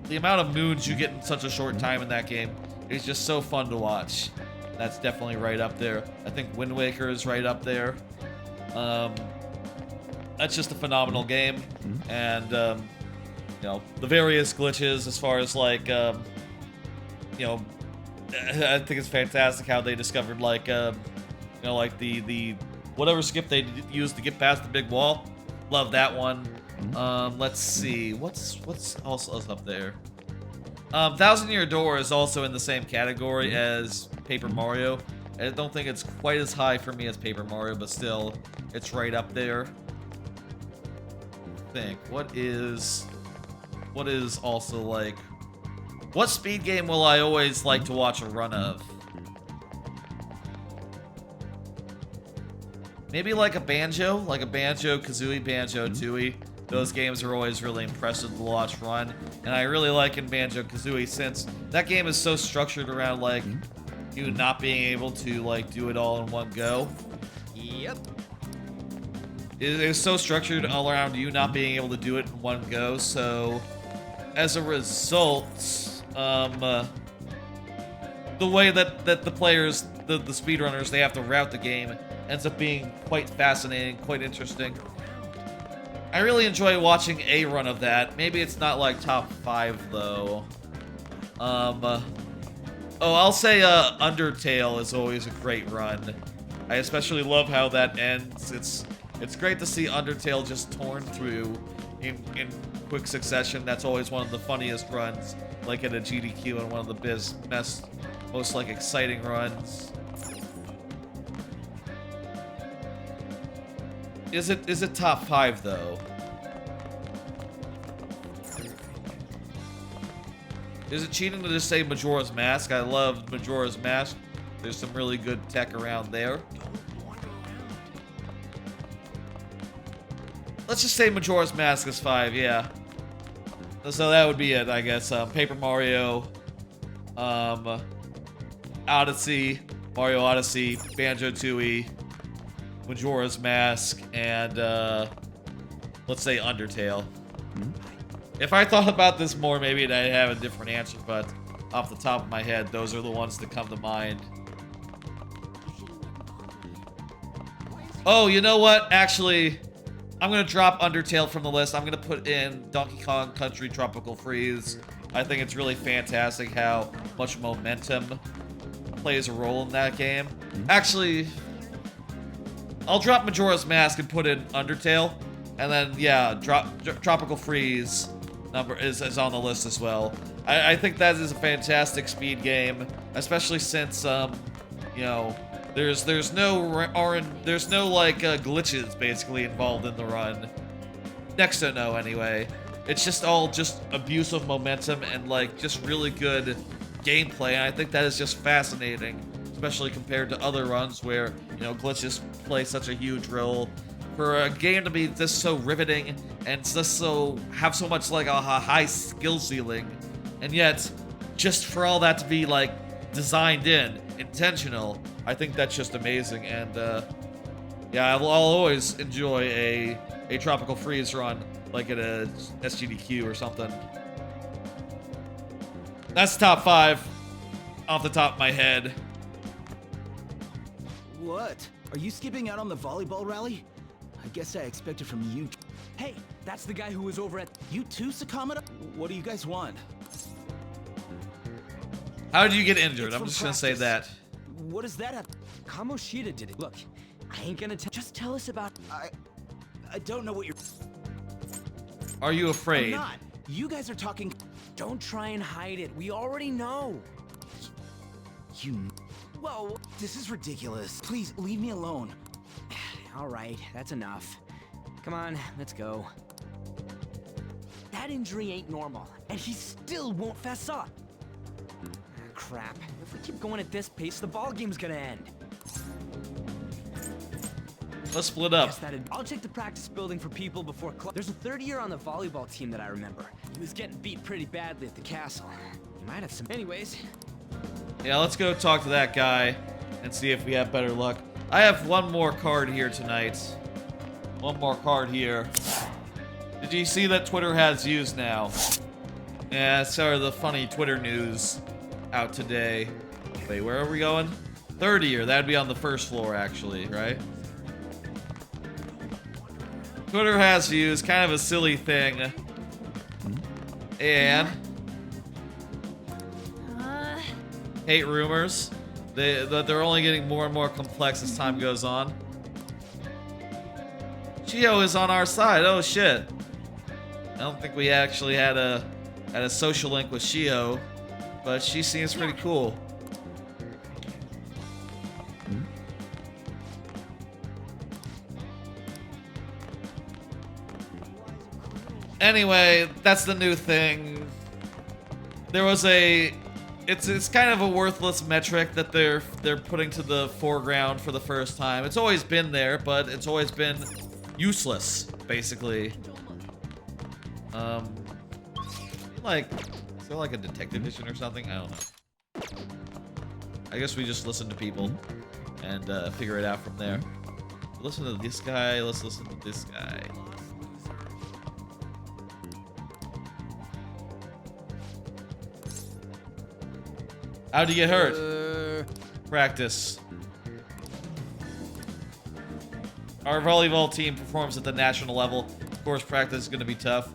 the amount of moons you get in such a short time in that game is just so fun to watch. That's definitely right up there. I think Wind Waker is right up there. That's just a phenomenal game, and you know, the various glitches as far as like you know, I think it's fantastic how they discovered like you know, like the whatever skip they used to get past the big wall. Love that one. Let's see, what's else up there? Thousand Year Door is also in the same category as Paper Mario. I don't think it's quite as high for me as Paper Mario, but still, it's right up there. I think, what is also like, what speed game will I always like to watch a run of? Maybe like a Banjo, Kazooie, Banjo-Tooie. Those games are always really impressive to watch run, and I really like in Banjo-Kazooie since that game is so structured around like you not being able to like do it all in one go.
Yep.
It is so structured all around you not being able to do it in one go, so as a result, the way that the players, the speedrunners, they have to route the game ends up being quite fascinating, quite interesting. I really enjoy watching a run of that. Maybe it's not like top 5 though. Oh, I'll say Undertale is always a great run. I especially love how that ends. It's great to see Undertale just torn through in quick succession. That's always one of the funniest runs, like at a GDQ, and one of the most like exciting runs. Is it top 5 though? Is it cheating to just say Majora's Mask? I love Majora's Mask. There's some really good tech around there. Let's just say Majora's Mask is 5, yeah. So that would be it, I guess. Paper Mario, Odyssey, Mario Odyssey, Banjo-Tooie, Majora's Mask, and let's say Undertale. If I thought about this more, maybe I'd have a different answer, but off the top of my head, those are the ones that come to mind. Oh, you know what? Actually, I'm going to drop Undertale from the list. I'm going to put in Donkey Kong Country Tropical Freeze. I think it's really fantastic how much momentum plays a role in that game. Actually, I'll drop Majora's Mask and put in Undertale. And then, yeah, Tropical Freeze is on the list as well. I think that is a fantastic speed game, especially since, you know, there's no like glitches basically involved in the run. Next to no, anyway. It's just all abuse of momentum and like just really good gameplay. And I think that is just fascinating, especially compared to other runs where, you know, glitches play such a huge role. For a game to be just so riveting and just have so much like a high skill ceiling, and yet just for all that to be like designed in, intentional, I think that's just amazing. And yeah, I'll always enjoy a Tropical Freeze run like at a SGDQ or something. That's top 5 off the top of my head.
What? Are you skipping out on the volleyball rally? I guess I expected from you.
Hey, that's the guy who was over at...
You too, Sakamata? What do you guys want?
How did you get injured? I'm just gonna say that.
what does that have? Kamoshida did it. Look, I ain't gonna tell. Just tell us about. I don't know what you're.
Are you afraid?
I'm not. You guys are talking. Don't try and hide it. We already know. Whoa, this is ridiculous. Please leave me alone. All right, that's enough. Come on, let's go. That injury ain't normal, and he still won't fess up. Crap. If we keep going at this pace, the ball game's gonna end.
Let's split up.
I'll check the practice building for people before There's a third year on the volleyball team that I remember. He was getting beat pretty badly at the castle. He might have some. Anyways.
Yeah, let's go talk to that guy and see if we have better luck. I have one more card here tonight. One more card here. Did you see that Twitter has views now? Yeah, so are the funny Twitter news out today. Wait, where are we going? Third year. That'd be on the first floor, actually, right? Twitter has views, kind of a silly thing. And hate rumors. They're only getting more and more complex as time goes on. Chio is on our side. Oh shit. I don't think we actually had a social link with Chio, but she seems pretty cool. Anyway, that's the new thing. There was it's kind of a worthless metric that they're putting to the foreground for the first time. It's always been there, but it's always been useless, basically. Like, is there like a detective mission or something? I don't know. I guess we just listen to people and figure it out from there. Listen to this guy. Let's listen to this guy. How'd you get hurt? Practice. Our volleyball team performs at the national level. Of course, practice is going to be tough.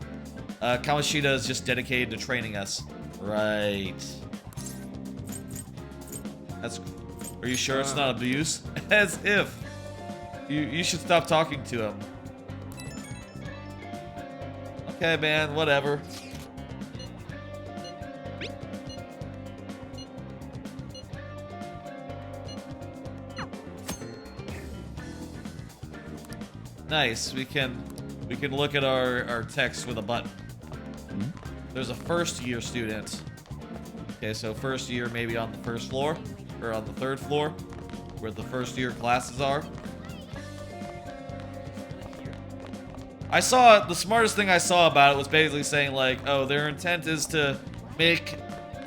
Kamoshida is just dedicated to training us. Right. Are you sure it's not abuse? As if. You should stop talking to him. Okay, man. Whatever. Nice. We can look at our text with a button. There's a first year student. Okay, so first year maybe on the first floor or on the third floor where the first year classes are. I saw the smartest thing I saw about it was basically saying like, oh, their intent is to make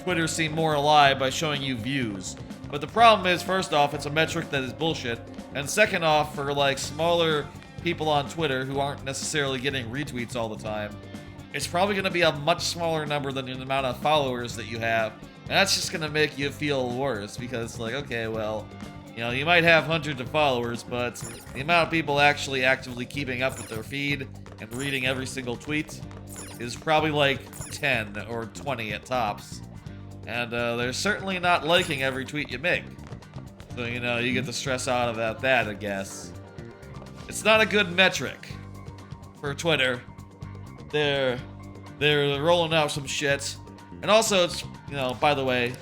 Twitter seem more alive by showing you views. But the problem is, first off, it's a metric that is bullshit, and second off, for like smaller people on Twitter who aren't necessarily getting retweets all the time, it's probably going to be a much smaller number than the amount of followers that you have, and that's just going to make you feel worse because, like, okay, well, you know, you might have hundreds of followers, but the amount of people actually actively keeping up with their feed and reading every single tweet is probably like 10 or 20 at tops, and they're certainly not liking every tweet you make, so, you know, you get the stress out about that, I guess. It's not a good metric for Twitter. They're rolling out some shit. And also, it's, you know, by the way,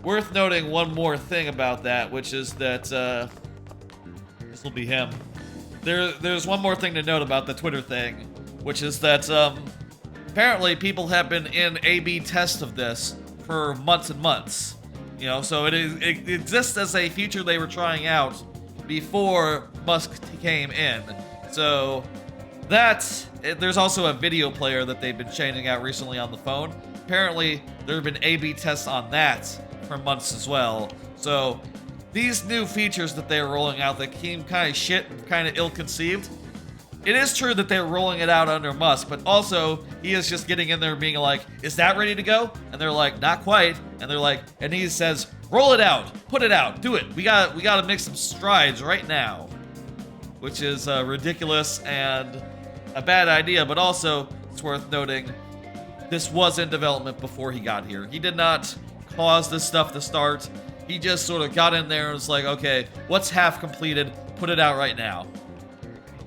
worth noting one more thing about that, which is that, this will be him. There's one more thing to note about the Twitter thing, which is that, apparently people have been in A/B tests of this for months and months. You know, so it exists as a feature they were trying out before Musk came in. So there's also a video player that they've been changing out recently on the phone. Apparently there have been A/B tests on that for months as well. So these new features that they're rolling out that seem kind of shit and kind of ill-conceived, it is true that they're rolling it out under Musk, but also he is just getting in there being like, is that ready to go? And they're like, not quite. And they're like, and he says, roll it out, put it out, do it. We got to make some strides right now, which is ridiculous and a bad idea. But also, it's worth noting, this was in development before he got here. He did not cause this stuff to start. He just sort of got in there and was like, okay, what's half completed? Put it out right now.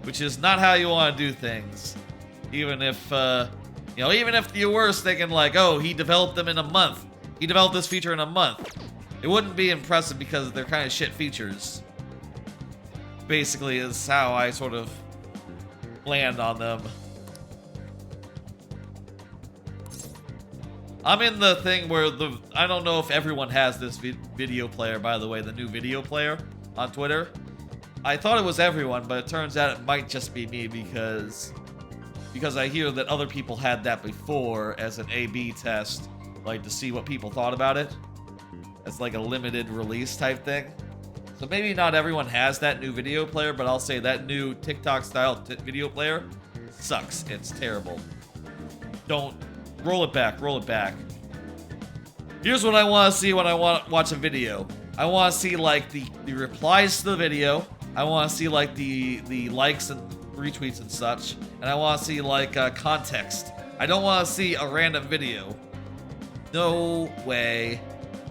Which is not how you want to do things. Even if, even if you were thinking like, oh, he developed them in a month. He developed this feature in a month. It wouldn't be impressive because they're kind of shit features. Basically is how I sort of land on them. I'm in the thing where I don't know if everyone has this video player, by the way, the new video player on Twitter. I thought it was everyone, but it turns out it might just be me because I hear that other people had that before as an A/B test, like to see what people thought about it. As like a limited release type thing. So maybe not everyone has that new video player, but I'll say that new TikTok-style video player sucks. It's terrible. Don't. Roll it back, roll it back. Here's what I want to see when I watch a video. I want to see like the replies to the video. I want to see like the likes and retweets and such. And I want to see like context. I don't want to see a random video. No way.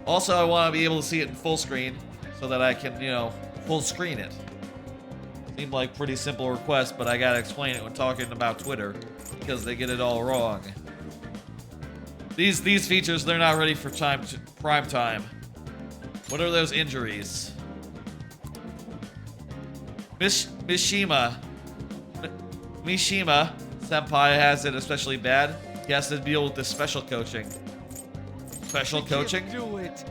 Also, I want to be able to see it in full screen so that I can, full screen it. Seemed like pretty simple request, but I gotta explain it when talking about Twitter because they get it all wrong. These features, they're not ready for prime time. What are those injuries? Mishima Senpai has it especially bad. He has to deal with this special coaching. Special coaching?
Do it.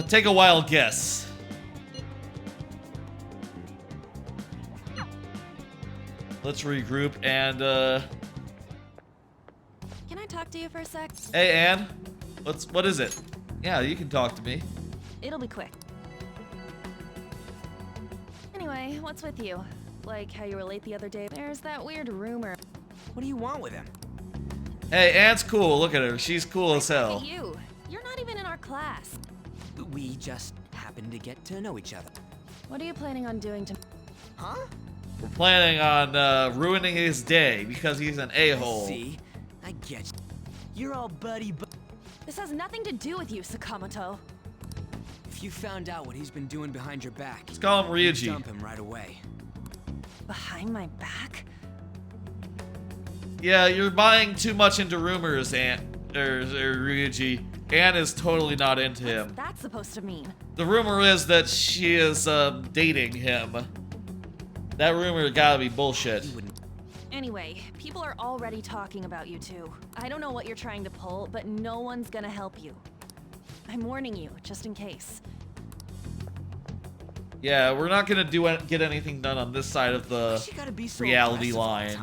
Take a wild guess. Let's regroup and,
Can I talk to you for a sec?
Hey, Anne. What is it? Yeah, you can talk to me.
It'll be quick. Anyway, what's with you? Like how you were late the other day? There's that weird rumor.
What do you want with him?
Hey, Anne's cool. Look at her. She's cool as hell.
Look at you. You're not even in our class.
We just happen to get to know each other.
What are you planning on doing to...
Huh?
We're planning on ruining his day because he's an a-hole.
See? I get you. You're all buddy.
This has nothing to do with you, Sakamoto.
If you found out what he's been doing behind your back,
let's call him Ryuji.
Dump him right away.
Behind my back?
Yeah, you're buying too much into rumors, Ryuji. Anne is totally not into him.
What's that supposed to mean?
The rumor is that she is dating him. That rumor gotta be bullshit.
Anyway, people are already talking about you two. I don't know what you're trying to pull, but no one's gonna help you. I'm warning you, just in case.
Yeah, we're not gonna get anything done on this side of the reality line.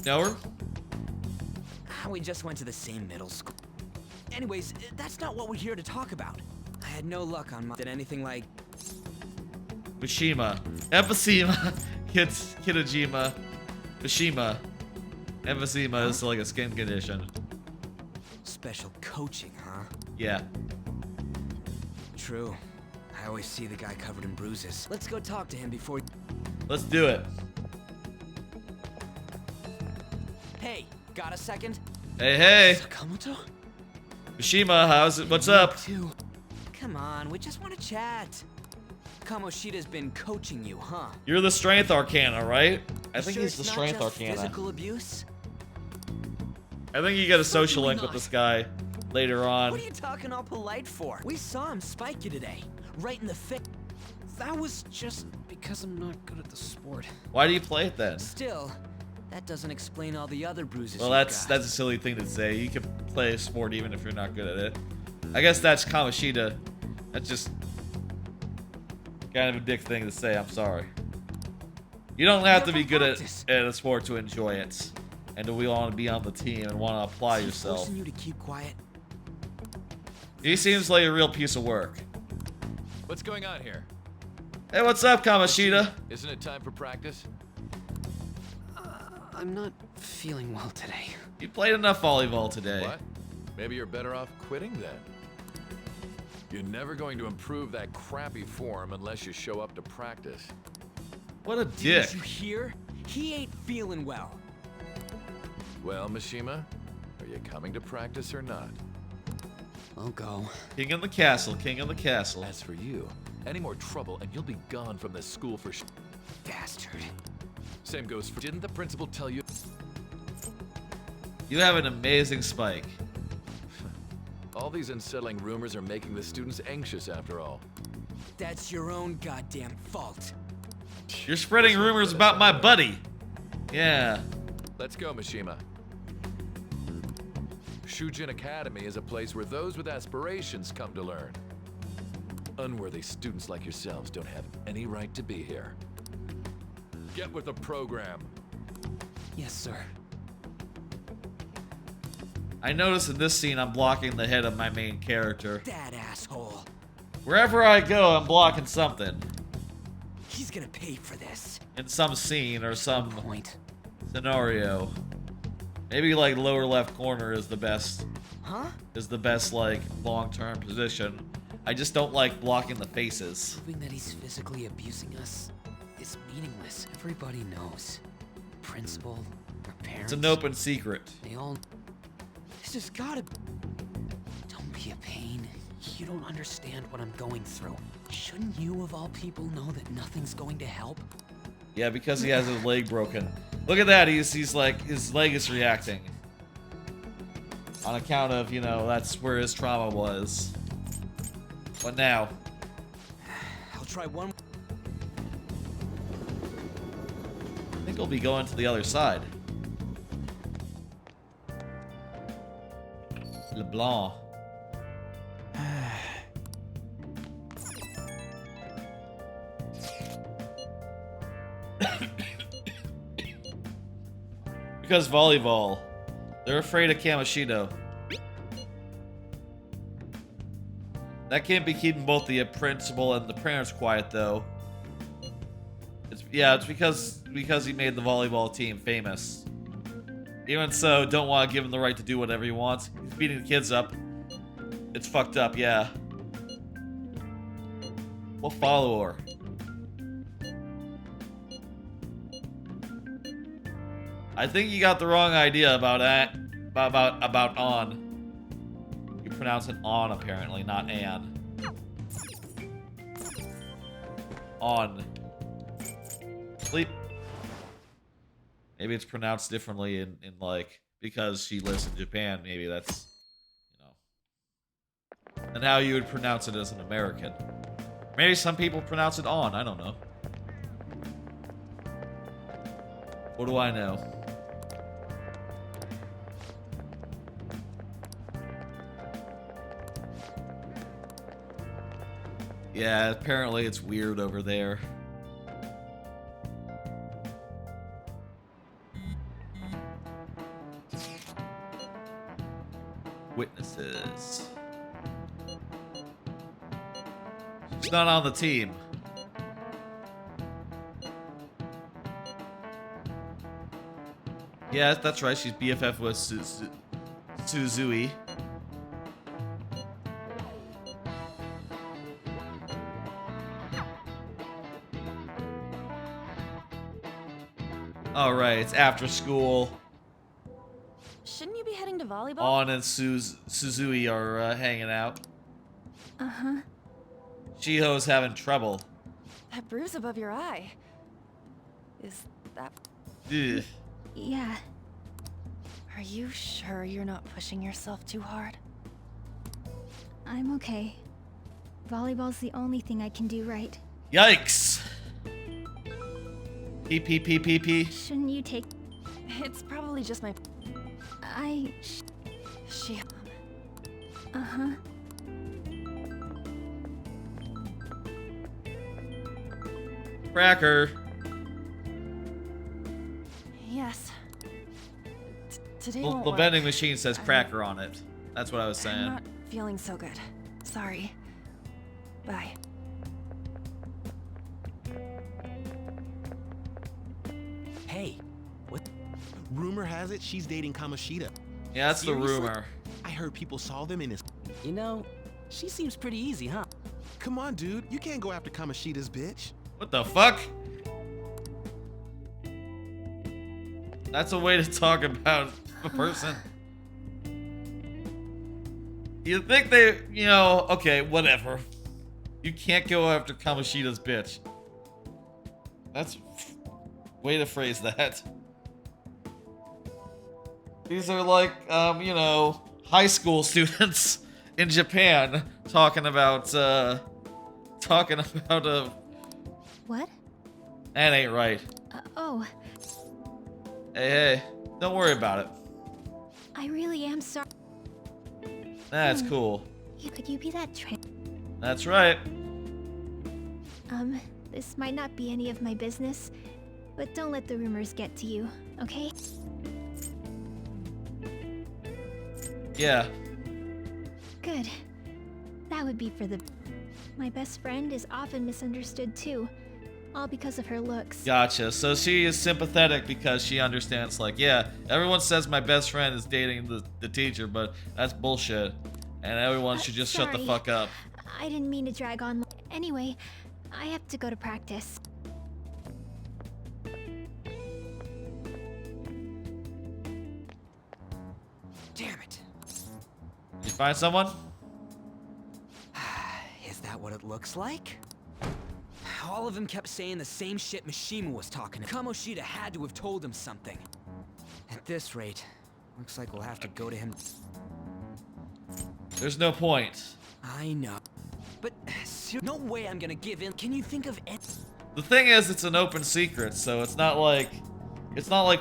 Know her?
We just went to the same middle school. Anyways, that's not what we're here to talk about. I had no luck on my... Did anything like...
Mishima. Emphysema. Kitajima. Mishima. Emphysema is like a skin condition.
Special coaching, huh?
Yeah.
True. I always see the guy covered in bruises. Let's go talk to him before...
Let's do it.
Hey, got a second?
Hey.
Sakamoto?
Mishima, how's it? What's up?
Come on, we just want to chat. Kamoshida's been coaching you, huh?
You're the strength arcana, right? I think
sure
he's the
it's
strength
not just
arcana.
Physical abuse?
I think you get a social link with this guy later on.
What are you talking all polite for? We saw him spike you today, right in the face.
That was just because I'm not good at the sport.
Why do you play it then?
Still, that doesn't explain all the other bruises.
Well, that's a silly thing to say. You can play a sport even if you're not good at it. I guess that's Kamoshida. That's just kind of a dick thing to say. I'm sorry. You don't have to be good at a sport to enjoy it, and to want to be on the team and want to apply yourself.
Forcing you to keep quiet.
He seems like a real piece of work.
What's going on here?
Hey, what's up, Kamoshida?
Isn't it time for practice?
I'm not feeling well today.
You played enough volleyball today.
What? Maybe you're better off quitting then.
You're never going to improve that crappy form unless you show up to practice.
What a dick.
Did you hear? He ain't feeling well.
Well, Mishima, are you coming to practice or not?
I'll go.
King of the castle, king of the castle.
As for you, any more trouble and you'll be gone from this school for
Bastard.
Same goes for... Didn't the principal tell you?
You have an amazing spike.
All these unsettling rumors are making the students anxious after all.
That's your own goddamn fault.
You're spreading rumors about my buddy. Yeah.
Let's go, Mishima. Shujin Academy is a place where those with aspirations come to learn. Unworthy students like yourselves don't have any right to be here. Get with the program.
Yes, sir.
I notice in this scene I'm blocking the head of my main character.
That asshole.
Wherever I go, I'm blocking something.
He's gonna pay for this.
In some scene or some scenario. Maybe like lower left corner is the best.
Huh?
Is the best like long-term position. I just don't like blocking the faces.
Proving that he's physically abusing us is meaningless. Everybody knows. Principal, our parents.
It's an open secret.
They all. This has gotta. Don't be a pain. You don't understand what I'm going through. Shouldn't you, of all people, know that nothing's going to help?
Yeah, because he has his leg broken. Look at that. He's like, his leg is reacting. On account of, you know, that's where his trauma was. What now?
I'll try one.
I think we'll be going to the other side. LeBlanc. Because volleyball. They're afraid of Kamoshida. That can't be keeping both the principal and the parents quiet, though. It's because he made the volleyball team famous. Even so, don't want to give him the right to do whatever he wants. He's beating the kids up. It's fucked up, yeah. We'll follow her. I think you got the wrong idea about that. About on. You pronounce it on, apparently, not an. On. Sleep. Maybe it's pronounced differently in like, because she lives in Japan. Maybe that's, you know. And how you would pronounce it as an American. Maybe some people pronounce it on. I don't know. What do I know? Yeah, apparently it's weird over there. Witnesses. She's not on the team. Yeah, that's right. She's BFF with Suzui. All right, it's after school.
Shouldn't you be heading to volleyball?
On and Suzui are hanging out.
Uh-huh.
Shiho's having trouble.
That bruise above your eye. Is that...
Ugh.
Yeah. Are you sure you're not pushing yourself too hard?
I'm okay. Volleyball's the only thing I can do right.
Yikes! P.
Shouldn't you take...
It's probably just my... She...
Uh-huh.
Cracker.
Yes. Today
The
won't
vending
work.
machine says cracker on it. That's what I was saying.
I'm not feeling so good. Sorry. Bye.
Hey, what? Rumor has it she's dating Kamoshida.
Yeah, that's
Seriously?
the rumor.
I heard people saw them in his... You know, She seems pretty easy, huh?
Come on, dude. You can't go after Kamoshida's bitch.
What the fuck? That's a way to talk about a person. You think they, you know, okay, whatever. You can't go after Kamoshida's bitch. That's way to phrase that. These are like, you know, high school students in Japan talking about,
What?
That ain't right.
Oh,
Hey, don't worry about it.
I really am sorry.
That's cool.
Could you be that
That's right.
This might not be any of my business, but don't let the rumors get to you, okay?
Yeah.
Good. That would be for the... My best friend is often misunderstood too, all because of her looks.
Gotcha. So she is sympathetic because she understands, like, yeah, everyone says my best friend is dating the teacher, but that's bullshit. And everyone should just shut the
sorry.
fuck up.
I didn't mean to drag on. Anyway, I have to go to practice.
Damn it.
You find someone?
Is that what it looks like? All of them kept saying the same shit Mishima was talking about. Kamoshida had to have told him something. At this rate, looks like we'll have to go to him.
There's no point.
I know. But no way I'm gonna give in. Can you think of any...
The thing is, it's an open secret, so it's not like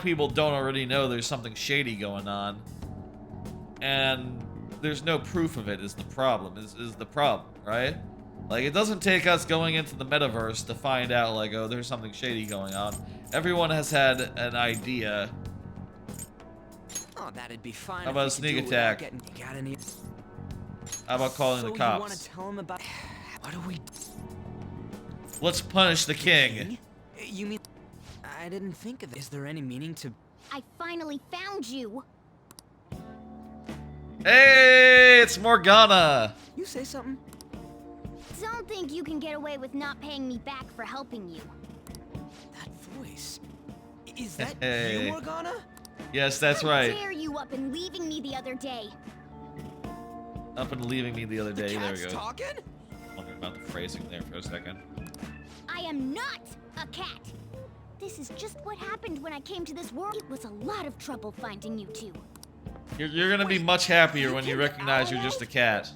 people don't already know there's something shady going on. And there's no proof of it is the problem, is the problem, right? Like, it doesn't take us going into the metaverse to find out, like, oh, there's something shady going on. Everyone has had an idea.
Oh, that'd be fine.
How about a sneak attack? How about calling the cops?
You want to tell him about... What do we...
Let's punish the king.
You mean... I didn't think of it. Is there any meaning to...
I finally found you.
Hey, it's Morgana.
You say something?
Don't think you can get away with not paying me back for helping you.
That voice... Is that
Hey.
you, Morgana?
Yes, that's
How
right.
dare you up and leaving me the other day?
Up and leaving me the other day. There we go.
Talking?
Wondering about the phrasing there for a second.
I am not a cat. This is just what happened when I came to this world. It was a lot of trouble finding you two.
You're gonna be much happier when you recognize you're just a cat.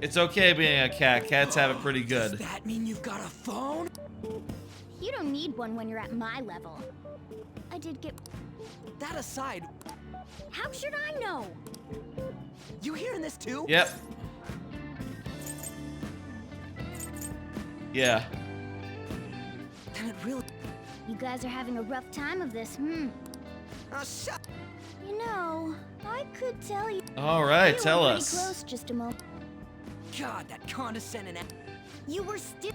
It's okay being a cat. Cats have it pretty good.
Does that mean you've got a phone?
You don't need one when you're at my level. I did get...
That aside...
How should I know?
You hearing this too?
Yep. Yeah.
Can it really...
You guys are having a rough time of this,
shut...
You know, I could tell you...
All right,
You
tell
were
us.
pretty close just a moment.
God, that condescending...
You were still...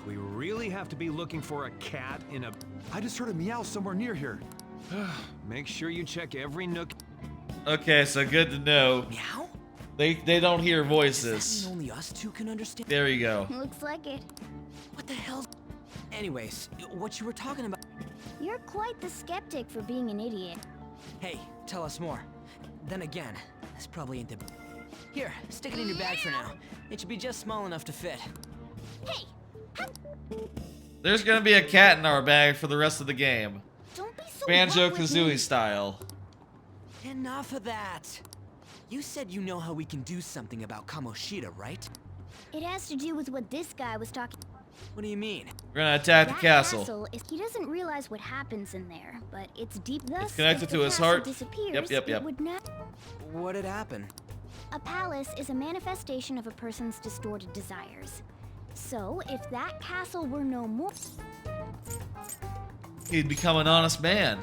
We really have to be looking for a cat in a...
I just heard a meow somewhere near here.
Make sure you check every nook.
Okay, so good to know.
Meow?
They don't hear voices.
Does that mean only us two can understand?
There you go.
Looks like it.
What the hell? Anyways, what you were talking about...
You're quite the skeptic for being an idiot.
Hey, tell us more. Then again, this probably ain't the... Here, stick it in your bag for now. It should be just small enough to fit.
Hey!
There's gonna be a cat in our bag for the rest of the game.
Don't be so
Banjo-Kazooie style.
Enough of that. You said you know how we can do something about Kamoshida, right?
It has to do with what this guy was talking...
What do you mean?
We're gonna attack the
That
castle.
is... He doesn't realize what happens in there, but it's deep. Thus,
It's connected
if
to
the
his
castle
heart.
Disappears,
Yep.
It would not...
What had happened?
A palace is a manifestation of a person's distorted desires. So, if that castle were no more...
He'd become an honest man.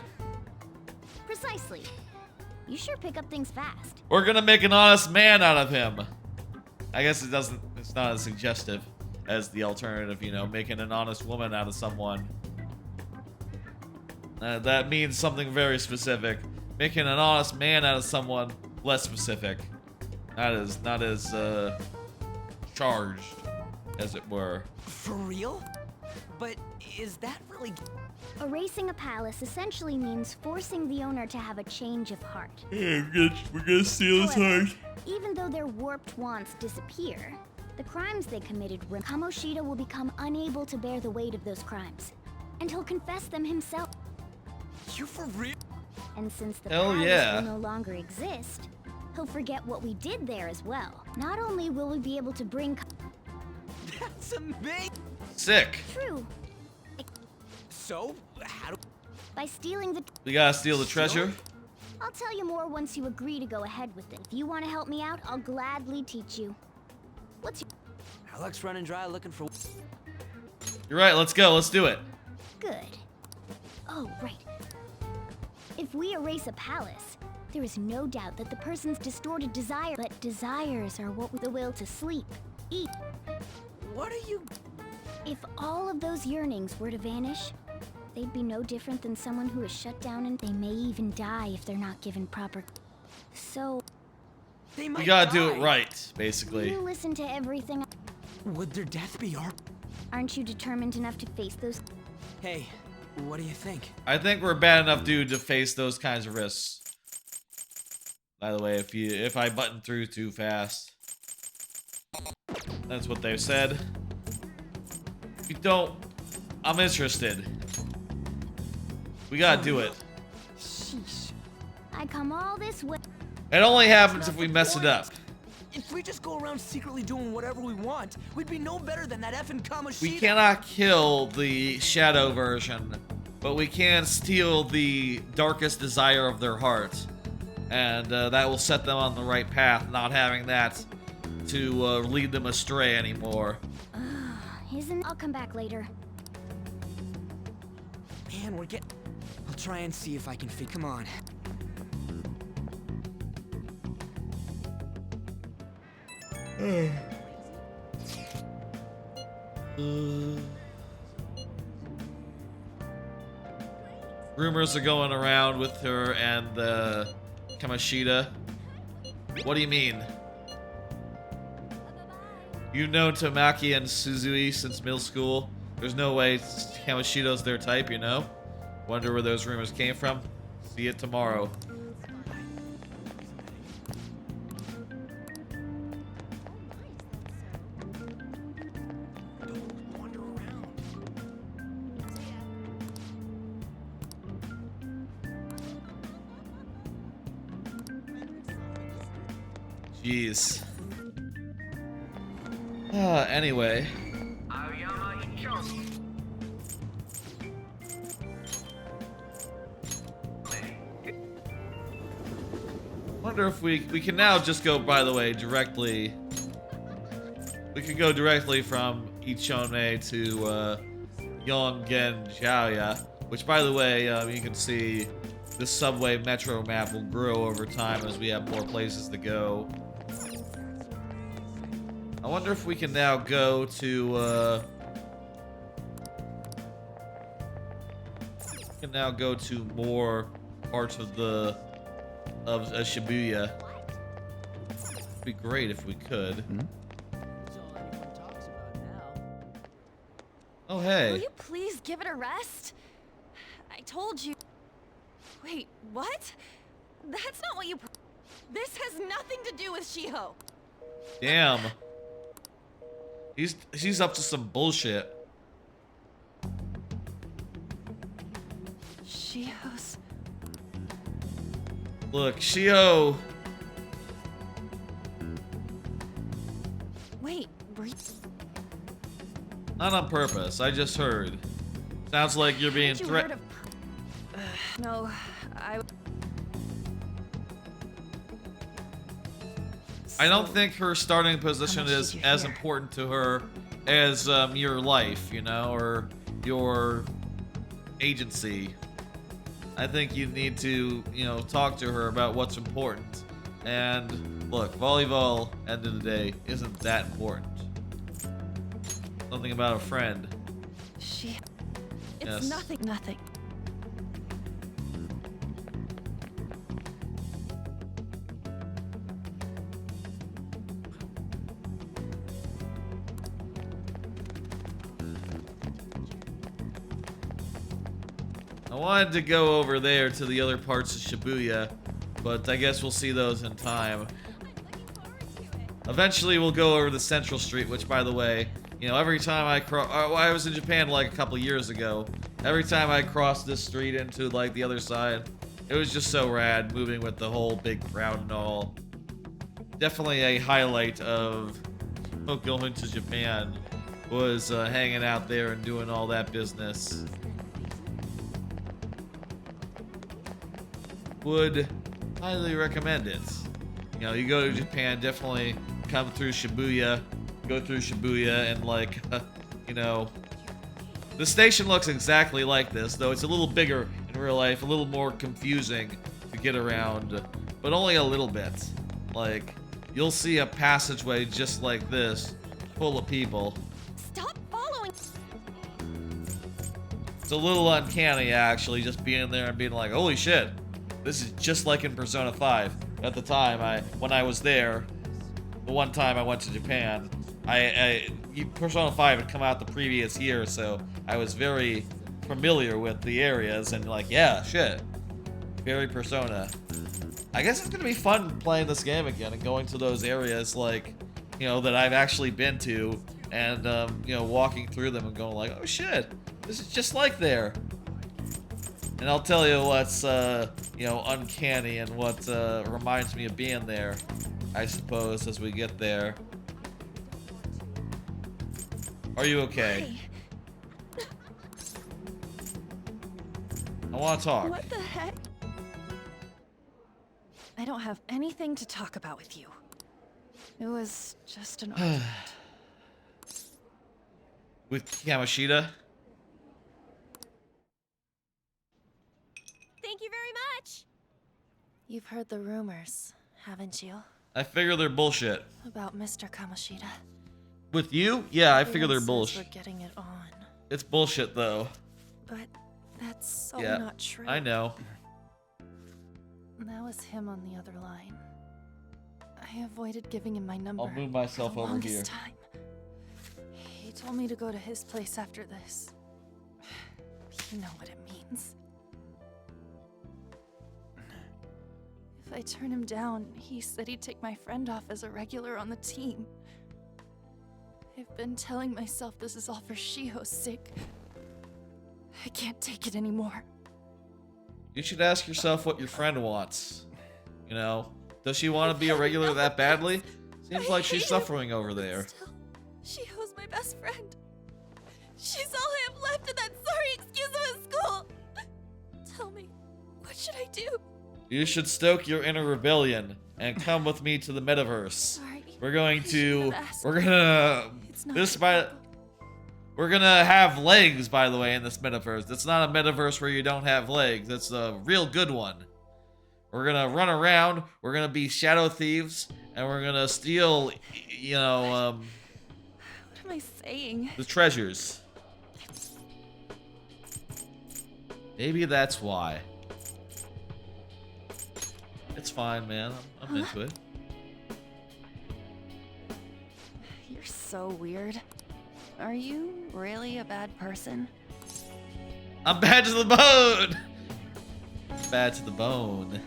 Precisely. You sure pick up things fast.
We're gonna make an honest man out of him. I guess it's not as suggestive as the alternative, you know, making an honest woman out of someone. That means something very specific. Making an honest man out of someone less specific. not as charged, as it were.
For real? But is that really...
Erasing a palace essentially means forcing the owner to have a change of heart.
Hey, we're gonna steal his
However,
heart.
even though their warped wants disappear, the crimes they committed, Kamoshida will become unable to bear the weight of those crimes, and he'll confess them himself.
You for real?
And since the
Hell
palace
yeah.
will no longer exist, he'll forget what we did there as well. Not only will we be able to bring...
That's amazing!
Sick.
True.
So, how do...
By stealing the...
We gotta steal the treasure.
I'll tell you more once you agree to go ahead with it. If you want to help me out, I'll gladly teach you. What's your...
Our luck's running dry looking for...
You're right, let's go, let's do it.
Good. Oh, right. If we erase a palace, there is no doubt that the person's distorted desire... But desires are what the will to sleep, eat...
What are you...
If all of those yearnings were to vanish, they'd be no different than someone who is shut down, and they may even die if they're not given proper... So...
They might
You gotta do
die.
it right, basically.
You listen to everything...
Would their death be our...
Aren't you determined enough to face those...
Hey, what do you think?
I think we're bad enough, dude, to face those kinds of risks. By the way, if I button through too fast. That's what they've said. If you don't, I'm interested. We gotta do it.
Sheesh. I come all this way...
It only happens if we mess it up.
If we just go around secretly doing whatever we want, we'd be no better than that effing Kamoshida.
We cannot kill the shadow version, but we can steal the darkest desire of their heart. And that will set them on the right path, not having that to lead them astray anymore.
I'll come back later.
Man, we're getting... I'll try and see if I can Come on.
Rumors are going around with her and Kamoshida. What do you mean? You've known Tamaki and Suzui since middle school. There's no way Kamoshida's their type, you know? Wonder where those rumors came from. See it tomorrow. Jeez. Anyway. Wonder if we can now just go, by the way, directly. We could go directly from Ichome to Yongen-Jiaya, which, by the way, you can see the subway metro map will grow over time as we have more places to go. I wonder if we can now go to more parts of Shibuya. It'd be great if we could. Oh hey.
Will you please give it a rest? I told you. Wait, what? That's not what you... This has nothing to do with Shiho.
Damn. She's up to some bullshit.
Shiho's...
Look, Shiho.
Wait, were you...
Not on purpose. I just heard. Sounds like you're being threatened.
No,
I don't think her starting position is as important to her as your life, you know, or your agency. I think you need to, you know, talk to her about what's important. And look, volleyball, end of the day, isn't that important. Something about a friend.
It's
Yes.
nothing.
wanted to go over there to the other parts of Shibuya, but I guess we'll see those in time. Eventually, we'll go over the Central Street, which, by the way, you know, every time I was in Japan like a couple years ago. Every time I crossed this street into like the other side, it was just so rad, moving with the whole big crowd and all. Definitely a highlight of going to Japan was hanging out there and doing all that business. Would highly recommend it. You know, you go to Japan, definitely come through Shibuya, go through Shibuya, and like, you know, the station looks exactly like this, though it's a little bigger in real life, a little more confusing to get around, but only a little bit. Like, you'll see a passageway just like this, full of people.
Stop following.
It's a little uncanny, actually, just being there and being like, holy shit, this is just like in Persona 5. At the time, when I was there, the one time I went to Japan, Persona 5 had come out the previous year, so I was very familiar with the areas, and like, yeah, shit, very Persona. I guess it's gonna be fun playing this game again and going to those areas, like, you know, that I've actually been to, and you know, walking through them and going like, oh shit, this is just like there. And I'll tell you what's, you know, uncanny and what reminds me of being there, I suppose, as we get there. Are you okay? I want to talk.
What the heck? I don't have anything to talk about with you. It was just an argument.
With Kamoshida?
Thank you very much! You've heard the rumors, haven't you?
I figure they're bullshit.
About Mr. Kamoshida.
With you? Yeah, I figure they're
Everyone says
bullshit.
we're getting it on.
It's bullshit, though.
But that's so
Yeah,
not true.
I know.
That was him on the other line. I avoided giving him my number.
I'll move myself
for the
over
longest
here.
time. He told me to go to his place after this. You know what it means. If I turn him down, he said he'd take my friend off as a regular on the team. I've been telling myself this is all for Shiho's sake. I can't take it anymore.
You should ask yourself what your friend wants. You know, does she want to be a regular that badly? Seems like she's suffering over there.
Shiho's my best friend. She's all I have left in that sorry excuse of a school. Tell me, what should I do?
You should stoke your inner rebellion and come with me to the metaverse. We're going to, we're gonna have legs, by the way, in this metaverse. It's not a metaverse where you don't have legs. It's a real good one. We're gonna run around. We're gonna be shadow thieves, and we're gonna steal, you know,
What am I saying?
the treasures. Maybe that's why. It's fine, man. I'm into it.
You're so weird. Are you really a bad person?
I'm bad to the bone. Bad to the bone.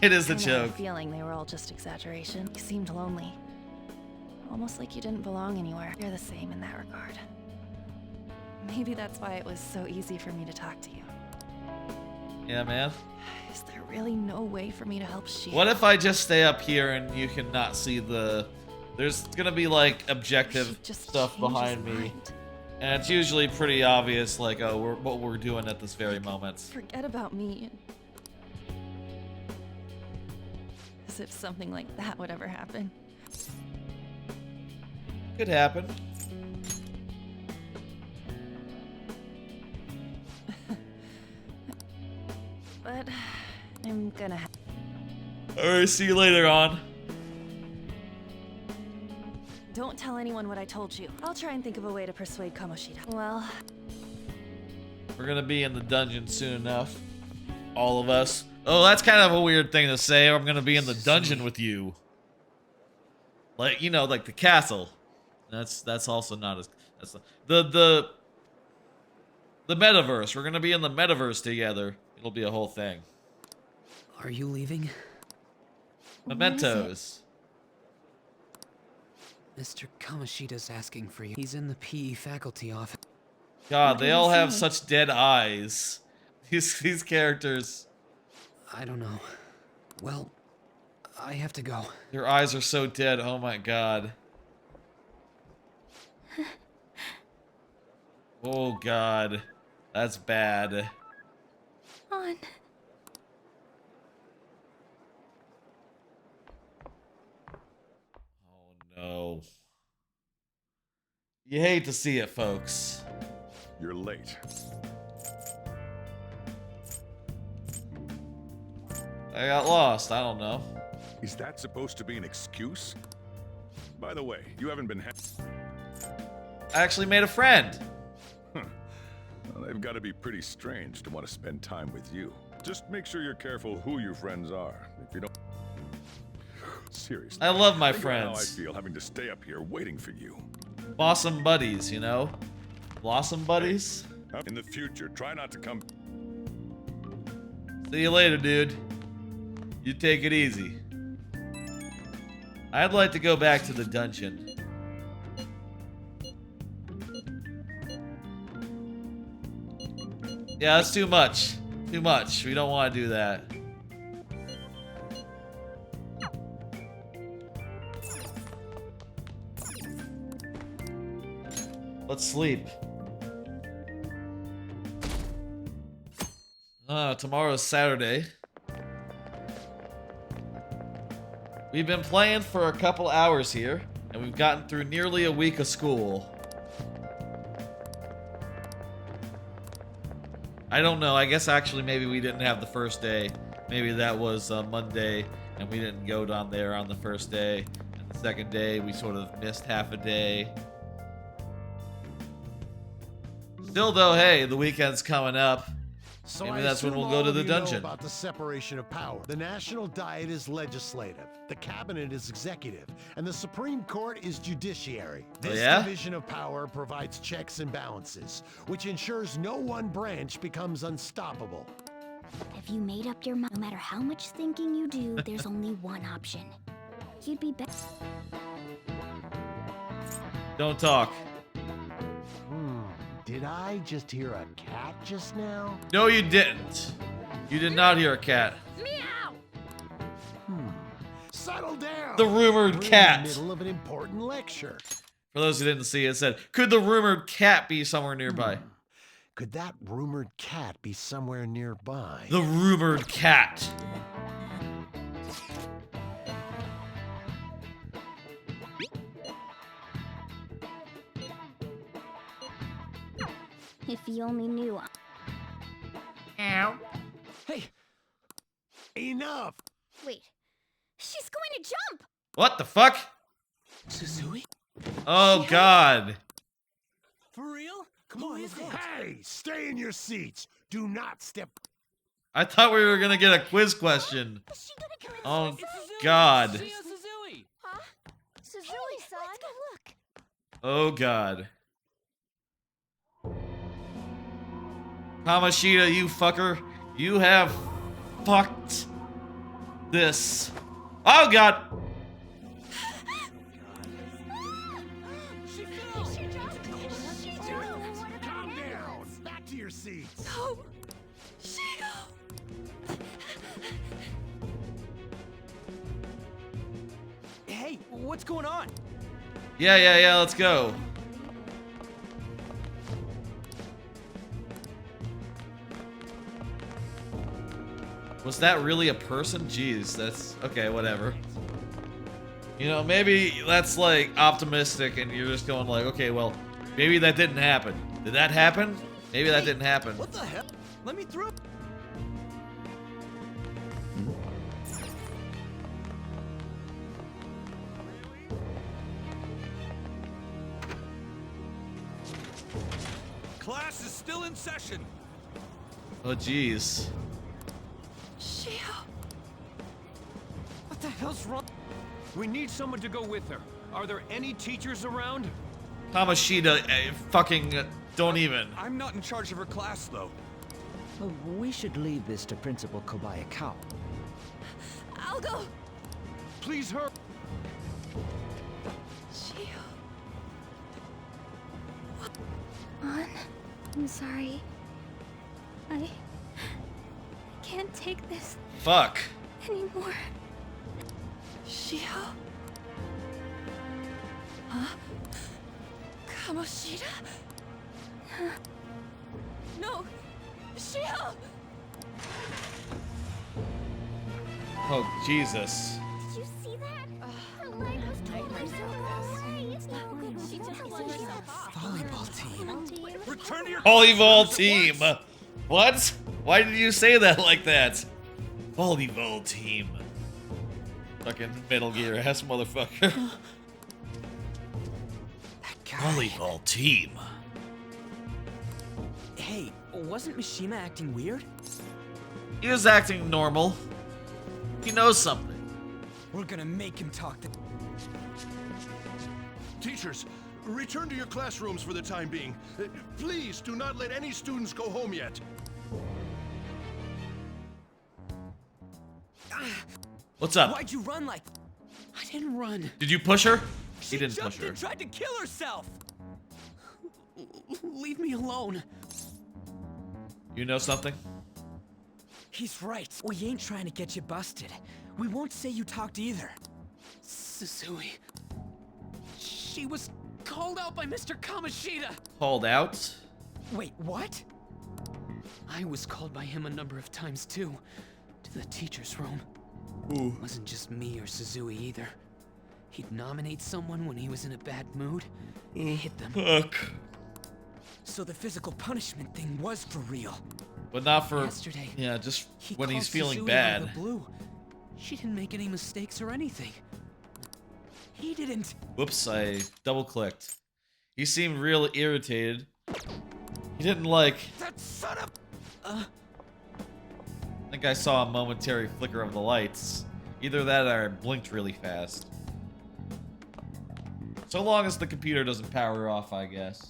It is a
I have
joke.
a feeling they were all just exaggeration. You seemed lonely. Almost like you didn't belong anywhere. You're the same in that regard. Maybe that's why it was so easy for me to talk to you.
Yeah, man.
Is there really no way for me to help Shiho?
What if I just stay up here and you can not see the... There's gonna be like objective stuff behind me. And it's usually pretty obvious, like, oh, what we're doing at this very moment.
Forget about me. As if something like that would ever happen.
Could happen.
But I'm gonna have...
Alright, see you later on.
Don't tell anyone what I told you. I'll try and think of a way to persuade Kamoshida. Well...
We're gonna be in the dungeon soon enough. All of us. Oh, that's kind of a weird thing to say. I'm gonna be in the dungeon with you. Like, you know, like the castle. That's also not as... That's The metaverse. We're gonna be in the metaverse together. It'll be a whole thing.
Are you leaving?
Mementos.
Mr. Kamoshida's asking for you. He's in the PE faculty office.
God, they all have such dead eyes. These characters.
I don't know. Well, I have to go.
Their eyes are so dead. Oh my god. Oh god. That's bad.
On.
No. You hate to see it, folks.
You're late.
I got lost. I don't know.
Is that supposed to be an excuse? By the way, you haven't been
I actually made a friend.
Well, they've got to be pretty strange to want to spend time with you. Just make sure you're careful who your friends are. If you don't... Seriously.
I love my
think about
friends.
How I feel having to stay up here waiting for you.
Blossom buddies, you know? Blossom buddies?
In the future, try not to come...
See you later, dude. You take it easy. I'd like to go back to the dungeon. Yeah, that's too much. Too much. We don't want to do that. Let's sleep. Tomorrow's Saturday. We've been playing for a couple hours here, and we've gotten through nearly a week of school. I don't know. I guess actually maybe we didn't have the first day. Maybe that was Monday, and we didn't go down there on the first day. And the second day, we sort of missed half a day. Still, though, hey, the weekend's coming up.
So
Maybe
I
that's when
assume
we'll go
all
to
of
the
you know
dungeon.
about the separation of power. The National Diet is legislative, the Cabinet is executive, and the Supreme Court is judiciary. This division of power provides checks and balances, which ensures no one branch becomes unstoppable.
Have you made up your mind? No matter how much thinking you do, there's only one option. You'd be best.
Don't talk.
Did I just hear a cat just now?
No, you didn't. You did not hear a cat.
Meow! Settle down!
The rumored
We're
cat.
in the middle of an important lecture.
For those who didn't see, it said, could the rumored cat be somewhere nearby?
Could that rumored cat be somewhere nearby?
The rumored cat.
If you only knew.
Ow. Hey! Enough!
Wait. She's going to jump!
What the fuck?
Suzui?
Oh, God.
For real? Come on, let's go.
Hey! Stay in your seats! Do not step...
I thought we were going to get a quiz question. Oh, God.
Suzui!
Huh? Suzui-san? Let's go look.
Oh, God. Kamoshida, you fucker. You have fucked this. Oh, God.
Calm down! Back to your seats!
No! Shio!
Hey, what's going on?
Yeah, let's go. Was that really a person? Jeez, that's... Okay, whatever. You know, maybe that's, like, optimistic and you're just going like, okay, well, maybe that didn't happen. Did that happen? Maybe that didn't happen.
What the hell? Let me through.
Class is still in session.
Oh, jeez.
Shio!
What the hell's wrong? We need someone to go with her. Are there any teachers around?
Kamoshida, fucking don't even.
I'm not in charge of her class, though.
Well, we should leave this to Principal Kobayakawa.
I'll go.
Please hurry.
Shio.
On. I'm sorry. I can't take this
Fuck.
anymore.
Shio. Huh? Kamoshida? No! Shio!
Oh, Jesus.
Did you see that? Her leg was totally so away. It's no good. She just let herself off.
Volleyball team.
Return to your
Volleyball team. What? Why did you say that like that? Volleyball team. Fucking Metal Gear ass motherfucker. Volleyball team.
Hey, wasn't Mishima acting weird?
He was acting normal. He knows something.
We're gonna make him talk.
Teachers, return to your classrooms for the time being. Please do not let any students go home yet.
What's up?
Why'd you run like? I didn't run.
Did you push her?
She
He didn't
jumped
push her.
and tried to kill herself. Leave me alone.
You know something?
He's right. We ain't trying to get you busted. We won't say you talked either. Susui. She was called out by Mr. Kamoshida.
Called out?
Wait, what? I was called by him a number of times too. To the teacher's room.
Ooh.
It wasn't just me or Susui either. He'd nominate someone when he was in a bad mood and hit them.
Fuck.
So the physical punishment thing was for real.
But not for...
Yesterday,
yeah, just
he
when he's
called
feeling
Susui
bad.
out of the blue. She didn't make any mistakes or anything. He didn't.
Whoops, I double-clicked. He seemed real irritated. He didn't like...
That son of...
I think I saw a momentary flicker of the lights. Either that or I blinked really fast. So long as the computer doesn't power off, I guess.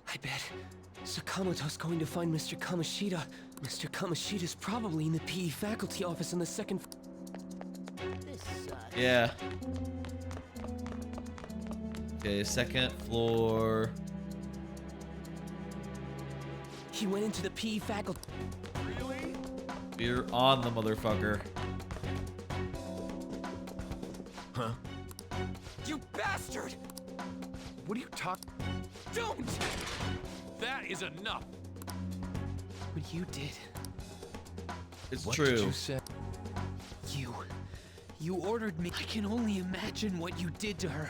I bet Sakamoto's going to find Mr. Kamoshida. Mr. Kamoshida's probably in the PE faculty office on the second. This sucks.
Yeah. Okay, second floor.
He went into the PE faculty.
Really? We're on the motherfucker.
Huh? You bastard!
What are you talking?
Don't!
That is enough.
What you did.
It's
What
true.
did you say? You ordered me. I can only imagine what you did to her.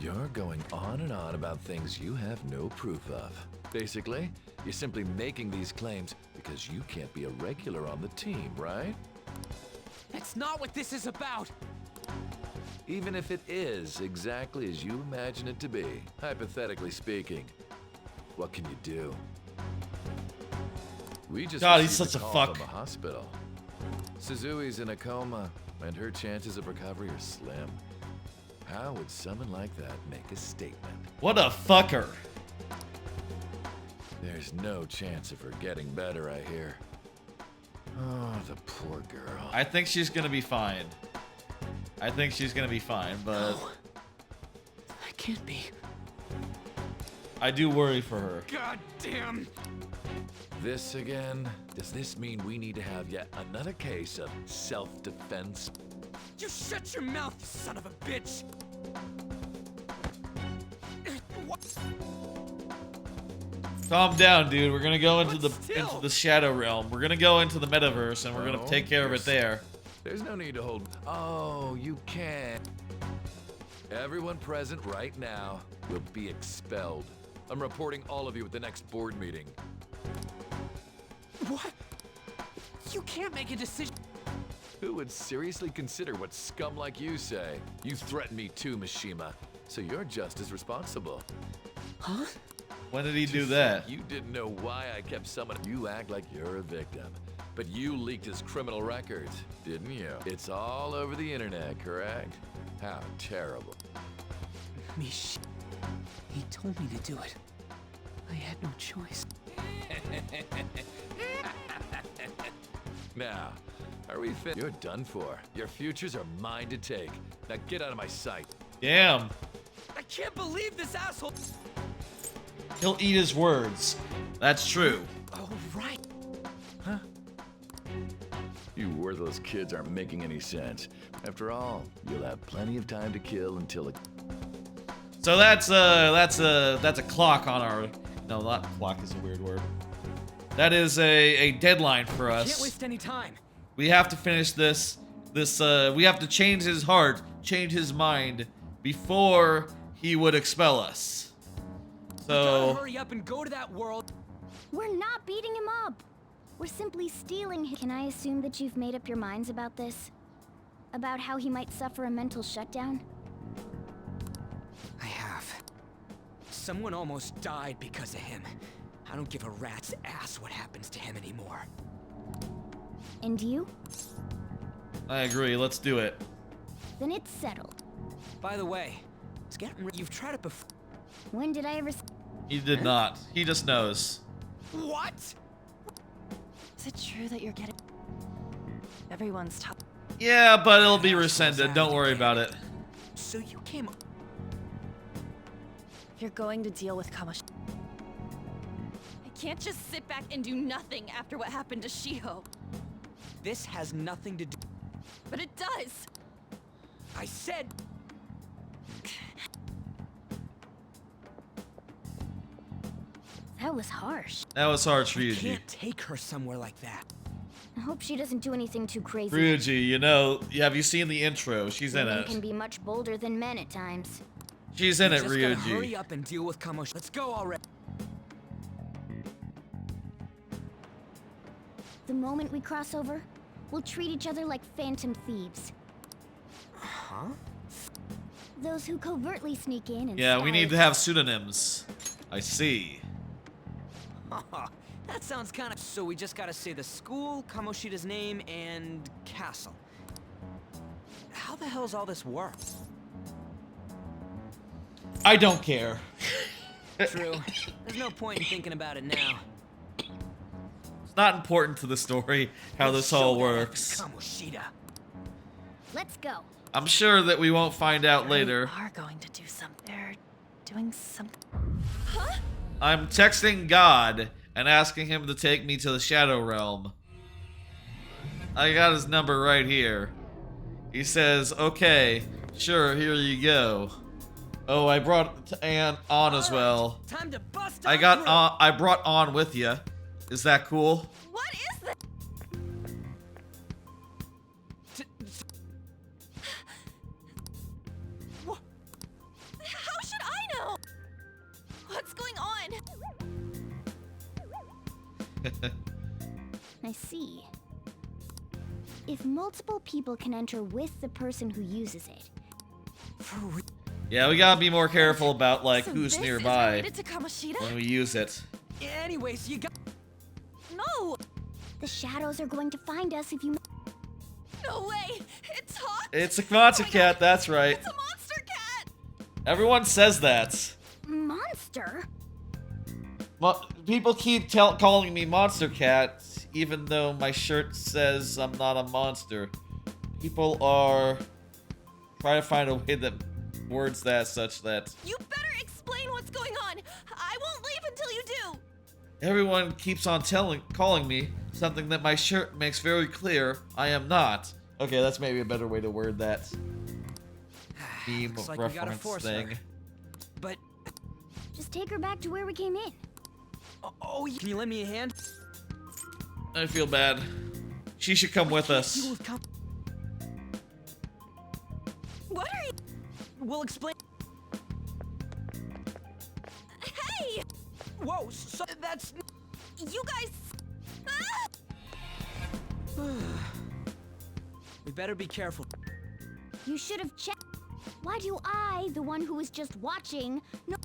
You're going on and on about things you have no proof of. Basically, you're simply making these claims because you can't be a regular on the team, right?
That's not what this is about.
Even if it is exactly as you imagine it to be, hypothetically speaking, what can you do? We just
God, he's
received
such a
call
fuck.
from the hospital. Suzui's in a coma, and her chances of recovery are slim. How would someone like that make a statement?
What a fucker.
There's no chance of her getting better, I hear. Oh, the poor girl.
I think she's gonna be fine. I think she's gonna be fine, but...
No. I can't be.
I do worry for her.
God damn!
This again? Does this mean we need to have yet another case of self-defense?
You shut your mouth, you son of a bitch!
Calm down, dude. We're gonna go into the shadow realm. We're gonna go into the metaverse, and we're gonna take care of it there.
There's no need to hold... Oh, you can. Everyone present right now will be expelled. I'm reporting all of you at the next board meeting.
What? You can't make a decision.
Who would seriously consider what scum like you say? You threatened me too, Mishima, so you're just as responsible.
Huh?
When did he do that?
You didn't know why I kept summoning. You act like you're a victim. But you leaked his criminal records, didn't you? It's all over the internet, correct? How terrible.
He told me to do it. I had no choice.
Now, are we fit? You're done for. Your futures are mine to take. Now get out of my sight.
Damn.
I can't believe this asshole.
He'll eat his words. That's true.
Oh, right.
Huh? You worthless kids aren't making any sense. After all, you'll have plenty of time to kill until it.
So that's a clock on our. No, not clock is a weird word. That is a deadline for us.
Can't waste any time.
We have to finish this. We have to change his heart, change his mind before he would expel us. So
Hurry up and go to that world.
We're not beating him up. We're simply stealing him. Can I assume that you've made up your minds about this? About how he might suffer a mental shutdown?
I have. Someone almost died because of him. I don't give a rat's ass what happens to him anymore.
And you?
I agree. Let's do it.
Then it's settled.
By the way, it's getting you've tried it before.
When did I ever?
He did not. He just knows.
What?
Is it true that you're getting everyone's top?
Yeah, but it'll be rescinded. Don't worry about it.
So you came.
If you're going to deal with Kamash, I can't just sit back and do nothing after what happened to Shiho.
This has nothing to do.
But it does.
I said.
That was harsh.
That was harsh,
I
Ryuji.
can't take her somewhere like that.
I hope she doesn't do anything too crazy.
Ryuji, you know, have you seen the intro? She's in
Women
it.
can be much bolder than men at times.
She's in it,
Just gotta
Ryuji.
hurry up and deal with Kamoshi. Let's go already.
The moment we cross over, we'll treat each other like phantom thieves.
Huh?
Those who covertly sneak in and
Yeah, we need to have pseudonyms. I see.
That sounds kind of. So we just gotta say the school, Kamoshida's name, and castle. How the hell's all this work?
I don't care.
True. There's no point in thinking about it now.
It's not important to the story how this all works.
Kamoshida.
Let's go.
I'm sure that we won't find out later.
They are going to do something. They're doing something. Huh?
I'm texting God and asking him to take me to the Shadow Realm. I got his number right here. He says, okay, sure, here you go. Oh, I brought Ann on as well.
Time to bust
I brought on with you. Is that cool?
What is this? How should I know? What's going on?
I see. If multiple people can enter with the person who uses it.
Yeah, we gotta be more careful about like
So
who's
this
nearby
is related to Kamoshida?
when we use it.
Anyways, you got.
No!
The shadows are going to find us if you.
No way! It's hot!
It's a monster cat, that's right.
It's a monster cat!
Everyone says that.
Monster?
People keep calling me Monster Cat, even though my shirt says I'm not a monster. People are trying to find a way that words that such that
You better explain what's going on! I won't leave until you do!
everyone keeps on calling me something that my shirt makes very clear I am not. Okay, that's maybe a better way to word that meme
Looks like we gotta
reference
force
thing.
her. But
Just take her back to where we came in.
oh, can you lend me a hand?
I feel bad. She should come with us.
What are you?
We'll explain.
Hey!
Whoa, so that's.
You guys.
We better be careful.
You should have checked. Why do I, the one who was just watching, no?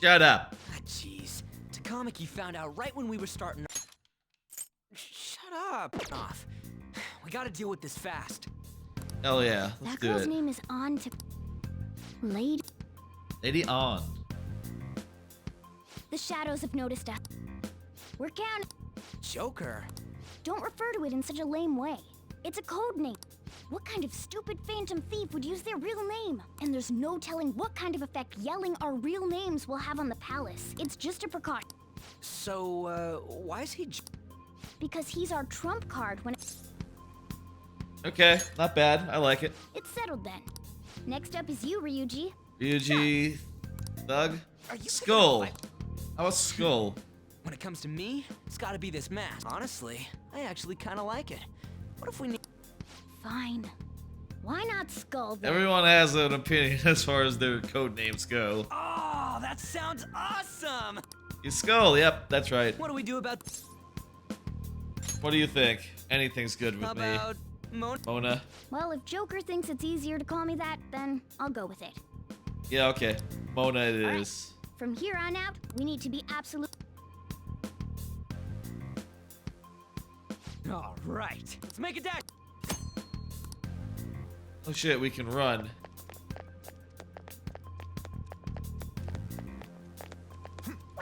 Shut up.
Ah, jeez. Takamaki found out right when we were starting. Off. We gotta deal with this fast.
Hell yeah, let's
That
do
girl's
it.
name is On to... Lady...
Lady On.
The shadows have noticed us. We're counting...
Joker?
Don't refer to it in such a lame way. It's a code name. What kind of stupid phantom thief would use their real name? And there's no telling what kind of effect yelling our real names will have on the palace. It's just a precaution.
So, why is he...
Because he's our trump card when...
Okay, not bad. I like it.
It's settled then. Next up is you, Ryuji.
Ryuji, Thug, Skull. How about Skull?
When it comes to me, it's gotta be this mask. Honestly, I actually kinda like it. What if we need...
Fine. Why not Skull then?
Everyone has an opinion as far as their code names go.
Oh, that sounds awesome!
You Skull, yep, that's right.
What do we do about...
What do you think? Anything's good with
How
me.
about...
Mona?
Well, if Joker thinks it's easier to call me that, then I'll go with it.
Yeah, okay. Mona it
All right.
is.
From here on out, we need to be absolute...
All right, let's make a dash.
Oh shit, we can run.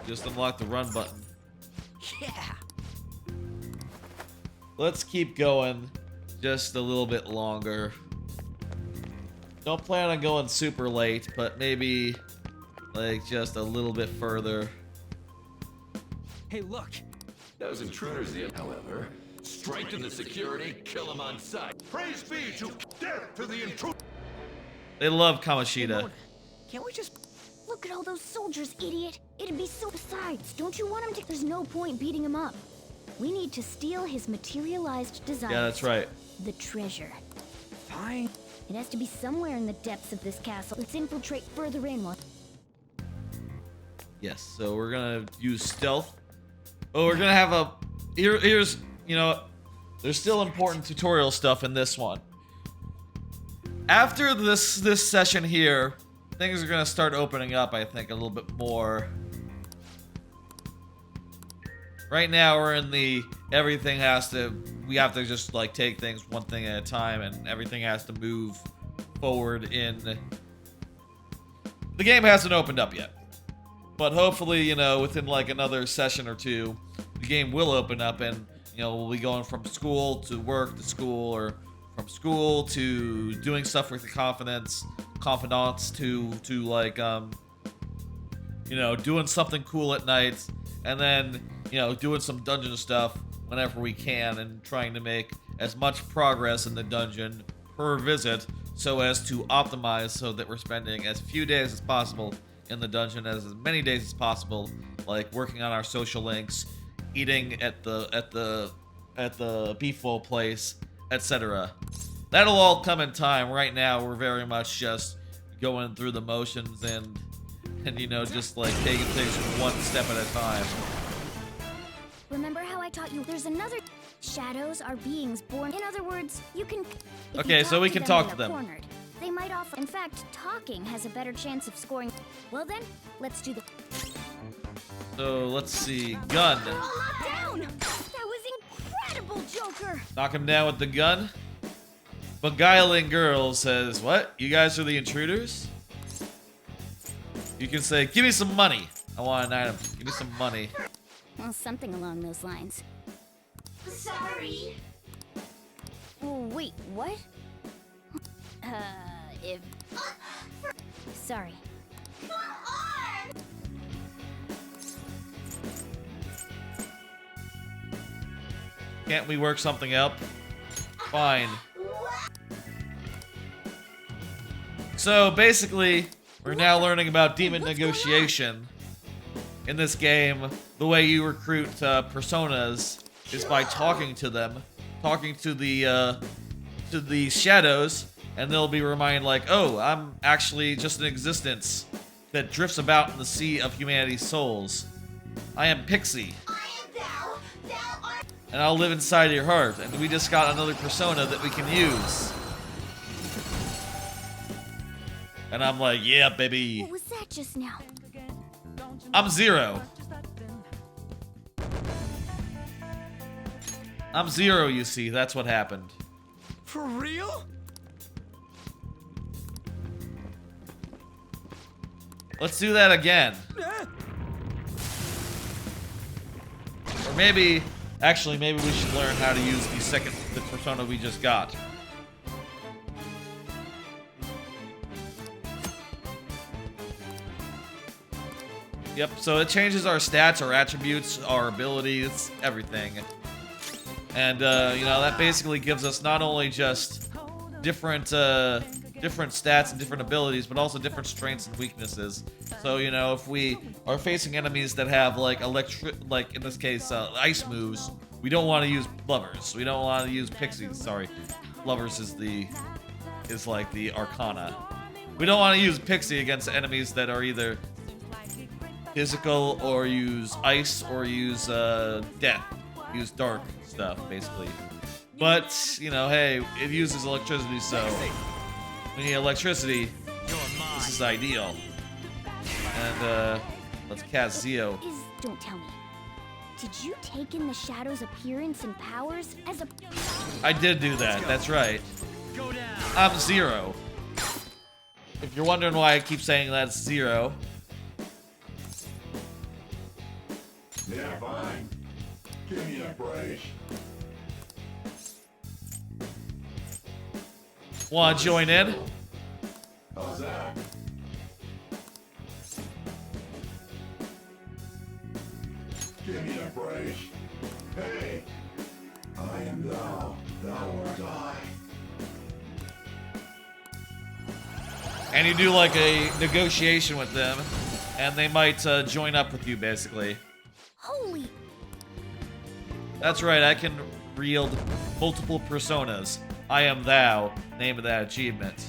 Just unlock the run button.
Yeah.
Let's keep going just a little bit longer. Don't plan on going super late, but maybe like just a little bit further.
Hey, look.
Those intruders, however, strengthen the security, kill them on sight.
Praise be to death to the intruder.
They love Kamoshida.
Can't we just...
Look at all those soldiers, idiot. It'd be so... Besides, don't you want him to... There's no point beating him up. We need to steal his materialized desires.
Yeah, that's right.
The treasure.
Fine.
It has to be somewhere in the depths of this castle. Let's infiltrate further in while...
Yes, so we're gonna use stealth. Oh, we're gonna have a... Here's, you know, there's still important tutorial stuff in this one. After this session here, things are gonna start opening up, I think, a little bit more. Right now, we're in the we have to just like take things one thing at a time, and everything has to move forward in. The game hasn't opened up yet, but hopefully, you know, within like another session or two, the game will open up, and you know, we'll be going from school to work to school, or from school to doing stuff with the confidants to like you know, doing something cool at night, and then, you know, doing some dungeon stuff whenever we can, and trying to make as much progress in the dungeon per visit so as to optimize so that we're spending as few days as possible in the dungeon, as many days as possible, like working on our social links, eating at the beef bowl place, etc. That'll all come in time. Right now, we're very much just going through the motions and you know, just like taking things one step at a time.
Remember how I taught you there's another... Shadows are beings born... In other words, you can... if
Okay,
you
so we
to
can
them
talk
when
to
they're
them.
cornered, they might offer... In fact, talking has a better chance of scoring... Well then, let's do the...
So, let's see. Gun.
Down! That was incredible, Joker!
Knock him down with the gun. Beguiling girl says, what? You guys are the intruders? You can say, give me some money. I want an item. Give me some money.
Well, something along those lines.
Sorry.
Oh, wait, what? If... Sorry.
Come on!
Can't we work something out? Fine. So basically, we're now learning about demon negotiation. In this game, the way you recruit personas is by talking to them, talking to the shadows, and they'll be reminded like, oh, I'm actually just an existence that drifts about in the sea of humanity's souls. I am Pixie. And I'll live inside your heart, and we just got another persona that we can use. And I'm like, yeah, baby.
What was that just now?
I'm Zero. I'm Zero, you see. That's what happened.
For real?
Let's do that again. Or maybe, actually, maybe we should learn how to use the persona we just got. Yep, so it changes our stats, our attributes, our abilities, everything. And, you know, that basically gives us not only just different stats and different abilities, but also different strengths and weaknesses. So, you know, if we are facing enemies that have, like, like, in this case, ice moves, we don't want to use Lovers. We don't want to use Pixies, sorry. Lovers is like the Arcana. We don't want to use Pixie against enemies that are either physical or use ice or use death. Use dark stuff, basically. But, you know, hey, it uses electricity, so we need electricity. This is ideal. And, let's cast Zio.
Don't tell me. Did you take in the Shadow's appearance and powers as a...
I did do that, that's right. I'm Zero. If you're wondering why I keep saying that's Zero.
Yeah, fine. Give me a break.
Wanna join in?
How's that? Give me a break. Hey, I am thou. Thou art I.
And you do like a negotiation with them, and they might join up with you, basically.
Holy!
That's right, I can wield multiple personas. I am thou, name of that achievement.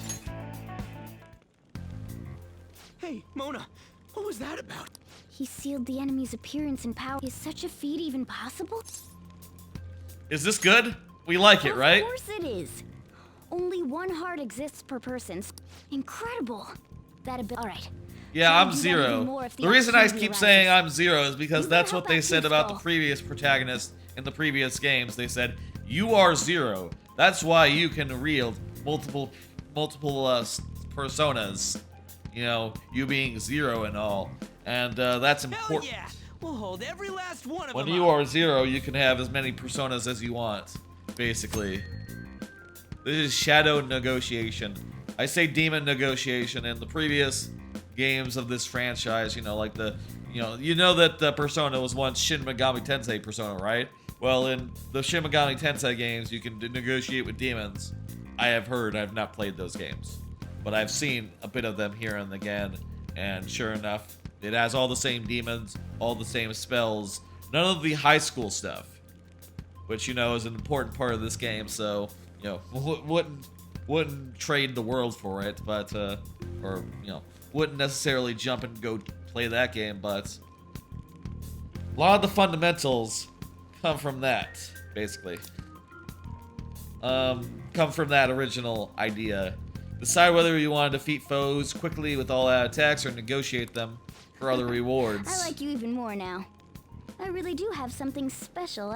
Hey, Mona, what was that about?
He sealed the enemy's appearance and power. Is such a feat even possible?
Is this good? We like it, right?
Of course it is. Only one heart exists per person. Incredible. All right.
Yeah, I'm Zero. The reason I keep saying I'm Zero is because that's what they said about the previous protagonist in the previous games. They said, you are Zero. That's why you can wield multiple personas. You know, you being Zero and all. And that's important.
Hell yeah! We'll hold every last one of
when
them
you
up.
are Zero, you can have as many personas as you want, basically. This is shadow negotiation. I say demon negotiation. In the previous games of this franchise, you know, like you know that the persona was once Shin Megami Tensei persona, right? Well, in the Shin Megami Tensei games, you can negotiate with demons. I have heard. I've not played those games, but I've seen a bit of them here and again. And sure enough, it has all the same demons, all the same spells, none of the high school stuff, which, you know, is an important part of this game. So, you know, wouldn't trade the world for it, but or, you know, wouldn't necessarily jump and go play that game. But a lot of the fundamentals come from that, basically. Come from that original idea. Decide whether you want to defeat foes quickly with all-out attacks or negotiate them for other rewards.
I like you even more now. I really do have something special.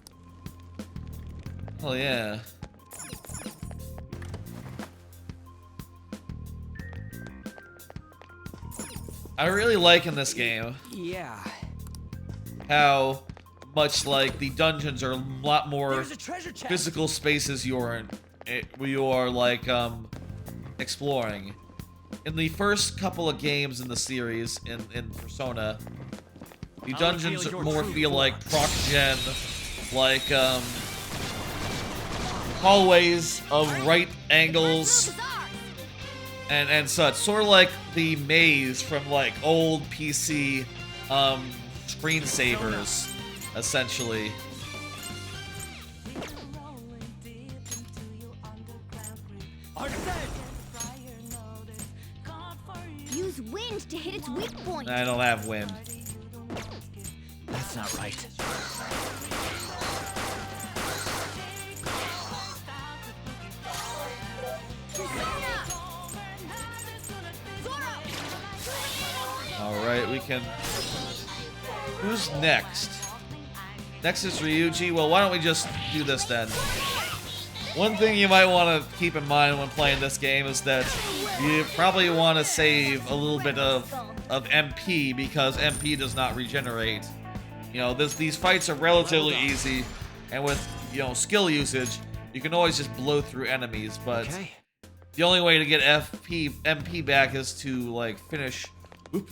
Oh yeah. I really like in this game.
Yeah.
How much like the dungeons are a lot more physical spaces you are like exploring. In the first couple of games in the series in Persona, the dungeons more feel like proc gen, like hallways of right angles and such, sort of like the maze from like old PC screensavers, essentially.
Use wind to hit its weak point.
I don't have wind.
That's not right.
All right, we can. Who's next? Next is Ryuji. Well, why don't we just do this then? One thing you might want to keep in mind when playing this game is that you probably want to save a little bit of MP because MP does not regenerate. You know, these fights are relatively easy, and with, you know, skill usage, you can always just blow through enemies, but the only way to get MP back is to, like, finish. Can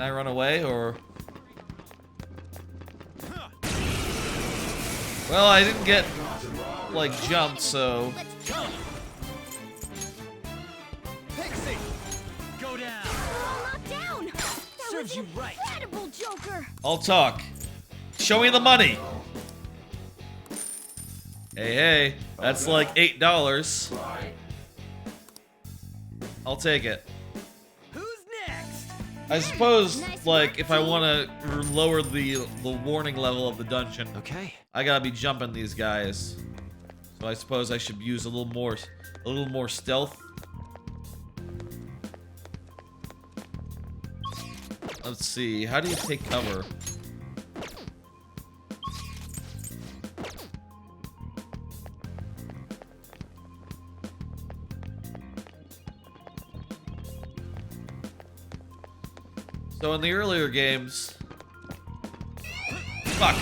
I run away, or? Well, I didn't get, like, jumped, so.
Pixie, go down.
Knocked down. That
Serves
was
you right.
incredible, Joker.
I'll talk. Show me the money. Hey, that's like $8. I'll take it. I suppose, like, if I want to lower the warning level of the dungeon, I gotta be jumping these guys. So I suppose I should use a little more stealth. Let's see. How do you take cover? So in the earlier games, fuck.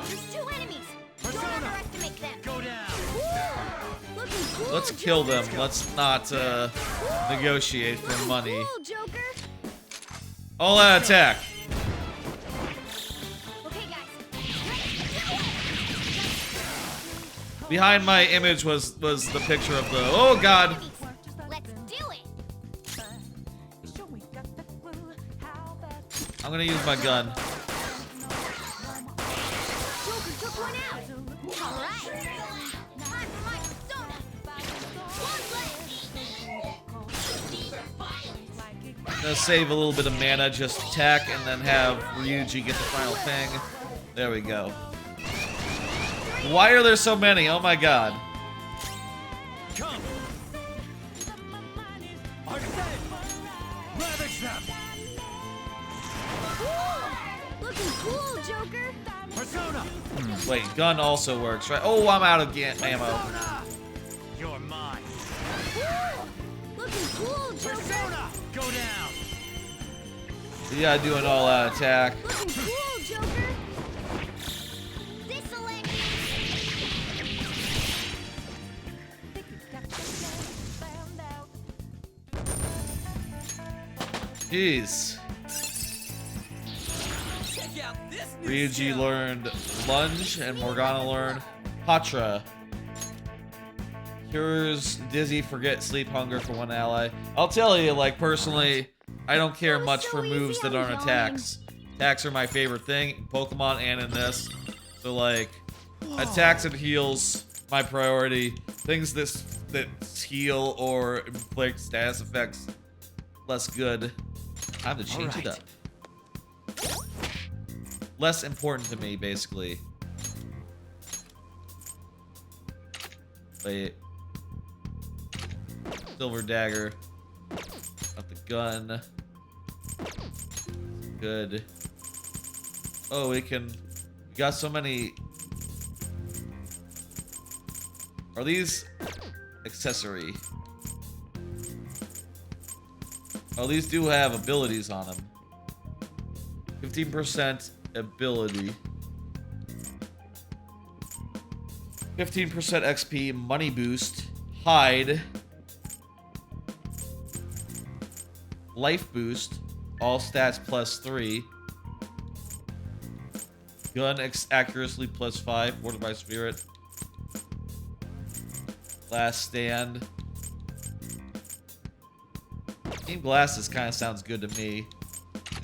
There's 2 enemies. Don't underestimate them.
Go down.
Looking cool,
Let's kill them.
Joker.
Let's not negotiate for money.
Cool, Joker.
All out attack.
Okay, guys.
Behind my image was the picture of the. Oh God.
Let's do it.
I'm gonna use my gun.
Joker took one out. All right. Time for my persona.
I'm gonna save a little bit of mana, just attack, and then have Ryuji get the final thing. There we go. Why are there so many? Oh my God.
Come. Ravage them.
Looking cool, Joker.
Persona.
Wait, gun also works, right? Oh, I'm out of ammo.
You're mine.
Looking cool, Joker.
Persona. Go down.
You gotta do an all-out attack.
Looking cool, Joker. This'll end
Jeez.
Check out this new
Ryuji
skill.
learned Lunge, and Morgana learned Patra. Cures dizzy, forget, sleep, hunger for one ally. I'll tell you, like, personally, I don't care much for moves that aren't attacks. Attacks are my favorite thing in Pokemon and in this. So, like, attacks and heals, my priority. Things that heal or inflict status effects, less good. Time to change it up. Less important to me, basically. Wait. Silver dagger. Got the gun. Good. Oh, we got so many. Are these accessory? Oh, these do have abilities on them. 15% ability. 15% XP, money boost, hide, life boost, all stats +3, gun accuracy +5, warded by spirit, last stand. Team glasses kind of sounds good to me.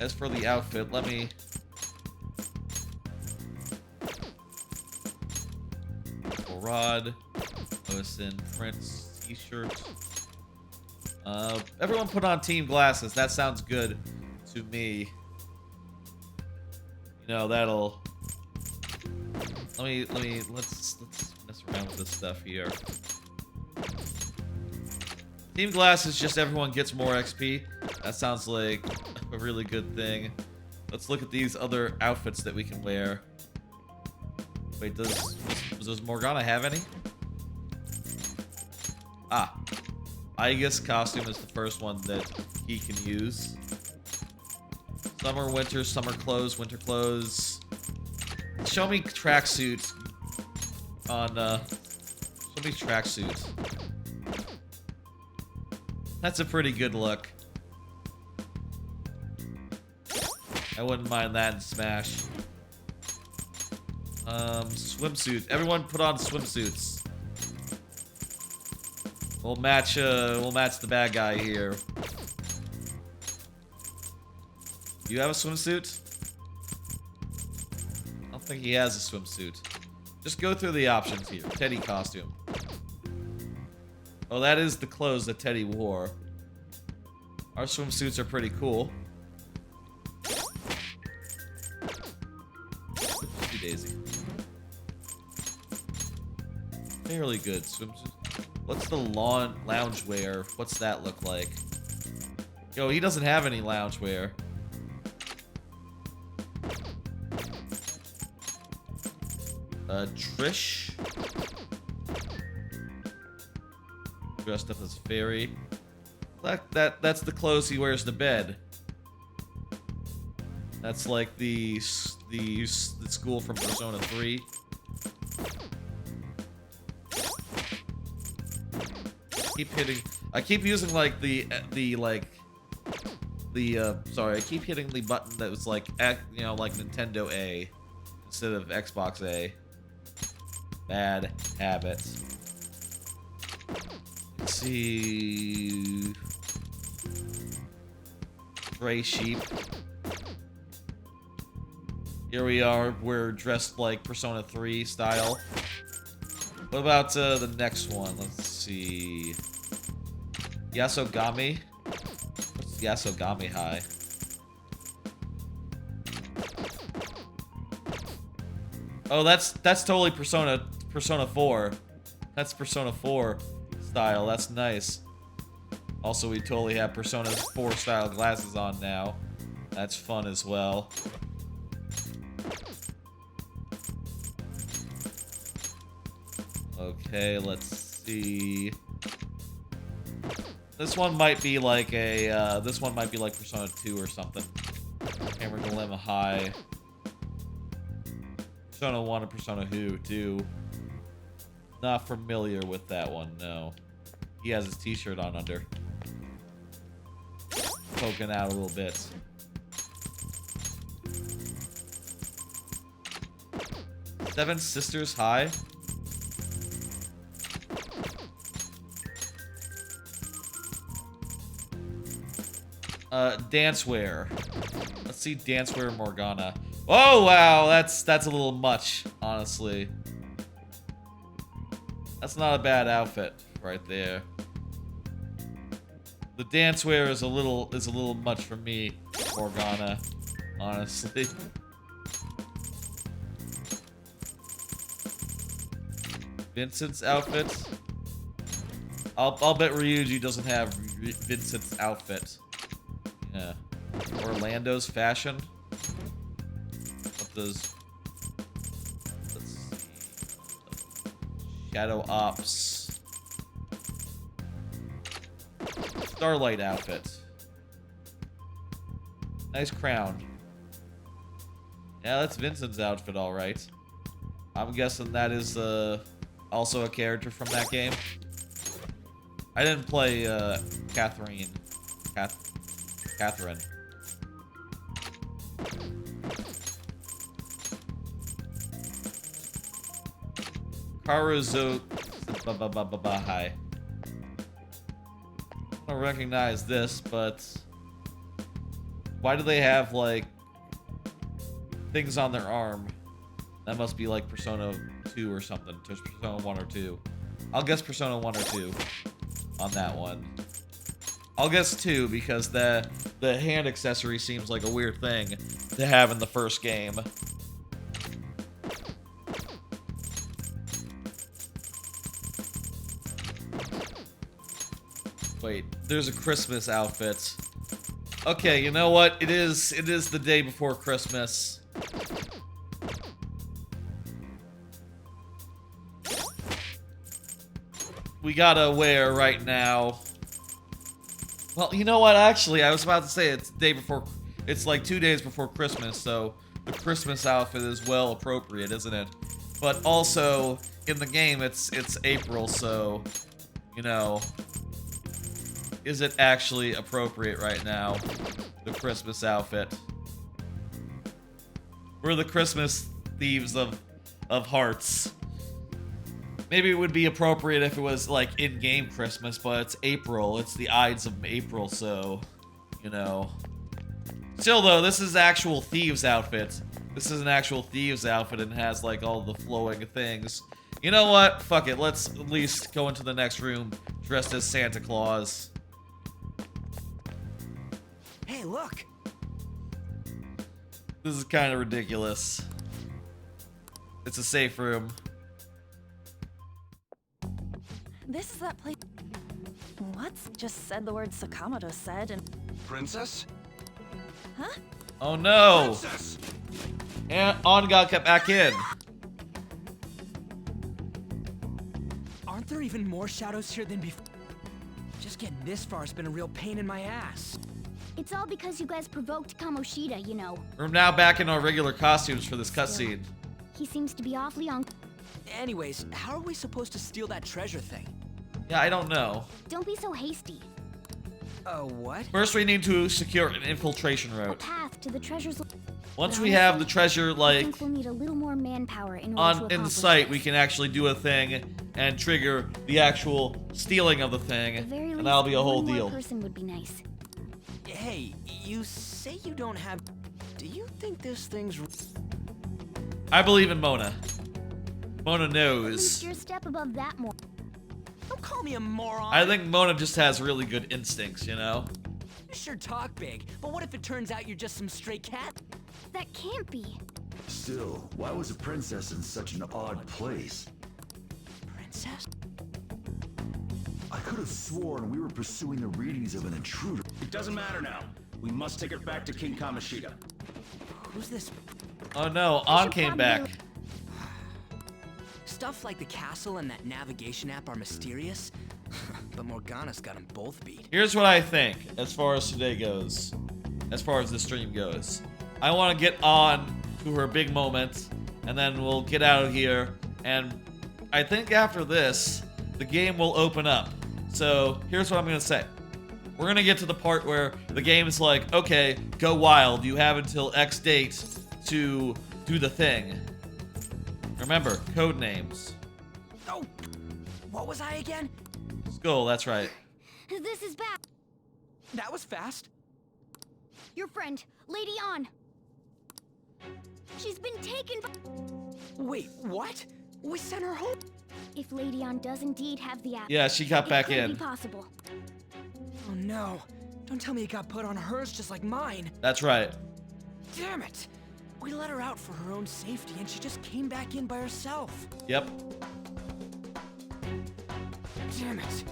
As for the outfit, let me. Rod, Ocean, Prince, t-shirt. Everyone put on team glasses. That sounds good to me. You know, that'll. Let's mess around with this stuff here. Team Glass is just everyone gets more XP. That sounds like a really good thing. Let's look at these other outfits that we can wear. Wait, does Morgana have any? Ah. Aegis costume is the first one that he can use. Summer, winter, summer clothes, winter clothes. Show me tracksuits on, show me tracksuits. That's a pretty good look. I wouldn't mind that in Smash. Swimsuit. Everyone put on swimsuits. We'll match the bad guy here. You have a swimsuit? I don't think he has a swimsuit. Just go through the options here. Teddy costume. Oh, that is the clothes that Teddy wore. Our swimsuits are pretty cool. Oopsie daisy. Fairly good swimsuit. What's the loungewear? What's that look like? Yo, he doesn't have any loungewear. Trish. Dressed up as fairy. That's the clothes he wears to bed. That's like the school from Persona 3. I keep using like sorry, I keep hitting the button that was like like Nintendo A instead of Xbox A. Bad habit. Let's see. Gray sheep. Here we are. We're dressed like Persona 3 style. What about the next one? Let's see. Yasogami. What's Yasogami high? Oh, that's totally Persona 4. That's Persona 4 style. That's nice. Also, we totally have Persona 4 style glasses on now. That's fun as well. Okay, let's see. This one might be like a Persona 2 or something. Hammer Dilemma High. Persona 1 and Persona 2. Not familiar with that one, no. He has his t-shirt on under. Poking out a little bit. Seven Sisters High. Dancewear. Let's see dancewear Morgana. Oh wow, that's a little much, honestly. That's not a bad outfit right there. The dancewear is a little much for me, Morgana, honestly. Vincent's outfit. I'll bet Ryuji doesn't have Vincent's outfit. Yeah. Orlando's fashion. What does? Let's see. Shadow Ops. Starlight outfit. Nice crown. Yeah, that's Vincent's outfit, all right. I'm guessing that is also a character from that game. I didn't play Catherine. Karuzo. Hi. I don't recognize this, but why do they have like things on their arm? That must be like Persona 2 or something. Just Persona 1 or 2. I'll guess Persona 1 or 2 on that one. I'll guess 2 because the hand accessory seems like a weird thing to have in the first game. Wait, there's a Christmas outfit. Okay, you know what? It is the day before Christmas. We gotta wear right now. Well, you know what? Actually, I was about to say it's the day before. It's like 2 days before Christmas, so the Christmas outfit is well appropriate, isn't it? But also in the game, it's April, so you know, is it actually appropriate right now? The Christmas outfit. We're the Christmas thieves of hearts. Maybe it would be appropriate if it was like in-game Christmas, but it's April. It's the Ides of April, so you know. Still though, this is actual thieves outfit. This is an actual thieves outfit and has like all the flowing things. You know what? Fuck it. Let's at least go into the next room dressed as Santa Claus.
Hey, look.
This is kind of ridiculous. It's a safe room.
This is that place. What's just said the word Sakamoto said and.
Princess?
Huh?
Oh no!
Princess!
And On got back in.
Aren't there even more shadows here than before? Just getting this far has been a real pain in my ass.
It's all because you guys provoked Kamoshida, you know.
We're now back in our regular costumes for this cutscene.
He seems to be awfully on.
Anyways, how are we supposed to steal that treasure thing?
Yeah, I don't know.
Don't be so hasty.
What?
First, we need to secure an infiltration
A
route.
path to the treasure's.
Once we have the treasure,
I
like,
think we'll need a little more manpower in order to
in the
accomplish
site,
this.
we can actually do a thing and trigger the actual stealing of the thing,
At the very
and
least,
that'll be a whole
one more
deal.
person would be nice.
Hey, you say you don't have. Do you think this thing's?
I believe in Mona. Mona
At least
knows.
you're a step above that more.
Don't call me a moron.
I think Mona just has really good instincts, you know?
You sure talk big, but what if it turns out you're just some stray cat?
That can't be.
Still, why was a princess in such an odd place?
Princess?
I could have sworn we were pursuing the readings of an intruder.
It doesn't matter now. We must take it back to King Kamoshida.
Who's this?
Oh no, On came back.
Stuff like the castle and that navigation app are mysterious, but Morgana's got them both beat.
Here's what I think, as far as today goes. As far as the stream goes. I want to get On to her big moment, and then we'll get out of here, and I think after this, the game will open up. So, here's what I'm going to say. We're going to get to the part where the game is like, okay, go wild. You have until X date to do the thing. Remember, code names.
Oh, what was I again?
Skull, that's right.
This is bad.
That was fast.
Your friend, Lady On. She's been taken by...
Wait, what? We sent her home?
If Lady On does indeed have the app...
Yeah, she got back
it could
in.
be possible.
Oh no. Don't tell me it got put on hers just like mine.
That's right.
Damn it. We let her out for her own safety and she just came back in by herself.
Yep.
Damn it.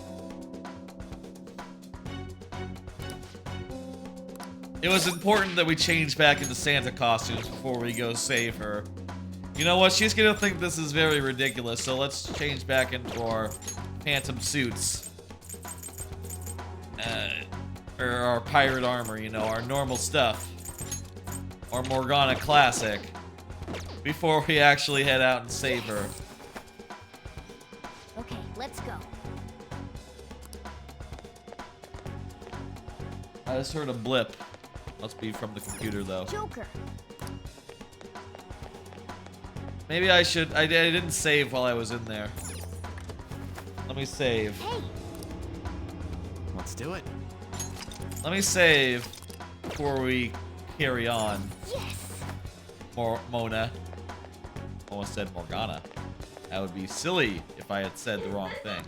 It was important that we change back into Santa costumes before we go save her. You know what? She's gonna think this is very ridiculous, so let's change back into our phantom suits. Or our pirate armor, you know, our normal stuff. Our Morgana classic. Before we actually head out and save her.
Okay, let's go.
I just heard a blip. Must be from the computer, though.
Joker.
Maybe I should... I didn't save while I was in there. Let me save.
Hey.
Let's do it.
Let me save before we carry on.
Yes.
Mona. Almost said Morgana. That would be silly if I had said the wrong thing.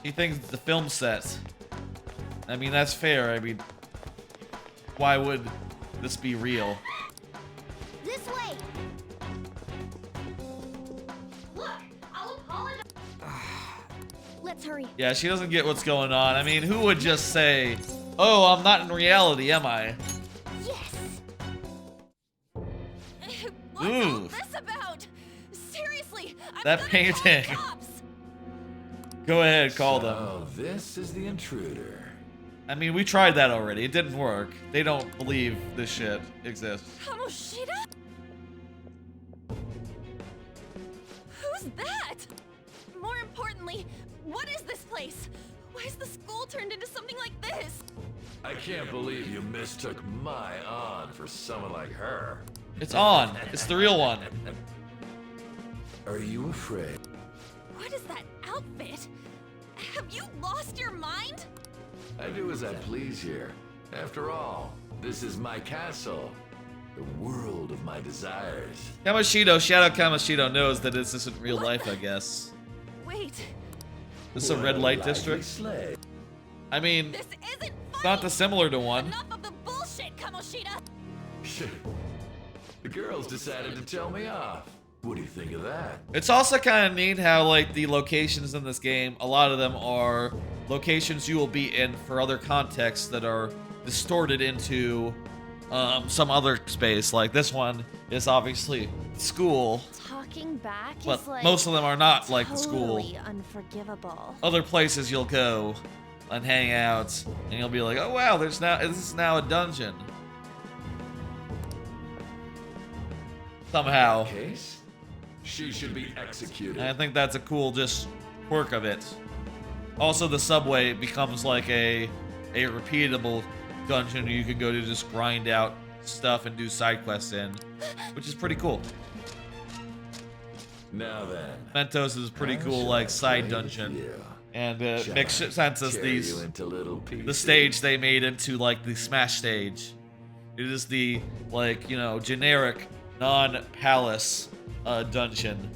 She thinks it's a film set. I mean, that's fair. I mean, why would this be real?
This way. Look, I'll apologize. Let's hurry.
Yeah, she doesn't get what's going on. I mean, who would just say, "Oh, I'm not in reality, am I?"
Yes.
What's all this about? Seriously, I'm
That
gonna
painting.
call the cops.
Go ahead, call them.
Oh, this is the intruder.
I mean, we tried that already. It didn't work. They don't believe this shit exists.
Kamoshida? Who's that? More importantly, what is this place? Why is the school turned into something like this?
I can't believe you mistook my An for someone like her.
It's On. It's the real one.
Are you afraid?
What is that outfit? Have you lost your mind?
I do as I please here. After all, this is my castle. The world of my desires.
Kamoshida, Shadow Kamoshida knows that this isn't real life, I guess.
Wait.
This is a red light district? I mean,
This isn't
it's not dissimilar to one.
Enough of the bullshit, Kamoshida!
The girls decided to tell me off. What do you think of that?
It's also kind of neat how, like, the locations in this game, a lot of them are locations you will be in for other contexts that are distorted into some other space. Like, this one is obviously school.
Talking back
But
is like
most of them are not like the school.
totally unforgivable.
Other places you'll go and hang out, and you'll be like, oh wow, this is now a dungeon. Somehow.
Case? She should be executed.
And I think that's a cool just quirk of it. Also, the subway becomes like a repeatable dungeon you can go to just grind out stuff and do side quests in, which is pretty cool.
Now then.
Mentos is a pretty cool like side dungeon, and makes sense as the stage they made into like the Smash stage. It is the like generic non-palace dungeon.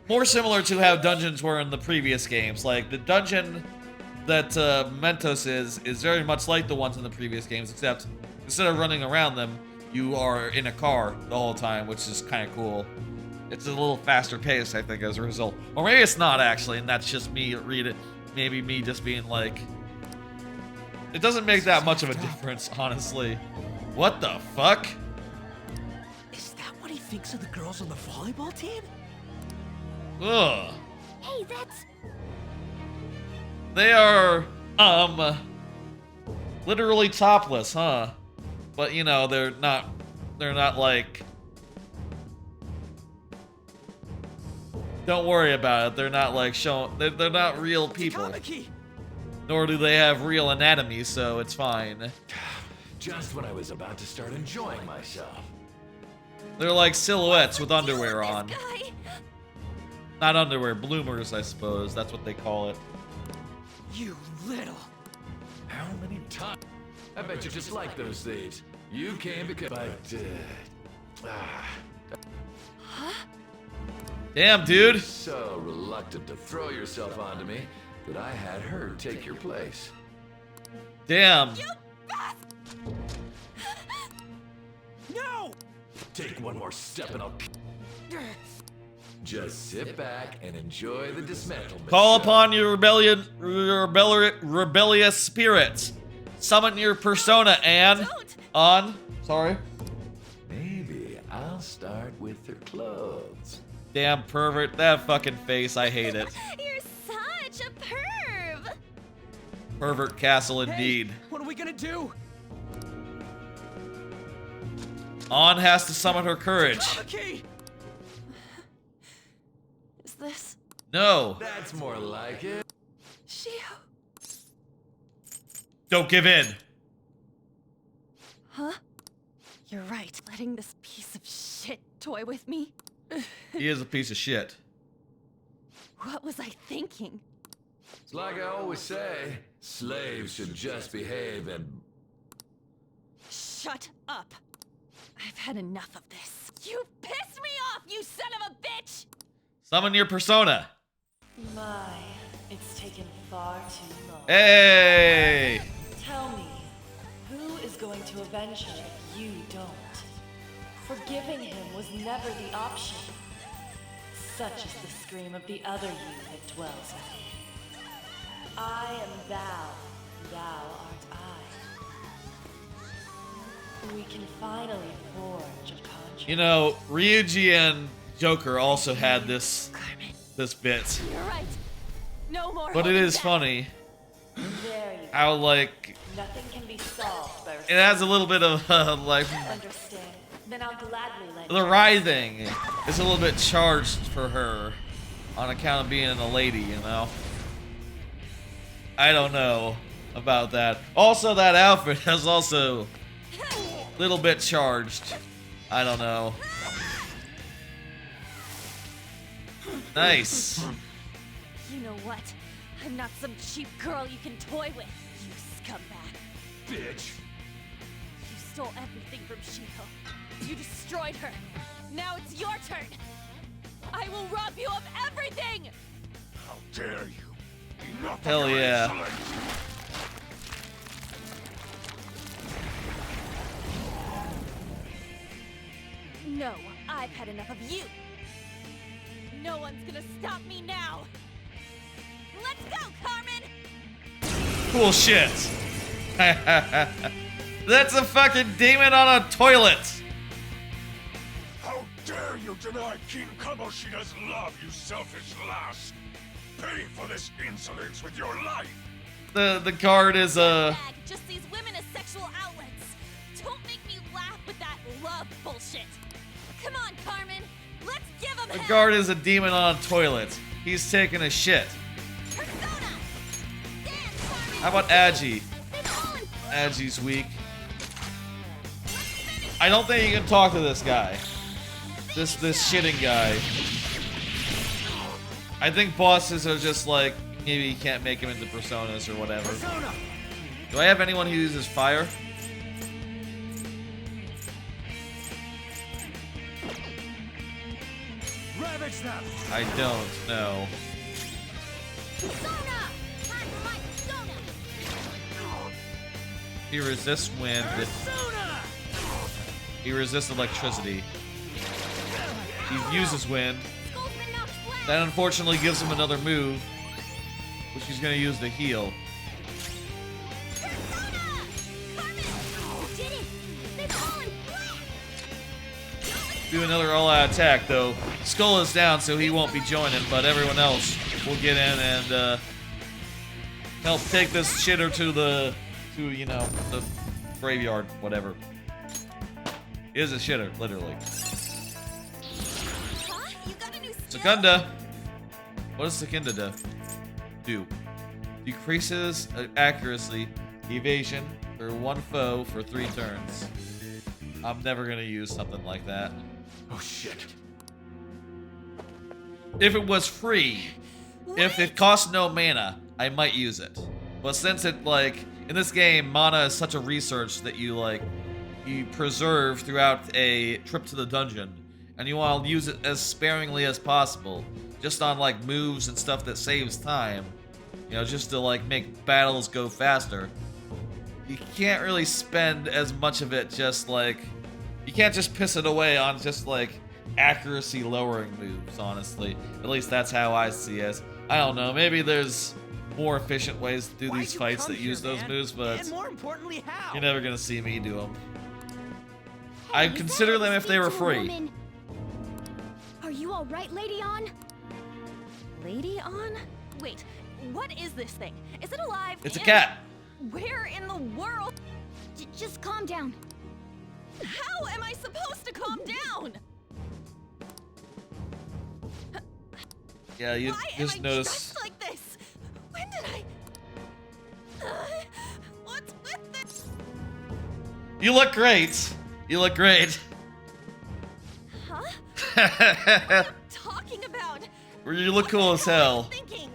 More similar to how dungeons were in the previous games. Like the dungeon that Mentos is very much like the ones in the previous games, except instead of running around them, you are in a car the whole time, which is kind of cool. It's a little faster paced, I think, as a result. Or maybe it's not actually, and that's just me maybe me just being like, it doesn't make that much of a difference, honestly. What the fuck?
Is that what he thinks of the girls on the volleyball team?
Ugh.
Hey, that's...
They are, literally topless, huh? But, they're not like... Don't worry about it. They're not like showing... They're not real people. Nor do they have real anatomy, so it's fine.
Just when I was about to start enjoying myself.
They're like silhouettes with underwear on. Not underwear, bloomers, I suppose. That's what they call it.
You little...
How many times? I bet you just like those things. You came because...
Huh?
Damn, dude.
You're so reluctant to throw yourself onto me that I had her take your place.
Damn.
No!
Take one more step and I'll... Just sit back and enjoy the dismantlement.
Call upon your rebellious spirits. Summon your persona, Anne. Sorry.
Maybe I'll start with her clothes.
Damn pervert. That fucking face. I hate it.
You're such a perv.
Pervert castle indeed.
Hey, what are we gonna do?
On has to summon her courage.
Is this?
No.
That's more like it.
Shio.
Don't give in.
Huh? You're right. Letting this piece of shit toy with me.
He is a piece of shit.
What was I thinking?
It's like I always say, slaves should just behave and...
Shut up. I've had enough of this. You pissed me off, you son of a bitch!
Summon your persona.
My, it's taken far too long.
Hey!
Tell me, who is going to avenge her if you don't? Forgiving him was never the option. Such is the scream of the other you that dwells within. I am thou, thou art I. We can finally forge a contract.
You know, Ryuji and Joker also had this bit.
You're right. No more.
But it is funny how, like,
nothing can be solved by
it has a little bit of, like,
understand. Then I'll gladly let
the writhing is a little bit charged for her on account of being a lady, you know? I don't know about that. Also, that outfit is also a little bit charged. I don't know. Nice.
You know what? I'm not some cheap girl you can toy with, you scumbag.
Bitch.
You stole everything from Shiho. You destroyed her. Now it's your turn. I will rob you of everything!
How dare you? Enough
Hell
of your
yeah.
insolence.
No, I've had enough of you. No one's gonna stop me now. Let's go, Carmen!
Cool shit. That's a fucking demon on a toilet.
How dare you deny King Kamoshida's love, you selfish lass! Pay for this insolence with your life!
The guard is
Just these women as sexual outlets. Don't make me laugh with that love bullshit. Come on, Carmen. Let's give him
the
hell.
guard is a demon on a toilet. He's taking a shit. How about Agi? Agi's weak. I don't think you can talk to this guy. This shitting guy. I think bosses are just like, maybe you can't make him into personas or whatever. Do I have anyone who uses fire?
Ravage them!
I don't know. He resists wind. He resists electricity. He uses wind. That unfortunately gives him another move, which he's going to use to heal. Do another all-out attack, though. Skull is down, so he won't be joining, but everyone else will get in and help take this shitter to the, you know, the graveyard, whatever. It is a shitter, literally. Secunda. What does Secunda do? Decreases accuracy, evasion for one foe for 3 turns. I'm never gonna use something like that.
Oh shit.
If it was free, if it cost no mana, I might use it. But since it, like, in this game, mana is such a research that you preserve throughout a trip to the dungeon, and you want to use it as sparingly as possible, just on, like, moves and stuff that saves time, you know, just to, like, make battles go faster. You can't really spend as much of it just, like, you can't just piss it away on just, like, accuracy lowering moves, honestly. At least that's how I see it. I don't know, maybe there's more efficient ways to do these fights that use those moves, but
And more importantly, how?
you're never gonna see me do them. I'd consider them if they were free.
Are you all right, Lady On?
Lady On? Wait, what is this thing? Is it alive?
It's a cat.
Where in the world?
Just calm down.
How am I supposed to calm down?
Yeah, you
Why
just
am I
notice.
dressed like this? When did I? What's with this?
You look great. You look great.
Huh? What are you talking about?
You look cool as hell.
Thinking.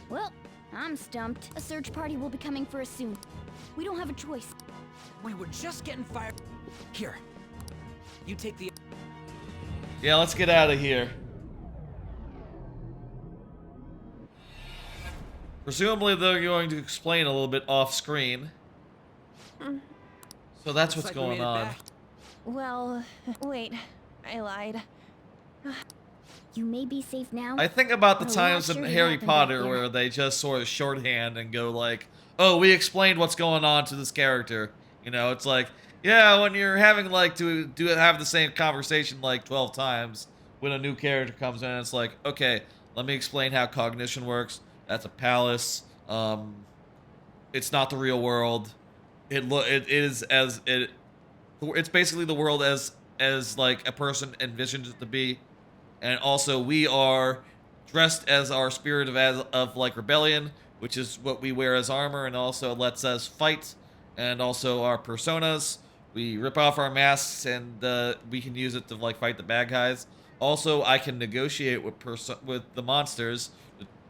Well, I'm stumped. A search party will be coming for us soon. We don't have a choice.
We were just getting fired. Here. You take the...
Yeah, let's get out of here. Presumably they're going to explain a little bit off screen. So that's what's going on.
Well, wait. I lied.
You may be safe now.
I think about the
but a
times
lot
in
sure did
Harry
happen back
Potter
there.
where they just sort of shorthand and go like, oh, we explained what's going on to this character. You know, it's like, yeah, when you're having like to have the same conversation like 12 times when a new character comes in, it's like, okay, let me explain how cognition works. That's a palace. It's not the real world. It's basically the world as like a person envisions it to be. And also, we are dressed as our spirit of like rebellion, which is what we wear as armor, and also lets us fight. And also our personas, we rip off our masks, and we can use it to like fight the bad guys. Also, I can negotiate with the monsters,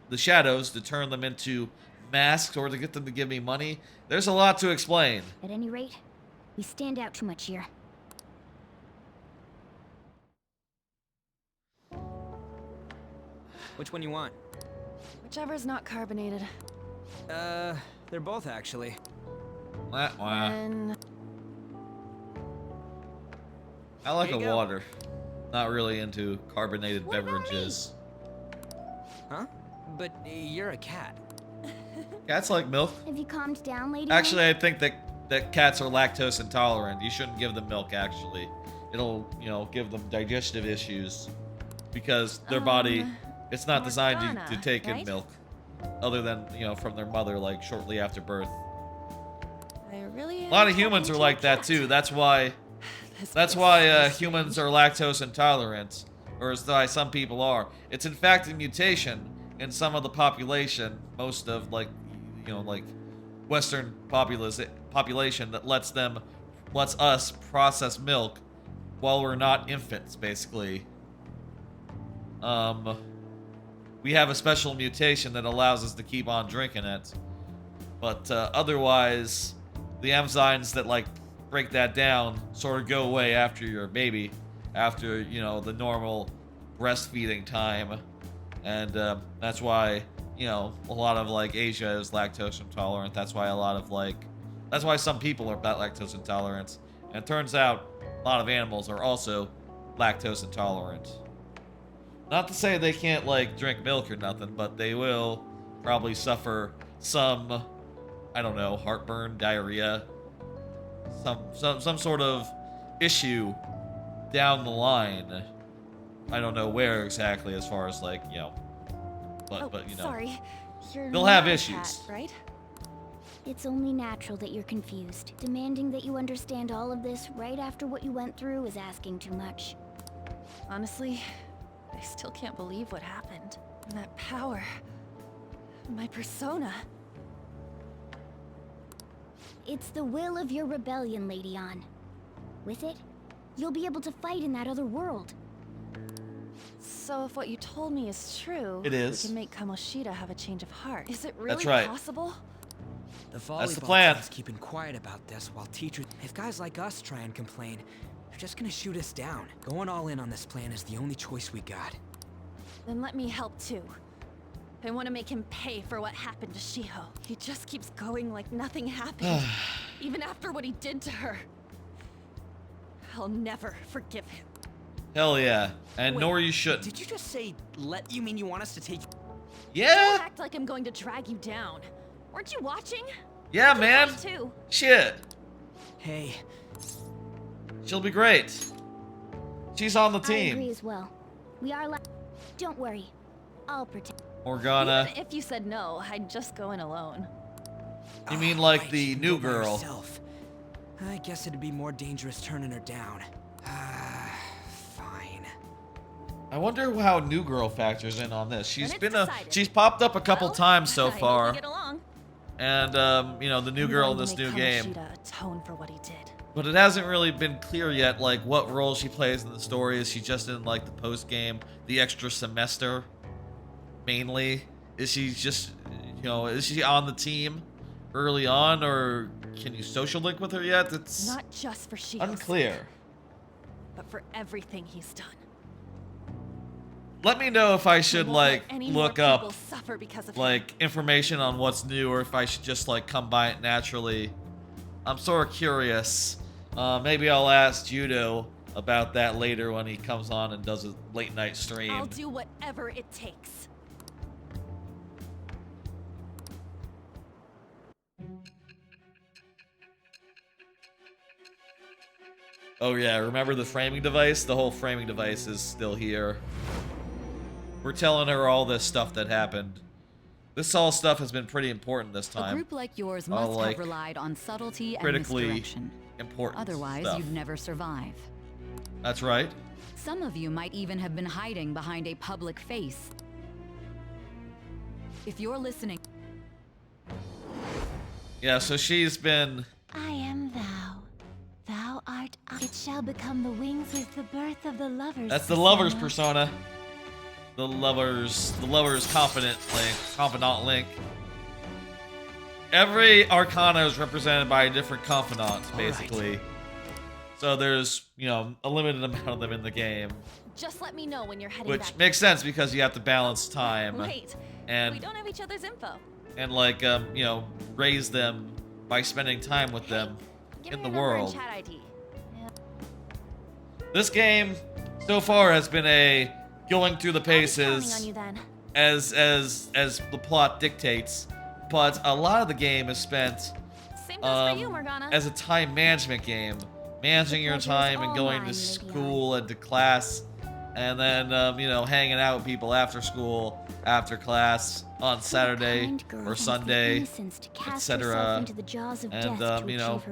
the shadows, to turn them into masks or to get them to give me money. There's a lot to explain.
At any rate, we stand out too much here.
Which one you want?
Whichever's not carbonated.
They're both actually.
Wah, wah.
And
I like
Here
a
you go.
water. Not really into carbonated
What about
beverages.
Huh? But you're a cat.
Cats like milk.
Have you calmed down, lady?
Actually, I think that cats are lactose intolerant. You shouldn't give them milk, actually. It'll, you know, give them digestive issues. Because their body, it's not designed to take in
right?
milk. Other than, you know, from their mother, like, shortly after birth.
I really
A lot of humans are like that, too. That's why humans are lactose intolerant. Or as why some people are. It's in fact a mutation in some of the population, most of, like, you know, like, Western population that lets us process milk while we're not infants, basically. We have a special mutation that allows us to keep on drinking it. But otherwise, the enzymes that, like, break that down sort of go away after you're a baby. After, you know, the normal breastfeeding time. And that's why, you know, a lot of, like, Asia is lactose intolerant. That's why some people are lactose intolerant. And it turns out a lot of animals are also lactose intolerant. Not to say they can't, like, drink milk or nothing, but they will probably suffer some, I don't know, heartburn, diarrhea, some sort of issue down the line. I don't know where exactly, as far as, like, you know, but you know,
sorry. You're
they'll have
not a
issues.
cat, right?
It's only natural that you're confused. Demanding that you understand all of this right after what you went through is asking too much.
Honestly, I still can't believe what happened. And that power. My persona.
It's the will of your rebellion, Lady An. With it, you'll be able to fight in that other world.
So if what you told me is true,
It is.
we can make Kamoshida have a change of heart. Is it really
That's right.
possible?
The volleyball
That's the plan.
team's keeping quiet about this while teachers... If guys like us try and complain, they're just gonna shoot us down. Going all in on this plan is the only choice we got.
Then let me help too. I want to make him pay for what happened to Shiho. He just keeps going like nothing happened, even after what he did to her. I'll never forgive him.
Hell yeah. And
Wait,
nor you shouldn't.
Did you just say, you mean you want us to take...
Yeah?
Don't act like I'm going to drag you down. Weren't you watching?
Yeah,
I can
man.
fight too.
Shit.
Hey.
She'll be great. She's on the
I
team.
agree as well. We are Don't worry. I'll protect.
Morgana.
Even if you said no, I'd just go in alone.
You mean like the new girl?
Herself. I guess it'd be more dangerous turning her down. Fine.
I wonder how New Girl factors in on this. She's
Then
been
it's decided.
she's popped up a couple times so
I hope
far.
we get along.
And you know, the new
I'm
girl in
going
this
to
new
make
game.
Kamoshida atone for what he did.
But it hasn't really been clear yet, like, what role she plays in the story. Is she just in, like, the post-game, the extra semester, mainly? Is she just, you know, is she on the team early on, or can you social link with her yet? It's
Not just for Shiho's
unclear.
sake, but for everything he's done.
Let me know if I should,
won't let
like,
any more
look up,
people suffer because of
like, information on what's new, or if I should just, like, come by it naturally. I'm sort of curious. Maybe I'll ask Judo about that later when he comes on and does a late night stream.
I'll do whatever it takes.
Oh yeah, remember the framing device? The whole framing device is still here. We're telling her all this stuff that happened. This all stuff has been pretty important this time.
A group like yours
All,
must
like,
have relied on subtlety and
critically
misdirection.
important
Otherwise,
stuff.
you'd never survive.
That's right.
Some of you might even have been hiding behind a public face. If you're listening...
Yeah, so she's been...
I am thou. Thou art I. It shall become the wings with the birth of the lovers.
That's the lover's persona. The lover's confidant link. Every arcana is represented by a different confidant, basically. Right. So there's, you know, a limited amount of them in the game.
Just let me know when you're heading
Which
back.
makes sense because you have to balance time.
Wait,
and
we don't have each other's info.
And like, you know, raise them by spending time with them in the world.
Chat ID. Yeah.
This game so far has been a going through the paces
On you then.
as the plot dictates, but a lot of the game is spent
Same goes for you, Morgana.
as a time management game, managing your time and going to school and to class, and then you know, hanging out with people after school, after class, on Saturday or Sunday, etc. And you know,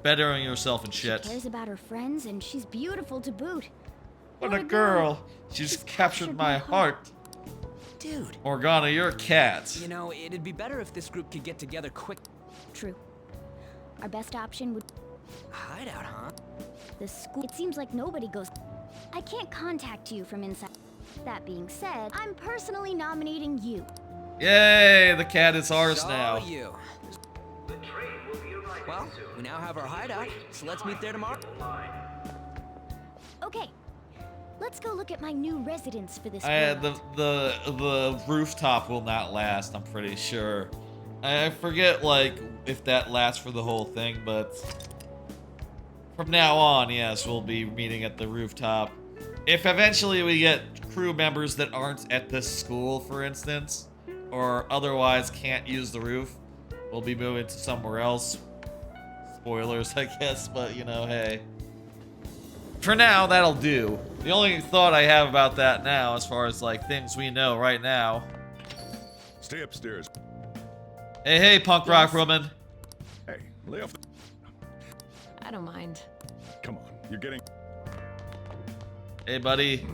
bettering yourself and shit.
She cares about her friends, and she's beautiful to boot.
What a girl! She's captured my heart.
Dude.
Morgana, you're a cat.
You know, it'd be better if this group could get together quick.
True. Our best option would...
Hideout, huh?
The school... It seems like nobody goes... I can't contact you from inside. That being said, I'm personally nominating you.
Yay! The cat is ours now.
You. Well, we now have our hideout, so let's meet there tomorrow.
Okay. Let's go look at my new residence for this
the rooftop will not last, I'm pretty sure. I forget, like, if that lasts for the whole thing, but from now on, yes, we'll be meeting at the rooftop. If eventually we get crew members that aren't at this school, for instance, or otherwise can't use the roof, we'll be moving to somewhere else. Spoilers, I guess, but, you know, hey. For now, that'll do. The only thought I have about that now, as far as, like, things we know right now.
Stay upstairs.
Hey, punk rock woman.
Hey, lay off the...
I don't mind.
Come on, you're getting...
Hey, buddy.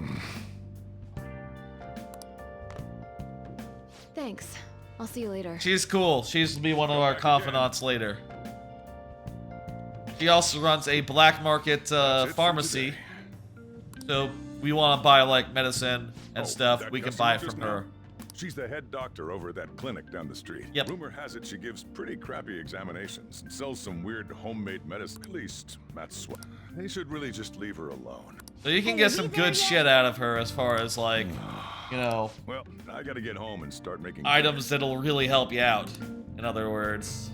Thanks. I'll see you later.
She's cool. She's to be one of our confidants later. She also runs a black market pharmacy. So we want to buy like medicine and stuff. We can buy it from her.
She's the head doctor over at that clinic down the street.
Yep.
Rumor has it she gives pretty crappy examinations and sells some weird homemade medicine. At least that's what. They should really just leave her alone.
So you can get some good shit out of her as far as like, you know.
Well, I gotta get home and start making
items that'll really help you out. In other words.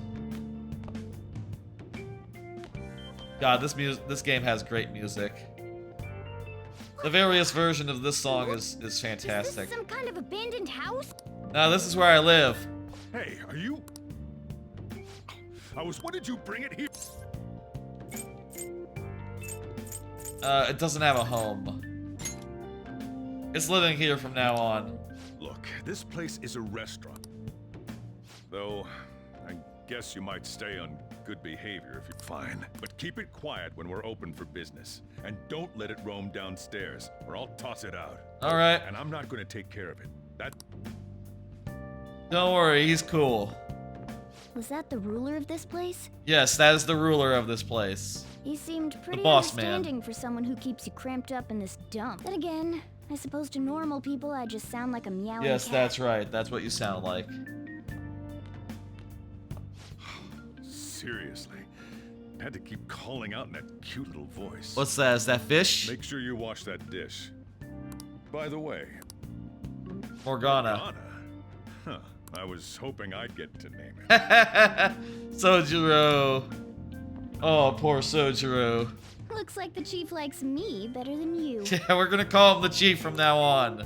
God, this game has great music. The various version of this song is fantastic.
Is this some kind of abandoned house?
No, this is where I live.
Hey, are you... What did you bring it here?
It doesn't have a home. It's living here from now on.
Look, this place is a restaurant. Though, I guess you might stay on good behavior if you're fine. But keep it quiet when we're open for business. And don't let it roam downstairs, or I'll toss it out.
Alright.
And I'm not gonna take care of it.
Don't worry, he's cool.
Was that the ruler of this place?
Yes, that is the ruler of this place.
He seemed pretty
boss man.
understanding for someone who keeps you cramped up in this dump. Then again, I suppose to normal people I just sound like a meowing
Yes,
cat.
that's right. That's what you sound like.
Seriously. Had to keep calling out in that cute little voice.
What's that? Is that fish?
Make sure you wash that dish. By the way...
Morgana.
Huh. I was hoping I'd get to name it.
Sojiro. Oh, poor Sojiro.
Looks like the chief likes me better than you.
Yeah, we're gonna call him the chief from now on.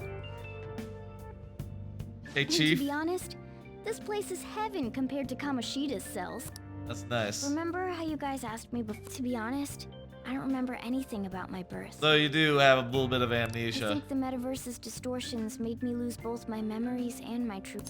Hey,
And
chief.
to be honest, this place is heaven compared to Kamoshida's cells.
That's nice.
Remember how you guys asked me before? To be honest, I don't remember anything about my birth.
So you do have a little bit of
I
amnesia.
think the metaverse's distortions made me lose both my memories and my true.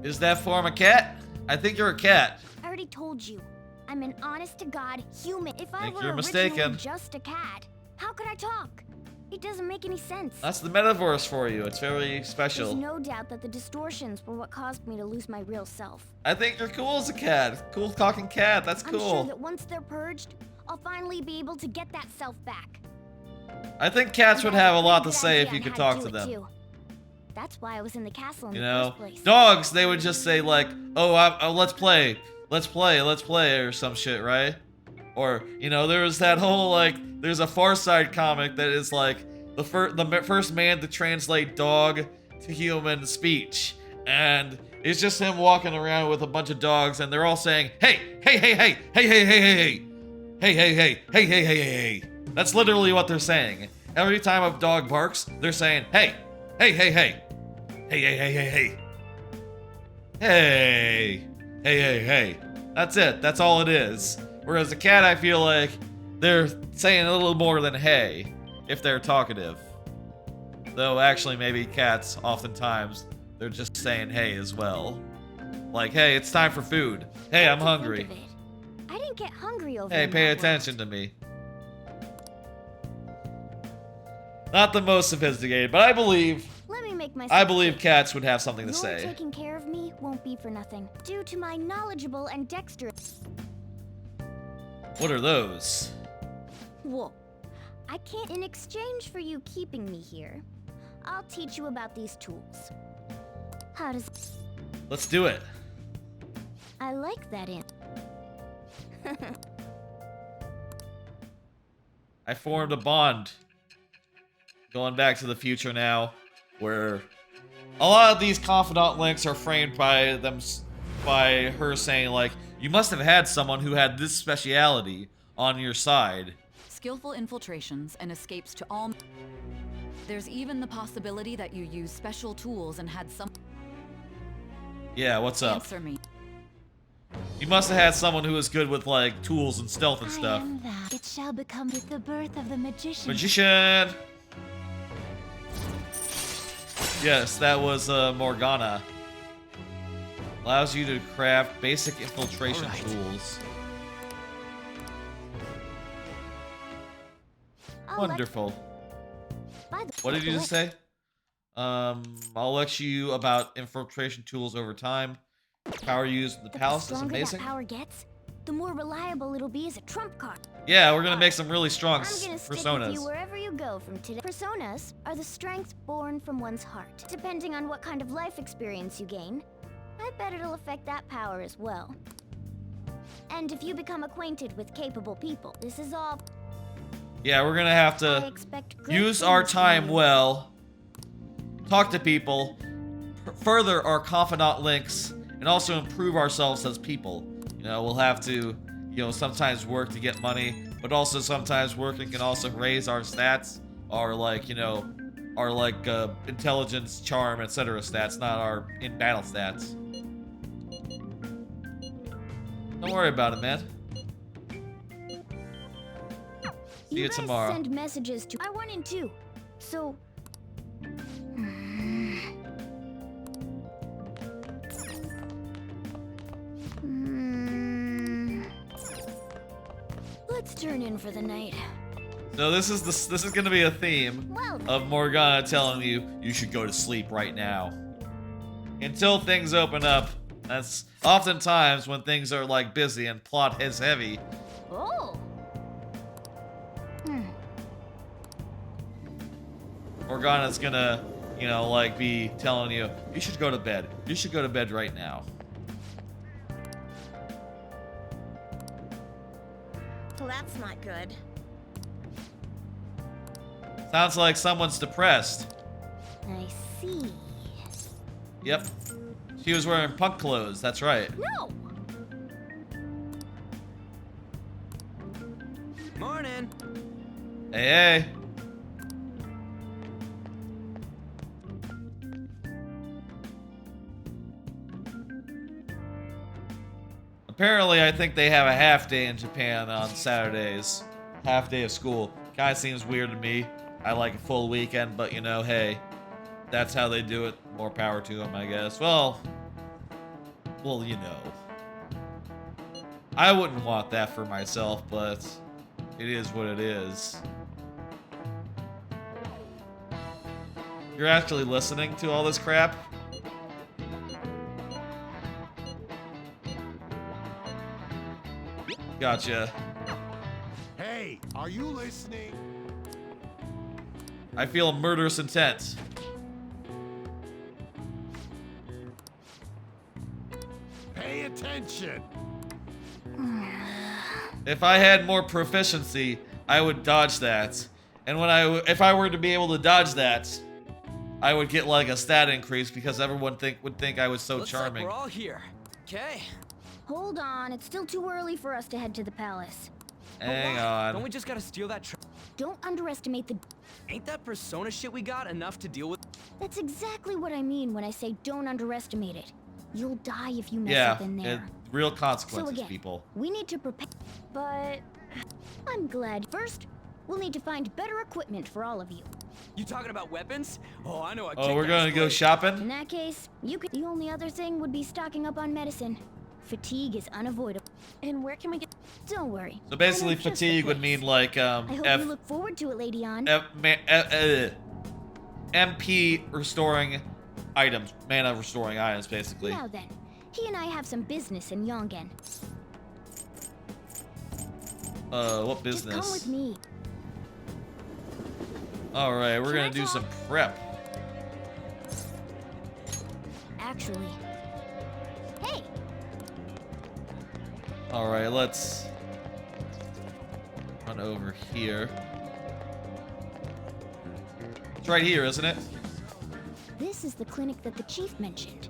Is that form a cat? I think you're a cat.
I already told you, I'm an honest-to-God human. If I
Think
were
you're
originally
mistaken.
just a cat, how could I talk? It doesn't make any sense.
That's the metaverse for you. It's very special.
There's no doubt that the distortions were what caused me to lose my real self.
I think you're cool as a cat. Cool talking cat. That's
I'm sure
cool.
that once they're purged, I'll finally be able to get that self back.
I think cats would have a lot to
Good
say if
idea
you
on
could
how
talk to
do it,
them.
too. That's why I was in the castle in
You
the
know,
first place.
dogs, they would just say like, "Oh, let's play, or some shit, right?" Or you know, there was that whole like, there's a Far Side comic that is like the first man to translate dog to human speech, and it's just him walking around with a bunch of dogs, and they're all saying, "Hey, hey, hey, hey, hey, hey, hey, hey, hey, hey, hey, hey, hey, hey, hey, hey." That's literally what they're saying. Every time a dog barks, they're saying, "Hey, hey, hey, hey, hey, hey, hey, hey, hey, hey, hey, hey, hey." That's it. That's all it is. Whereas a cat, I feel like they're saying a little more than "hey" if they're talkative. Though actually, maybe cats, oftentimes, they're just saying "hey" as well. Like, "Hey, it's time for food. Hey, I'm hungry.
I didn't get hungry over
Hey,
in
pay
that
attention to me." Not the most sophisticated, but I believe
Let me make myself
I believe cats would have something to
Your
say.
taking care of me won't be for nothing. Due to my knowledgeable and dexterous.
What are those?
Whoa. I can't. In exchange for you keeping me here, I'll teach you about these tools. How does...
Let's do it.
I like that in...
I formed a bond. Going back to the future now, where a lot of these confidant links are framed by her saying like, "You must have had someone who had this speciality on your side."
Skillful infiltrations and escapes to all... There's even the possibility that you use special tools and had some...
Yeah, what's up?
Answer me.
You must have had someone who was good with like tools and stealth and stuff.
It shall become with the birth of the magician.
Magician! Yes, that was Morgana. Allows you to craft basic infiltration tools. Wonderful. What did you just say? I'll let you about infiltration tools over time. Power used in the palace is
The stronger
amazing.
that power gets, the more reliable it'll be as a trump card.
Yeah, we're gonna make some really strong
I'm gonna stick with
personas.
you wherever you go from today. Personas are the strengths born from one's heart. Depending on what kind of life experience you gain, I bet it'll affect that power as well. And if you become acquainted with capable people, this is all...
Yeah, we're gonna have
I
to
expect great
use our
things from
time
you.
well, talk to people, further our confidant links, and also improve ourselves as people. You know, we'll have to, you know, sometimes work to get money, but also sometimes working can also raise our stats, our like, you know, our like intelligence, charm, etc. stats, not our in-battle stats. Don't worry about it, man. See you
guys
tomorrow.
Send messages to I1 and 2. So let's turn in for the night.
So this is gonna be a theme of Morgana telling you should go to sleep right now. Until things open up. That's oftentimes when things are like busy and plot is heavy.
Oh.
Morgana's gonna, you know, like be telling you should go to bed. You should go to bed right now.
Well, that's not good.
Sounds like someone's depressed.
I see.
Yep. She was wearing punk clothes, that's right.
No.
Morning.
Hey, hey. Apparently, I think they have a half day in Japan on Saturdays. Half day of school. Kinda seems weird to me. I like a full weekend, but you know, hey, that's how they do it. More power to them, I guess. Well, you know. I wouldn't want that for myself, but it is what it is. You're actually listening to all this crap? Gotcha.
Hey, are you listening?
I feel murderous intent.
Pay attention.
If I had more proficiency, I would dodge that. And if I were to be able to dodge that, I would get like a stat increase because everyone would think I was so charming.
Like we're all here. Okay.
Hold on, it's still too early for us to head to the palace.
Hang on.
Don't we just gotta steal that
Don't underestimate the...
Ain't that persona shit we got enough to deal with?
That's exactly what I mean when I say don't underestimate it. You'll die if you mess up in there.
Real consequences,
so again,
people.
We need to prepare, but I'm glad. First, we'll need to find better equipment for all of you.
You talking about weapons? Oh, I know.
Oh, we're gonna go shopping?
In that case, you could. The only other thing would be stocking up on medicine. Fatigue is unavoidable.
And where can we get?
Don't worry.
So basically, fatigue would mean like
I hope you look forward to it, Lady An.
MP restoring items, mana restoring items, basically.
Now then, he and I have some business in Yongen.
What business?
Just come with me.
All right, we're gonna do some prep.
Actually, hey.
All right, let's run over here. It's right here, isn't it?
This is the clinic that the chief mentioned.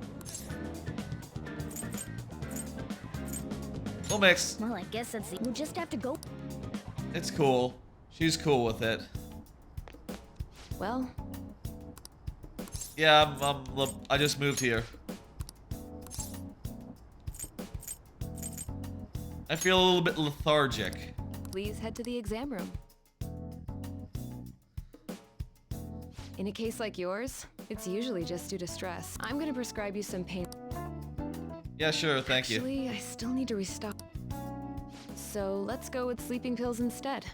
We'll mix.
Well, I guess that's it. We'll just have to go.
It's cool. She's cool with it.
Well.
Yeah, I just moved here. I feel a little bit lethargic.
Please head to the exam room. In a case like yours, it's usually just due to stress. I'm gonna prescribe you some pain.
Yeah, sure, thank you.
Actually, I still need to restock. So let's go with sleeping pills instead.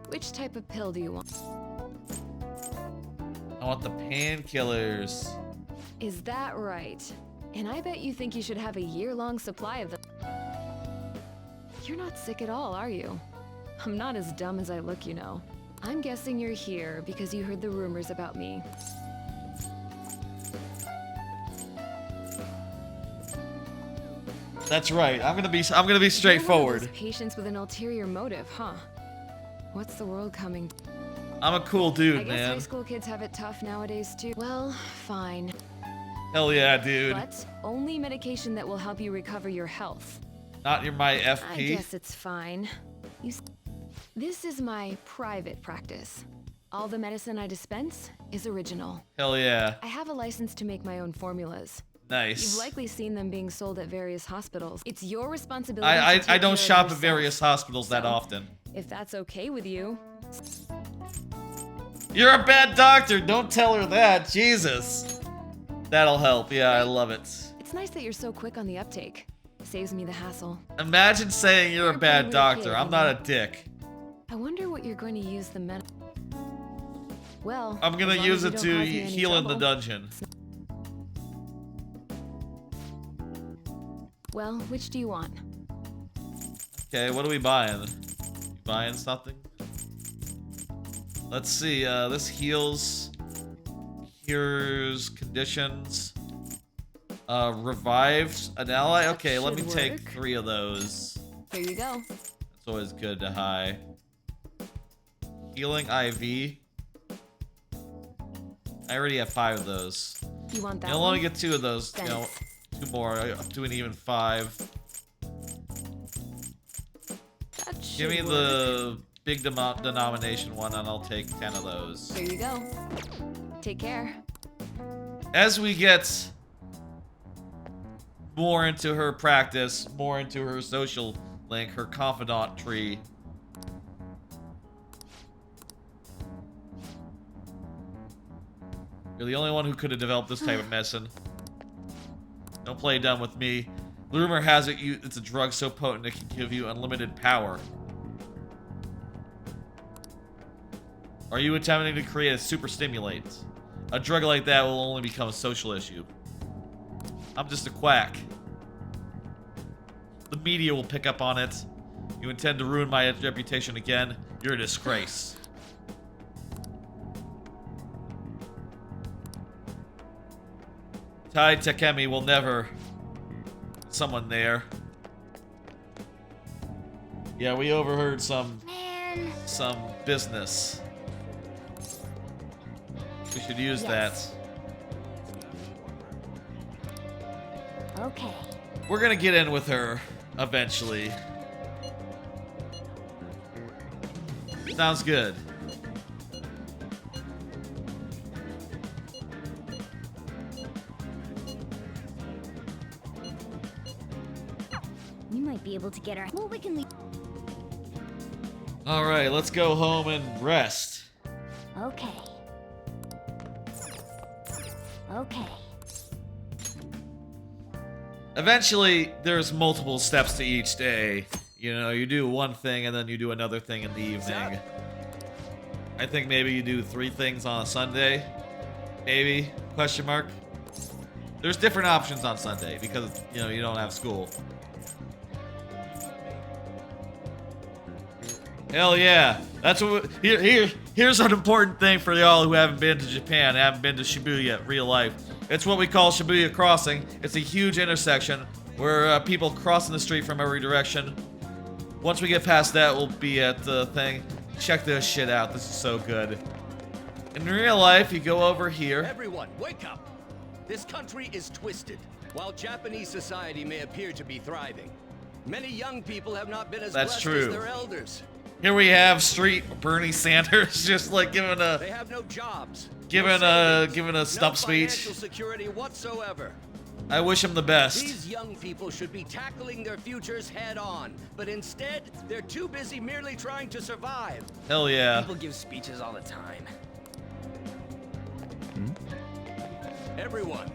Which type of pill do you want?
I want the painkillers.
Is that right? And I bet you think you should have a year-long supply of them. You're not sick at all, are you? I'm not as dumb as I look, you know. I'm guessing you're here because you heard the rumors about me.
That's right. I'm gonna be straightforward.
You're one of those patients with an ulterior motive, huh? What's the world coming?
I'm a cool dude,
I guess
man.
high school kids have it tough nowadays too. Well, fine.
Hell yeah, dude.
But only medication that will help you recover your health.
Not my FP.
I guess it's fine. This is my private practice. All the medicine I dispense is original.
Hell yeah.
I have a license to make my own formulas.
Nice.
You've likely seen them being sold at various hospitals. It's your responsibility.
I don't shop at various hospitals that often.
If that's okay with you.
You're a bad doctor. Don't tell her that. Jesus. That'll help. Yeah, I love it.
It's nice that you're so quick on the uptake. Saves me the hassle.
Imagine saying you're a bad doctor. I'm not a dick.
I wonder what you're going to use the med. Well,
I'm gonna use it to heal in the dungeon.
Well, which do you want?
Okay, what are we buying? Buying something? Let's see, this heals, cures conditions, revives an ally. Okay, let me take 3 of those.
Here you go.
It's always good to high. Healing IV. I already have 5 of those.
You want that?
You'll only get 2 of those.
Thanks.
You know, 2 more. I'm doing even 5. Give me the big denomination one, and I'll take 10 of those.
There you go. Take care.
As we get more into her practice, more into her social link, her confidant tree, you're the only one who could have developed this type of medicine. Don't play dumb with me. Rumor has it it's a drug so potent it can give you unlimited power. Are you attempting to create a super stimulate? A drug like that will only become a social issue. I'm just a quack. The media will pick up on it. You intend to ruin my reputation again? You're a disgrace. Tai Takemi will never... Someone there. Yeah, we overheard some business. We should use that.
Okay.
We're gonna get in with her eventually. Sounds good.
We might be able to get our. Well, we can leave.
All right, let's go home and rest.
Okay. Okay.
Eventually, there's multiple steps to each day. You know, you do one thing and then you do another thing in the evening. I think maybe you do 3 things on a Sunday. Maybe? Question mark? There's different options on Sunday because, you know, you don't have school. Hell yeah. That's what here's an important thing for y'all who haven't been to Japan, haven't been to Shibuya in real life. It's what we call Shibuya Crossing. It's a huge intersection where people cross in the street from every direction. Once we get past that, we'll be at the thing. Check this shit out. This is so good. In real life, you go over here.
Everyone, wake up! This country is twisted. While Japanese society may appear to be thriving, many young people have not been as blessed as their elders.
Here we have street Bernie Sanders just like giving a
They have no jobs,
giving a stump speech.
financial security whatsoever.
I wish him the best.
These young people should be tackling their futures head on, but instead, they're too busy merely trying to survive.
Hell yeah.
People give speeches all the time.
Everyone.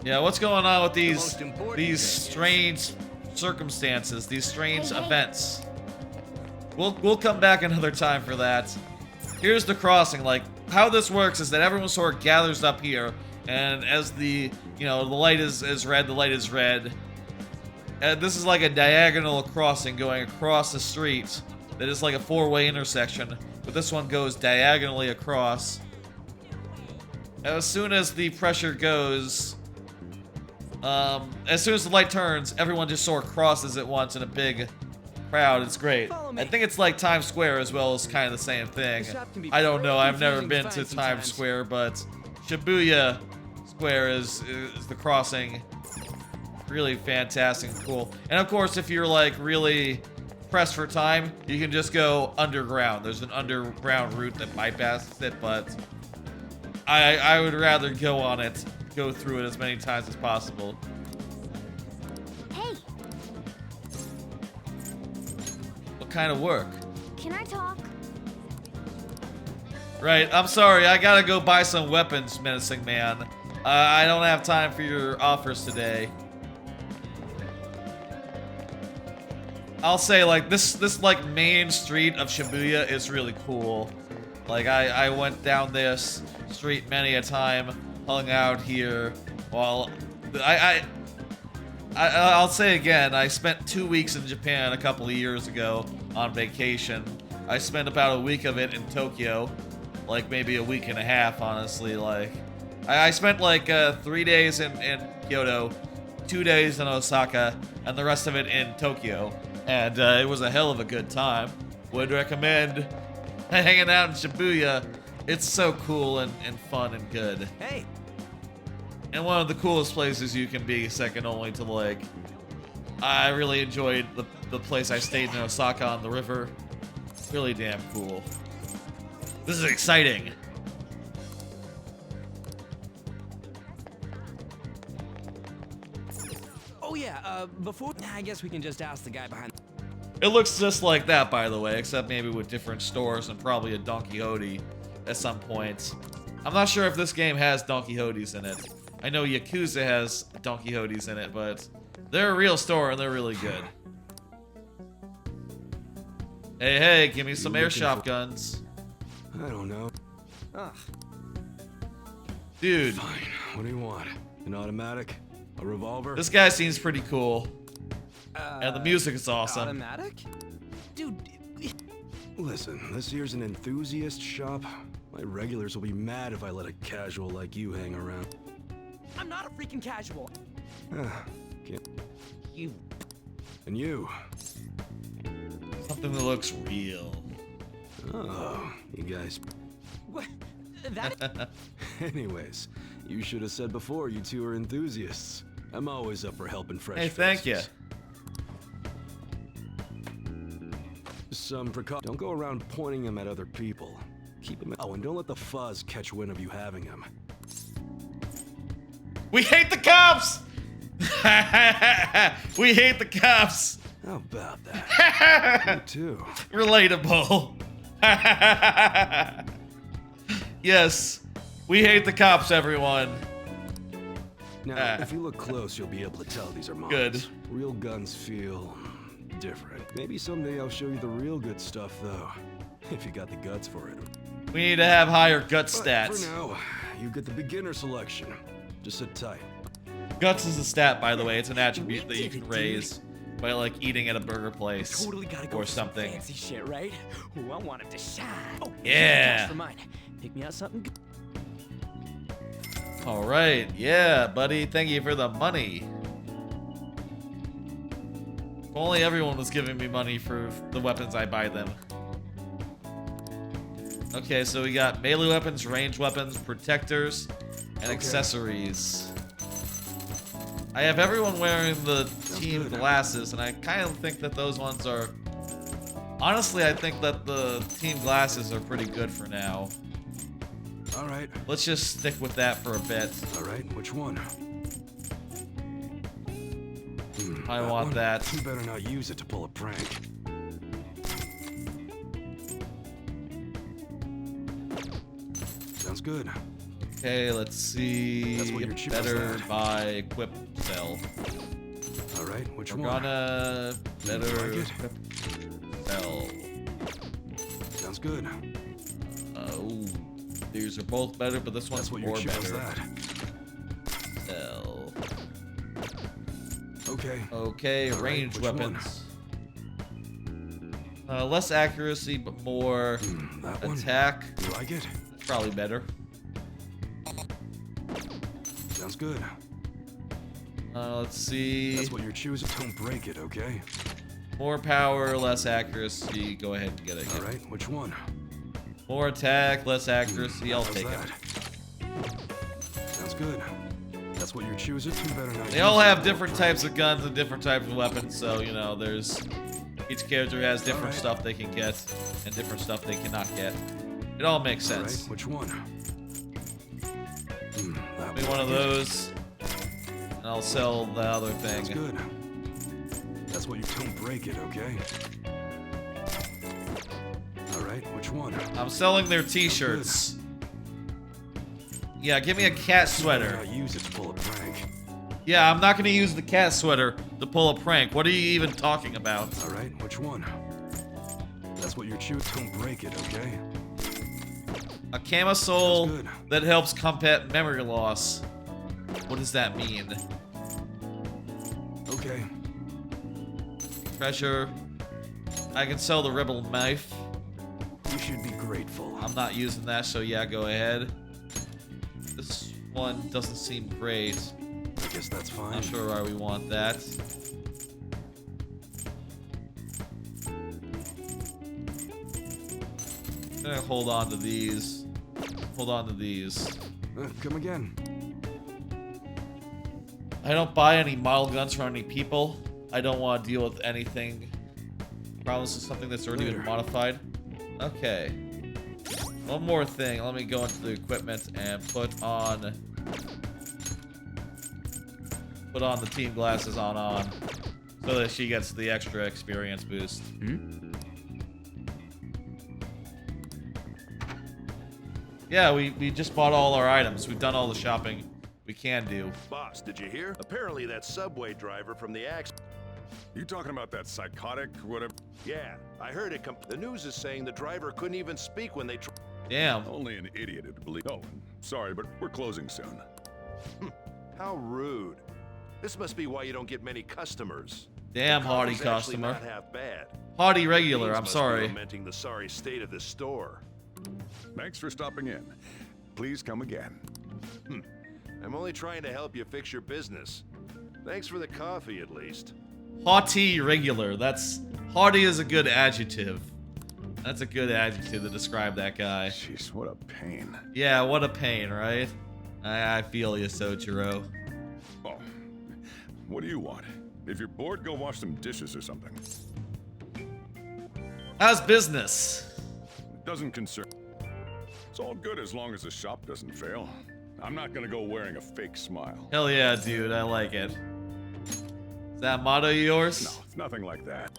Yeah, what's going on with these strange circumstances, these strange events? We'll come back another time for that. Here's the crossing. Like, how this works is that everyone sort of gathers up here, and as the light is red, the light is red. And this is like a diagonal crossing going across the street. That is like a 4-way intersection, but this one goes diagonally across. As soon as the pressure goes, as soon as the light turns, everyone just sort of crosses at once in a big crowd. It's great. I think it's like Times Square as well as kind of the same thing. I don't know. I've never been to Times Square, but Shibuya Square is the crossing. Really fantastic and cool. And of course, if you're like really pressed for time, you can just go underground. There's an underground route that bypasses it, but I would rather go through it as many times as possible.
Hey.
What kind of work?
Can I talk?
Right, I'm sorry, I gotta go buy some weapons, menacing man. I don't have time for your offers today. I'll say, like, this like main street of Shibuya is really cool. Like, I went down this street many a time, hung out here, while I'll say again, I spent 2 weeks in Japan a couple of years ago on vacation. I spent about a week of it in Tokyo, like maybe a week and a half, honestly. Like, I spent like 3 days in Kyoto, 2 days in Osaka, and the rest of it in Tokyo. And it was a hell of a good time. Would recommend hanging out in Shibuya. It's so cool and fun and good.
Hey.
And one of the coolest places you can be, second only to like. I really enjoyed the place I stayed in Osaka on the river. Really damn cool. This is exciting.
Oh yeah, before I guess we can just ask the guy behind.
It looks just like that, by the way, except maybe with different stores and probably a Don Quixote at some point. I'm not sure if this game has Don Quixotes in it. I know Yakuza has Don Quixotes in it, but they're a real store and they're really good. Hey, hey, give me some airsoft guns.
I don't know.
Ugh.
Dude.
Fine. What do you want? An automatic? A revolver?
This guy seems pretty cool. And the music is awesome.
Automatic? Dude.
Listen, this here's an enthusiast shop. My regulars will be mad if I let a casual like you hang around.
I'm not a freaking casual.
You. And you.
Something that looks real.
Oh, you guys.
What? That?
Anyways, you should have said before you two are enthusiasts. I'm always up for helping fresh
Hey, thank you.
Some precaution. Don't go around pointing them at other people. Keep them. Oh, and don't let the fuzz catch wind of you having them.
We hate the cops! We hate the cops!
How about that? You too.
Relatable. Yes, we hate the cops, everyone.
Now, if you look close, you'll be able to tell these are mines.
Good.
Real guns feel different. Maybe someday I'll show you the real good stuff, though. If you got the guts for it.
We need to have higher gut stats.
For now, you get the beginner selection. Just sit tight.
Guts is a stat, by the way. It's an attribute that you can raise by like eating at a burger place
Totally gotta go
or
for some
something.
fancy shit, right? Ooh, I want it to shine. Oh,
Yeah.
cash for mine. Pick me out something good.
All right, yeah, buddy. Thank you for the money. If only everyone was giving me money for the weapons I buy them. Okay, so we got melee weapons, ranged weapons, protectors, and accessories. I have everyone wearing the team glasses, and I kind of think that those ones are... Honestly, I think that the team glasses are pretty good for now.
All right.
Let's just stick with that for a bit.
All right, which one?
I want that.
You better not use it to pull a prank. Sounds good.
Okay, let's see.
That's what your chip
better
is at.
buy equip sell.
All right, which
We're
one?
gonna better
like it?
equip sell.
Sounds good.
Oh, these are both better, but this one's
That's what
more
your chip is
better.
at.
Sell.
Okay.
Okay,
All right,
ranged
which one?
weapons. Less accuracy, but more
that one?
attack.
You like it?
Probably better.
Sounds good.
Let's see.
That's what you're choosing. Don't break it, okay?
More power, less accuracy. Go ahead and get it.
All right, which one?
More attack, less accuracy. I'll
How's
take
that?
it.
Sounds good. That's what you're choosing. You better not.
They all have different types of guns and different types of weapons, so you know, there's each character has different stuff they can get and different stuff they cannot get. It all makes
All
sense.
right, which one?
Give me one of those, and I'll sell the other thing.
Sounds good. That's what you don't break it, okay? All right, which one?
I'm selling their t-shirts. Yeah, give me a cat sweater.
I use it to pull a prank.
Yeah, I'm not gonna use the cat sweater to pull a prank. What are you even talking about?
All right, which one? That's what you're choosing. Don't break it, okay?
A camisole that helps combat memory loss. What does that mean?
Okay.
Treasure. I can sell the rebel knife.
You should be grateful.
I'm not using that, so yeah, go ahead. This one doesn't seem great.
I guess that's fine.
Not sure why we want that. I'm gonna hold on to these. Hold on to these.
Come again.
I don't buy any model guns from any people. I don't want to deal with anything. Problems with something that's already been modified. Okay. One more thing. Let me go into the equipment and put on the team glasses on so that she gets the extra experience boost. Yeah, we just bought all our items. We've done all the shopping we can do.
Boss, did you hear? Apparently that subway driver from the accident.
You talking about that psychotic, whatever?
Yeah, I heard it. The news is saying the driver couldn't even speak when they.
Damn.
Only an idiot would believe. Oh, sorry, but we're closing soon.
How rude. This must be why you don't get many customers.
Damn,
The
haughty
coffee's actually
customer.
Not half bad.
Haughty regular.
Beans
I'm
must
sorry.
Be lamenting the sorry state of this store.
Thanks for stopping in. Please come again.
I'm only trying to help you fix your business. Thanks for the coffee, at least.
Haughty regular. Haughty is a good adjective. That's a good adjective to describe that guy.
Jeez, what a pain.
Yeah, what a pain, right? I feel you, Soichiro.
Oh, what do you want? If you're bored, go wash some dishes or something.
How's business?
It doesn't concern. It's all good as long as the shop doesn't fail. I'm not gonna go wearing a fake smile.
Hell yeah, dude. I like it. Is that motto yours?
No, it's nothing like that.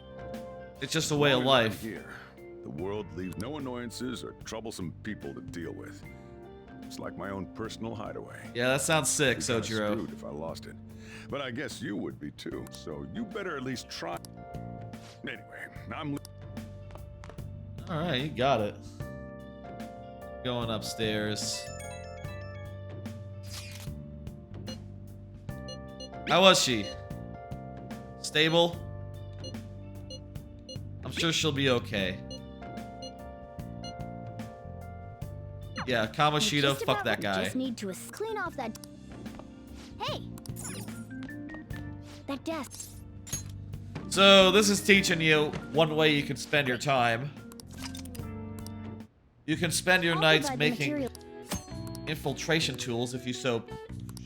It's just a way of life.
Here, the world leaves no annoyances or troublesome people to deal with. It's like my own personal hideaway.
Yeah, that sounds sick,
Be kinda
Soichiro.
screwed if I lost it. But I guess you would be too. So you better at least try. Anyway, I'm.
All right, you got it. Going upstairs. How was she? Stable? I'm sure she'll be okay. Yeah, Kamoshida,
Just
fuck
about
that
we
guy.
Just need to clean off that. Hey, that desk.
So this is teaching you one way you can spend your time. You can spend your nights
provide the
making
material.
infiltration tools if you so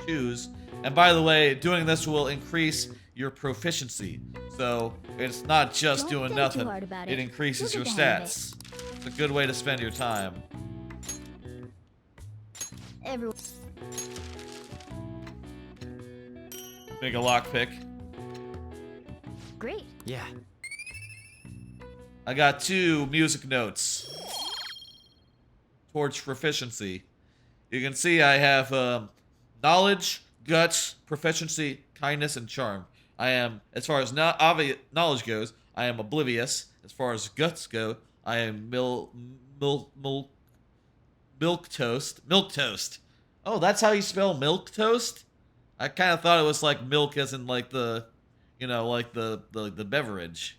choose. And by the way, doing this will increase your proficiency. So it's not just
Don't
doing
think too
nothing.
hard about
It
it.
increases
You'll
your
get the hang of
stats. It's a good way to spend your time.
Everyone.
Make a lockpick.
Great.
Yeah.
I got 2 music notes towards proficiency. You can see I have knowledge, guts, proficiency, kindness, and charm. I am, as far as knowledge goes, I am oblivious. As far as guts go, I am milk toast. Milk toast. Oh, that's how you spell milk toast? I kind of thought it was like milk as in like the, like the beverage.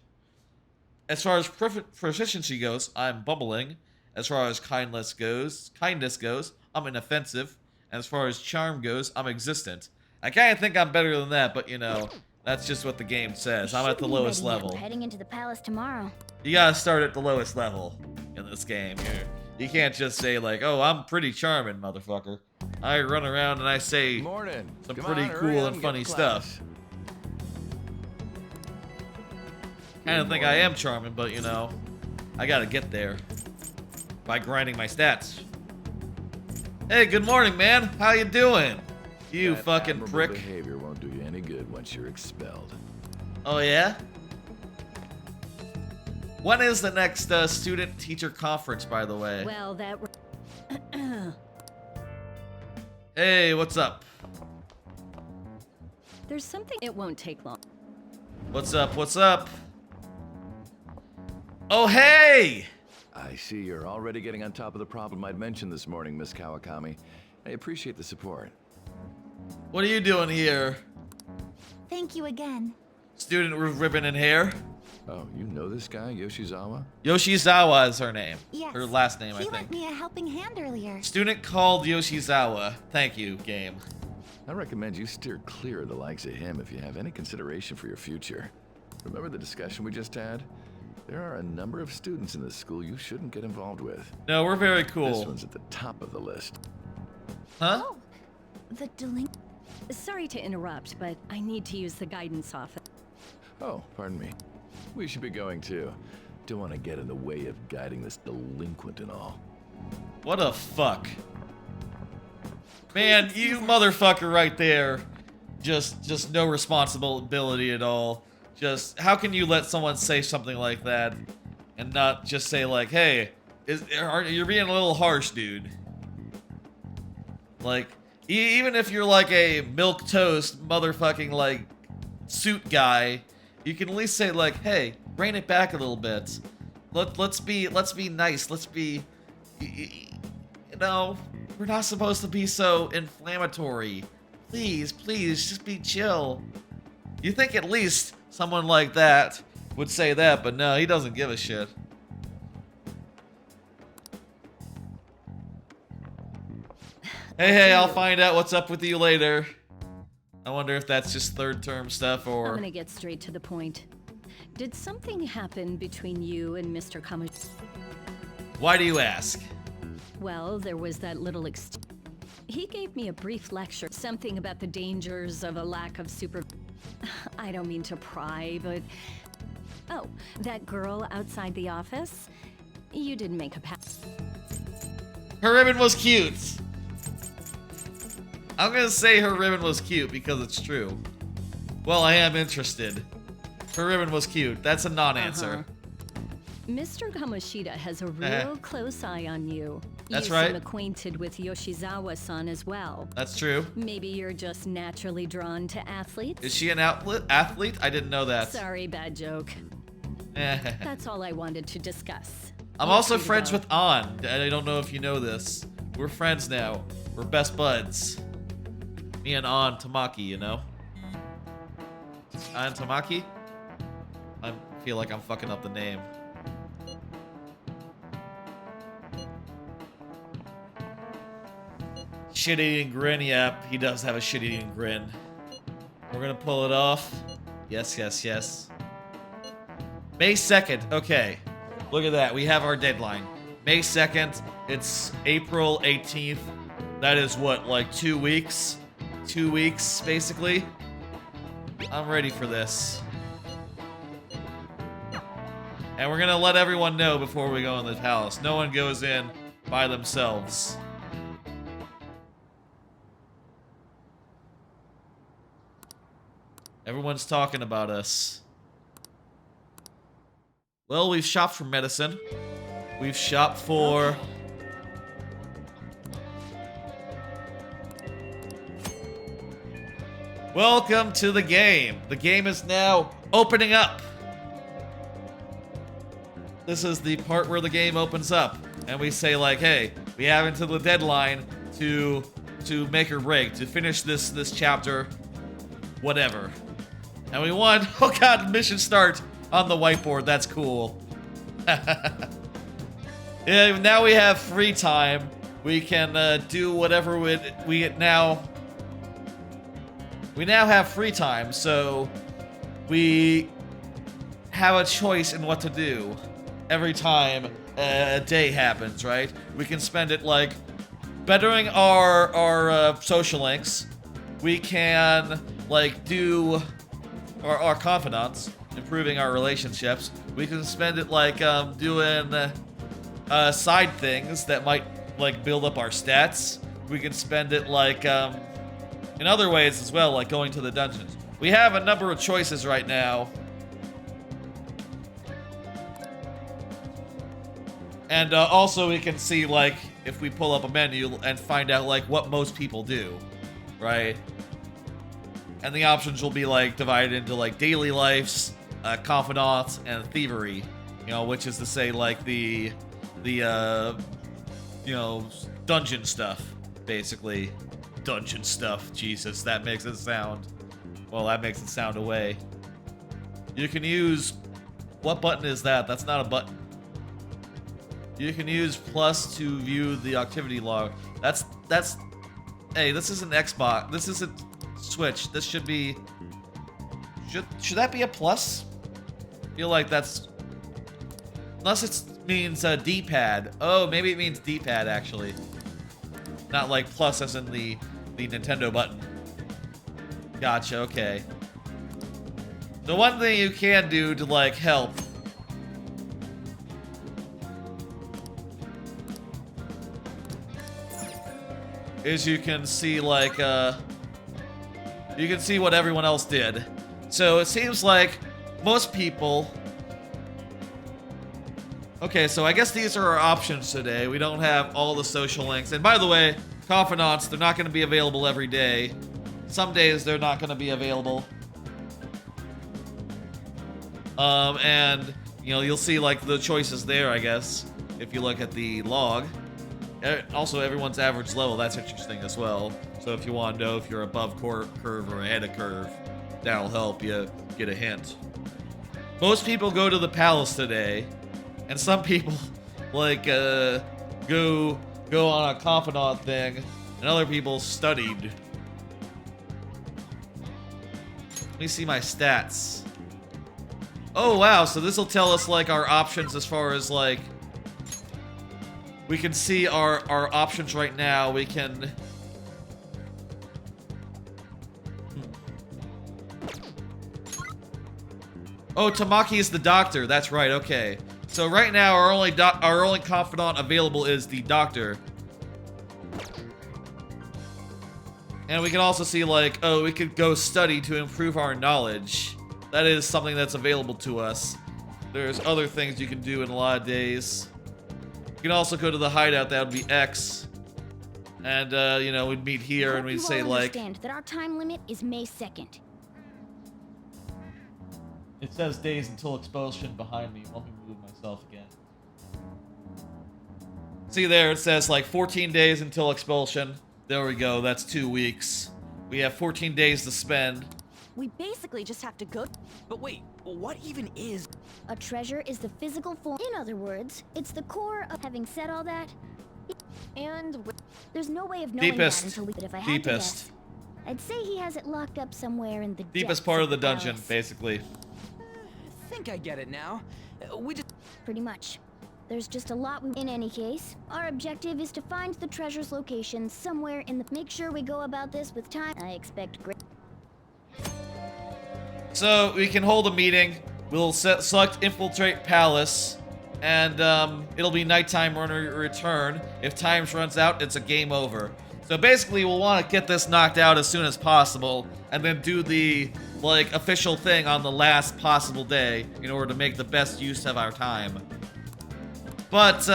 As far as proficiency goes, I'm bubbling. As far as kindness goes, I'm inoffensive. And as far as charm goes, I'm existent. I kind of think I'm better than that, but that's just what the game says. I'm at the lowest level.
Heading into the palace tomorrow.
You gotta start at the lowest level in this game. You can't just say like, "Oh, I'm pretty charming, motherfucker." I run around and I say some pretty cool and funny stuff. Kind of think I am charming, but I gotta get there by grinding my stats. Hey, good morning, man. How you doing? You
That
fucking
admirable
prick.
behavior won't do you any good once you're expelled.
Oh yeah? When is the next student-teacher conference, by the way?
Well, that...
Hey, what's up?
There's something... It won't take long.
What's up? What's up? Oh, hey!
I see you're already getting on top of the problem I'd mentioned this morning, Miss Kawakami. I appreciate the support.
What are you doing here?
Thank you again.
Student with ribbon and hair?
Oh, you know this guy, Yoshizawa?
Yoshizawa is her name.
Yes.
Her last name, I
He
think.
lent me a helping hand earlier.
Student called Yoshizawa. Thank you, game.
I recommend you steer clear of the likes of him if you have any consideration for your future. Remember the discussion we just had? There are a number of students in this school you shouldn't get involved with.
No, we're very cool.
This one's at the top of the list.
Huh?
Oh, the delinquent.
Sorry to interrupt, but I need to use the guidance office.
Oh, pardon me. We should be going too. Don't want to get in the way of guiding this delinquent and all.
What a fuck. Man, you motherfucker right there. Just no responsibility at all. Just, how can you let someone say something like that and not just say like, hey, you're being a little harsh, dude. Like, even if you're like a milquetoast motherfucking like suit guy, you can at least say like, hey, rein it back a little bit. Let's be nice. Let's be, you know, we're not supposed to be so inflammatory. Please, just be chill. You think at least someone like that would say that, but no, he doesn't give a shit. Hey, I'll find out what's up with you later. I wonder if that's just third term stuff or...
I'm gonna get straight to the point. Did something happen between you and Mr. Kamoshida?
Why do you ask?
Well, there was that little He gave me a brief lecture, something about the dangers of a lack of super... I don't mean to pry, but... Oh, that girl outside the office? You didn't make a pass.
Her ribbon was cute. I'm gonna say her ribbon was cute because it's true. Well, I am interested. Her ribbon was cute. That's a non-answer.
Mr. Kamoshida has a real close eye on you.
That's
you
right.
seem acquainted with Yoshizawa-san as well.
That's true.
Maybe you're just naturally drawn to athletes?
Is she an athlete? I didn't know that.
Sorry, bad joke. That's all I wanted to discuss.
I'm also friends with An. I don't know if you know this. We're friends now. We're best buds. Me and An Tamaki, you know? An Tamaki? I feel like I'm fucking up the name. Shit-eating grin, yep. He does have a shit-eating grin. We're gonna pull it off. Yes. May 2nd, okay. Look at that, we have our deadline. May 2nd, it's April 18th. That is what, like 2 weeks? 2 weeks, basically. I'm ready for this. And we're gonna let everyone know before we go in the palace. No one goes in by themselves. Everyone's talking about us. Well, we've shopped for medicine. We've shopped for... Welcome to the game. The game is now opening up. This is the part where the game opens up. And we say like, hey, we have until the deadline to make or break, to finish this chapter, whatever. And we won. Oh god, mission start on the whiteboard. That's cool. Yeah, now we have free time. We can do whatever we now have free time, so we have a choice in what to do every time a day happens, right? We can spend it like bettering our social links. We can like do our confidants, improving our relationships. We can spend it like doing side things that might like build up our stats. We can spend it like in other ways as well, like going to the dungeons. We have a number of choices right now. And also we can see like if we pull up a menu and find out like what most people do, right? And the options will be like divided into like daily lives, confidants, and thievery. You know, which is to say like the you know, dungeon stuff, basically. Dungeon stuff. Jesus, that makes it sound... Well, that makes it sound away. You can use... What button is that? That's not a button. You can use plus to view the activity log. That's... Hey, this isn't Xbox. This isn't Switch. This should be... Should that be a plus? I feel like that's... Unless it means D-pad. Oh, maybe it means D-pad, actually. Not like plus as in the Nintendo button. Gotcha, okay. The one thing you can do to, like, help is you can see like you can see what everyone else did. So it seems like most people. Okay, so I guess these are our options today. We don't have all the social links. And by the way, confidants, they're not going to be available every day. Some days they're not going to be available. And, you know, you'll see, like, the choices there, I guess, if you look at the log. Also, everyone's average level, that's interesting as well. So if you want to know if you're above curve or ahead of curve, that'll help you get a hint. Most people go to the palace today, and some people, like, go on a confidant thing, and other people studied. Let me see my stats. Oh, wow, so this will tell us, like, our options as far as, like... We can see our options right now. We can... Oh, Tamaki is the doctor. That's right, okay. So right now, our only confidant available is the doctor. And we can also see, like, oh, we could go study to improve our knowledge. That is something that's available to us. There's other things you can do in a lot of days. You can also go to the hideout, that would be X. And, you know, we'd meet here and we'd say, like...
understand that our time limit is May 2nd.
It says days until expulsion behind me. Let me move myself again. See there, it says, like, 14 days until expulsion. There we go, that's 2 weeks. We have 14 days to spend.
We basically just have to go.
But wait, what even is...
A treasure is the physical form. In other words, it's the core of... Having said all that, and there's no way of knowing that until we... But if I had to guess, I'd say he has it locked up somewhere in the
deepest part of the dungeon, basically.
I think I get it now. We just...
Pretty much. There's just a lot we... In any case, our objective is to find the treasure's location somewhere in the... Make sure we go about this with time. I expect great...
So, we can hold a meeting. We'll select Infiltrate Palace. And, it'll be nighttime when we return. If time runs out, it's a game over. So basically, we'll want to get this knocked out as soon as possible. And then do the, like, official thing on the last possible day. In order to make the best use of our time. But,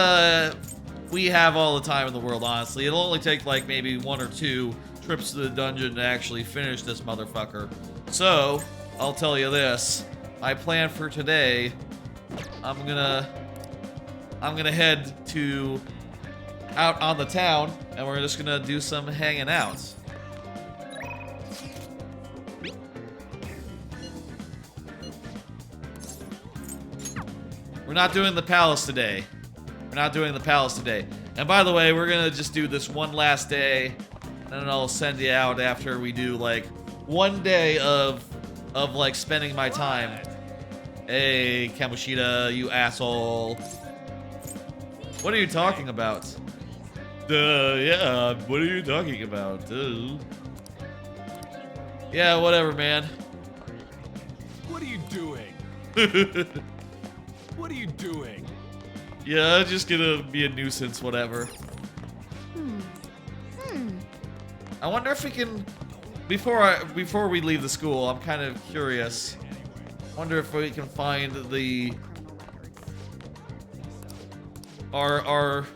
we have all the time in the world, honestly. It'll only take, like, maybe 1 or 2 trips to the dungeon to actually finish this motherfucker. So, I'll tell you this. My plan for today, I'm gonna head to out on the town, and we're just gonna do some hanging out. We're not doing the palace today. We're not doing the palace today. And by the way, we're gonna just do this one last day, and then I'll send you out after we do like 1 day of like spending my time. Hey, Kamoshida, you asshole. What are you talking about? Yeah, what are you talking about? Yeah, whatever, man.
What are you doing? What are you doing?
Yeah, just gonna be a nuisance, whatever. I wonder if we can... Before we leave the school, I'm kind of curious. Wonder if we can find the... Our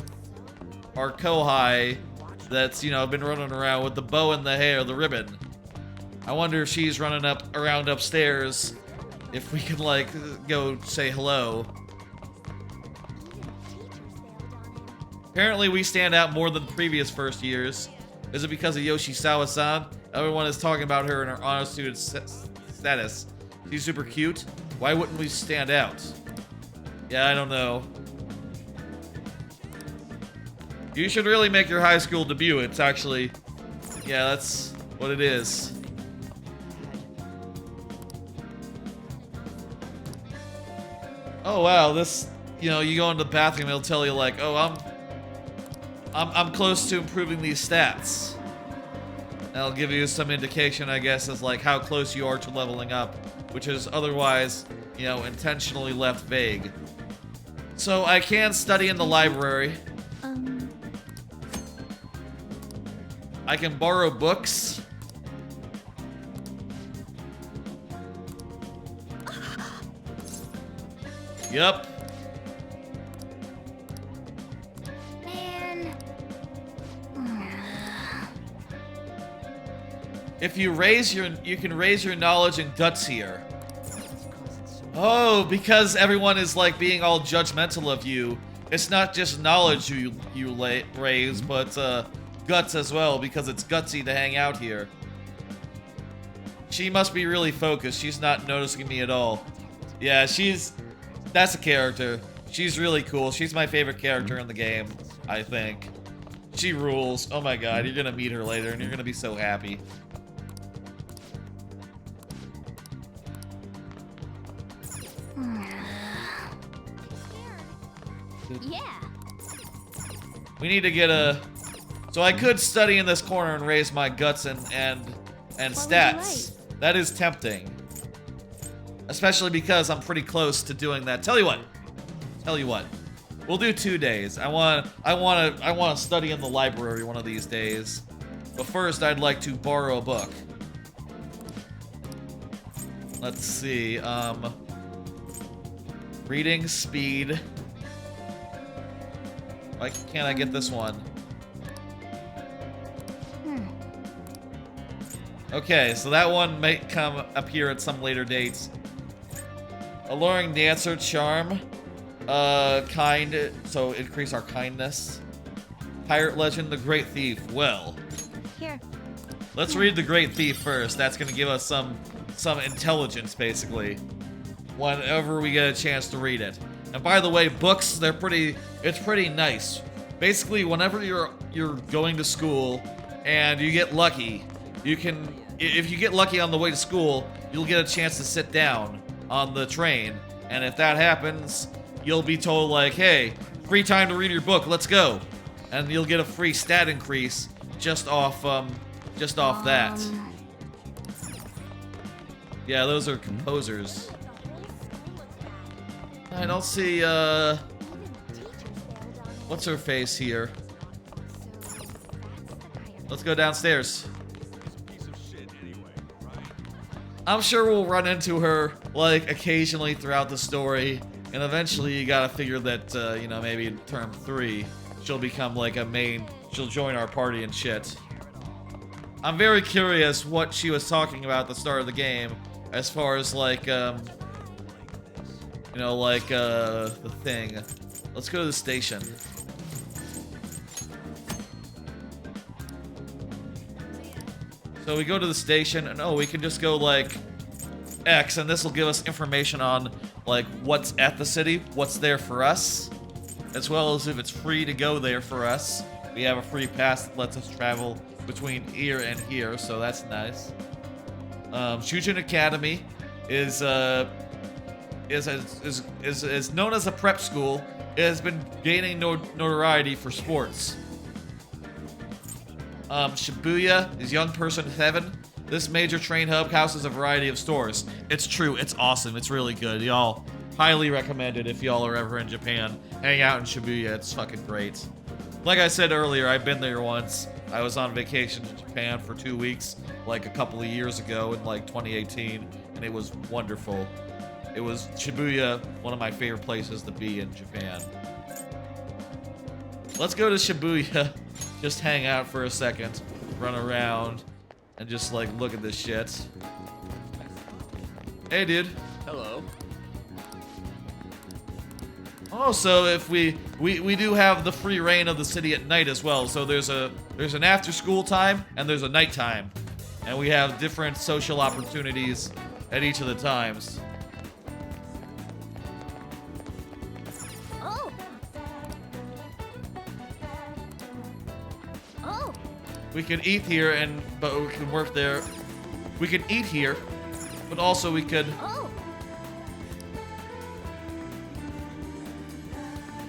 kohai that's, you know, been running around with the bow and the hair, the ribbon. I wonder if she's running around upstairs. If we can, like, go say hello. Apparently we stand out more than previous first years. Is it because of Yoshisawa-san? Everyone is talking about her in her honor student status. She's super cute. Why wouldn't we stand out? Yeah, I don't know. You should really make your high school debut. It's actually... Yeah, that's what it is. Oh wow, this... You know, you go into the bathroom, it'll tell you like, oh, I'm close to improving these stats. That'll give you some indication, I guess, as like how close you are to leveling up, which is otherwise, you know, intentionally left vague. So I can study in the library. I can borrow books. Yep.
Man.
If you can raise your knowledge and guts here. Oh, because everyone is like being all judgmental of you. It's not just knowledge you raise, but guts as well, because it's gutsy to hang out here. She must be really focused. She's not noticing me at all. Yeah, that's a character. She's really cool. She's my favorite character in the game, I think. She rules. Oh my god, you're gonna meet her later and you're gonna be so happy.
Yeah.
We need to get a... So I could study in this corner and raise my guts and stats. That is tempting. Especially because I'm pretty close to doing that. Tell you what. We'll do 2 days. I want to study in the library one of these days. But first, I'd like to borrow a book. Let's see. Reading speed. Why can't I get this one? Okay, so that one may appear at some later dates. Alluring dancer, charm, kind, so increase our kindness. Pirate legend, the great thief. Well,
here.
Let's read the great thief first. That's gonna give us some intelligence, basically, whenever we get a chance to read it. And by the way, books, it's pretty nice. Basically, whenever you're going to school and you get lucky, if you get lucky on the way to school, you'll get a chance to sit down on the train. And if that happens, you'll be told like, hey, free time to read your book, let's go. And you'll get a free stat increase just off that. Yeah, those are composers. I don't see, what's her face here? Let's go downstairs. I'm sure we'll run into her, like, occasionally throughout the story, and eventually you gotta figure that, you know, maybe in term 3, she'll become, like, she'll join our party and shit. I'm very curious what she was talking about at the start of the game, as far as, like, you know, like, the thing. Let's go to the station. So we go to the station, and oh, we can just go, like, X, and this will give us information on, like, what's at the city, what's there for us, as well as if it's free to go there for us. We have a free pass that lets us travel between here and here, so that's nice. Shujin Academy is known as a prep school. It has been gaining notoriety for sports. Shibuya is young person heaven. This major train hub houses a variety of stores. It's true, it's awesome, it's really good. Y'all, highly recommend it if y'all are ever in Japan. Hang out in Shibuya, it's fucking great. Like I said earlier, I've been there once. I was on vacation to Japan for 2 weeks, like a couple of years ago in like 2018, and it was wonderful. It was Shibuya, one of my favorite places to be in Japan. Let's go to Shibuya, just hang out for a second, run around, and just like look at this shit. Hey, dude.
Hello.
Oh, so if we do have the free reign of the city at night as well. So there's an after school time and there's a night time, and we have different social opportunities at each of the times.
Oh. Oh.
We could eat here, but we can work there. We could eat here, but also we could.
Oh.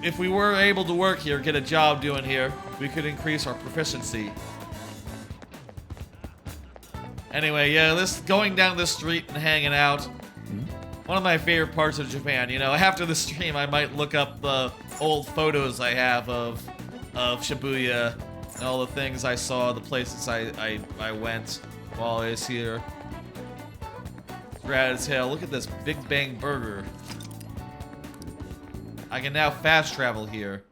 If we were able to work here, get a job doing here, we could increase our proficiency. Anyway, yeah, this going down this street and hanging out. One of my favorite parts of Japan. You know, after the stream, I might look up the old photos I have of Shibuya And all the things I saw, the places I went while I was here. It's rad as hell. Look at this Big Bang Burger. I can now fast travel here.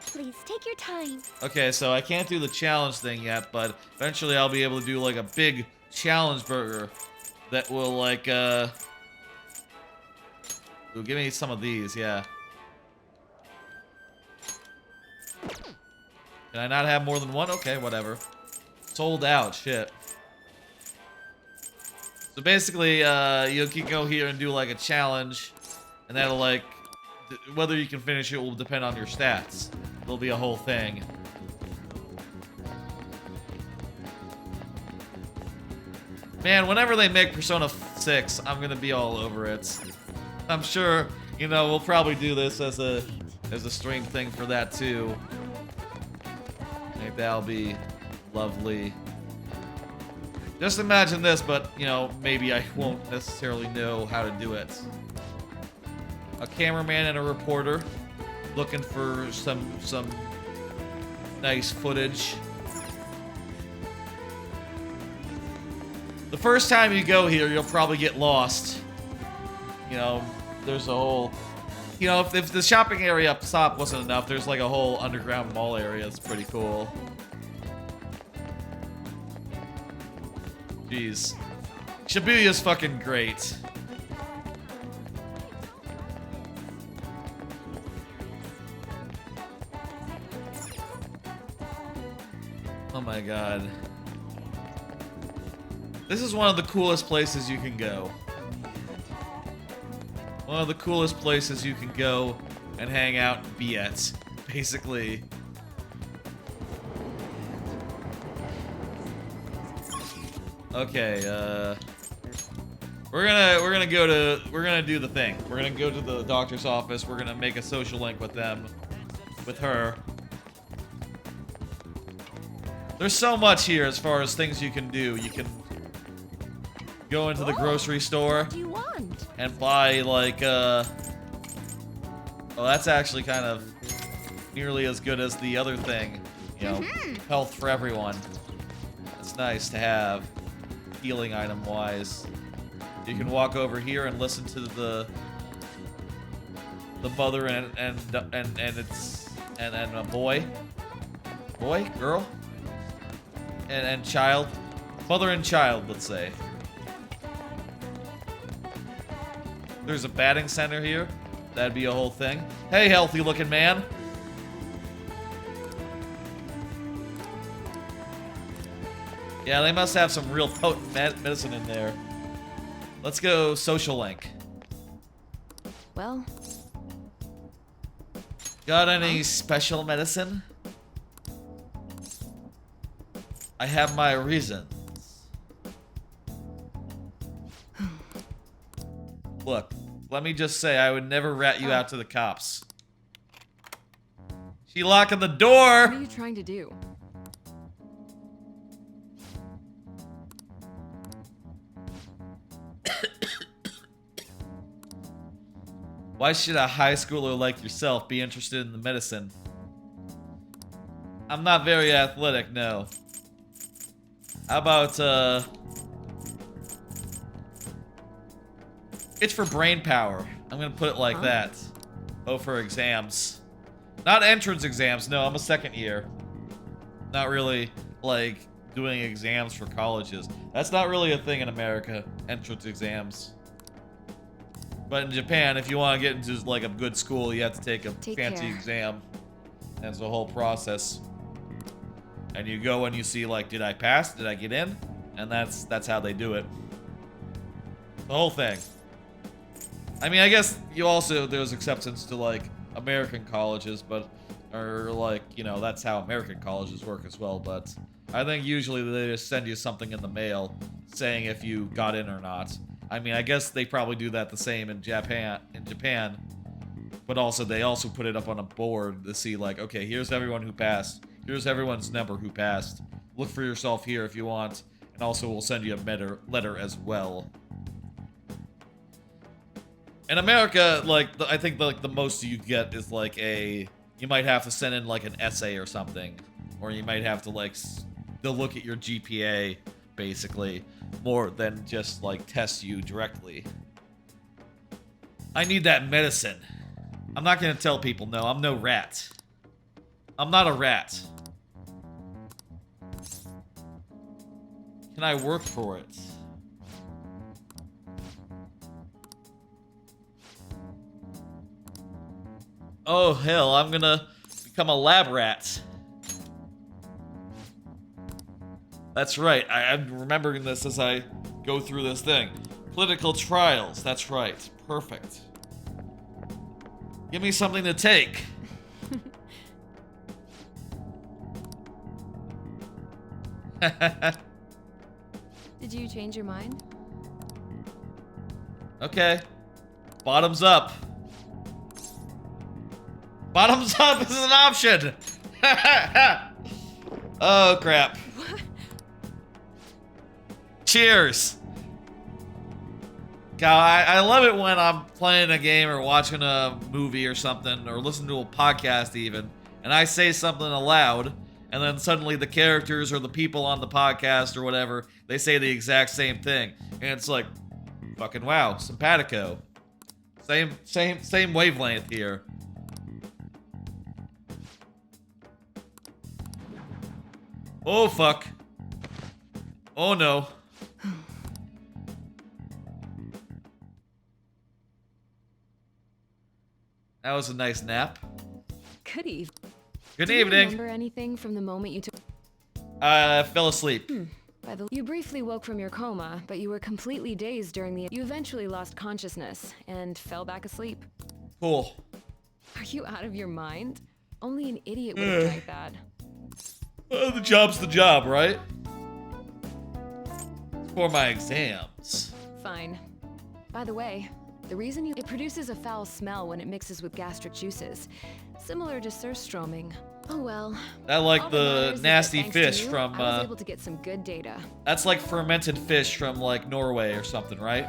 Please take your time.
Okay, so I can't do the challenge thing yet, but eventually I'll be able to do like a big challenge burger that will like ooh, give me some of these, yeah. Can I not have more than one? Okay, whatever. Sold out, shit. So basically, you can go here and do like a challenge, and that'll like, whether you can finish it will depend on your stats. It'll be a whole thing. Man, whenever they make Persona 6, I'm gonna be all over it. I'm sure, you know, we'll probably do this as a stream thing for that too. I think that'll be lovely. Just imagine this, but, you know, maybe I won't necessarily know how to do it. A cameraman and a reporter looking for some nice footage. The first time you go here, you'll probably get lost. You know, there's a whole... You know, if the shopping area up top wasn't enough, there's like a whole underground mall area. It's pretty cool. Jeez. Shibuya's fucking great. Oh my god. This is one of the coolest places you can go. One of the coolest places you can go and hang out and be at, basically. Okay, we're gonna do the thing. We're gonna go to the doctor's office. We're gonna make a social link with them, with her. There's so much here as far as things you can do. You can go into the grocery store and buy like oh, that's actually kind of nearly as good as the other thing, you know, health for everyone. It's nice to have, healing item wise. You can walk over here and listen to the mother and a boy, girl, and child, mother and child, let's say. There's a batting center here. That'd be a whole thing. Hey, healthy looking man. Yeah, they must have some real potent medicine in there. Let's go social link.
Well.
Got any special medicine? I have my reasons. Look, let me just say, I would never rat you out to the cops. She locking the door!
What are you trying to do?
Why should a high schooler like yourself be interested in the medicine? I'm not very athletic, no. How about, it's for brain power. I'm gonna put it like that. Oh, for exams. Not entrance exams, no, I'm a second year. Not really, like, doing exams for colleges. That's not really a thing in America, entrance exams. But in Japan, if you want to get into, like, a good school, you have to take a fancy exam. And it's a whole process. And you go and you see, like, did I pass? Did I get in? And that's how they do it. The whole thing. I mean, I guess there's exceptions to, like, American colleges, but, or, like, you know, that's how American colleges work as well, but I think usually they just send you something in the mail saying if you got in or not. I mean, I guess they probably do that the same in Japan, but also they also put it up on a board to see, like, okay, here's everyone who passed. Here's everyone's number who passed. Look for yourself here if you want, and also we'll send you a letter as well. In America, like, I think like the most you get is like you might have to send in like an essay or something, or you might have to like they'll look at your GPA basically more than just like test you directly. I need that medicine. I'm not gonna tell people, no, I'm no rat. I'm not a rat. Can I work for it? Oh hell, I'm gonna become a lab rat. That's right, I'm remembering this as I go through this thing. Political trials, that's right, perfect. Give me something to take.
Did you change your mind?
Okay. Bottoms up. Bottoms up is an option. Oh, crap.
What?
Cheers. God, I love it when I'm playing a game or watching a movie or something, or listening to a podcast even, and I say something aloud, and then suddenly the characters or the people on the podcast or whatever, they say the exact same thing. And it's like, fucking wow, simpatico. Same wavelength here. Oh, fuck. Oh, no. That was a nice nap.
Good evening.
Good
evening. Do you
evening.
remember anything from the moment you took?
I fell asleep.
You briefly woke from your coma, but you were completely dazed during the. You eventually lost consciousness and fell back asleep.
Cool.
Are you out of your mind? Only an idiot would have drank that.
Well, the job's the job, right? For my exams.
Fine. By the way, the reason it produces a foul smell when it mixes with gastric juices, similar to surströmming. Oh well.
That like the nasty fish from.
I was able to get some good data.
That's like fermented fish from like Norway or something, right?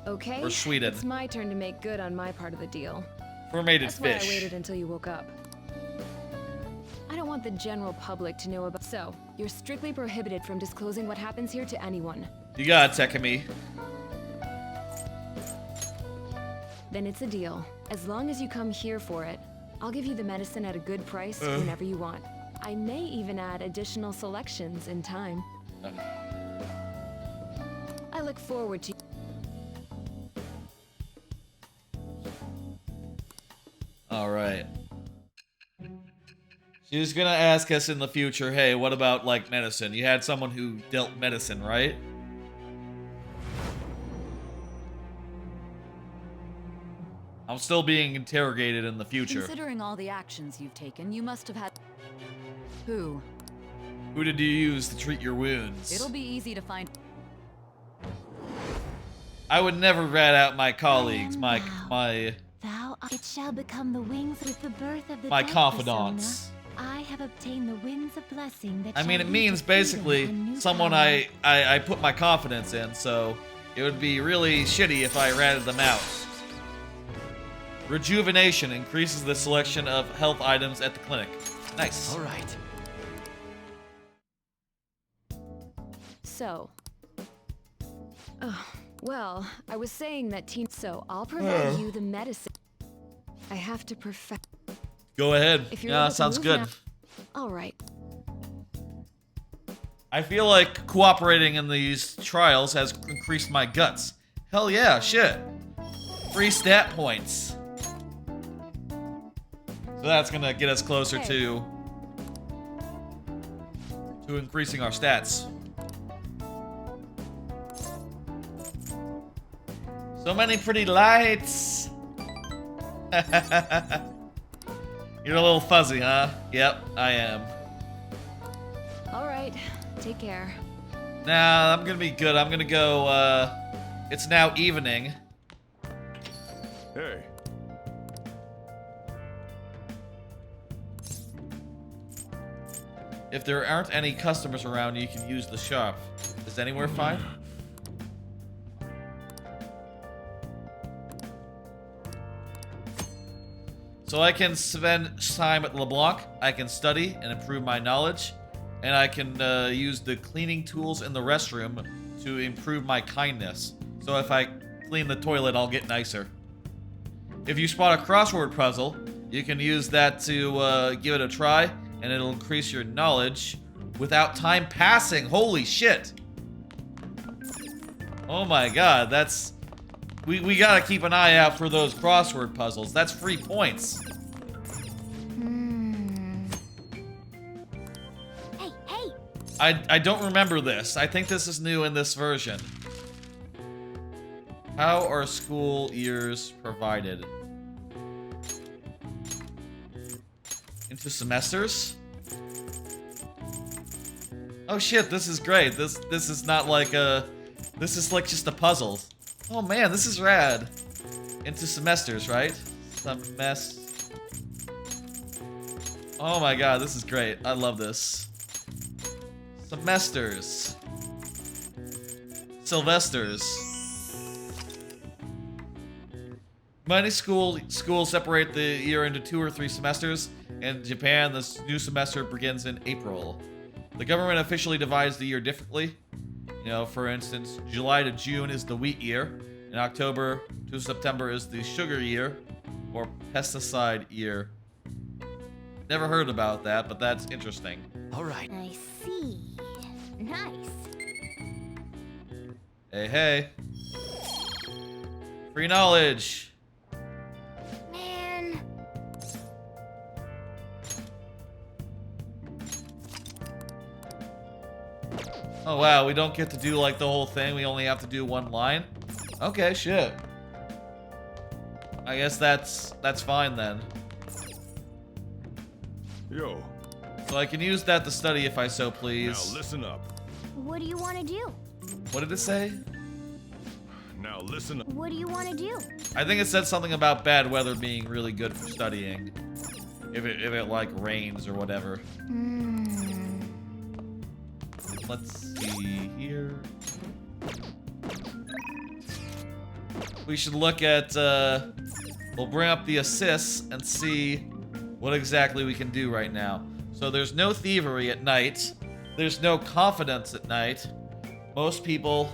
Okay.
Or Sweden.
It's my turn to make good on my part of the deal.
Fermented
That's
fish.
Why I waited until you woke up. I don't want the general public to know about. So you're strictly prohibited from disclosing what happens here to anyone.
You got it, Tekami.
Then it's a deal. As long as you come here for it, I'll give you the medicine at a good price whenever you want. I may even add additional selections in time. I look forward to.
All right. She's gonna ask us in the future, hey, what about like medicine? You had someone who dealt medicine, right? I'm still being interrogated in the future.
Considering all the actions you've taken, you must have had... Who?
Who did you use to treat your wounds?
It'll be easy to find...
I would never rat out my colleagues, my
It shall become the wings with the birth of the
my
dead
confidants.
persona. I have obtained the winds of blessing that
I mean,
shall
it
lead
means
to freedom
basically
and new
someone
power.
I put my confidence in, so it would be really shitty if I ratted them out. Rejuvenation increases the selection of health items at the clinic. Nice.
All right.
So. Well, I was saying that so I'll provide you the medicine. I have to perfect.
Go ahead.
If you're
Yeah,
able to
sounds
move
good.
now- All right.
I feel like cooperating in these trials has increased my guts. Hell yeah, shit. Free stat points. So that's gonna get us closer to increasing our stats. So many pretty lights. You're a little fuzzy, huh? Yep, I am.
All right. Take care.
Nah, I'm gonna be good. I'm gonna go, it's now evening.
Hey.
If there aren't any customers around, you can use the shop. Is anywhere fine? So I can spend time at LeBlanc, I can study and improve my knowledge, and I can use the cleaning tools in the restroom to improve my kindness. So if I clean the toilet, I'll get nicer. If you spot a crossword puzzle, you can use that to give it a try, and it'll increase your knowledge without time passing. Holy shit! Oh my god, that's... We gotta keep an eye out for those crossword puzzles. That's free points.
Hey, hey!
I don't remember this. I think this is new in this version. How are school years provided? Into semesters? Oh shit, this is great. This is not like a... This is like just a puzzle. Oh man, this is rad. Into semesters, right? Oh my god, this is great. I love this. Semesters. Sylvesters. Many schools separate the year into 2 or 3 semesters. In Japan, this new semester begins in April. The government officially divides the year differently. You know, for instance, July to June is the wheat year, and October to September is the sugar year, or pesticide year. Never heard about that, but that's interesting.
All right.
I see. Nice.
Hey, hey. Free knowledge.
Man.
Oh wow, we don't get to do like the whole thing. We only have to do one line. Okay, shit. I guess that's fine then.
Yo.
So I can use that to study if I so please.
Now listen up.
What do you want to do?
What did it say?
Now listen up.
What do you want to do?
I think it said something about bad weather being really good for studying. If it like rains or whatever. Let's see here. We should look at, we'll bring up the assists and see what exactly we can do right now. So there's no thievery at night. There's no confidence at night. Most people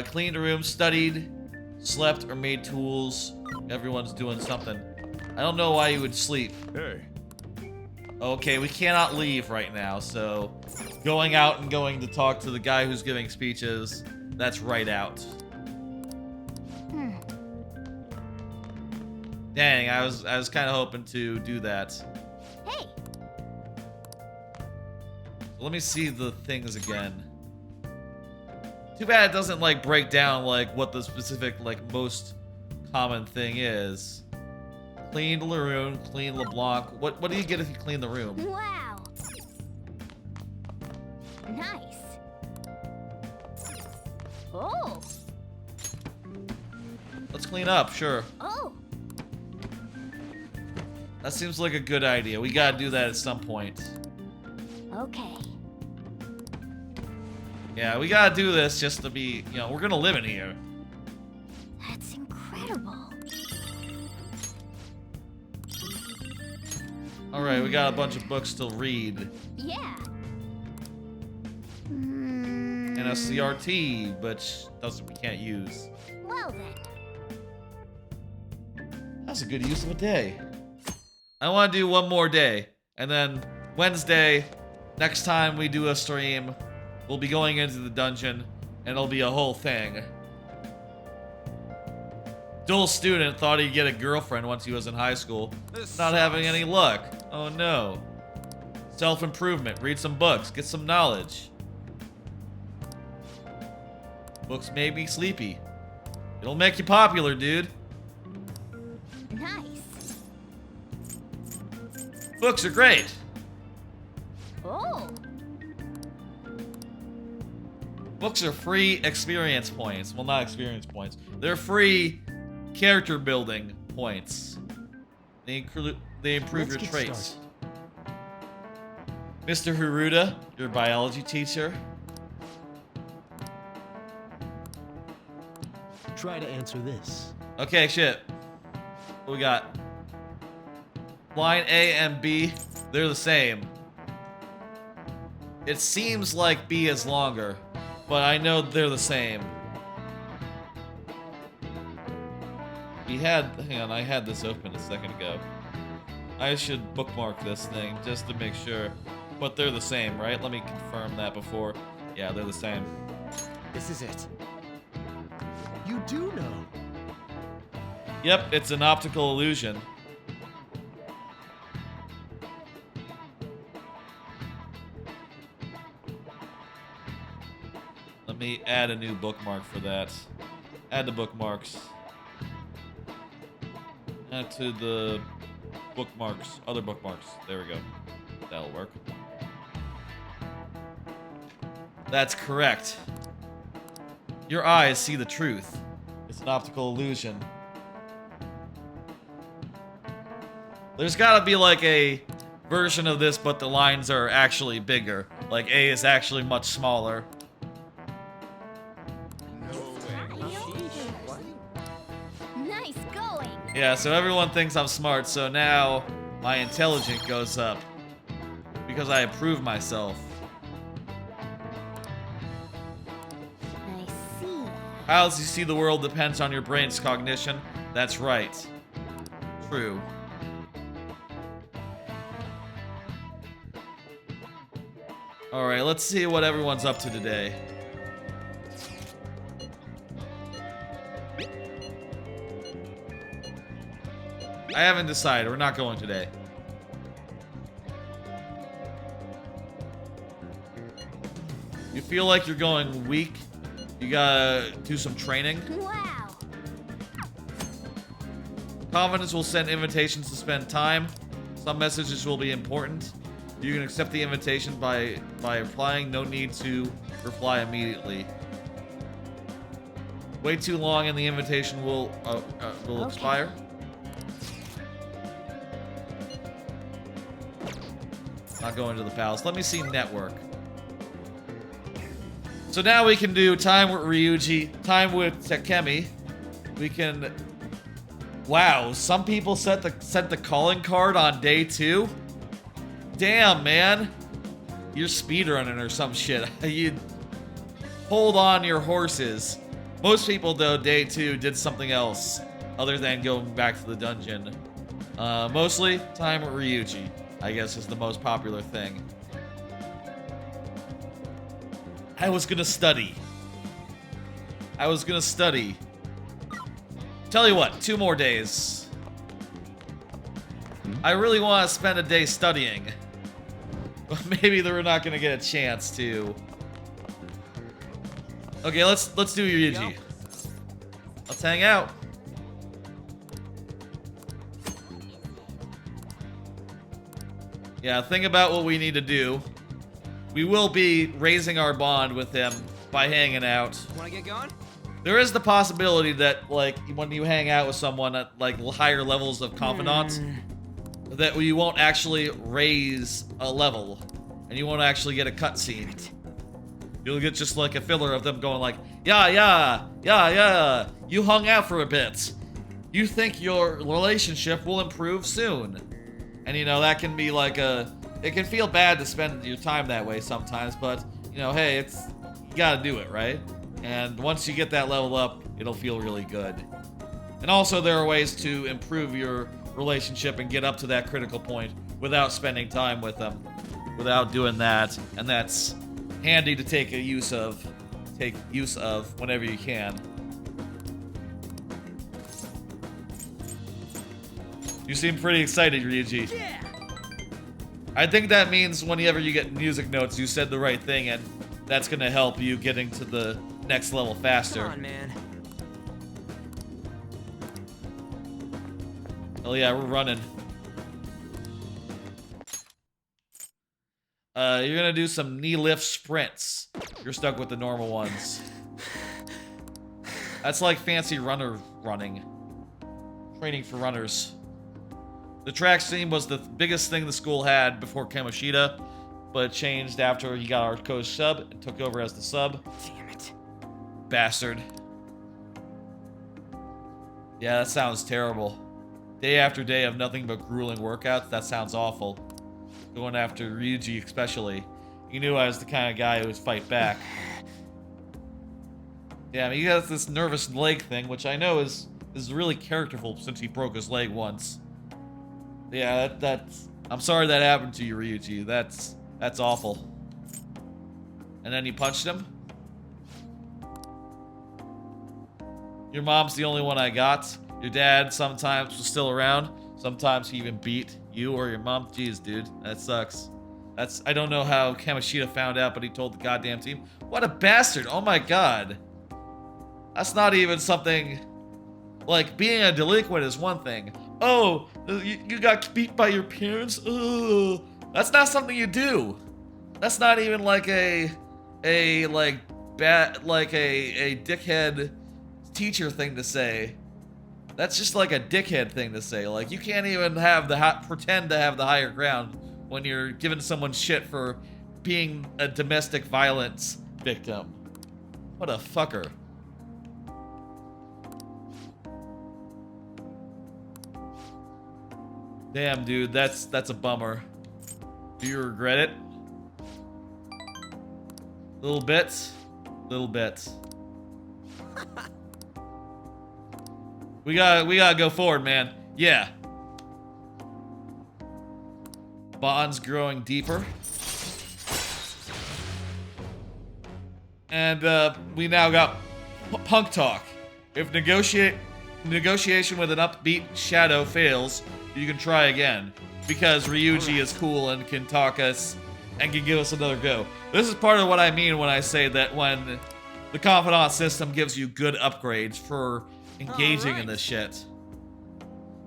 cleaned a room, studied, slept, or made tools. Everyone's doing something. I don't know why you would sleep.
Hey.
Okay, we cannot leave right now, so going out and going to talk to the guy who's giving speeches, that's right out. Dang, I was kind of hoping to do that.
Hey.
Let me see the things again. Too bad it doesn't like break down like what the specific like most common thing is. Clean the room, clean LeBlanc. What do you get if you clean the room?
Wow. Nice. Oh.
Let's clean up, sure.
Oh.
That seems like a good idea. We gotta do that at some point.
Okay.
Yeah, we gotta do this just to be, you know, we're gonna live in here.
That's incredible.
Alright, we got a bunch of books to read.
Yeah.
And a CRT, which we can't use.
Well then.
That's a good use of a day. I want to do one more day. And then Wednesday, next time we do a stream, we'll be going into the dungeon, and it'll be a whole thing. Dual student thought he'd get a girlfriend once he was in high school. Not having any luck. Oh no. Self-improvement. Read some books. Get some knowledge. Books made me sleepy. It'll make you popular, dude.
Nice.
Books are great.
Oh.
Books are free experience points. Well, not experience points. They're free character building points. They improve your traits. Mr. Haruda, your biology teacher.
Try to answer this.
Okay, shit. What we got? line A and B, they're the same. It seems like B is longer, but I know they're the same. Hang on, I had this open a second ago. I should bookmark this thing just to make sure. But they're the same, right? Let me confirm that before. Yeah, they're the same.
This is it. You do know.
Yep, it's an optical illusion. Let me add a new bookmark for that. Add the bookmarks. Add to the bookmarks. Other bookmarks. There we go. That'll work. That's correct. Your eyes see the truth. It's an optical illusion. There's gotta be like a version of this, but the lines are actually bigger. Like A is actually much smaller.
Nice going.
Yeah, so everyone thinks I'm smart, so now my intelligence goes up. Because I improve myself.
I see.
How else you see the world depends on your brain's cognition. That's right. True. Alright, let's see what everyone's up to today. I haven't decided. We're not going today. You feel like you're going weak? You gotta do some training?
Wow.
Confidence will send invitations to spend time. Some messages will be important. You can accept the invitation by replying. No need to reply immediately. Wait too long and the invitation will expire. Not going to the palace. Let me see network. So now we can do time with Ryuji, time with Takemi. We can... Wow, some people sent the calling card on day 2. Damn, man. You're speedrunning or some shit. You hold on your horses. Most people, though, day 2 did something else other than going back to the dungeon. Mostly time with Ryuji, I guess, is the most popular thing. I was gonna study. Tell you what, 2 more days. I really want to spend a day studying. But maybe we're not gonna get a chance to. Okay, let's do Ryuji. Let's hang out. Yeah, think about what we need to do. We will be raising our bond with him by hanging out.
Wanna get going?
There is the possibility that, like, when you hang out with someone at, like, higher levels of confidant, that you won't actually raise a level, and you won't actually get a cutscene. You'll get just, like, a filler of them going like, yeah, you hung out for a bit. You think your relationship will improve soon. And, you know, that can be like a... It can feel bad to spend your time that way sometimes, but, you know, hey, you gotta do it, right? And once you get that level up, it'll feel really good. And also, there are ways to improve your relationship and get up to that critical point without spending time with them, without doing that, and that's handy to take use of whenever you can. You seem pretty excited, Ryuji.
Yeah.
I think that means whenever you get music notes, you said the right thing, and that's gonna help you getting to the next level faster.
Come on, man.
Oh yeah, we're running. You're gonna do some knee lift sprints. You're stuck with the normal ones. That's like fancy runner running. Training for runners. The track team was the biggest thing the school had before Kamoshida, but it changed after he got our coach sub and took over as the sub.
Damn it.
Bastard. Yeah, that sounds terrible. day after day of nothing but grueling workouts. That sounds awful. Going after Ryuji especially. He knew I was the kind of guy who would fight back. Yeah, I mean, he has this nervous leg thing, which I know is really characterful since he broke his leg once. Yeah, that's... I'm sorry that happened to you, Ryuji. That's awful. And then you punched him? Your mom's the only one I got. Your dad sometimes was still around. Sometimes he even beat you or your mom. Jeez, dude, that sucks. I don't know how Kamoshida found out, but he told the goddamn team. What a bastard! Oh my god. That's not even something... Like, being a delinquent is one thing. Oh, you got beat by your parents? Ugh. That's not something you do. That's not even like a dickhead teacher thing to say. That's just like a dickhead thing to say. Like, you can't even have pretend to have the higher ground when you're giving someone shit for being a domestic violence victim. What a fucker. Damn, dude, that's a bummer. Do you regret it? Little bit. Little bit. We gotta go forward, man. Yeah. Bonds growing deeper. And we now got punk talk. If negotiation with an upbeat shadow fails, you can try again. Because Ryuji is cool and can talk us and can give us another go. This is part of what I mean when I say that when the confidant system gives you good upgrades for engaging in this shit.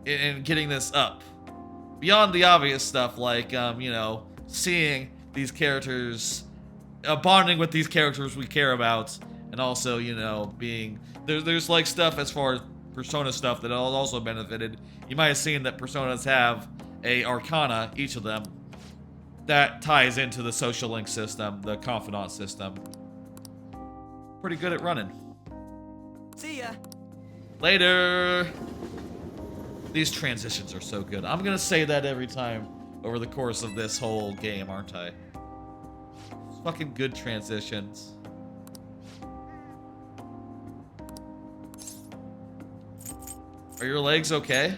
And getting this up. Beyond the obvious stuff like, you know, seeing these characters, bonding with these characters we care about, and also, you know, being... There's like stuff as far as Persona stuff that also benefited. You might have seen that Personas have a Arcana, each of them, that ties into the social link system, the confidant system. Pretty good at running.
See ya.
Later. These transitions are so good. I'm gonna say that every time over the course of this whole game, aren't I? Fucking good transitions. Are your legs okay?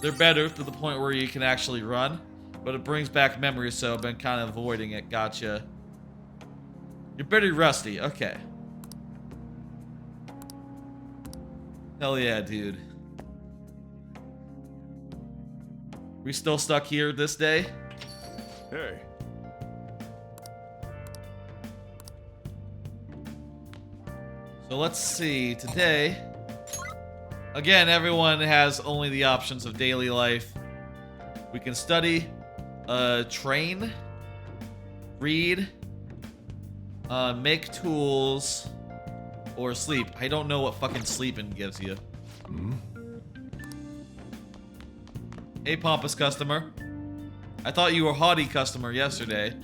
They're better to the point where you can actually run, but it brings back memories, so I've been kind of avoiding it. Gotcha. You're pretty rusty. Okay. Hell yeah, dude. We still stuck here this day?
Hey.
So let's see. Today... Again, everyone has only the options of daily life. We can study, train, read, make tools, or sleep. I don't know what fucking sleeping gives you. Hey, pompous customer. I thought you were haughty customer yesterday.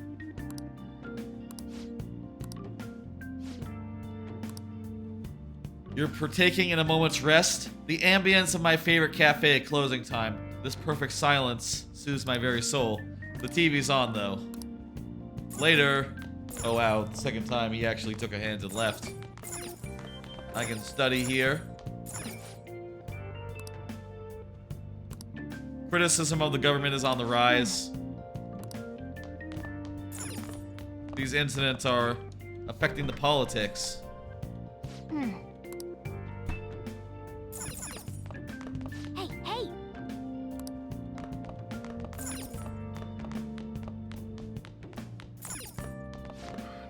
You're partaking in a moment's rest? The ambience of my favorite cafe at closing time. This perfect silence soothes my very soul. The TV's on, though. Later. Oh, wow. The second time he actually took a hand and left. I can study here. Criticism of the government is on the rise. These incidents are affecting the politics.
Hey!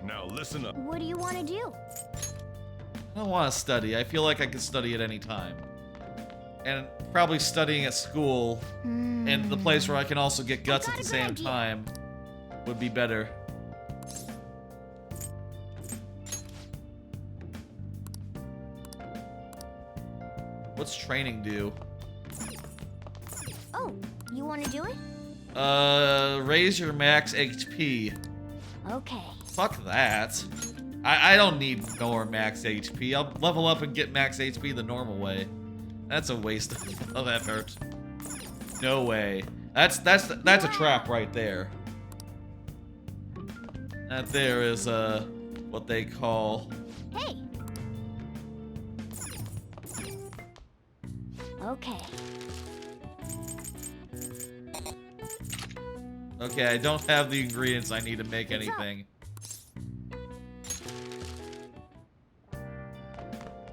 Now listen up.
What do you want to do?
I don't want to study. I feel like I could study at any time. And probably studying at school and the place where I can also get guts at the same time would be better. What's training do?
Oh, you want to do it?
Raise your max HP.
Okay.
Fuck that. I don't need more max HP. I'll level up and get max HP the normal way. That's a waste of effort. No way. That's a trap right there. That there is what they call.
Hey. Okay.
Okay, I don't have the ingredients I need to make anything.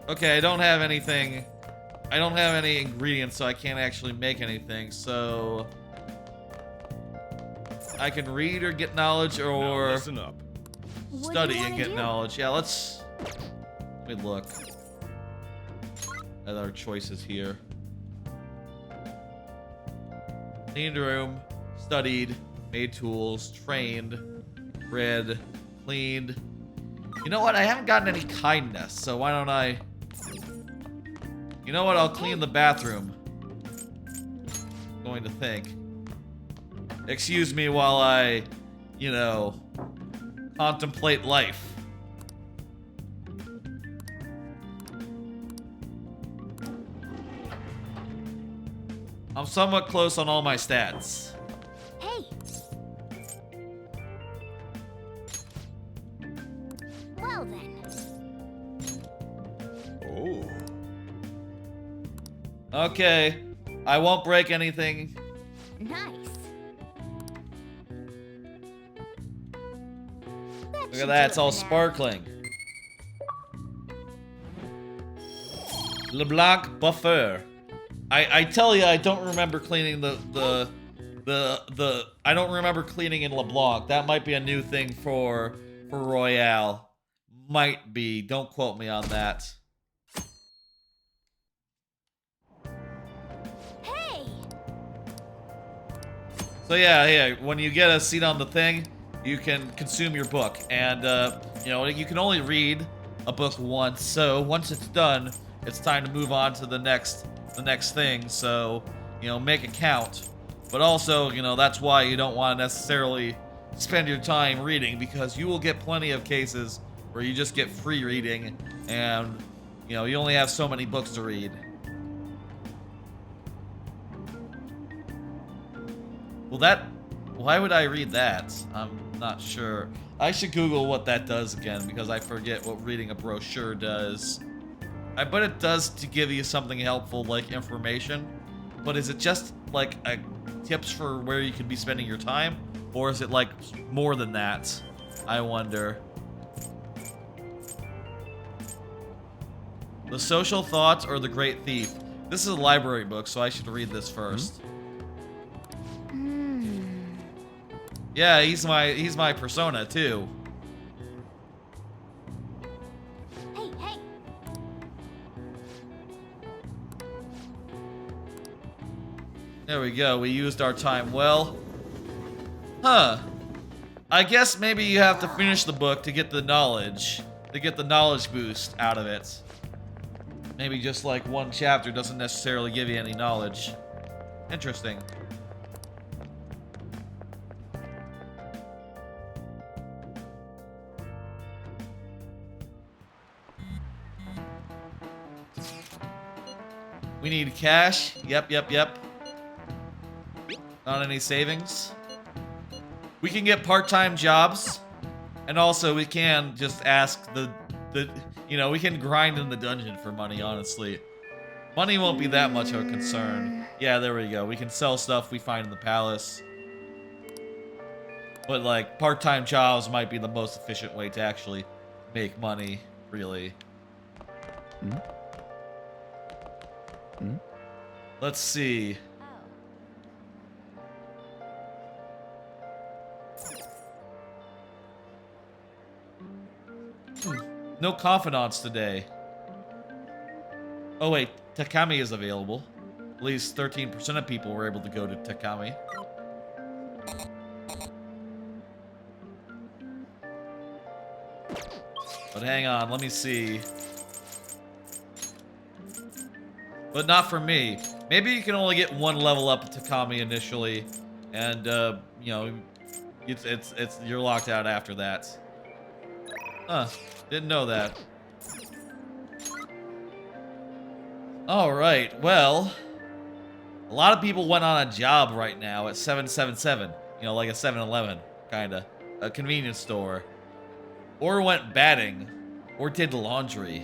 Okay, I don't have anything. I don't have any ingredients, so I can't actually make anything. So I can read or get knowledge, or
now listen up.
Study and get knowledge. Yeah, let me look at our choices here. Cleaned room, studied, made tools, trained, read, cleaned. You know what? I haven't gotten any kindness, so why don't I... You know what? I'll clean the bathroom. Going to think. Excuse me while I, you know, contemplate life. I'm somewhat close on all my stats.
Hey. Well then.
Oh.
Okay. I won't break anything.
Nice.
Look at that, it's all sparkling. LeBlanc Buffer. I tell you, I don't remember cleaning the I don't remember cleaning in LeBlanc. That might be a new thing for Royale. Might be. Don't quote me on that.
Hey.
So yeah, when you get a seat on the thing, you can consume your book, and you know, you can only read a book once. So once it's done, it's time to move on to the next thing. So, you know, make it count. But also, you know, that's why you don't want to necessarily spend your time reading, because you will get plenty of cases where you just get free reading, and you know, you only have so many books to read. Well, why would I read that? I'm not sure. I should Google what that does again, because I forget what reading a brochure does. I bet it does to give you something helpful, like information. But is it just like tips for where you could be spending your time? Or is it like more than that? I wonder. The Social Thoughts or The Great Thief? This is a library book, so I should read this first. Yeah, he's my persona too.
Hey.
There we go. We used our time well. Huh. I guess maybe you have to finish the book to get the knowledge. To get the knowledge boost out of it. Maybe just like one chapter doesn't necessarily give you any knowledge. Interesting. We need cash. Yep. Not any savings. We can get part-time jobs. And also we can just ask you know, we can grind in the dungeon for money, honestly. Money won't be that much of a concern. Yeah, there we go. We can sell stuff we find in the palace. But like, part-time jobs might be the most efficient way to actually make money, really. Let's see. No confidants today. Oh wait, Takami is available. At least 13% of people were able to go to Takami. But hang on, let me see. But not for me. Maybe you can only get one level up at Takami initially, and you know, you're locked out after that. Huh? Didn't know that. Alright, well, a lot of people went on a job right now at 777. You know, like a 7-Eleven, kinda. A convenience store. Or went batting. Or did laundry.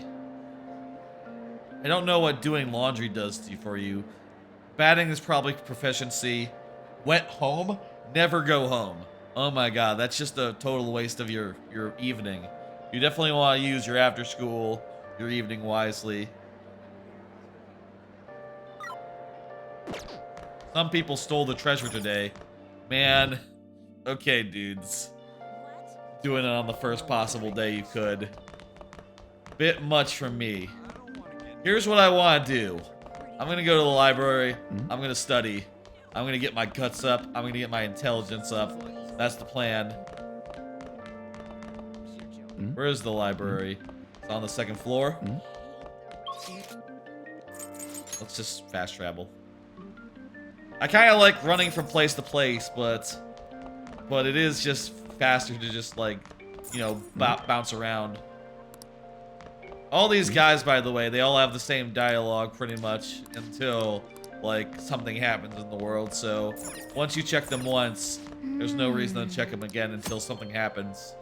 I don't know what doing laundry does for you. Batting is probably proficiency. Went home? Never go home. Oh my god, that's just a total waste of your evening. You definitely want to use your after school, your evening wisely. Some people stole the treasure today. Man. Okay, dudes. Doing it on the first possible day you could. Bit much from me. Here's what I want to do. I'm going to go to the library. I'm going to study. I'm going to get my guts up. I'm going to get my intelligence up. That's the plan. Where is the library? It's on the second floor. Let's just fast travel. I kind of like running from place to place, but it is just faster to just, like, you know, bounce around. All these guys, by the way, they all have the same dialogue pretty much until, like, something happens in the world. So once you check them once, there's no reason to check them again until something happens.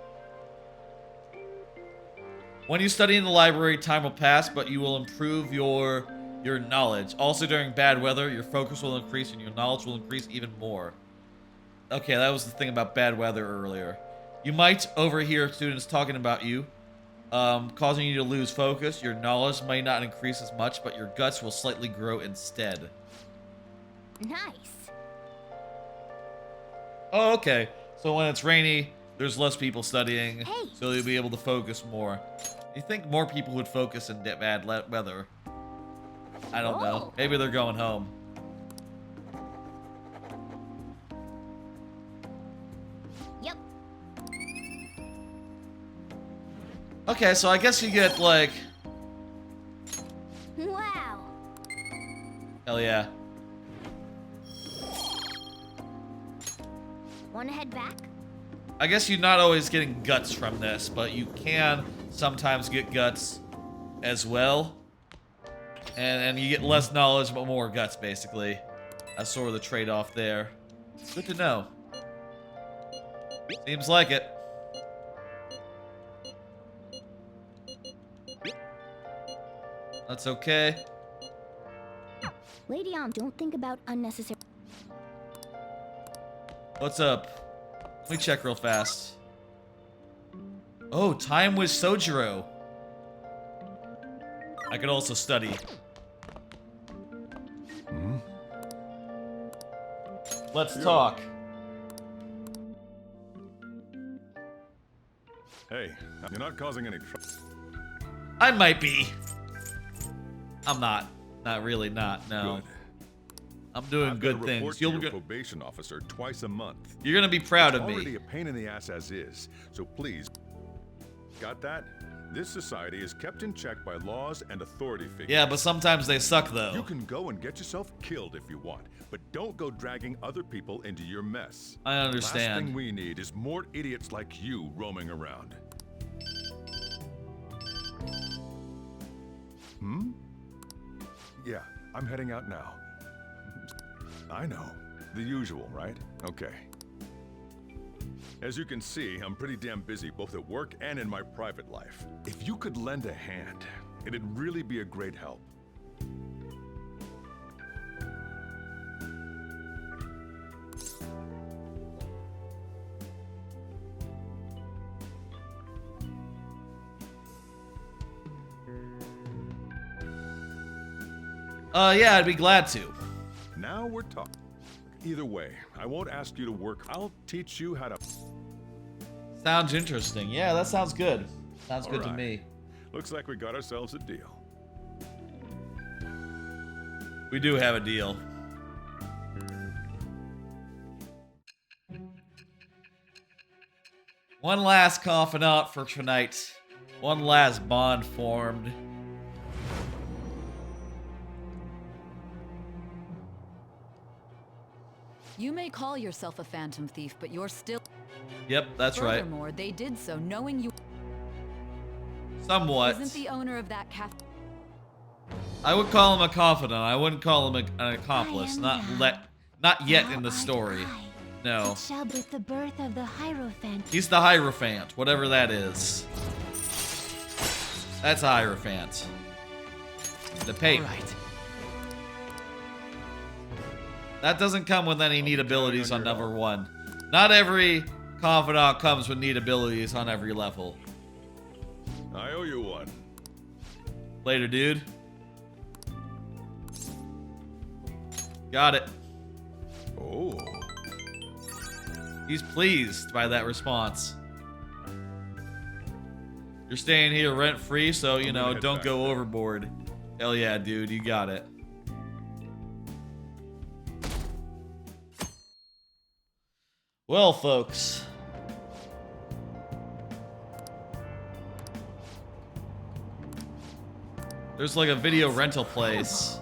When you study in the library, time will pass, but you will improve your knowledge. Also, during bad weather, your focus will increase and your knowledge will increase even more. Okay, that was the thing about bad weather earlier. You might overhear students talking about you, causing you to lose focus. Your knowledge may not increase as much, but your guts will slightly grow instead.
Nice.
Oh, okay. So when it's rainy, there's less people studying, so you'll be able to focus more. You think more people would focus in bad weather? I don't know. Maybe they're going home.
Yep.
Okay, so I guess you get, like...
Wow.
Hell yeah.
Wanna head back?
I guess you're not always getting guts from this, but you can sometimes get guts as well. And you get less knowledge, but more guts, basically. That's sort of the trade-off there. Good to know. Seems like it. That's okay.
Lady On, don't think about unnecessary.
What's up? Let me check real fast. Oh, time with Sojiro. I could also study. Let's talk.
Hey, you're not causing any trouble.
I might be. I'm not. Not really not, no.
Good.
I'm doing good
Report
things.
to your probation officer twice a month.
You're gonna be proud
It's
of me.
already a pain in the ass as is, so please. Got that? This society is kept in check by laws and authority figures.
Yeah, but sometimes they suck, though.
You can go and get yourself killed if you want, but don't go dragging other people into your mess.
I understand.
Last thing we need is more idiots like you roaming around. Yeah, I'm heading out now. I know. The usual, right? Okay. As you can see, I'm pretty damn busy both at work and in my private life. If you could lend a hand, it'd really be a great help.
Yeah, I'd be glad to.
Now we're talking. Either way, I won't ask you to work. I'll teach you how to...
Sounds interesting. Yeah, that sounds good. Sounds good to
right.
me.
Looks like we got ourselves a deal.
We do have a deal. One last confidant for tonight. One last bond formed.
You may call yourself a phantom thief, but you're still...
Yep, that's right.
Furthermore, they did so knowing you...
Somewhat.
Isn't the owner of that cafe...
I would call him a confidant. I wouldn't call him an accomplice. Not yet in the story. No.
It shall with the birth of the Hierophant.
He's the Hierophant, whatever that is. That's a Hierophant. The pape.
Right.
That doesn't come with any neat abilities on number 1. Not every confidant comes with neat abilities on every level.
I owe you one.
Later, dude. Got it.
Oh.
He's pleased by that response. You're staying here rent-free, so, you know, don't go overboard. Hell yeah, dude, you got it. Well, folks. There's like a video rental place.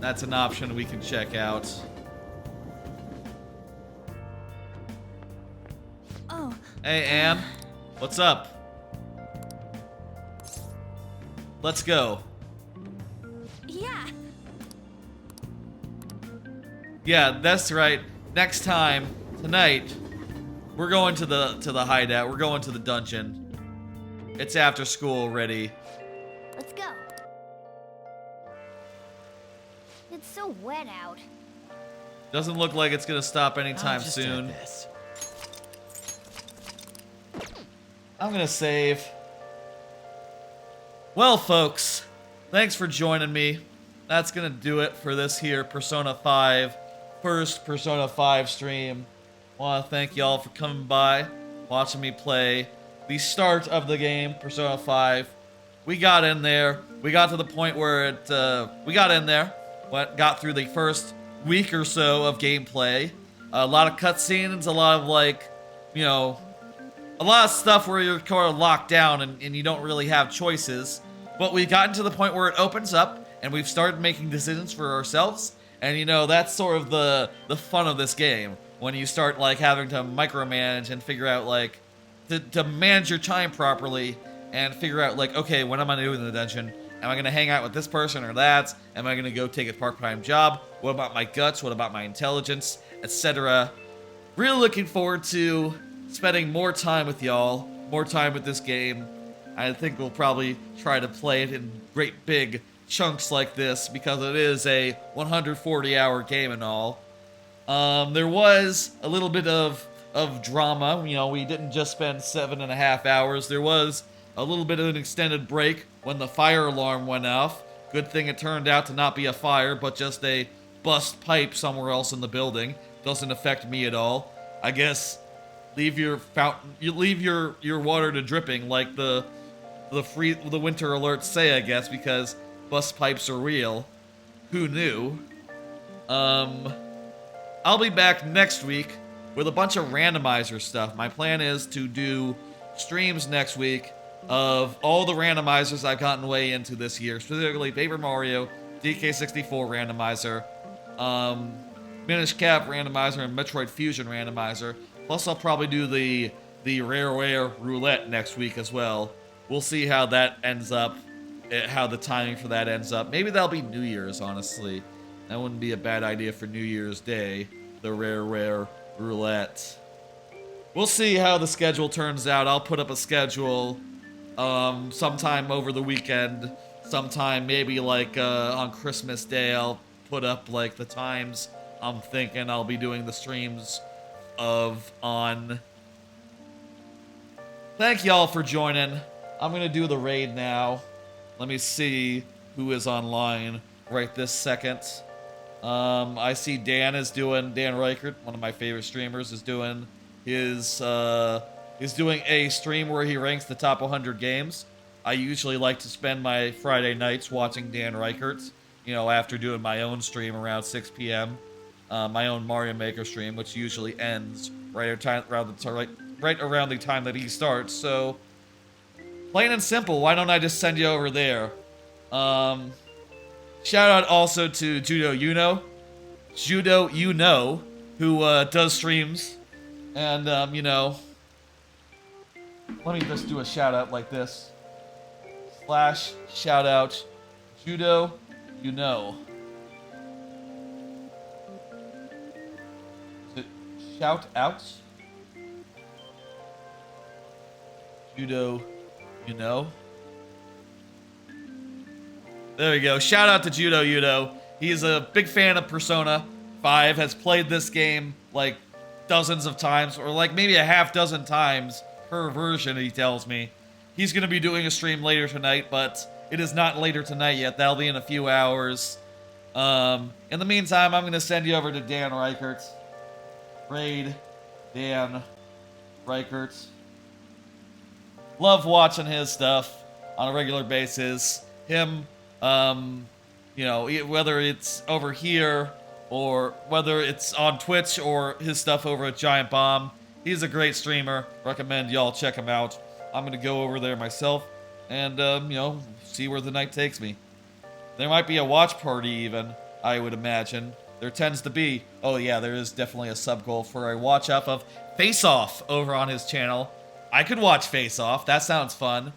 That's an option we can check out.
Oh.
Hey, Anne. What's up? Let's go.
Yeah.
Yeah, that's right. Next time, tonight, we're going to the hideout. We're going to the dungeon. It's after school already.
Let's go. It's so wet out.
Doesn't look like it's gonna stop anytime soon. I'm gonna save. Well, folks, thanks for joining me. That's gonna do it for this here Persona 5, first Persona 5 stream. Want to thank y'all for coming by, watching me play the start of the game, Persona 5. We got in there. We got to the point where we got in there. Got through the first week or so of gameplay. A lot of cutscenes, a lot of like, you know, a lot of stuff where you're kind of locked down and you don't really have choices. But we've gotten to the point where it opens up and we've started making decisions for ourselves. And you know, that's sort of the fun of this game. When you start like having to micromanage and figure out like, to manage your time properly and figure out like, okay, what am I doing in the dungeon? Am I going to hang out with this person or that? Am I going to go take a part-time job? What about my guts? What about my intelligence? Etc. Really looking forward to spending more time with y'all, more time with this game. I think we'll probably try to play it in great big chunks like this because it is a 140-hour game and all. There was a little bit of drama. You know, we didn't just spend 7.5 hours. There was a little bit of an extended break when the fire alarm went off. Good thing it turned out to not be a fire, but just a bust pipe somewhere else in the building. Doesn't affect me at all. I guess leave your fountain, you leave your water to dripping like the winter alerts say, I guess, because bust pipes are real. Who knew? I'll be back next week with a bunch of randomizer stuff. My plan is to do streams next week of all the randomizers I've gotten way into this year, specifically Paper Mario, DK64 randomizer, Minish Cap randomizer, and Metroid Fusion randomizer. Plus, I'll probably do the Rareware Roulette next week as well. We'll see how that ends up, how the timing for that ends up. Maybe that'll be New Year's, honestly. That wouldn't be a bad idea for New Year's Day, the Rareware Roulette. We'll see how the schedule turns out. I'll put up a schedule sometime over the weekend. Sometime maybe like on Christmas Day, I'll put up like the times I'm thinking I'll be doing the streams on. Thank y'all for joining. I'm gonna do the raid now. Let me see who is online right this second. I see Dan Reichert, one of my favorite streamers, is doing his is doing a stream where he ranks the top 100 games. I usually like to spend my Friday nights watching Dan Reichert, you know, after doing my own stream around 6 p.m. My own Mario Maker stream, which usually ends right around the time that he starts. So, plain and simple, why don't I just send you over there? Shout out also to Judo Uno, who does streams. And, you know, let me just do a shout out like this. / Flash, shout out, Judo, you know. Is it shout outs? Judo, you know. There we go. Shout out to Judo Udo. He's a big fan of Persona 5, has played this game like dozens of times, or like maybe a half dozen times per version, he tells me. He's going to be doing a stream later tonight, but it is not later tonight yet. That'll be in a few hours. In the meantime, I'm going to send you over to Dan Reichert. Raid Dan Reichert. Love watching his stuff on a regular basis. Him, you know, whether it's over here or whether it's on Twitch or his stuff over at Giant Bomb. He's a great streamer. Recommend y'all check him out. I'm going to go over there myself and, you know, see where the night takes me. There might be a watch party even, I would imagine. There tends to be. Oh yeah, there is definitely a sub-goal for a watch-off of Face Off over on his channel. I could watch Face Off. That sounds fun.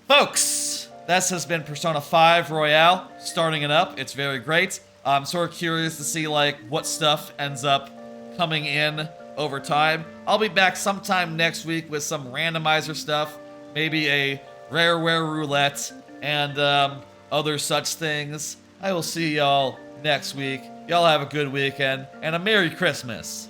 Folks, this has been Persona 5 Royale, starting it up. It's very great. I'm sort of curious to see, like, what stuff ends up coming in over time. I'll be back sometime next week with some randomizer stuff, maybe a Rareware Roulette, and other such things. I will see y'all next week. Y'all have a good weekend, and a Merry Christmas.